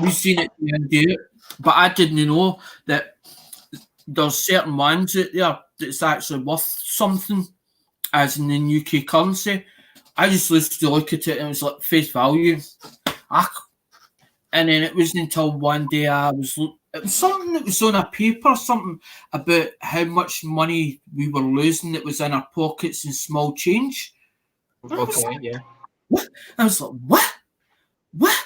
We seen it and do it, but I didn't know that there's certain ones out there that's actually worth something, as in the UK currency. I just used to look at it and it was like face value. And then it wasn't until one day it was something that was on a paper, something about how much money we were losing that was in our pockets in small change. Okay, yeah. What? I was like, what? What?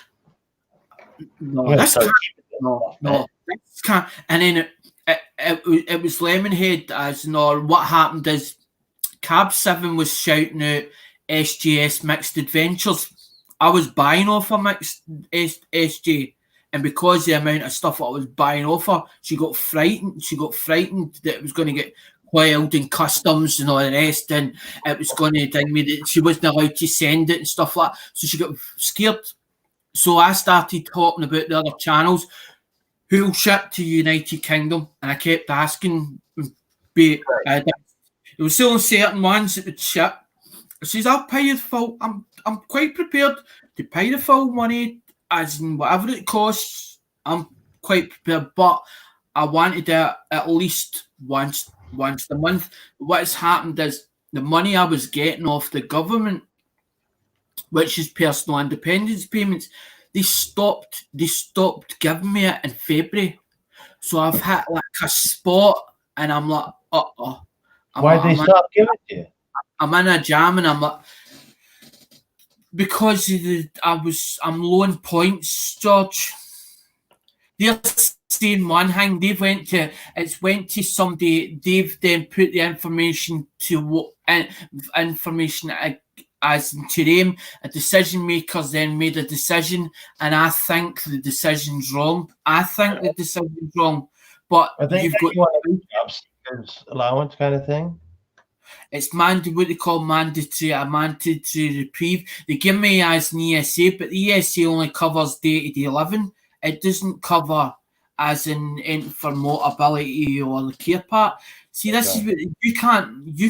No, Yeah, that's so- can't. No, that's can't. And then it was Lemonhead, as in, or what happened is Cab 7 was shouting out SGS Mixed Adventures. I was buying off her Mixed SG, and because the amount of stuff I was buying off her, she got frightened. She got frightened that it was going to get wild in customs and all the rest, and it was going to ding me that she wasn't allowed to send it and stuff like that. So she got scared. So I started talking about the other channels who'll ship to United Kingdom, and I kept asking. It was still certain ones that would ship. I says, I'll pay you the full. I'm quite prepared to pay the full money, as in whatever it costs. I'm quite prepared, but I wanted it at least once a month. What has happened is the money I was getting off the government, which is personal independence payments, they stopped giving me it in February. So I've hit like a spot, and I'm like, Why'd they stop giving it to you? I'm in a jam, and I'm like, because I'm low in points, George. They're saying one thing, went to somebody, they've then put the information as to them, a decision maker's then made a decision, and I think the decision's wrong. But Are they you've got job seekers allowance kind of thing? it's what they call mandatory reprieve. They give me as an ESA, but the ESA only covers day to day living. It doesn't cover as in for mobility or the care part. See, this is what you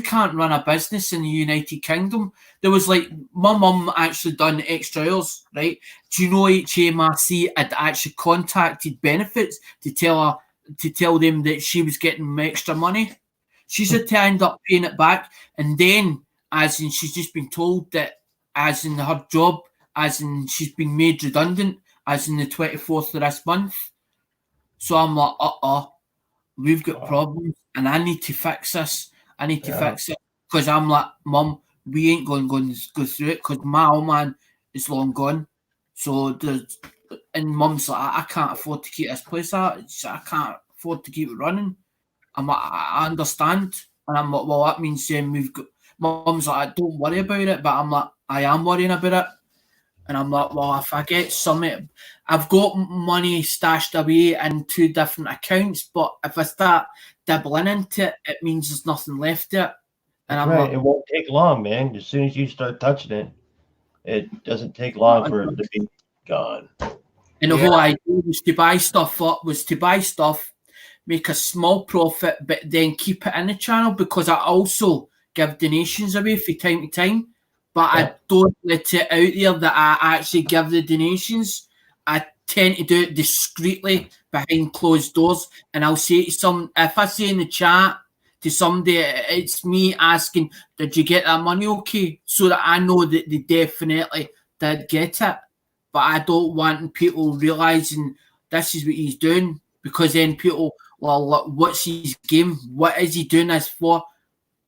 can't run a business in the United Kingdom. There was like my mum actually done extra hours, right? Do you know HMRC had actually contacted benefits to tell them that she was getting extra money? She's had to end up paying it back, and then as in she's just been told that as in her job, as in she's been made redundant as in the 24th of this month. So I'm like, we've got problems, and I need to fix this. Fix it, because I'm like, Mum, we ain't going to go through it because my old man is long gone. So and Mum's like, I can't afford to keep this place out. I can't afford to keep it running. I'm like, I understand, and I'm like, well, that means we've got. Mum's like, don't worry about it, but I'm like, I am worrying about it. And I'm like, well, if I get something, I've got money stashed away in 2 different accounts, but if I start dabbling into it, it means there's nothing left of it. And I'm like, it won't take long, man. As soon as you start touching it, it doesn't take long for it to be gone. And the whole idea was to buy stuff, make a small profit, but then keep it in the channel, because I also give donations away from time to time. But I don't let it out there that I actually give the donations. I tend to do it discreetly behind closed doors. And I'll say to if I say in the chat to somebody, it's me asking, did you get that money okay? So that I know that they definitely did get it. But I don't want people realising this is what he's doing, because then people, well, look, what's his game? What is he doing this for?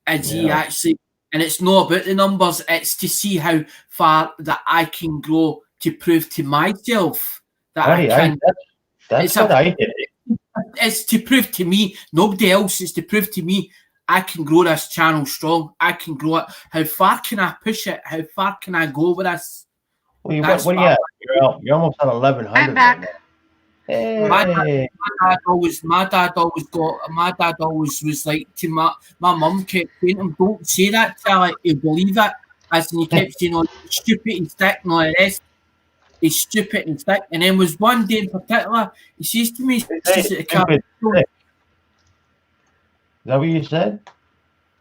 Is he actually... And it's not about the numbers, it's to see how far that I can grow to prove to myself that I can. That's what I did. It's to prove to me, nobody else, it's to prove to me I can grow this channel strong. I can grow it. How far can I push it? How far can I go with this? What do you have? You're almost on 1,100. I'm back. Hey. My dad always was like to my mum kept saying him, don't say that till he'll believe it. As in he kept saying, oh, he's stupid and stick and all the rest. He's stupid and stick. And then was one day in particular, he says to me, Is that what you said?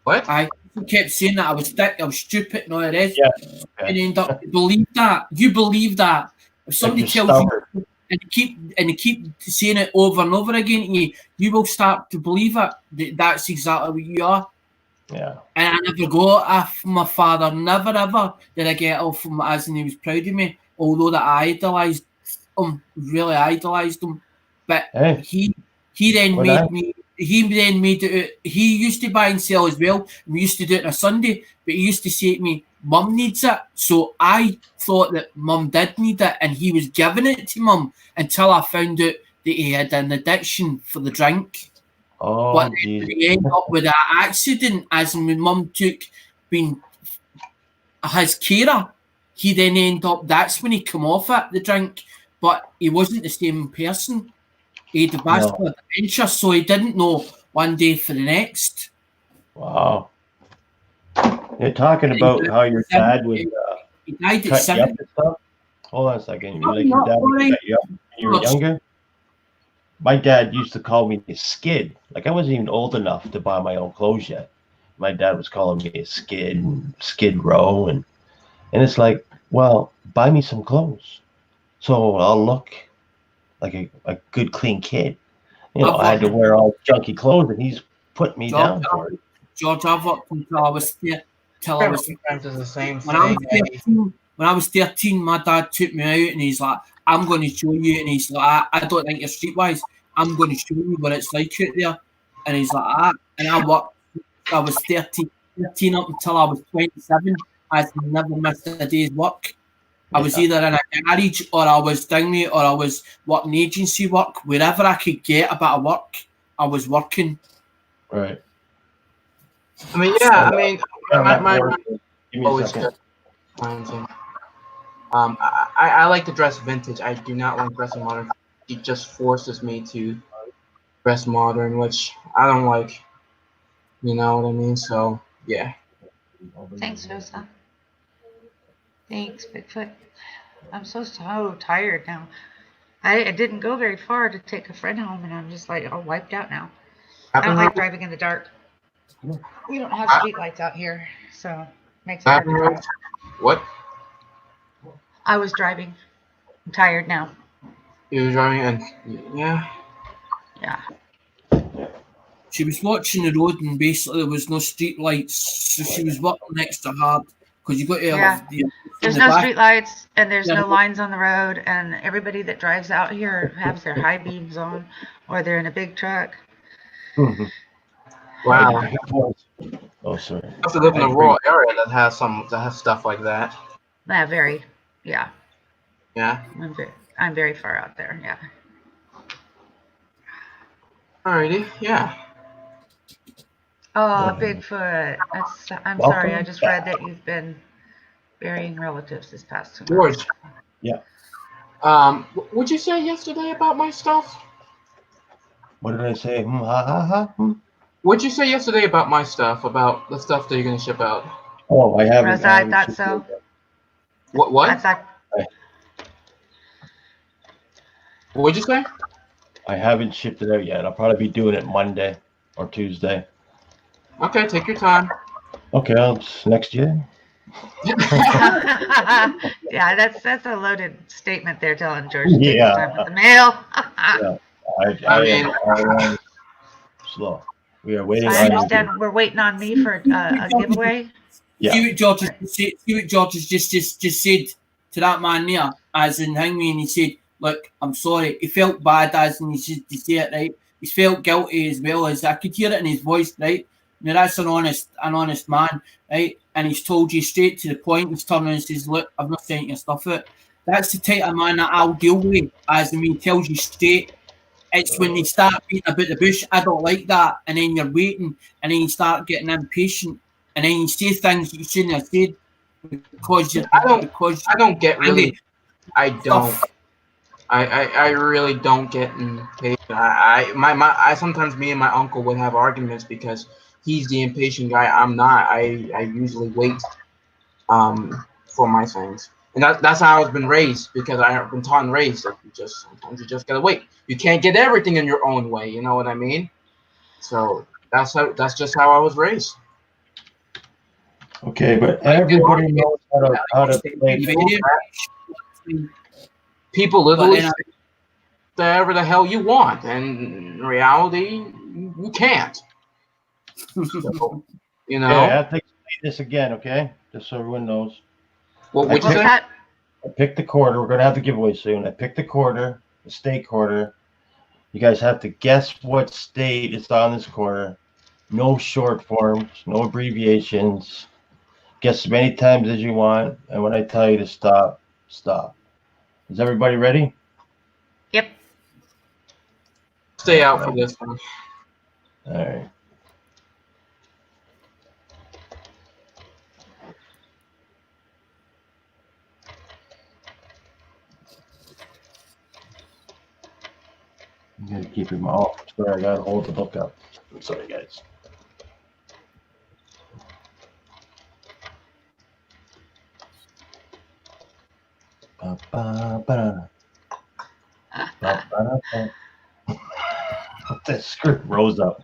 What? I kept saying that I was thick, I was stupid and all the rest. Yeah. And end up believe that. You believe that. If somebody tells you and you keep saying it over and over again, and you will start to believe it. That's exactly what you are. Yeah. And I never got off my father. Never ever did I get off him, as in he was proud of me. Although that I idolised him, really idolised him. But Hey. he then Well, made that- me. He then made it. He used to buy and sell as well. We used to do it on a Sunday, but he used to say to me, "Mum needs it." So I thought that Mum did need it, and he was giving it to Mum until I found out that he had an addiction for the drink. Oh, But then Jesus. he ended up with that accident, as in when Mum took being his carer. He then ended up. That's when he come off it, the drink. But he wasn't the same person. He had vascular dementia, so he didn't know one day for the next. Wow. You're talking about how your dad would He died at cut you up 70. and stuff? Hold on a second. You No, like your not dad would really. cut you up when you were younger? My dad used to call me a skid. Like I wasn't even old enough to buy my own clothes yet. My dad was calling me a skid and skid row and it's like, well, buy me some clothes. So I'll look like a good clean kid. You know, I had to wear all junky clothes and he's put me down for it. George, I've worked until I was Sometimes it's the same when I was thing. 13. When I was 13, my dad took me out and he's like, "I'm going to show you." And he's like, "I don't think you're streetwise. I'm going to show you what it's like out there." And he's like, "Ah." And I worked. I was 13 up until I was 27. I never missed a day's work. I was either in a garage or I was dingy or I was working agency work. Wherever I could get a bit of work, I was working. Right. I mean, yeah. I mean, my Give me a always second. good. I like to dress vintage. I do not like dressing modern. It just forces me to dress modern, which I don't like. You know what I mean? So yeah. Thanks, Joseph. Thanks, Bigfoot. I'm so tired now. I didn't go very far to take a friend home, and I'm just like all wiped out now. I don't like driving in the dark. We don't have street lights out here, so it makes it hard to drive. What? I was driving. I'm tired now. You were driving, and yeah. Yeah. She was watching the road and basically there was no street lights, so she was working extra hard because you got to Yeah. have the. There's no street lights and there's no lines on the road, and everybody that drives out here has their high beams on, or they're in a big truck. Wow. Oh, sorry. I have to live in a rural area that has stuff like that. Yeah, very. Yeah. Yeah. I'm very far out there. Yeah. Alrighty. Yeah. Oh, Bigfoot. I'm sorry. I just read that you've been burying relatives this past 2 months. George. Yeah. What'd you say yesterday about my stuff? What did I say? Ha ha ha. What'd you say yesterday about my stuff? About the stuff that you're gonna ship out? Oh, I haven't. Rosa, I thought so. What? I thought. What'd you say? I haven't shipped it out yet. I'll probably be doing it Monday or Tuesday. Okay, take your time. Okay, it's next year. Yeah, that's a loaded statement there, telling George to take Yeah. his time with the mail. Yeah, I am slow. We are waiting I on understand we're waiting on me for a giveaway. Yeah. See what George has just said to that man there, as in Hangman. He said, "Look, I'm sorry." He felt bad, as in he said to say it, right? He felt guilty as well, as I could hear it in his voice, right? Now that's an honest man, right? And he's told you straight to the point. He's turned around and says, "Look, I've not sent your stuff out." That's the type of man that I'll deal with, as in he tells you straight. It's when they start beating about the bush. I don't like that, and then you're waiting, and then you start getting impatient, and then you say things you shouldn't have said because you're. I don't get really. I don't. Stuff. I really don't get impatient. I sometimes me and my uncle would have arguments because he's the impatient guy. I'm not. I usually wait for my things. And that's how I've been raised, because I've been taught and raised that sometimes you just gotta wait. You can't get everything in your own way, you know what I mean? So that's just how I was raised. Okay, but everybody knows how to play. People literally whatever the hell you want, and in reality, you can't. So, you know. Okay, I have to explain this again, okay? Just so everyone knows. What What's would you say? that? I picked the quarter. We're gonna have the giveaway soon. I picked the quarter, the state quarter. You guys have to guess what state is on this quarter. No short forms, no abbreviations. Guess as many times as you want, and when I tell you to stop, stop. Is everybody ready? Yep. Stay out for this one. All right. I'm gonna keep him off. Sorry, I gotta hold the book up. I'm sorry, guys. That script rose up.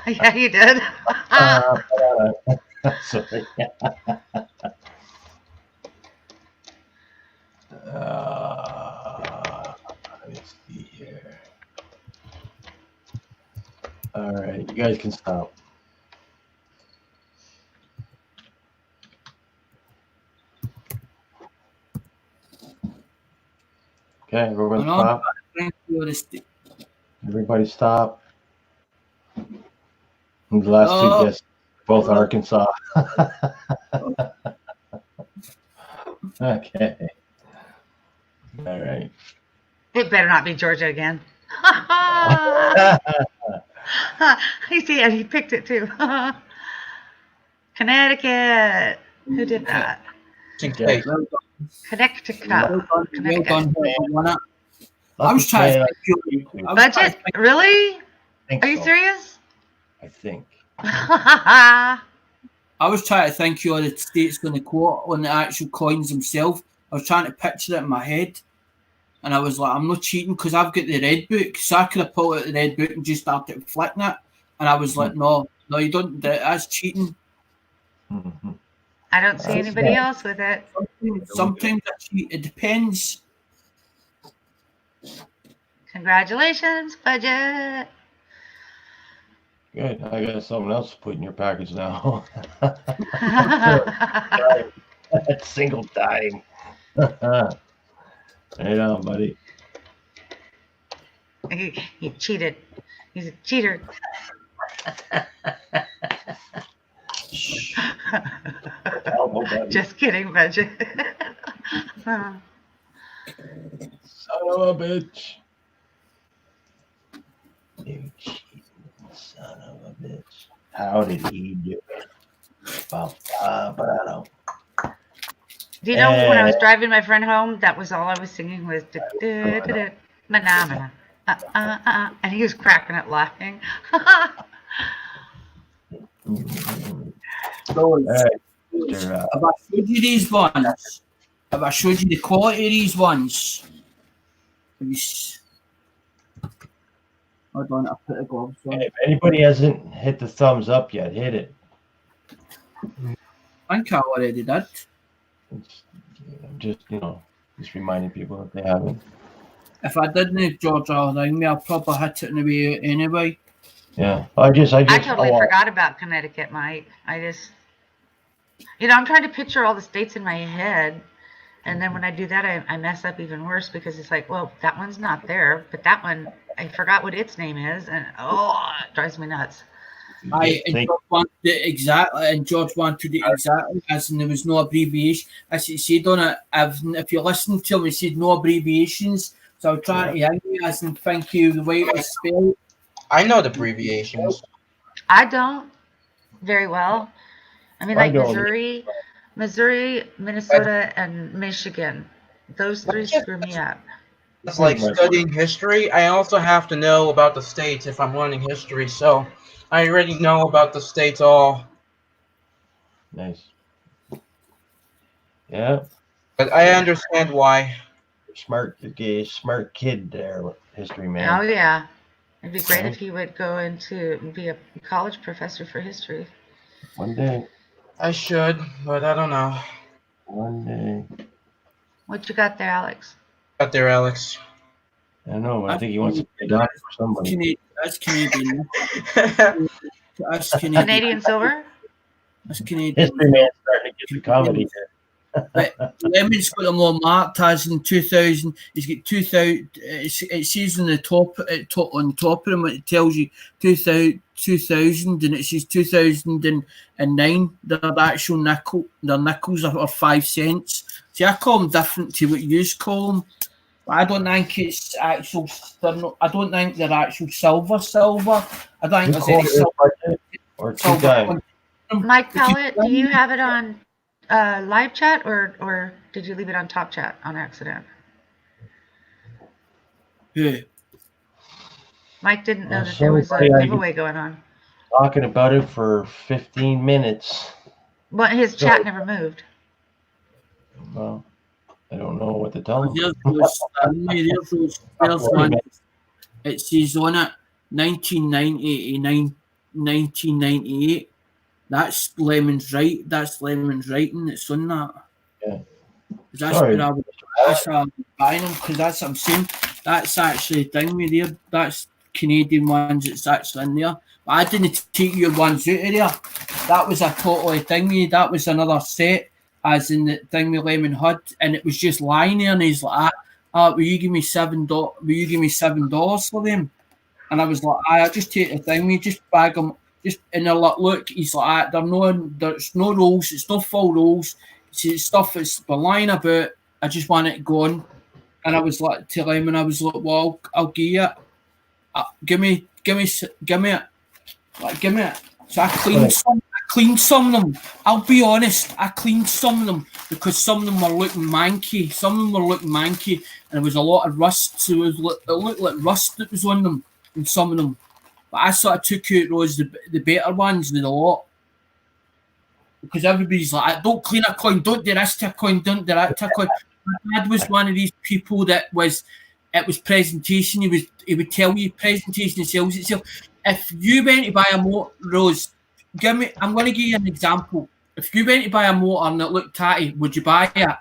Yeah, you did. Sorry. Let me see here. All right, you guys can stop. Okay, everyone And stop. Everybody stop. And the last two guests, both Arkansas. Okay. All right. It better not be Georgia again. You see, and he picked it too. Connecticut. Who did that? Okay. Connecticut. Well Connecticut. done, whoever won it. I was trying to think you. I was trying to Budget? think- Really? think Are you so. serious? I think. I was trying to think of the states on the quote on the actual coins themselves. I was trying to picture it in my head, and I was like, I'm not cheating because I've got the red book, so I could have pulled out the red book and just started flicking it. And I was like, no, you don't do it. That's cheating. Mm-hmm. I don't see anybody else with it. Sometimes I cheat. It depends. Congratulations, Budget. Good. I got something else to put in your package now. That single time. Right on, buddy. He cheated. He's a cheater. Just kidding, Budget. Son of a bitch. You cheating son of a bitch. How did he do it? Do you know when I was driving my friend home, that was all I was singing was "Manamana," and he was cracking up laughing. So, Right. if I showed you these ones, if I showed you the quality of these ones, hold on, I'll put the gloves on. If anybody hasn't hit the thumbs up yet, hit it. I think I already did. Just just reminding people if they haven't. If I didn't, George, I'll ring me. I'll probably hit it in the way anyway. Yeah, I totally forgot about Connecticut, Mike. I'm trying to picture all the states in my head. And then when I do that, I mess up even worse because it's like, well, that one's not there, but that one, I forgot what its name is. And it drives me nuts. George wanted it exactly, as in there was no abbreviation. As he said on it, if you listen to him, he said no abbreviations. So I'm trying to hear you as in thank you, the way it was spelled. I know the abbreviations. I don't very well. I mean, I like don't. Missouri, Minnesota, and Michigan. Those three screw me up. It's like studying history. I also have to know about the states if I'm learning history, so I already know about the states all. Nice. Yeah. But I understand why. Smart kid there, history man. Oh, yeah. It'd be great if he would go into be a college professor for history. One day. I should, but I don't know. One day. What you got there, Alex? Got there, Alex. I don't know. I think he wants to be a doctor for somebody. That's Canadian. That's Canadian. Canadian silver? That's Canadian. History man's starting to get the comedy here. But Lemon's got them all marked as in 2000. He's got 2000. It says on the top, on top of him, it tells you 2000, and it says 2009. They're actual nickel. Their nickels are 5 cents. See, I call them different to what you call them. But I don't think it's actual. I don't think they're actual silver. I don't think there's any silver. Or 2 times. Mike Pellet, do you have it on live chat or did you leave it on top chat on accident? Yeah. Mike didn't know that there was a giveaway going on. Talking about it for 15 minutes. Well, his chat never moved. Well, I don't know what to tell him. There's those ones. It says on it 1990 to 1998. That's Lemon's right. That's Lemon's writing. It's on that. Yeah. That's where I was buying them because that's what I'm saying. That's actually the thing with there. That's Canadian ones. It's actually in there. But I didn't take your ones out of there. That was a totally thing. That was another set, as in the thing with Lemon Hood, and it was just lying there. And he's like, "Will you give me $7? Will you give me $7 for them?" And I was like, "I just take the thing. We just bag them." And they're like, look, he's like, there's no rolls, it's not full rolls, it's stuff that's been lying about, I just want it gone. And I was like, to him, and I was like, well, I'll give you it. Give me it. Like, give me it. So I cleaned some of them. I'll be honest, I cleaned some of them because some of them were looking manky. And there was a lot of rust, so it looked like rust that was on them, and some of them. But I sort of took out those, the better ones with a lot. Because everybody's like, don't clean a coin, don't do this to a coin, don't do that to a coin. My dad was one of these people that it was presentation. He would tell you presentation sells itself. If you went to buy a motor, Rose, I'm going to give you an example. If you went to buy a motor and it looked tatty, would you buy it?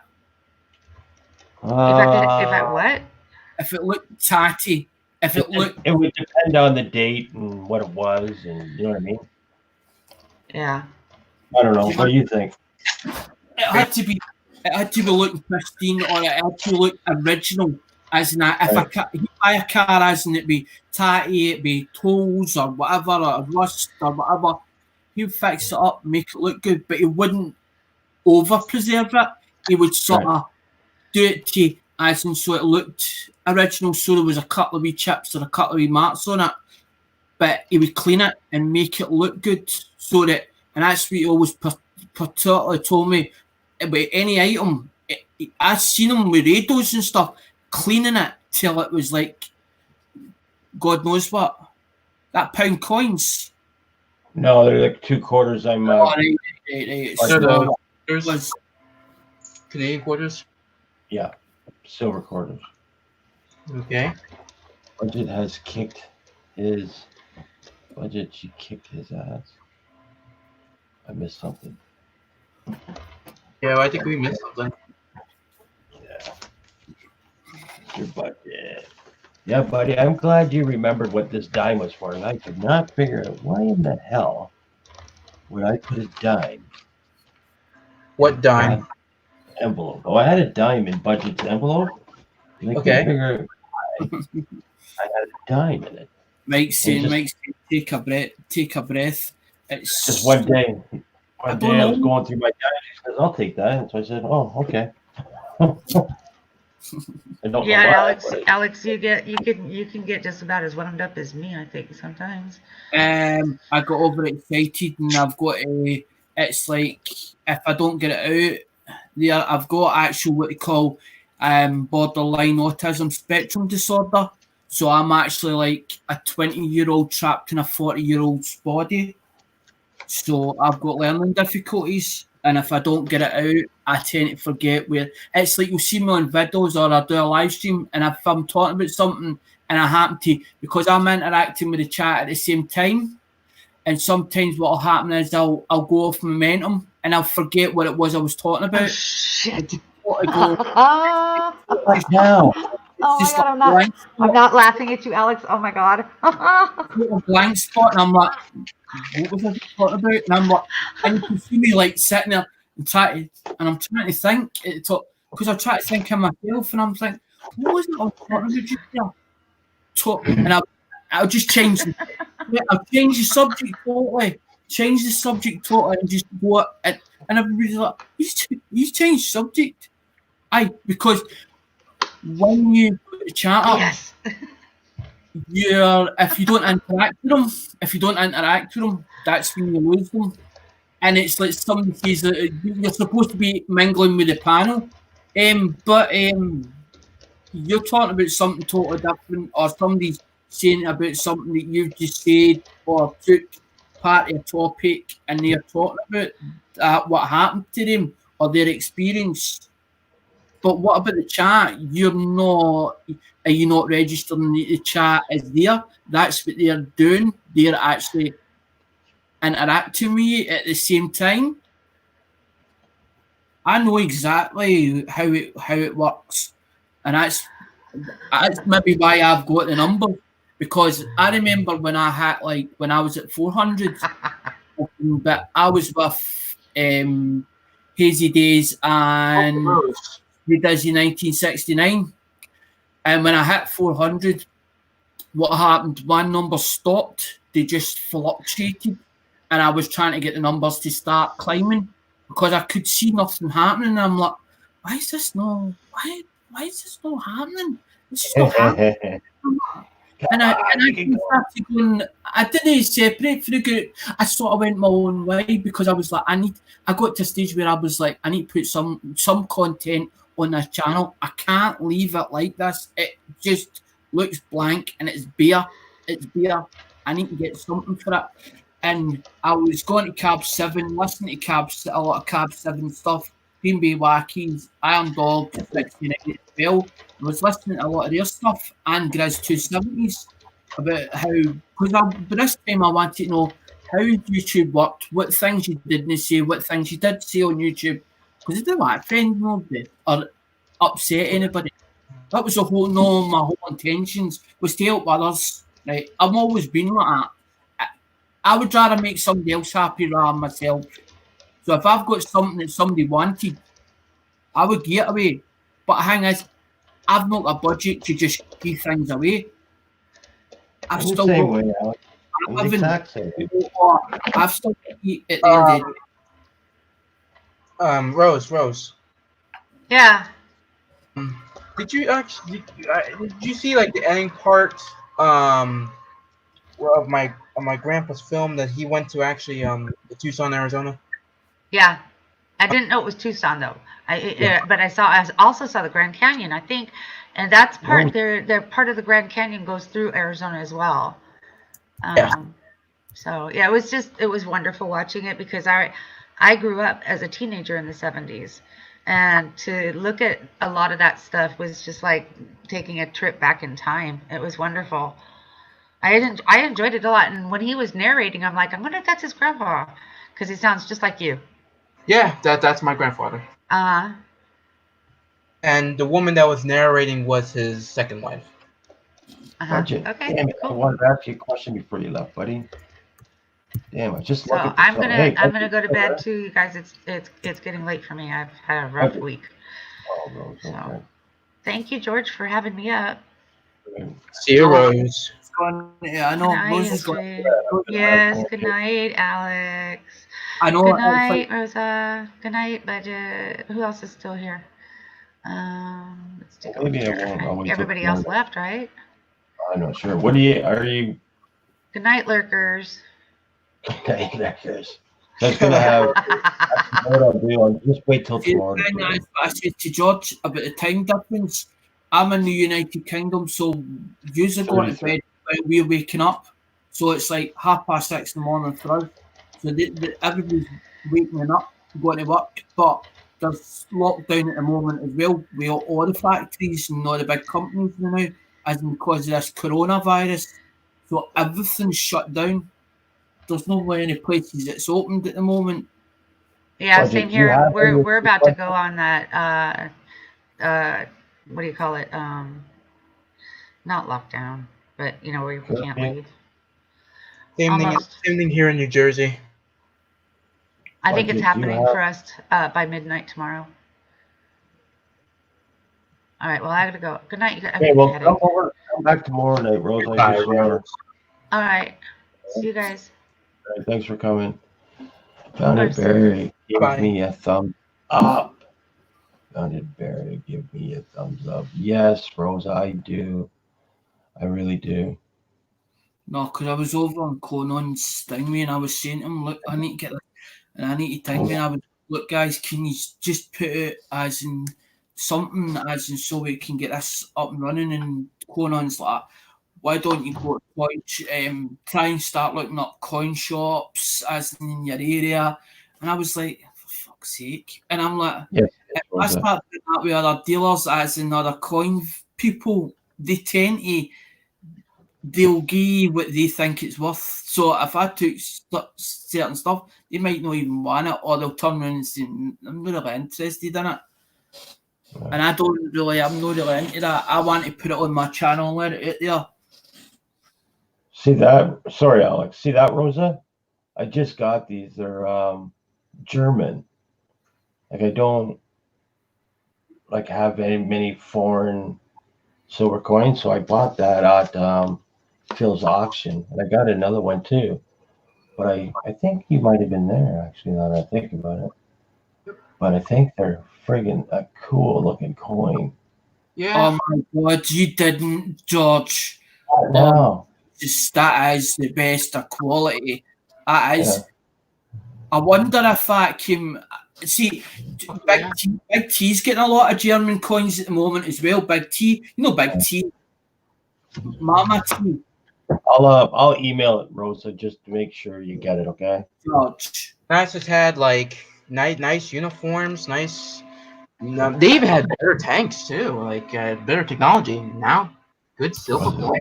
If I what? If it looked tatty. It would depend on the date and what it was, and you know what I mean. Yeah. I don't know. What do you think? It had to be looking pristine, or it had to look original. As in, if you buy a car, as in it be tatty, it be tolls or whatever, or rust or whatever, he'd fix it up, make it look good, but he wouldn't over preserve it. He would sort of do it to, as in, so it looked original, so there was a couple of wee chips or a couple of wee marks on it, but he would clean it and make it look good, so that, and that's what he always particularly told me about any item. I've seen him with radios and stuff, cleaning it till it was like God knows what. That pound coins. No, they're like 2 quarters. I'm Right. So was Canadian quarters? Yeah, silver quarters. Okay. Budget has kicked his budget. She kicked his ass. I missed something. Yeah, I think we missed something. Yeah. Your budget. Yeah, buddy. I'm glad you remembered what this dime was for, and I could not figure out why in the hell would I put a dime. What dime? Envelope. Oh, I had a dime in budget's envelope. And I couldn't figure out why I had a dime in it. Mike's saying, take a breath. It's just one day. One day I was going through my dimes. He says, "I'll take that." And so I said, "Oh, okay." Yeah, Alex, you can get just about as wound up as me, I think, sometimes. I got overexcited, and I've got it's like if I don't get it out there, I've got actual what they call borderline autism spectrum disorder. So I'm actually like a 20-year-old trapped in a 40-year-old's body. So I've got learning difficulties, and if I don't get it out, I tend to forget where. It's like you'll see me on videos or I do a live stream, and if I'm talking about something and I happen to, because I'm interacting with the chat at the same time, and sometimes what will happen is I'll go off momentum and I'll forget what it was I was talking about. Oh, shit. Right now. Oh my just god, like I'm not laughing at you, Alex. Oh my god. a blank spot, and I'm like, what was I just talking about? And I'm like, and you can see me like sitting there and I'm trying to think because I try to think of myself, and I'm thinking, what was it I was talking about just there? And I'll just change. I'll change the subject totally. Change the subject totally, and just go and everybody's like, he's changed subject. Because when you put the chat up, Yes. if you don't interact with them, that's when you lose them. And it's like somebody says that you're supposed to be mingling with the panel, but you're talking about something totally different, or somebody's saying about something that you've just said or took part of a topic, and they're talking about what happened to them or their experience. But what about the chat? Are you not registering the chat is there? That's what they're doing. They're actually interacting with you at the same time. I know exactly how it works, and that's maybe why I've got the number, because I remember when I was at 400, but I was with Hazy Days and the Dizzy 1969, and when I hit 400, what happened? One number stopped; they just fluctuated, and I was trying to get the numbers to start climbing because I could see nothing happening. And I'm like, why is this not happening? This is not happening. And I started going, I didn't separate for the group. I sort of went my own way because I was like, I got to a stage where I was like, I need to put some content on this channel. I can't leave it like this. It just looks blank and it's bare. I need to get something for it. And I was going to Cab 7, listening to a lot of Cab 7 stuff, Green Bay Wackies, Iron Dog, 69 as well. I was listening to a lot of their stuff and Grizz 270s about how, but this time I wanted to know how YouTube worked, what things you didn't say, what things you did say on YouTube, because I didn't want to offend nobody or upset anybody. That was my whole intentions was to help others. Right? I've always been like that. I would rather make somebody else happy rather than myself. So if I've got something that somebody wanted, I would get away. But the thing is, I've not a budget to just give things away. I've still got to eat at the end of the day. Rose. Yeah. Did you see like the ending part of my grandpa's film that he went to actually Tucson, Arizona? Yeah. I didn't know it was Tucson though. But I also saw the Grand Canyon, I think, and that's part. They're part of the Grand Canyon goes through Arizona as well. So yeah, it was wonderful watching it because I grew up as a teenager in the 70s, and to look at a lot of that stuff was just like taking a trip back in time. It was wonderful. I enjoyed it a lot, and when he was narrating, I'm like, I wonder if that's his grandpa, because he sounds just like you. Yeah, that's my grandfather. And the woman that was narrating was his second wife. Budget. Okay, Damn it, cool. I wanted to ask you a question before you left, buddy. Damn, I just So look at I'm gonna go to bed too, you guys. It's getting late for me. I've had a rough week. Oh, Rose, okay. So thank you, George, for having me up. See you, Rose. Yeah, I know. Rose is going. Yes. Good night, Alex. I know. Good night, Rosa. Good night, Budget. Who else is still here? Let's take a look here. Everybody else left, right? I'm not sure. Are you? Good night, lurkers. Okay, lurkers. That's gonna have. What I'll do, I'll just wait till tomorrow. I said to George about the time difference. I'm in the United Kingdom, so usually going to bed while we're waking up. So it's like 6:30 in the morning for us. So everybody's waking up, going to work. But there's lockdown at the moment as well. We all the factories and all the big companies now, as in because of this coronavirus. So everything's shut down. There's no any places that's opened at the moment. Yeah, same here. We're about to go on that. What do you call it? not lockdown, but you know where you can't leave. Same thing here in New Jersey. I think Like, it's did you happening have- for us by midnight tomorrow. All right. Well, I gotta go. Good night. You guys. Okay, well, come back tomorrow night, Rose. I Bye, just wanna- All right. See you guys. All right, thanks for coming. Found course. it, Barry. Give Bye. me a thumb up. Found it, Barry. Give me a thumbs up. Yes, Rose, I do. I really do. No, because I was over on Conan's thing, and I was saying to him, look, I need to get this, and I need to think, and I was, look, guys, can you just put it as in something, as in so we can get this up and running? And Conan's like, why don't you go to coin, try and start looking up coin shops as in your area? And I was like, for fuck's sake. And I'm like, Yes, if I start doing that with other dealers, as in other coin people, they tend to, they'll give you what they think it's worth. So if I took certain stuff, they might not even want it, or they'll turn around and say, I'm not really interested in it. And I'm not really into that. I want to put it on my channel and let it out there. See that? Sorry, Alex. See that, Rosa? I just got these. They're German. Like, I don't like have many foreign silver coins, so I bought that at Phil's auction, and I got another one too. But I think you might have been there, actually, now that I think about it. But I think they're friggin' a cool looking coin. Yeah. Oh my God, you didn't, George. No. Just that is the best of quality. That is. Yeah. I wonder if that came. See, Big T's getting a lot of German coins at the moment as well. Big T, you know, Big T, Mama T. I'll email it, Rosa, just to make sure you get it. Okay. George. Nice has had like nice uniforms, nice. They even had better tanks too, like better technology now. Good silver coin.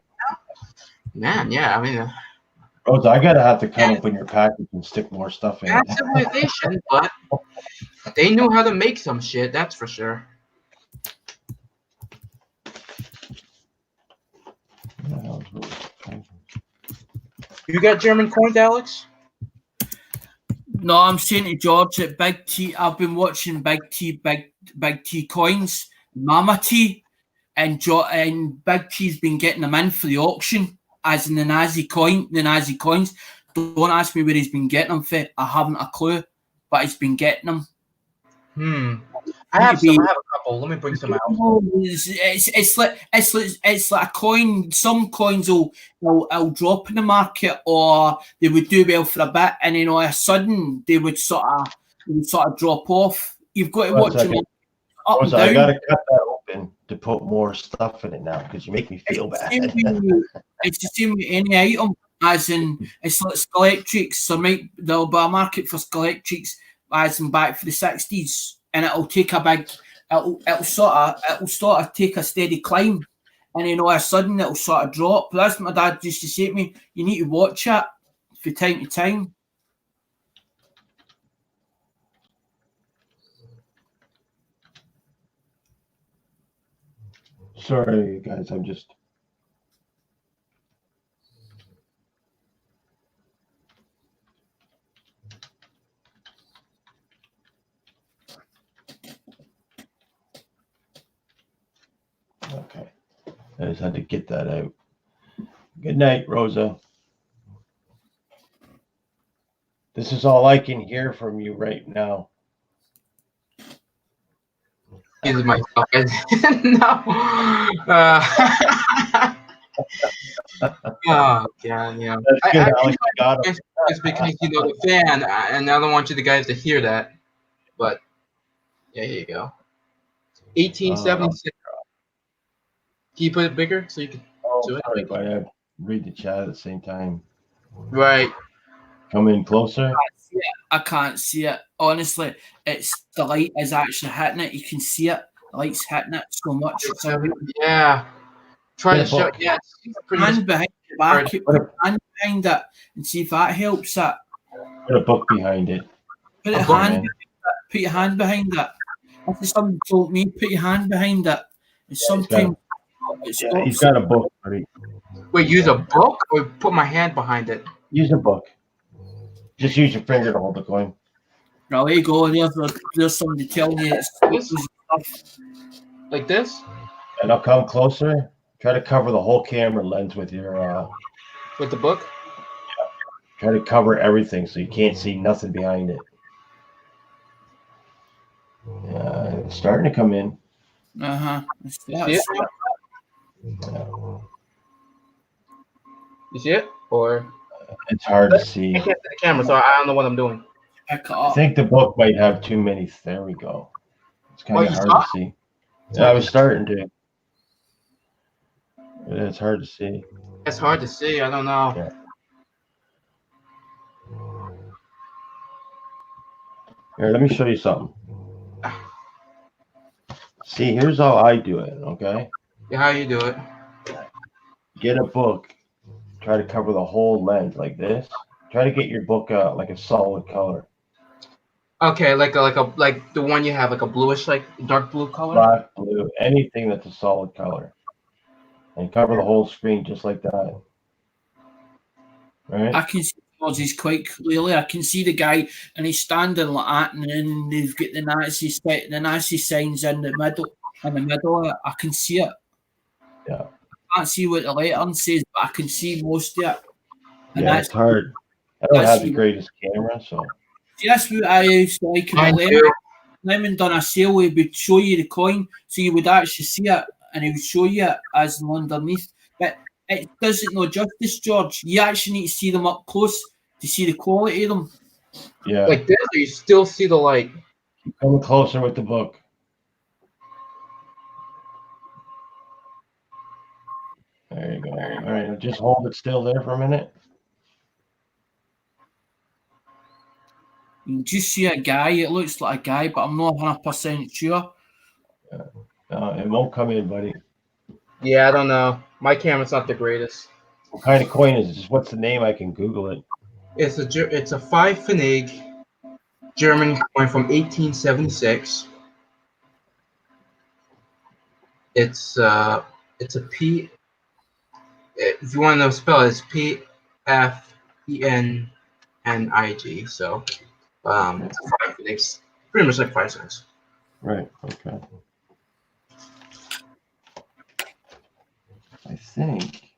Man, yeah, I mean. Rosa, I gotta have to come up in your package and stick more stuff in. Bad civilization, but they knew how to make some shit. That's for sure. You got German coins, Alex? No, I'm saying to George that Big T. I've been watching Big T coins, Mama T, and Big T's been getting them in for the auction, as in the Nazi coins. Don't ask me where he's been getting them for. I haven't a clue, but he's been getting them. I have a couple. Let me bring some out. It's like a coin. Some coins will drop in the market, or they would do well for a bit, and then all of a sudden they would sort of drop off. You've got to watch them up and down. I gotta cut that open to put more stuff in it now because you make me feel bad. It's the same with any item, as in it's like Scalextrics. There'll be a market for Scalextrics, as in back for the 60s, and it'll take a big, it'll sort of take a steady climb, and then all of a sudden it'll sort of drop. That's what my dad used to say to me. You need to watch it from time to time. Sorry, guys. I'm just. Okay. I just had to get that out. Good night, Rosa. This is all I can hear from you right now. Is myself. No. Oh, yeah. It's because you know the fan, and I don't want you guys to hear that. But yeah, here you go. 1876. Can you put it bigger so you can do it? Sorry, but I have to read the chat at the same time. Right. Come in closer. I can't see it. Honestly, it's the light is actually hitting it. You can see it. The light's hitting it so much. Yeah. Try to show. Yeah. Hand behind the back. Put a hand behind it and see if that helps it. Put a book behind it. Put your hand behind it. If somebody told me, put your hand behind it. And sometimes It Yeah, he's stops. got a book, buddy. Wait, use a book or put my hand behind it? Use a book. Just use your finger to hold the coin. Now there you go. There's somebody telling you it's stuff. Like this? And I'll come closer. Try to cover the whole camera lens with your. With the book? Try to cover everything so you can't see nothing behind it. It's starting to come in. You see it? Or It's hard to see. I can't see the camera, so I don't know what I'm doing. I think the book might have too many. There we go. It's kind of you hard saw to see. Yeah, I was starting to. It's hard to see. It's hard to see. I don't know. Yeah. Here, let me show you something. See, here's how I do it, okay? Yeah, how you do it? Get a book. Try to cover the whole lens like this. Try to get your book like a solid color. Okay, like the one you have, like a bluish, like dark blue color. Black, blue, anything that's a solid color. And cover the whole screen just like that. Right? I can see Aussies quite clearly. I can see the guy, and he's standing like that, and then they've got the Nazi signs in the middle. In the middle of it, I can see it. Yeah. I can't see what the lettering says, but I can see most of it. And Yeah, it's hard. I don't have the greatest camera, so. That's what I used to like about Lemon. Lemon done a sale where he would show you the coin, so you would actually see it, and he would show you it as underneath. But it doesn't know justice, George. You actually need to see them up close to see the quality of them. Yeah. Like this, or you still see the light? Come closer with the book. There you go. All right, just hold it still there for a minute. You can just see a guy. It looks like a guy, but I'm not 100% sure. It won't come in, buddy. Yeah, I don't know. My camera's not the greatest. What kind of coin is it? Just what's the name? I can Google it. It's a 5 Pfennig German coin from 1876. It's a P. If you want to know spell it, it's PFENNIG. So it's a 5 Pfennig. Pretty much like 5 cents. Right. Okay. I think.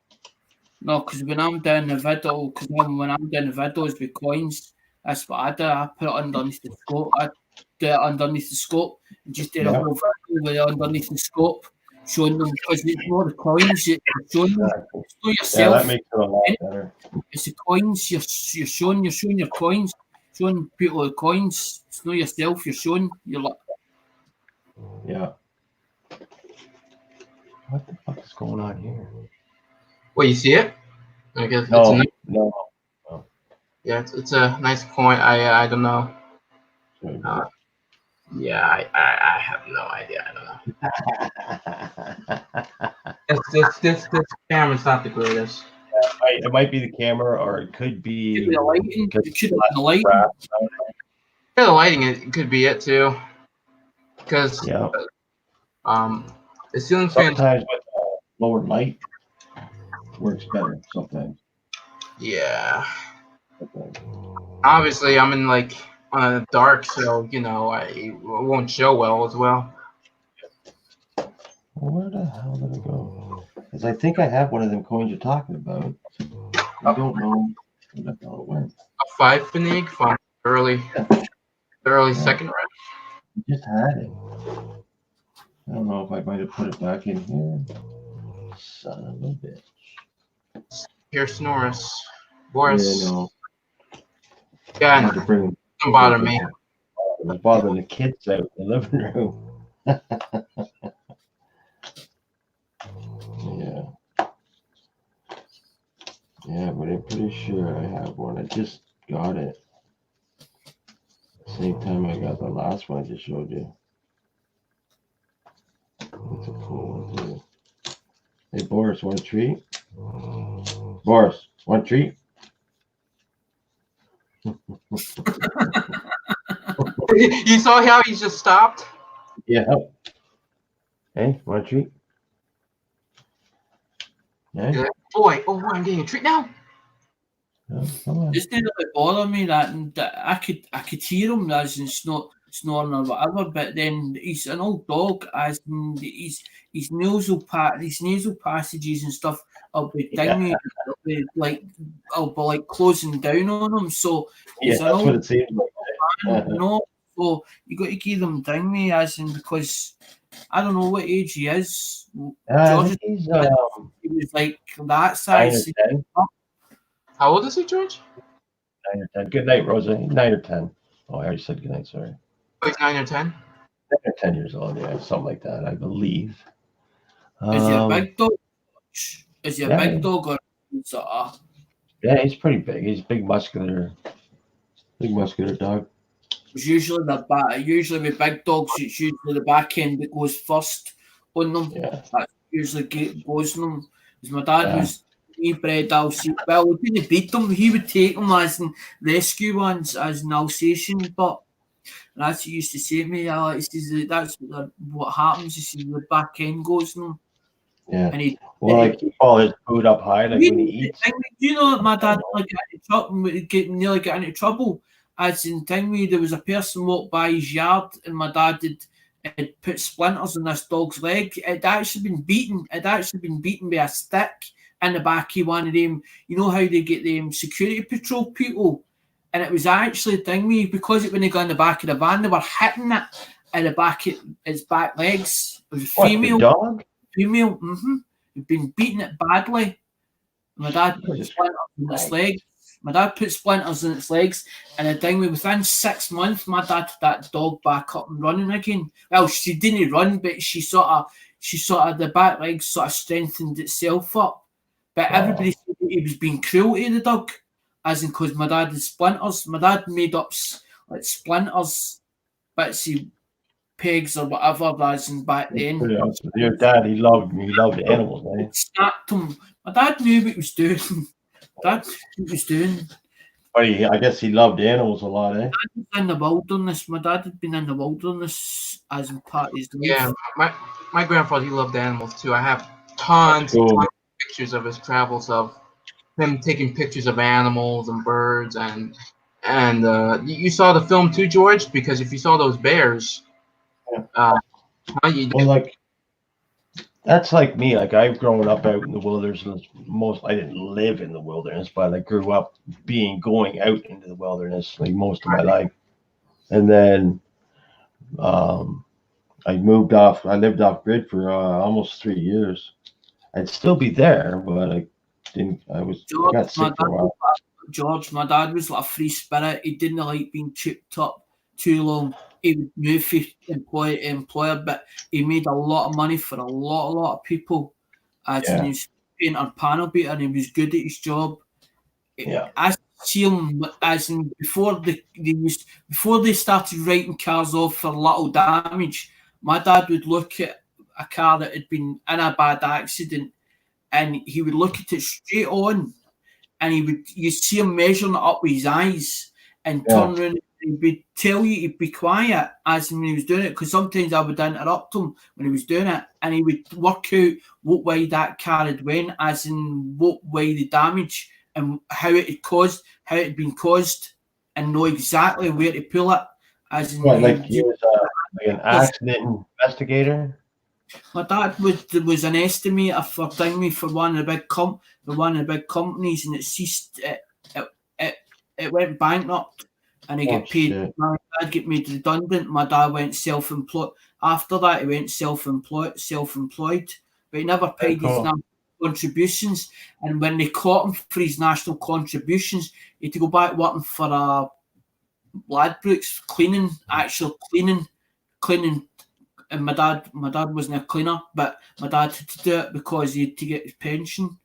No, because when I'm doing the video, when I'm doing the videos with coins, that's what I do. I put it underneath the scope. I do it underneath the scope and just do the whole video with it underneath the scope, showing them, because it's more the coins you're showing them. Show yourself. Yeah, that makes it a lot better. It's the coins you're showing your coins, showing people the coins. It's not yourself. You're showing. You're like. Yeah. What the fuck is going on here? Well, you see it? I guess No. Yeah, it's a nice coin. I don't know. Yeah, I have no idea. I don't know. This camera's not the greatest. It might be the camera, or it could be the lighting. It could be the lighting. Yeah, the lighting it could be it too. Because the ceiling fan. Sometimes with lower light works better. Sometimes. Yeah. Obviously, I'm in like on a dark, so it won't show well as well. Where the hell did it go? Because I think I have one of them coins you're talking about. I don't know where the hell it went. A 5 Pfennig from early second round. I just had it. I don't know if I might have put it back in here. Son of a bitch. Here's Norris. Boris. Yeah, no. Yeah, don't bother me. I'm bothering the kids out in the living room. Yeah, but I'm pretty sure I have one. I just got it. Same time I got the last one I just showed you. That's a cool one too. Hey Boris, want a treat? Boris, want a treat? You saw how he just stopped? Yeah. Hey, want a treat? Yeah. You're like, boy, oh, I'm getting a treat now. Yeah, come on. It didn't really bother me that I could hear him as in snoring or whatever, but then he's an old dog, as in his nasal passages and stuff will be dingy, I'll be like closing down on him. So Yeah, he's an that's old what it seems like. man, you know. So you got to give him dingy, as in, because I don't know what age he is. I George, think he's he was like that 9 or size. 10. How old is he, George? 9 or 10. Good night, Rosa. 9 or 10. Oh, I already said good night. Sorry. Like 9 or 10? 9 or 10 years old. Yeah, something like that, I believe. Is he a big dog? Is he a yeah. big dog or sort of? Yeah, he's pretty big. He's big, muscular dog. It's usually usually with big dogs, it's usually the back end that goes first on them. Yeah. That usually goes on them. As my dad was bred Alsatian. Well, we didn't beat them. He would take them as in rescue ones, as an Alsatian. But that's what he used to say to me. Alex, that's what happens. He says the back end goes on them. Yeah. And he, well, like keep all his food up high, like when he eats. Do you know that my dad nearly got into trouble? As in thing, there was a person walked by his yard, and my dad had put splinters in this dog's leg. It actually been beaten. It actually been beaten by a stick in the back of one of them. You know how they get them security patrol people, and it was actually thing because when they got in the back of the van, they were hitting it in the back of its back legs. It was a female. What, the dog? Female. He'd been beating it badly. My dad put splinters in its legs. My dad put splinters in its legs, and the thing within 6 months, my dad had that dog back up and running again. Well, she didn't run, but she sort of the back legs sort of strengthened itself up. But everybody said that he was being cruel to the dog, as in because my dad had splinters. My dad made up like splinters, bits of pegs or whatever, as in back then. Your dad, he loved animals, man. Snapped him. My dad knew what he was doing. That's what he was doing. But I guess he loved animals a lot, eh? My dad was in the wilderness. My dad had been in the wilderness as part of his life. Yeah, my grandfather, he loved animals too. I have tons of pictures of his travels of him taking pictures of animals and birds, and you saw the film too, George, because if you saw those bears, that's like me. Like I've grown up out in the wilderness. I didn't live in the wilderness, but I grew up going out into the wilderness like most of my life. And then I moved off. I lived off grid for almost 3 years. I'd still be there, but I didn't. I got sick for a while. George, my dad was like a free spirit. He didn't like being cooped up too long. He would move from employer to employer, but he made a lot of money for a lot of people. He was painter, panel beater, and he was good at his job. Yeah. I see him as in before they started writing cars off for little damage. My dad would look at a car that had been in a bad accident, and he would look at it straight on, and you see him measuring it up with his eyes and turn around. He would tell you to be quiet as when he was doing it, because sometimes I would interrupt him when he was doing it, and he would work out what way that car had went, as in what way the damage and how it had been caused, and know exactly where to pull it. As in, he was like an accident investigator. My dad was an estimator for one of the big companies, and it ceased. It went bankrupt. And he got paid. Shit. My dad got made redundant. My dad went self-employed. After that, he went self-employed, but he never paid his national contributions. And when they caught him for his national contributions, he had to go back working for Ladbrokes, cleaning. And my dad wasn't a cleaner, but my dad had to do it because he had to get his pension.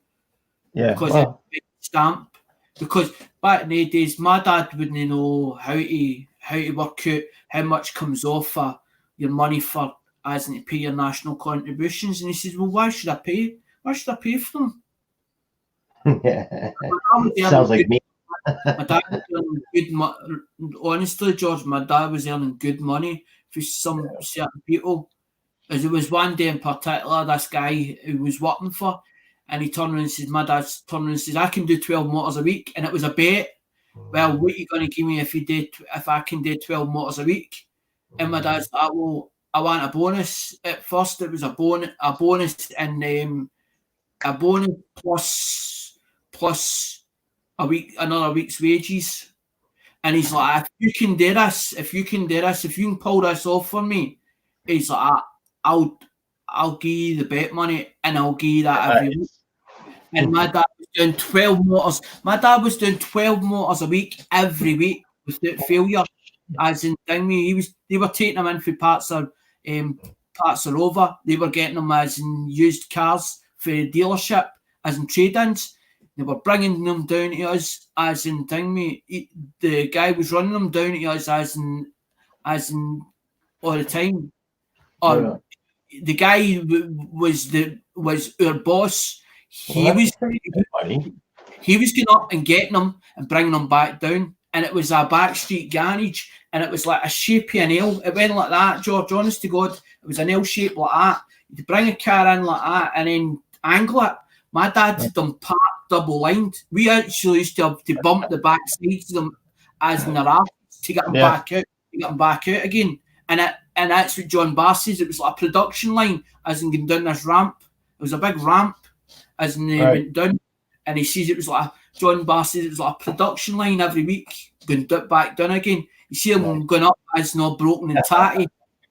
Yeah, because he had a big stamp. Because back in the days, my dad wouldn't know how to work out how much comes off for your money for as in to pay your national contributions. And he says, "Well, why should I pay? Why should I pay for them?" Sounds like me. My dad was earning good honestly, George, my dad was earning good money for some certain people. As there was one day in particular, this guy who was working for, And he turned around and says, my dad's turned around and says, I can do 12 motors a week. And it was a bet. Well, what are you going to give me if I can do 12 motors a week? And my dad's like, well, I want a bonus. At first, it was a bonus, and a bonus plus another week's wages. And he's like, if you can do this, if you can pull this off for me, he's like, I'll give you the bet money, and I'll give you that every week. And my dad was doing 12 motors. My dad was doing 12 motors a week every week without failure. As in, they were taking them in for parts of Rover. They were getting them as in used cars for the dealership, as in trade-ins. They were bringing them down to us, as in the guy was running them down to us, as in all the time. Or the guy was our boss. He was going up and getting them and bringing them back down, and it was a backstreet garage, and it was like a shape of an L. It went like that, George. Honest to God, it was an L shape like that. You'd bring a car in like that and then angle it. My dad had them parked double lined. We actually used to have to bump the back sides of them as in the rafters to get them back out again. And that's what John Bass says. It was like a production line, as in going down this ramp. It was a big ramp, as in they went down. And he says it was like John Bass says it was like a production line every week, going back down again. You see them going up as not broken and tatty,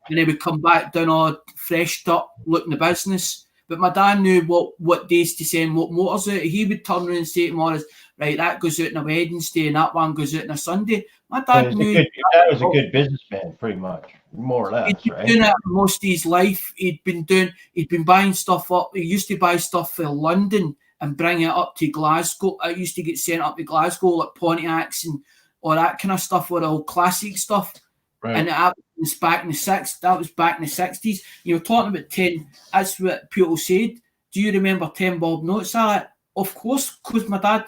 and they would come back down all freshed up, looking the business. But my dad knew what days to send what motors out. He would turn around and say to Morris, right, that goes out on a Wednesday and that one goes out on a Sunday. My dad knew. Your dad was a good businessman, pretty much, more or less, he'd been doing it most of his life. He'd been buying stuff up. He used to buy stuff for London and bring it up to Glasgow. I used to get sent up to Glasgow, like Pontiacs and all that kind of stuff, with all classic stuff. Right. And that was back in the 60s. That was back in the 60s. You were talking about 10. That's what people said. Do you remember 10 bob notes? Of course, because my dad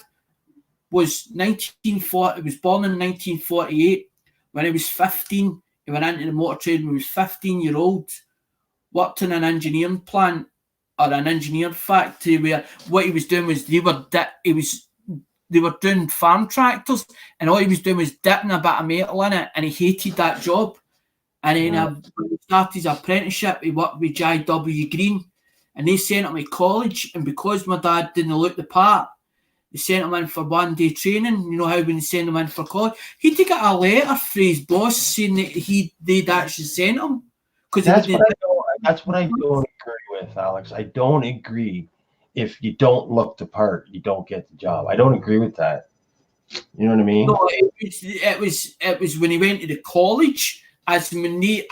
was 1940. He was born in 1948. When he was 15, he went into the motor trade when he was 15-year-old. Worked in an engineering plant or an engineering factory where what he was doing was they were doing farm tractors, and all he was doing was dipping a bit of metal in it, and he hated that job. And then when he started his apprenticeship, he worked with J.W. Green, and they sent him to college. And because my dad didn't look the part, they sent him in for one-day training. You know how when they send him in for college, he did get a letter from his boss saying that they'd actually sent him. That's what I don't agree with, Alex. I don't agree. If you don't look the part, you don't get the job. I don't agree with that. You know what I mean? No, it was when he went to the college, as when the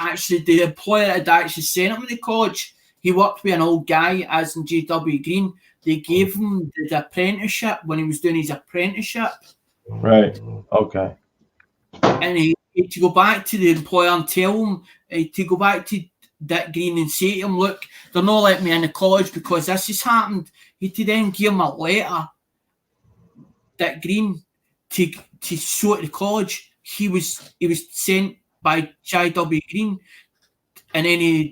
employer had actually sent him to college. He worked with an old guy, as in J.W. Green. They gave him the apprenticeship when he was doing his apprenticeship. Right. Okay. And he had to go back to the employer and tell him, to go back to Dick Green and say to him, look, they're not letting me into college because this has happened. He had to then give him a letter, Dick Green, to show at the college. He was sent by J.W. Green, and then he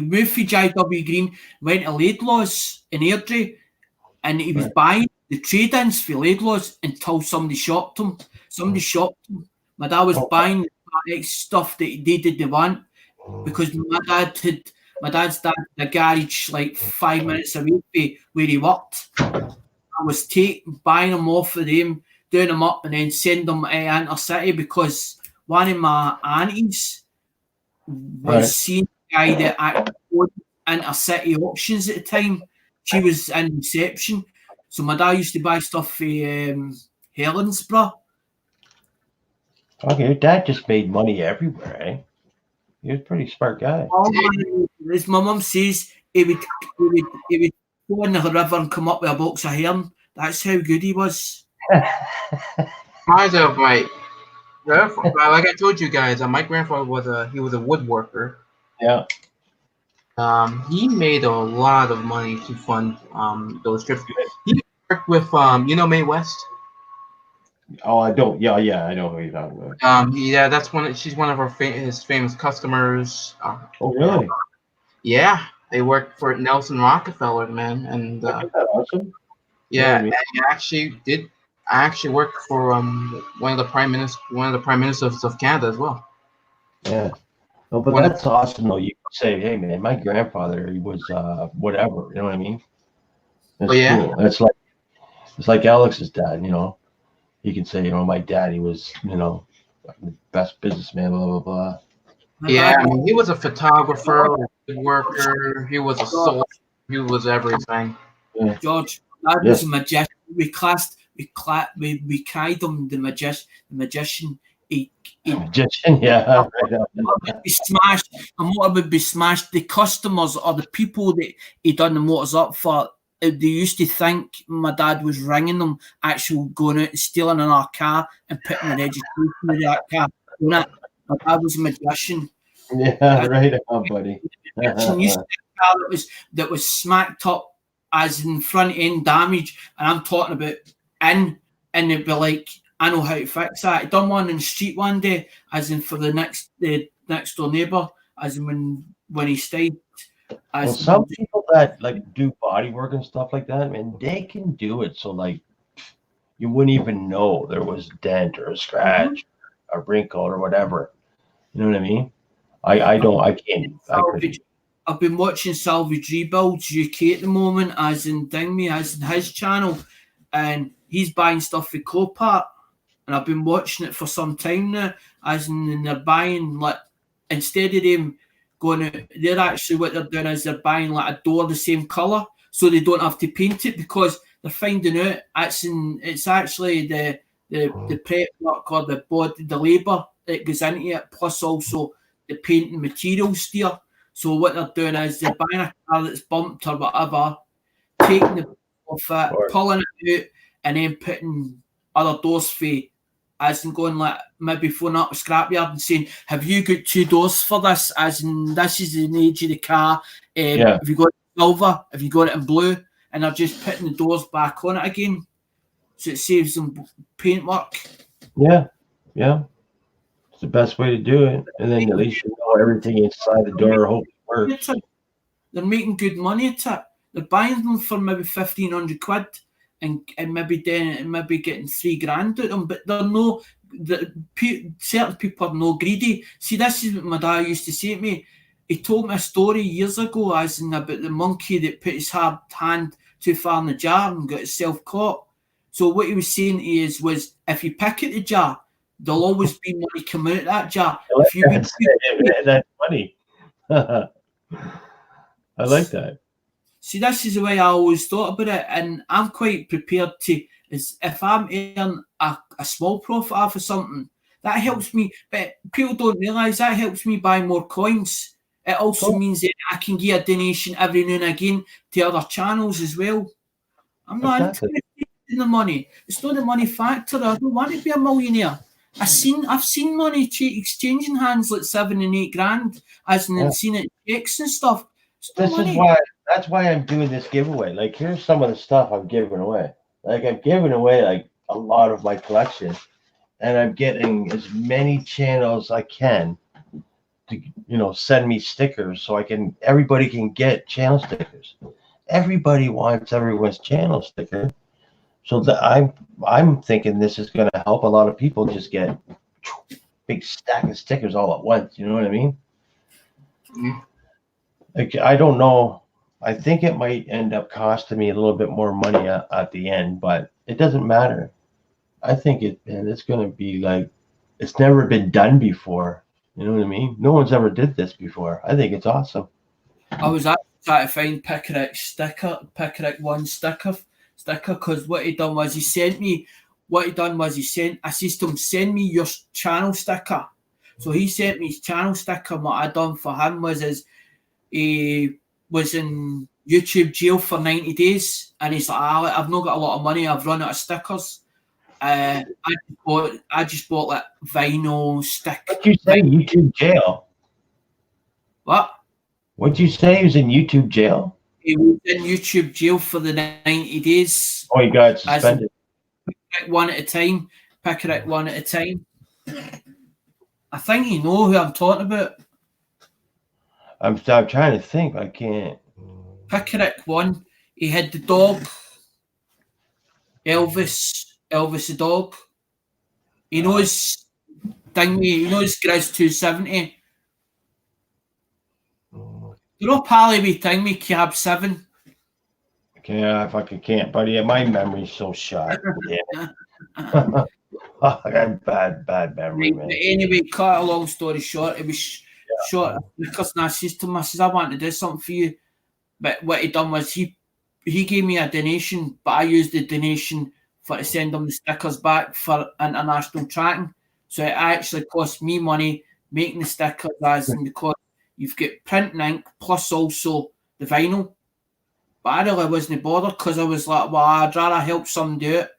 moved for J.W. Green, went to Laidlaw's in Airdrie, and he was buying the trade-ins for Laidlaw's until somebody shopped him. My dad was buying the stuff that they didn't want, because my dad's dad had a garage like 5 minutes away where he worked. I was buying them off of them, doing them up, and then sending them to Intercity, because one of my aunties was seeing a guy that actually owned Intercity auctions at the time. She was in reception. So my dad used to buy stuff for Helensburgh. Okay, your dad just made money everywhere, eh? He was a pretty smart guy. As my mum says, he would go in the river and come up with a box of herring. That's how good he was. Reminds of my grandfather. Like I told you guys, my grandfather was a woodworker. Yeah. He made a lot of money to fund those trips. He worked with Mae West. Oh, I don't. Yeah, I know who you're talking about. Yeah, that's she's one of his famous customers. Oh, really? Yeah. They worked for Nelson Rockefeller, man, and Isn't that awesome? yeah, I mean- and I actually worked for one of the prime ministers of Canada as well. Yeah. No, but One of- that's awesome though. You can say, hey man, my grandfather, he was whatever, you know what I mean? That's yeah. cool. It's like Alex's dad, you know. He can say, you know, my dad, he was, you know, the best businessman, blah blah blah. Yeah, I mean, he was a photographer, a good worker. He was a soldier. He was everything. Yeah. George, Dad Yes. was a magician. We cried him the magician. He Magician, yeah. Right on. would be smashed. A motor would be smashed. The customers or the people that he done the motors up for, they used to think my dad was ringing them, actually going out and stealing in our car and putting the registration in that car. My dad was a magician. Yeah, right on, buddy. Magician used to have a car that was smacked up as in front end damage, and I'm talking about and it'd be like, I know how to fix that. I done one in the street one day, as in for the next door neighbour, as in when he stayed. Well, some people that like do body work and stuff like that, man, they can do it so like you wouldn't even know there was a dent or a scratch, a wrinkle or whatever. You know what I mean? I can't. I've been watching Salvage Rebuilds UK at the moment, as in Dingme, as in his channel, and he's buying stuff for Copart, and I've been watching it for some time now, as in they're buying, like, instead of them going out, they're actually, what they're doing is they're buying like a door the same colour, so they don't have to paint it, because they're finding out it's actually the prep work or the body, the labour that goes into it, plus also the painting materials there. So what they're doing is they're buying a car that's bumped or whatever, taking the off it, pulling it out, and then putting other doors for, as in going like maybe phoning up a scrapyard and saying, have you got 2 doors for this? As in, this is the age of the car. Have you got it in silver? Have you got it in blue? And they're just putting the doors back on it again. So it saves them paint work. Yeah, yeah. It's the best way to do it. And then at least you know everything inside the door. Hope it works. They're making good money at it. They're buying them for maybe 1,500 quid and maybe getting $3,000 out of them. But they're no, certain people are no greedy. See, this is what my dad used to say to me. He told me a story years ago, as in about the monkey that put his hard hand too far in the jar and got itself caught. So what he was saying is, was if you pick at the jar, there'll always be money coming out of that jar. If you that's funny. I like that. See, this is the way I always thought about it, and I'm quite prepared to, is if I'm earning a small profit off of something, that helps me, but people don't realise that helps me buy more coins. It also means that I can give a donation every now and again to other channels as well. I'm not interested in the money. It's not the money factor. I don't want to be a millionaire. I've seen money exchanging hands like $7 and $8,000, as in seen it checks and stuff. That's why I'm doing this giveaway. Like, here's some of the stuff I'm giving away. Like, I'm giving away like a lot of my collection, and I'm getting as many channels I can to, you know, send me stickers so everybody can get channel stickers. Everybody wants everyone's channel sticker. So I'm thinking this is going to help a lot of people just get a big stack of stickers all at once. You know what I mean? Mm-hmm. Like, I don't know. I think it might end up costing me a little bit more money at the end, but it doesn't matter. I think it's going to be like, it's never been done before. You know what I mean? No one's ever did this before. I think it's awesome. I was actually trying to find Pickerick 1 sticker, because what he done was he sent me, I says to him, send me your channel sticker. So he sent me his channel sticker, and what I done for him was he was in YouTube jail for 90 days, and he's like, I've not got a lot of money, I've run out of stickers. I just bought like vinyl stick. What'd you say, YouTube jail? What? What'd you say? He was in YouTube jail? He was in YouTube jail for the 90 days. Oh, he got suspended. Pick one at a time. I think you know who I'm talking about. I'm trying to think, but I can't. Pickerick one. He had the dog, Elvis the dog. He knows Dingy. He knows Grizz 270. You know Pally with Dingy Cab 7. Yeah, if I can't, buddy. My memory's so shot. Yeah. Oh, I got bad memory, man. Anyway, cut a long story short, it was short because I says to him, I says, I want to do something for you. But what he done was he gave me a donation, but I used the donation to send him the stickers back for international tracking. So it actually cost me money making the stickers, as in because you've got print and ink plus also the vinyl. But I really wasn't bothered because I was like, well, I'd rather help someone do it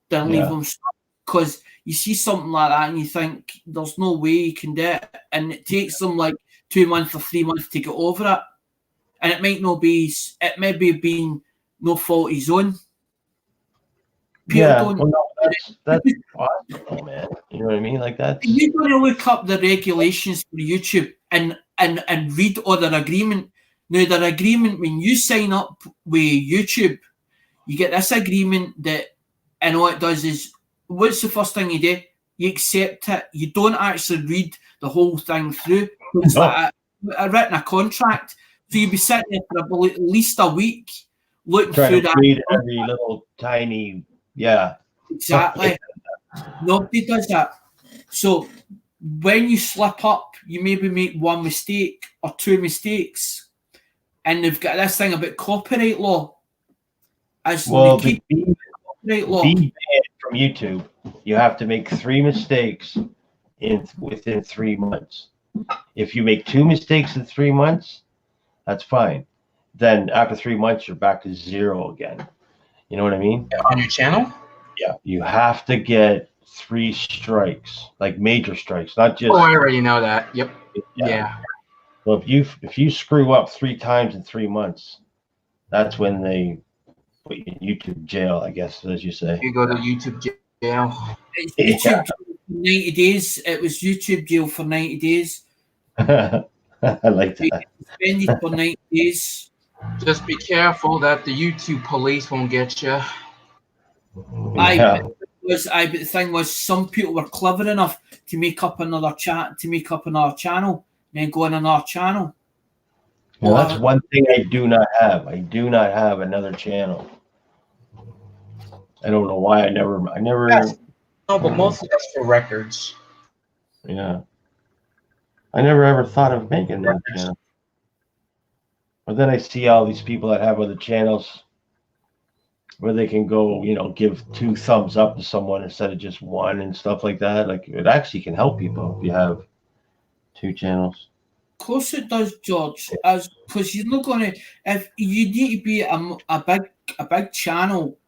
than leave them stuck. Because you see something like that and you think there's no way you can do it. And it takes them like 2 months or 3 months to get over it. And it might not be, it may be being no fault of his own. Well, no, that's possible, man. You know what I mean? Like that. You're going to look up the regulations for YouTube and read all their agreement. Now, their agreement, when you sign up with YouTube, you get this agreement that, and all it does is, what's the first thing you do? You accept it. You don't actually read the whole thing through. It's like a written a contract. So you'll be sitting there for at least a week looking Trying through to that. read every little tiny, Exactly. Nobody does that. So when you slip up, you maybe make one mistake or two mistakes. And they've got this thing about copyright law. As well, they keep copyright law. Be banned from YouTube, you have to make 3 mistakes within 3 months. If you make 2 mistakes in 3 months, that's fine. Then after 3 months, you're back to 0 again. You know what I mean? On your channel? Yeah. You have to get 3 strikes, like major strikes, not just. Oh, I already know that. Yep. Yeah. So if you screw up 3 times in 3 months, that's when they put you in YouTube jail, I guess, as you say. You go to YouTube jail. It's YouTube jail for 90 days. It was YouTube jail for 90 days. I like that. Suspended for 90 days. Just be careful that the YouTube police won't get you. But the thing was, some people were clever enough to make up another channel, and then go on another channel. Well, that's one thing I do not have. I do not have another channel. I don't know why I never. Yes. No, but mostly that's for records. Yeah. I never ever thought of making that channel. But then I see all these people that have other channels where they can go, give 2 thumbs up to someone instead of just 1 and stuff like that. Like, it actually can help people if you have 2 channels. Of course it does, George. Because you're not going to. If you need to be a big channel,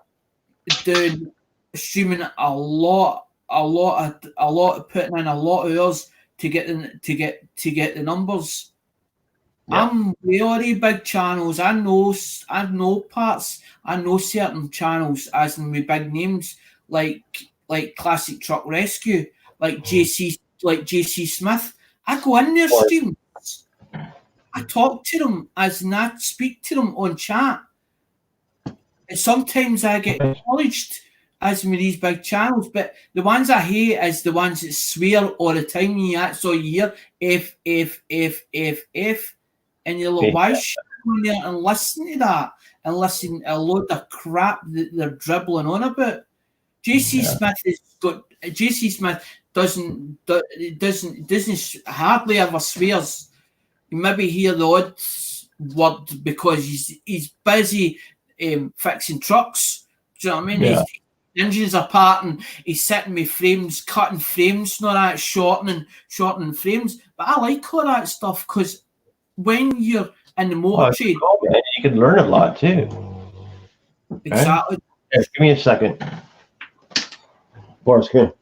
doing streaming a lot of putting in a lot of hours to get the numbers. Yeah. I'm really big channels. I know parts. I know certain channels as in with big names like Classic Truck Rescue, like JC Smith. I go in their streams. I talk to them as in I speak to them on chat. And sometimes I get acknowledged as with these big channels, but the ones I hate is the ones that swear all the time. So you hear F. And you're like, why should I go there and listen to that and listen to a load of crap that they're dribbling on about? JC Smith doesn't hardly ever swears. You maybe hear the odd word because he's busy fixing trucks. Do you know what I mean? Yeah. He's engines apart and he's sitting with frames, cutting frames, not that shortening frames. But I like all that stuff because when you're in the motor trade, you can learn a lot too. Exactly. Here, give me a second. Boris, come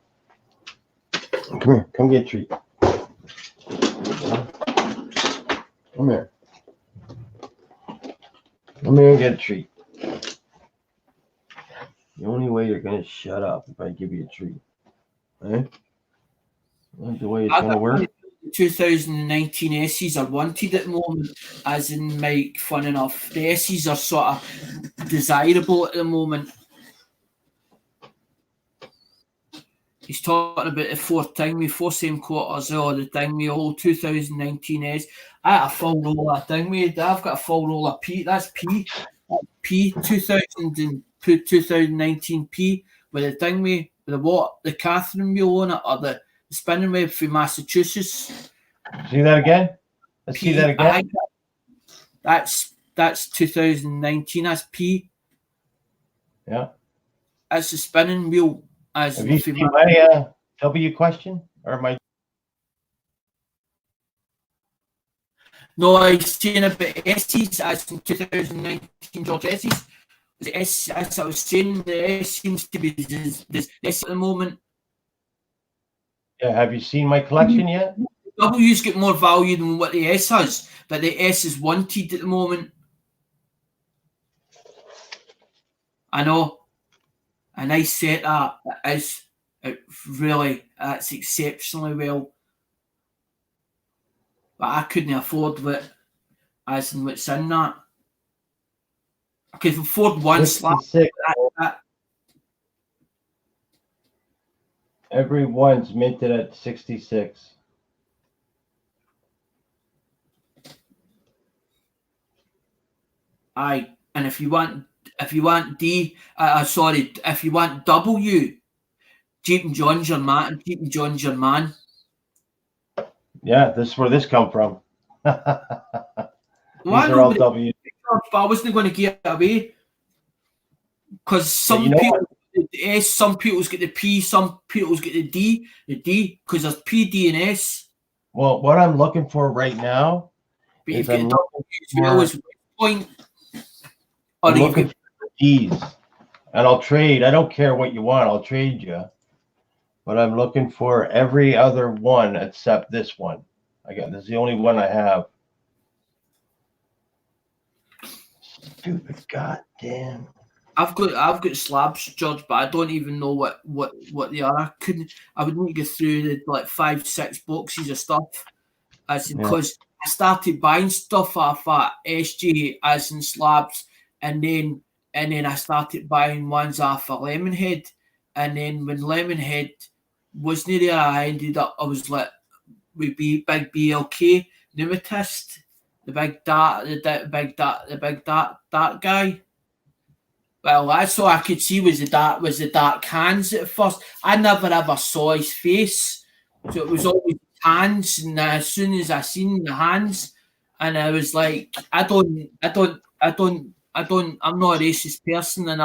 here. Come get a treat. Come here. Come here and get a treat. The only way you're gonna shut up if I give you a treat. Right? That's the way it's gonna work. 2019 S's are wanted at the moment, as in Mike, fun enough. The S's are sort of desirable at the moment. He's talking about the fourth thing, we four same quarters, the thing, we all 2019 S. I had a full roll of thing, I've got a full roll of P. That's P. That's P 2019 P with the thing, with the what? The Catherine wheel on it, or the spinning wheel from Massachusetts. See that again? Let's see that again. That's 2019. That's P. Yeah. That's the spinning wheel. Have you seen my W question or my? No, I was saying about S's as in 2019 George S's. The S, as I was saying, the S seems to be this S at the moment. Yeah, have you seen my collection yet? W's get more value than what the S has, but the S is wanted at the moment. I know. A nice set that is that's exceptionally well. But I couldn't afford what as in what's in that. I could afford one slab. Every one's minted at 66. Aye, and if you want D, if you want W, Jeep and John's your man. Jeep and John's your man. Yeah, this is where this come from. These are all W. But I wasn't going to give it away because some people get the S, some people's get the P, some people's get the D. The D because there's P, D, and S. Well, what I'm looking for right now is I'm looking for D's, and I'll trade. I don't care what you want. I'll trade you. But I'm looking for every other one except this one. This is the only one I have. Stupid goddamn. I've got slabs, George, but I don't even know what they are. I would need to go through the 5-6 boxes of stuff. Because I started buying stuff off at SJ as in slabs, and then I started buying ones off of Lemonhead, and then when Lemonhead wasn't there, I was like with big BLK pneumatist, the big dark guy. Well, that's all I could see was the dark hands at first. I never ever saw his face, so it was always hands. And as soon as I seen the hands, and I was like, I'm not a racist person, and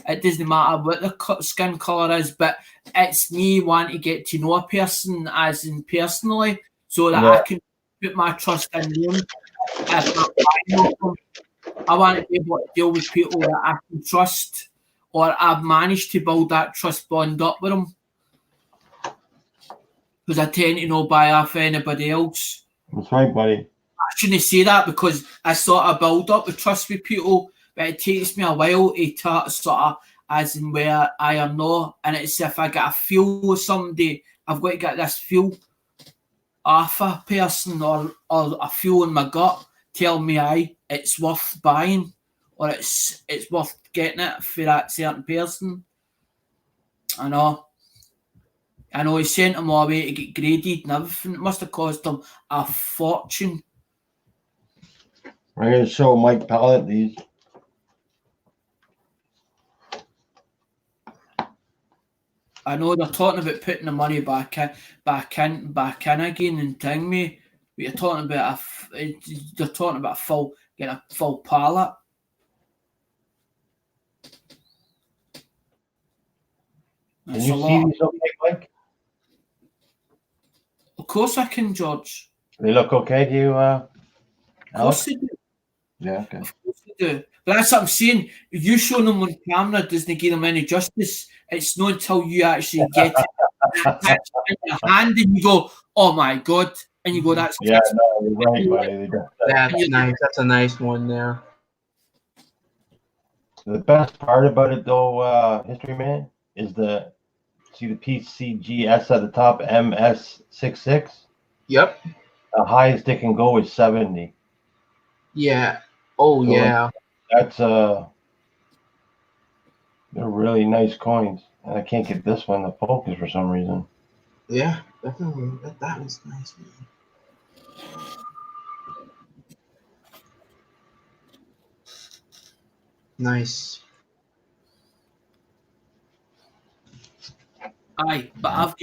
it doesn't matter what the skin colour is, but it's me wanting to get to know a person as in personally, so that I can put my trust in them. I want to be able to deal with people that I can trust, or I've managed to build that trust bond up with them. Because I tend to know by off anybody else. That's right, buddy. I shouldn't say that because I sort of build up the trust with people, but it takes me a while to sort of as in where I am now. And it's if I get a feel with somebody, I've got to get this feel off a person or a feel in my gut tell me it's worth buying or it's worth getting it for that certain person. I know he sent him all away to get graded and everything. It must have cost him a fortune. I'm going to show Mike Pallet these. I know they're talking about putting the money back in again and telling me. But you're talking about they're talking about getting a full pallet. Can you see these okay, Mike? Of course I can, George. They look okay to you, Of course they do. Yeah, okay. Of course they do. But that's what I'm saying. You showing them on camera doesn't give them any justice. It's not until you actually get it in your hand and you go, oh my God. And you go, that's... Yeah, no, you're right, buddy. That's nice. That's a nice one there. The best part about it, though, History Man, is see the PCGS at the top, MS66? Yep. The highest it can go is 70. Yeah. Oh So, yeah. That's they're really nice coins. And I can't get this one to focus for some reason. Yeah. Definitely. That was nice, man. Nice. Aye, but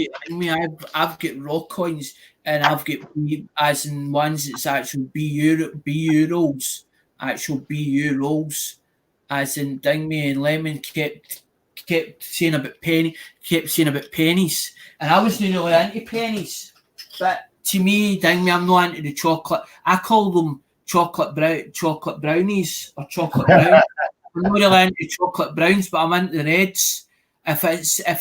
I've got raw coins, and I've got as in ones that's actual BU rolls, actual BU rolls, as in Ding Me and Lemon kept saying about pennies, and I was really into pennies, but to me, Ding Me, I'm not into the chocolate. I call them chocolate brownies or chocolate browns. I'm not really into chocolate browns, but I'm into the reds. If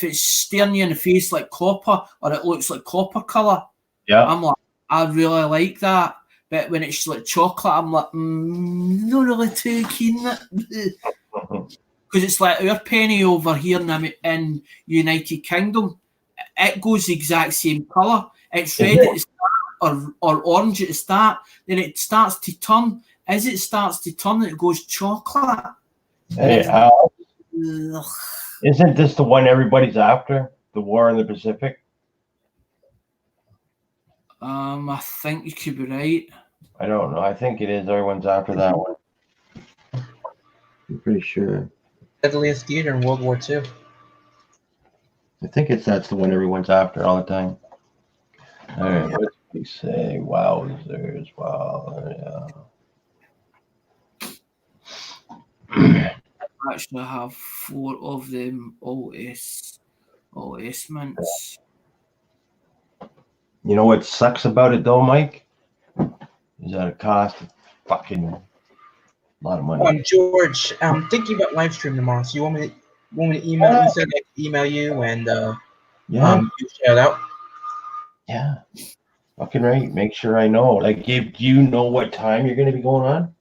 it's staring you in the face like copper, or it looks like copper colour, Yeah. I'm like, I really like that. But when it's like chocolate, I'm like, not really too keen. Because it's like our penny over here in United Kingdom, it goes the exact same colour. It's red at the start or orange at the start, then it starts to turn. As it starts to turn, it goes chocolate. Hey, isn't this the one everybody's after? The war in the Pacific? I think you could be right. I don't know. I think it is. Everyone's after that one. I'm pretty sure. Deadliest theater in World War II. I think that's the one everyone's after all the time. All right, what did we say? Wowzers! Wow, yeah. I actually have 4 of them, all S mints. You know what sucks about it though, Mike? Is that it costs a fucking lot of money. George, I'm thinking about live stream tomorrow. So you want me to email? You said I could email you and do a shout out. Yeah, fucking right. Make sure I know. Like, do you know what time you're going to be going on?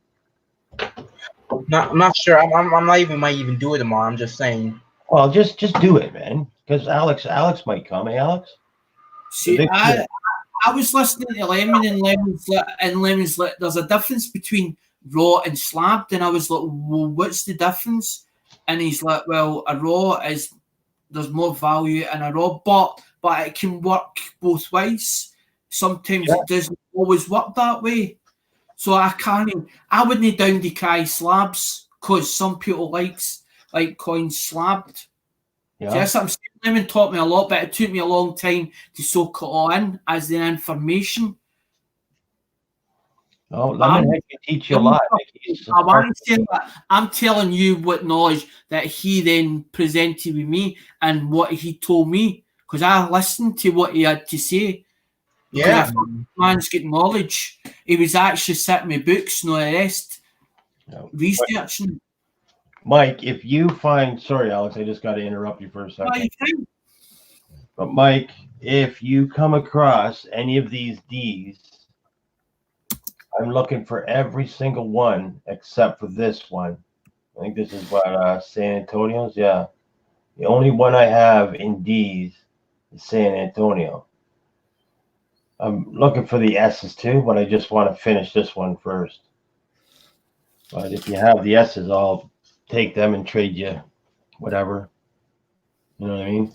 I'm not sure. I'm not even might even do it tomorrow. I'm just saying. Well, just do it, man. Because Alex might come. Hey, Alex. See, I was listening to Lemon and Lemon's like, there's a difference between raw and slabbed, and I was like, well, what's the difference? And he's like, well, a raw there's more value in a raw, but it can work both ways. Sometimes it doesn't always work that way. So I wouldn't down decry slabs because some people like coins slabbed. Yeah. So that's what I'm saying. Lemon taught me a lot, but it took me a long time to soak it all in as the information. Oh, Lemon can teach you a lot. I'm telling you what knowledge that he then presented with me and what he told me, because I listened to what he had to say. Yeah, man's got knowledge. He was actually sitting with books, no the rest, researching. Mike, if you find, sorry, Alex, I just got to interrupt you for a second. But Mike, if you come across any of these Ds, I'm looking for every single one except for this one. I think this is what San Antonio's. Yeah, the only one I have in D's is San Antonio. I'm looking for the S's too, but I just want to finish this one first. But if you have the S's, I'll take them and trade you whatever. You know what I mean?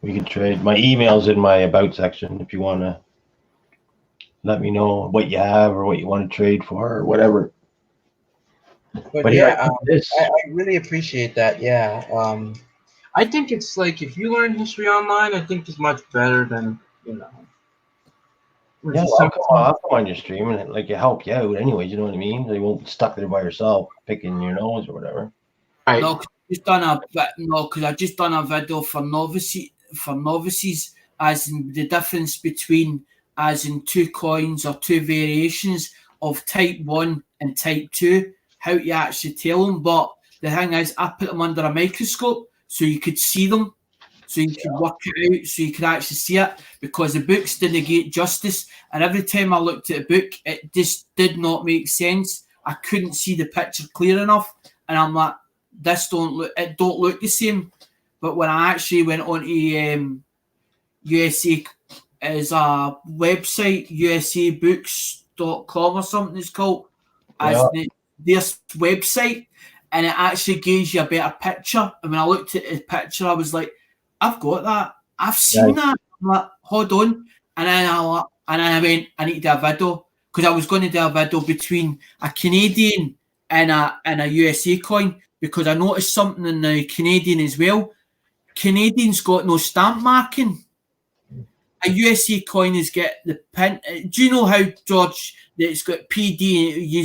We can trade. My email's in my about section if you want to let me know what you have or what you want to trade for or whatever. But yeah, I really appreciate that. Yeah. I think it's like if you learn history online, I think it's much better than, you know. Yeah, I'll come on your stream and like you help you out anyways, you know what I mean? So you won't be stuck there by yourself picking your nose or whatever. Right. No, because I just done a video for novices, as in the difference between as in 2 coins or 2 variations of type 1 and type 2, how you actually tell them. But the thing is, I put them under a microscope so you could see them. So you could work it out, so you could actually see it, because the books didn't get justice. And every time I looked at a book, it just did not make sense. I couldn't see the picture clear enough, and I'm like, it don't look the same. But when I actually went on to USA is a website, usabooks.com or something it's called, as this website, and it actually gives you a better picture. And when I looked at the picture, I was like, I've got that. I've seen that. I'm like, hold on. And then I went, I need to do a video, because I was going to do a video between a Canadian and a USA coin, because I noticed something in the Canadian as well. Canadian's got no stamp marking. A USA coin has got the pin. Do you know how, George, that it's got PD? You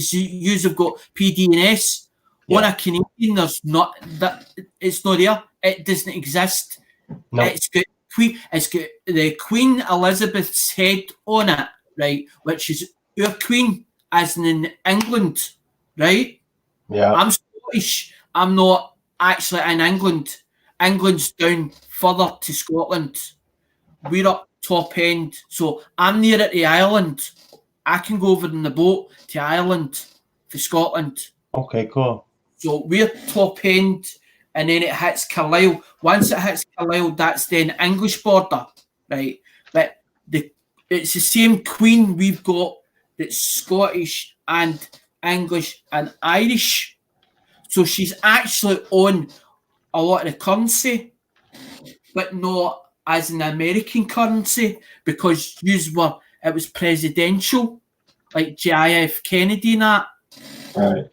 have got PD and S. On a Canadian, there's not that. It's not there. It doesn't exist. No. It's got the Queen Elizabeth's head on it, right? Which is our Queen, as in England, right? Yeah. I'm Scottish. I'm not actually in England. England's down further to Scotland. We're up top end, so I'm near at the island. I can go over in the boat to Ireland for Scotland. Okay, cool. So we're top end, and then it hits Carlisle. Once it hits Carlisle, that's then English border, right? But it's the same Queen we've got that's Scottish and English and Irish. So she's actually on a lot of the currency, but not as an American currency, because it was presidential, like JF Kennedy and that. Right.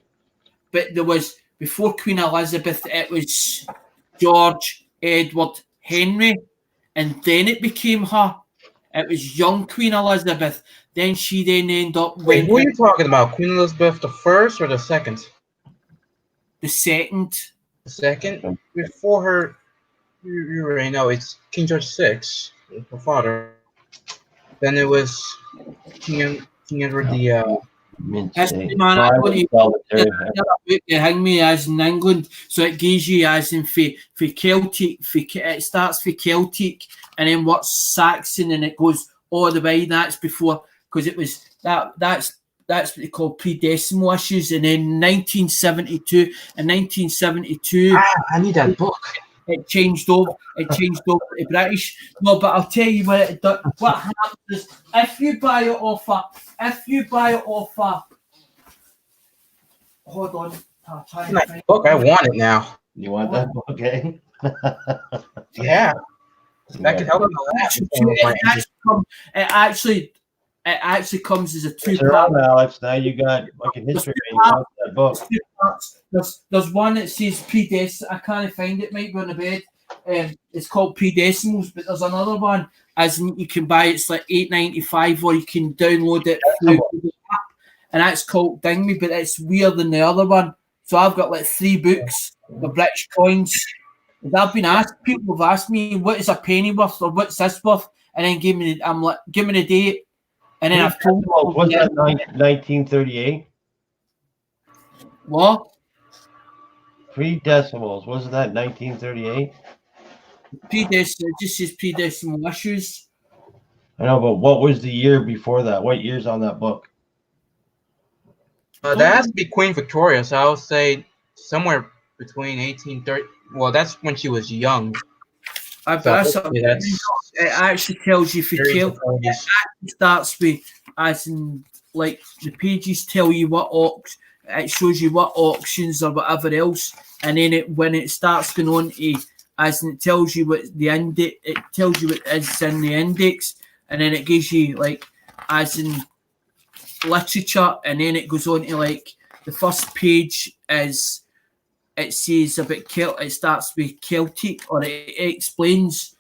But there was, before Queen Elizabeth, it was George, Edward, Henry, and then it became her. It was young Queen Elizabeth. Then she ended up... Wait, who are you talking about? Queen Elizabeth the first or the second? The second. The second? Before her, you already know, it's King George VI, her father. Then it was King Edward the... History, man, I'm going to hang me as in England, so it gives you as in for Celtic, it starts for Celtic and then what's Saxon, and it goes all the way. That's before, because it was that's what they call pre-decimal issues, and then 1972 I need that book. It changed over to British. No, but I'll tell you what what happens is, if you buy it off hold on. Nice book. I want it now. You want that book, eh? Yeah. That could help me It actually comes as a two-part. Around, Alex. Now you got fucking history. That book. There's one that says I can't find it. Might be on the bed. It's called Pre-Decimals, but there's another one as in you can buy. It's like $8.95, or you can download it through the app, and that's called Ding Me. But it's weirder than the other one. So I've got like 3 books of British coins. I've been asked. People have asked me, what is a penny worth, or what's this worth, and then give me the date. And then I've told them, was that 1938? What? Pre-decimals. Wasn't that 1938? It just says pre-decimal issues. I know, but what was the year before that? What year's on that book? That has to be Queen Victoria, so I would say somewhere between 1830. Well, that's when she was young. It actually tells you for Celtic. It actually starts with, as in, like, the pages tell you it shows you what auctions or whatever else, and then when it starts going on to, as in, it tells you what it tells you what is in the index, and then it gives you, like, as in literature, and then it goes on to, like, the first page is, it says about it starts with Celtic, or it explains,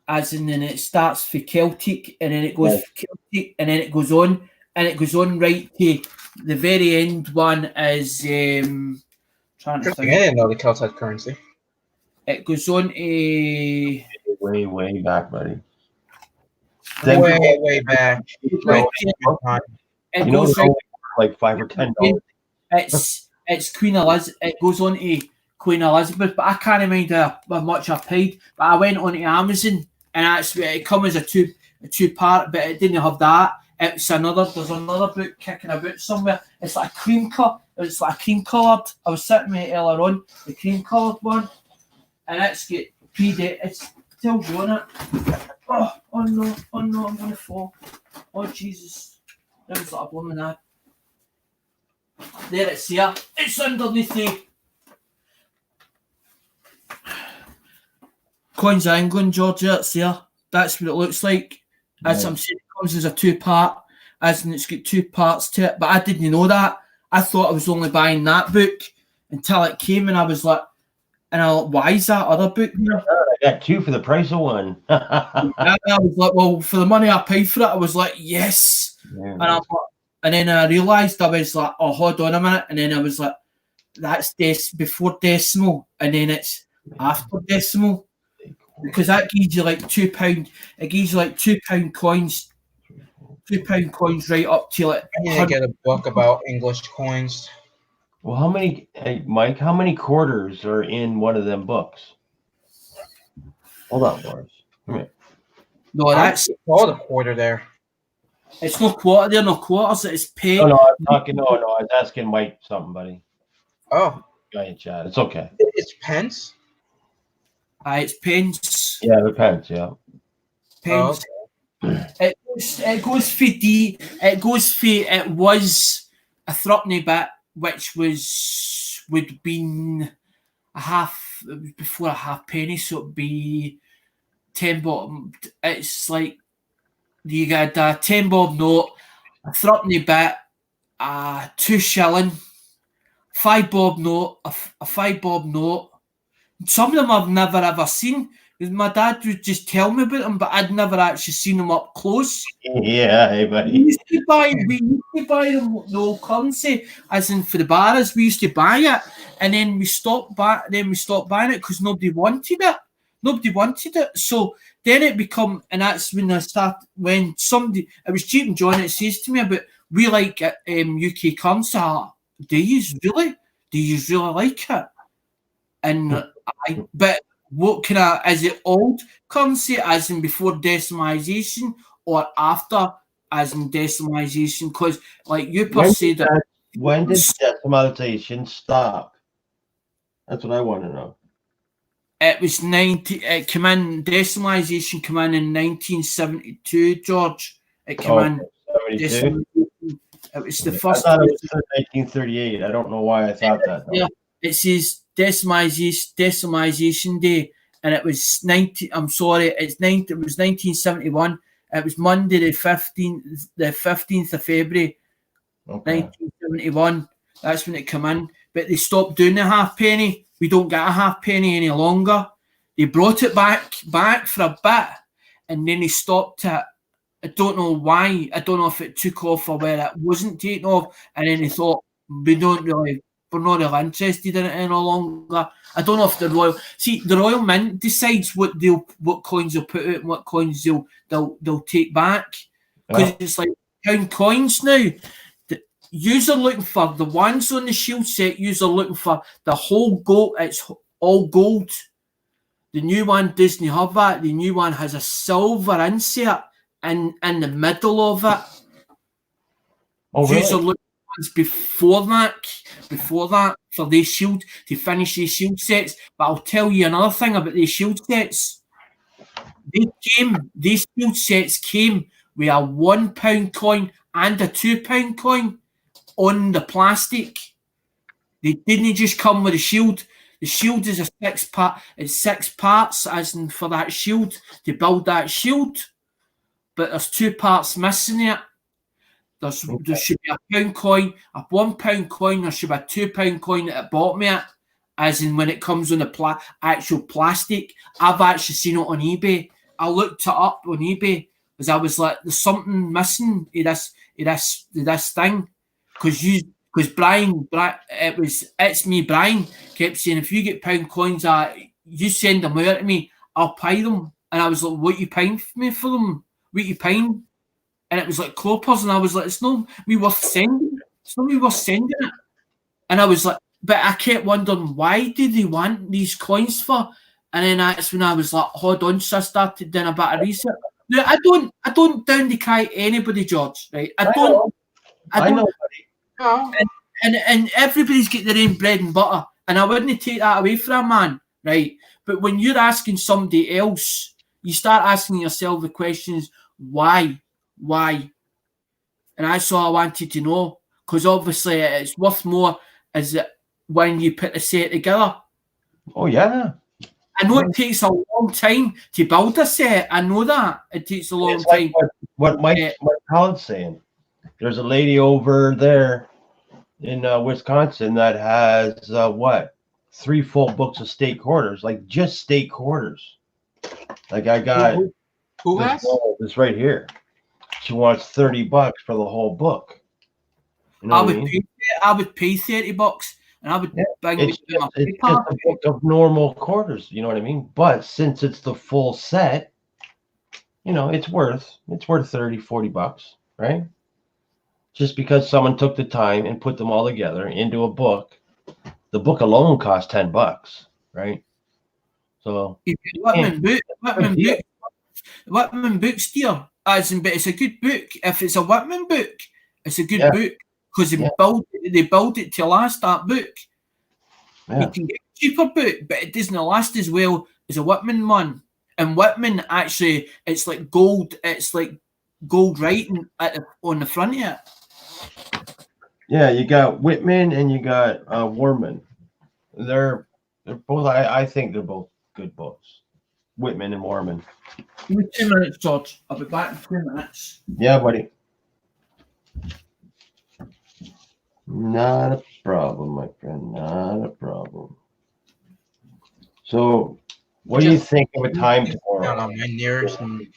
as in, then it starts for Celtic, and then it goes for Celtic, and then it goes on, right to the very end one is trying to think. I didn't know the Celts had currency. It goes on to way back, buddy. Way back. It goes like $5 or $10. It's Queen Elizabeth. It goes on to Queen Elizabeth, but I can't remember how much I paid. But I went on to Amazon, and it comes as a two-part, but it didn't have that. There's another book kicking about somewhere. It's like a cream color. It's like a cream coloured. I was sitting with it earlier on, the cream coloured one, and it's got it tells you on it. Oh Oh no, I'm gonna fall. Oh Jesus. That was like a blooming ad. There it's here. It's underneath the Coins of England, Georgia, it's there. That's what it looks like. As I'm saying, it comes as a 2-part, as in it's got 2 parts to it. But I didn't know that. I thought I was only buying that book until it came, and I was like, why is that other book here? I got 2 for the price of 1. I was like, well, for the money I paid for it, I was like, yes. Yeah, And then I realised, I was like, oh, hold on a minute. And then I was like, that's before decimal, and then it's after decimal. Because that gives you like £2. It gives you like £2 coins, £2 coins right up to like. I need to get a book about English coins. Well, how many, hey, Mike? How many quarters are in one of them books? Hold on, Boris. Come here. No, that's all the quarter there. It's no quarter. They're no quarters. It's pay. No, I'm talking. No, I was asking Mike something, buddy. Oh, guy in chat. It's okay. It's pence. It's pence. Yeah, the pence. Yeah. Pence. Oh, okay. It goes for D. It goes for. It was a threepenny bit, which would been a half. It was before a halfpenny, so it'd be 10 bob. It's like you got a 10 bob note, a threepenny bit, a 2 shilling, 5 bob note, a 5 bob note. Some of them I've never ever seen. My dad would just tell me about them, but I'd never actually seen them up close. Yeah, hey, buddy. We used to buy them, the old currency, as in for the bars. We used to buy it, and then we stopped buying it because nobody wanted it. Nobody wanted it. So then it become, and that's when somebody, it was Cheap and John, it says to me about, we like UK currency. Do you really like it? And but what kind of, is it old currency as in before decimalisation or after as in decimalisation? Because like you say that. When did decimalisation stop? That's what I want to know. It was decimalisation came in 1972, George. It came in 72? It was the first. I thought it was 1938. I don't know why I thought that. Yeah, it says decimalisation day, and it was 19. I'm sorry, it was 1971. It was Monday the 15th of February, 1971. That's when it came in. But they stopped doing the halfpenny. We don't get a halfpenny any longer. They brought it back for a bit, and then they stopped it. I don't know why. I don't know if it took off or where it wasn't taken off, and then they thought we're not really interested in it any longer. I don't know if the Royal Mint decides what coins they'll put out and what coins they'll take back, because it's like pound coins now. You're looking for the ones on the shield set. You're looking for the whole gold. It's all gold. The new one doesn't have that. The new one has a silver insert in the middle of it. Oh, really? You're looking before that for these shield to finish these shield sets. But I'll tell you another thing about these shield sets. These shield sets came with a £1 coin and a £2 coin on the plastic. They didn't just come with a shield. The shield is a 6-part. It's 6 parts, as in for that shield to build that shield. But there's 2 parts missing it. There should be a £1 coin, a £1 coin. There should be a £2 coin at the bottom of it, as in when it comes on the actual plastic. I've actually seen it on eBay. I looked it up on eBay because I was like, "There's something missing in this thing." Because Brian, it's me, Brian, kept saying, if you get pound coins, you send them out to me, I'll pay them. And I was like, what you paying me for them? What you paying? And it was like Cloppers, and I was like, it's not me worth sending. It's not me worth sending it. And I was like, but I kept wondering, why do they want these coins for? And then that's when I was like, hold on, so I started doing a bit of research. Now, I don't down the cry anybody, George, right? I don't. And everybody's got their own bread and butter, and I wouldn't take that away from a man, right? But when you're asking somebody else, you start asking yourself the questions, why? And that's all I wanted to know, because obviously it's worth more is it when you put the set together. Oh yeah. I know it takes a long time to build a set. I know that it takes a long It's like time. what Mike Collins saying. There's a lady over there in Wisconsin that has 3 full books of state quarters, like just state quarters. Like I got Who has? this right here. She wants $30 for the whole book. You know I what would I mean? I would pay $30, and I would bang It's it just a book of normal quarters. You know what I mean? But since it's the full set, you know, it's worth $30-$40, right? Just because someone took the time and put them all together into a book. The book alone costs $10, right? So Whitman books, dear. As in, but it's a good book. If it's a Whitman book, it's a good book because they build it to last that book. Yeah. You can get a cheaper book, but it doesn't last as well as a Whitman one. And Whitman actually, it's like gold. It's like gold writing on the front of it. Yeah, you got Whitman and you got Warman. They're both. I think they're both good books. Whitman and Warman. Give me 2 minutes, George. I'll be back in 2 minutes. Yeah, buddy. Not a problem, my friend. Not a problem. So, what do you think of a time tomorrow?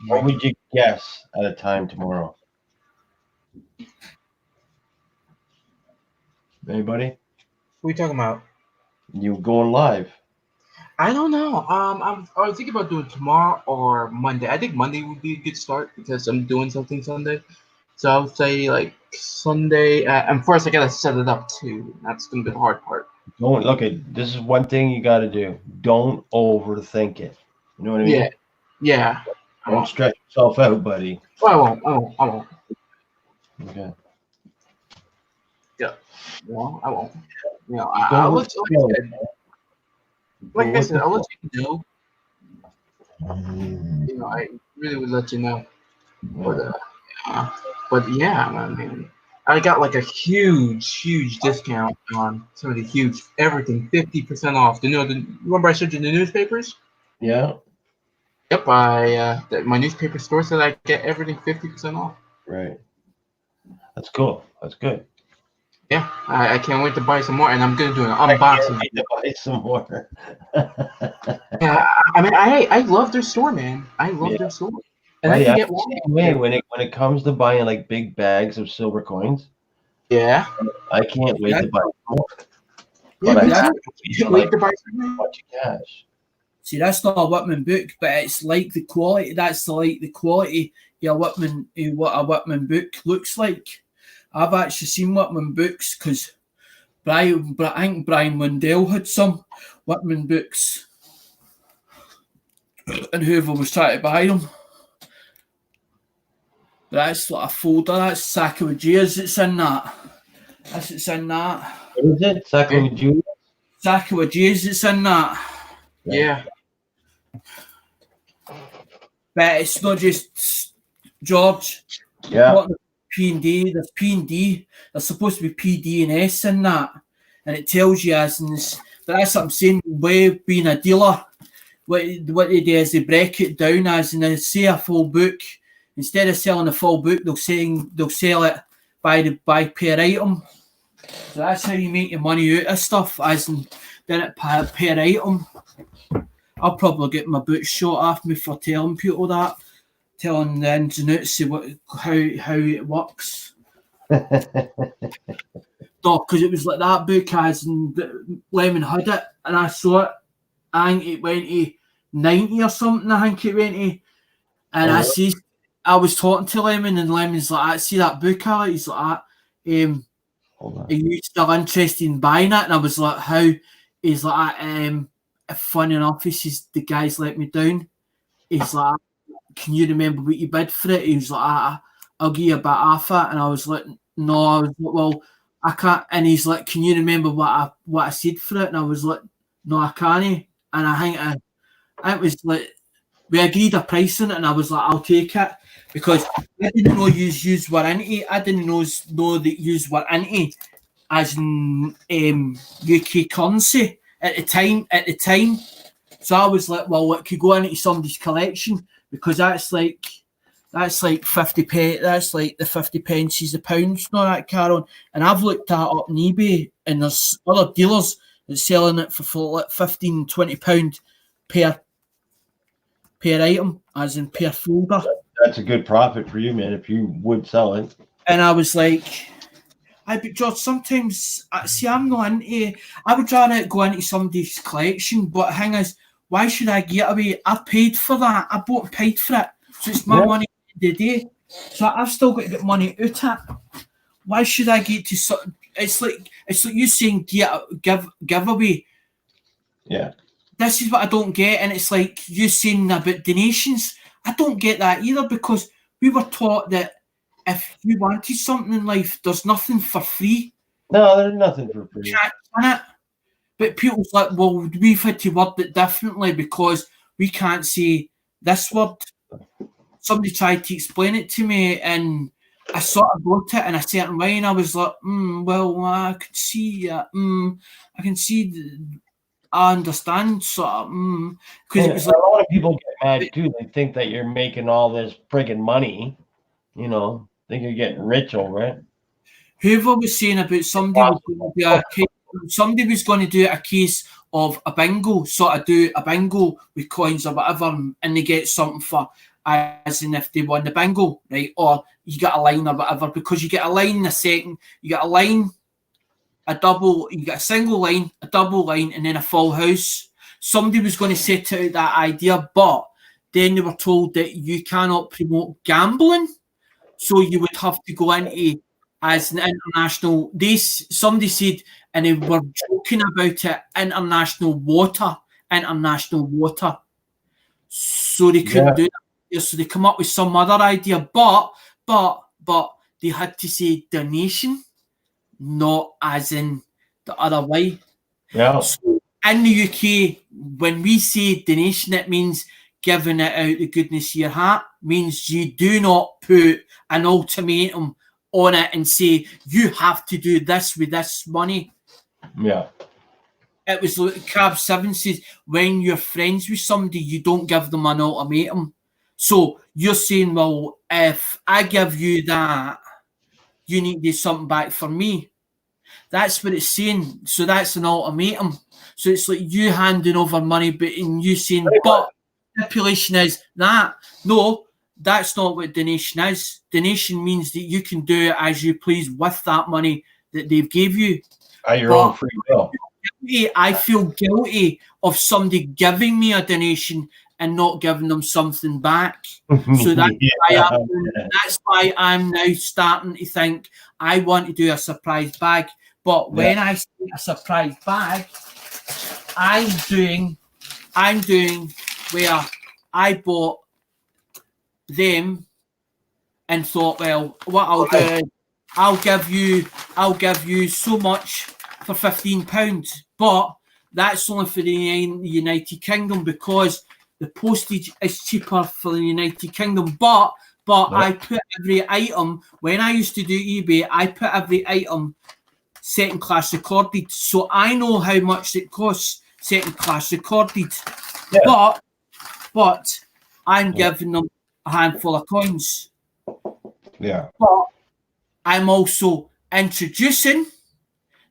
What would you guess at a time tomorrow? Anybody? What are you talking about? You going live? I don't know. I was thinking about doing tomorrow or Monday. I think Monday would be a good start because I'm doing something Sunday. So I would say like Sunday. And first I gotta set it up too. That's gonna be the hard part. Don't look at this is one thing you got to do. Don't overthink it. You know what I mean? Yeah. Don't stress yourself out, buddy. Well, I won't. Okay. Yeah. Well, I won't. You know, I'll let you. Like I said, I'll let you know. You know, I really would let you know. But yeah, I mean, I got like a huge discount on some of the huge everything, 50% off. Remember I showed you the newspapers? Yeah. Yep, my newspaper store said I get everything 50% off. Right. That's cool. That's good. Yeah, I can't wait to buy some more, and I'm gonna do an unboxing. I can't wait to buy some more. Yeah, I mean, I love their store, man. I love their store, and I can get one. When it comes to buying like big bags of silver coins, yeah, I can't wait to buy more. Yeah, But I can't wait to buy a bunch of cash. See, that's not a Whitman book, but it's like the quality. That's like the quality of what a Whitman book looks like. I've actually seen Whitman books because I think Brian Mundell had some Whitman books, and whoever was trying to buy them. But that's like a folder. That's Sacagaweas. It's in that. It's in that. What is it? Sacagaweas? Sacagaweas. It's in that. Yeah. But it's not just George. Yeah. P&D. There's P&D. There's supposed to be PD and S in that, and it tells you as in this. But that's what I'm saying. Way being a dealer, what they do is they break it down as in they say a full book. Instead of selling a full book, they'll sell it by per item. So that's how you make your money out of stuff, as in then it per item. I'll probably get my boots shot off me for telling people that. Telling the ins and outs of how it works. Because it was like that book as Lemon had it, and I saw it. I think it went to 90 or something. I think it went to, and I was talking to Lemon, and Lemon's like, "I see that book, Ali." He's like, "Are you still interested in buying it?" And I was like, "How?" He's like, "Funny enough," he says, "the guys let me down." He's like, "Can you remember what you bid for it?" He was like, "I'll give you a bit off it." And I was like, "No." I was like, "Well, I can't." And he's like, "Can you remember what I said for it?" And I was like, "No, I can't." And I think it was like we agreed a price on it, and I was like, I'll take it because I didn't know you were into it. I didn't know that you were into as in UK currency at the time. So I was like, well, it could go into somebody's collection because that's like 50 pence. That's like the 50 pences a pound, not that, Karen. And I've looked that up on eBay, and there's other dealers that's selling it for like £15-20 per item, as in per folder. That's a good profit for you, man, if you would sell it. And I was like, but George, sometimes, see, I'm not into, I would rather go into somebody's collection, but the thing is, why should I get away? I paid for that. I bought and paid for it. So it's my money at the end of the day. So I've still got to get money out of it. Why should I get to, it's like you saying give away. Yeah. This is what I don't get, and it's like you saying about donations. I don't get that either because we were taught that if you wanted something in life, there's nothing for free. No, there's nothing for free. It. But people's like, well, we've had to word it differently because we can't say this word. Somebody tried to explain it to me, and I sort of got it in a certain way, and I was like, well, I could see, I can see. I understand, sort of, because it was a lot of people get mad too. They think that you're making all this friggin' money, think you're getting rich over it. Whoever was saying about somebody was going to do a case of a bingo, sort of do a bingo with coins or whatever, and they get something for, as in if they won the bingo, right? Or you get a line or whatever, because you get a line in a second, you get a line, a double, you get a single line, a double line, and then a full house. Somebody was going to set out that idea, but then they were told that you cannot promote gambling, so you would have to go into as an international. Somebody said, and they were joking about it, international water. So they couldn't do that. So they come up with some other idea, but they had to say donation, not as in the other way. Yeah. So in the UK, when we say donation, it means giving it out the goodness of your heart. Means you do not put an ultimatum on it and say you have to do this with this money. Yeah. It was like Cab 7 says, when you're friends with somebody, you don't give them an ultimatum. So you're saying, well, if I give you that, you need to do something back for me. That's what it's saying. So that's an ultimatum. So it's like you handing over money, but in you saying, but stipulation is that. No, that's not what donation is. Donation means that you can do it as you please with that money that they've gave you. At your own free will. I feel guilty of somebody giving me a donation and not giving them something back. So that's why I'm now starting to think I want to do a surprise bag. But when I say a surprise bag, I'm doing where I bought them and thought, well, what I'll do is I'll give you so much for £15, but that's only for the United Kingdom because the postage is cheaper for the United Kingdom. But I put every item, when I used to do eBay, I put every item second class recorded, so I know how much it costs second class recorded. Yeah. But I'm giving them a handful of coins. Yeah. But I'm also introducing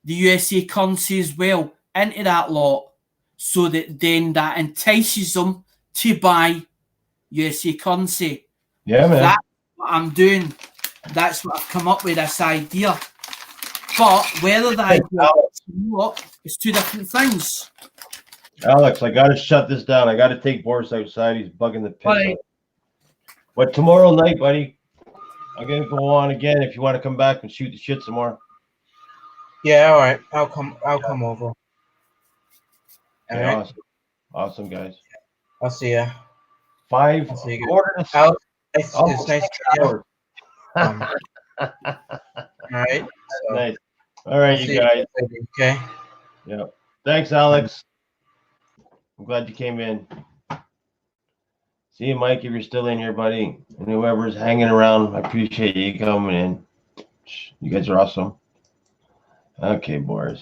the USA currency as well into that lot, so that then that entices them to buy USA currency. Yeah, man. That's what I'm doing. That's what I've come up with, this idea. But whether that it's two different things. Alex, I got to shut this down. I got to take Boris outside. He's bugging the piss. Right. But tomorrow night, buddy, I'm going to go on again if you want to come back and shoot the shit some more. Yeah, all right. I'll come over. All right. Awesome. Awesome, guys. I'll see ya. 5 I'll see you quarter to 6. It's nice to meet you. All right. So, nice. All right, you guys. Okay. Yeah. Thanks, Alex. I'm glad you came in. See you, Mike, if you're still in here, buddy. And whoever's hanging around, I appreciate you coming in. You guys are awesome. Okay, Boris.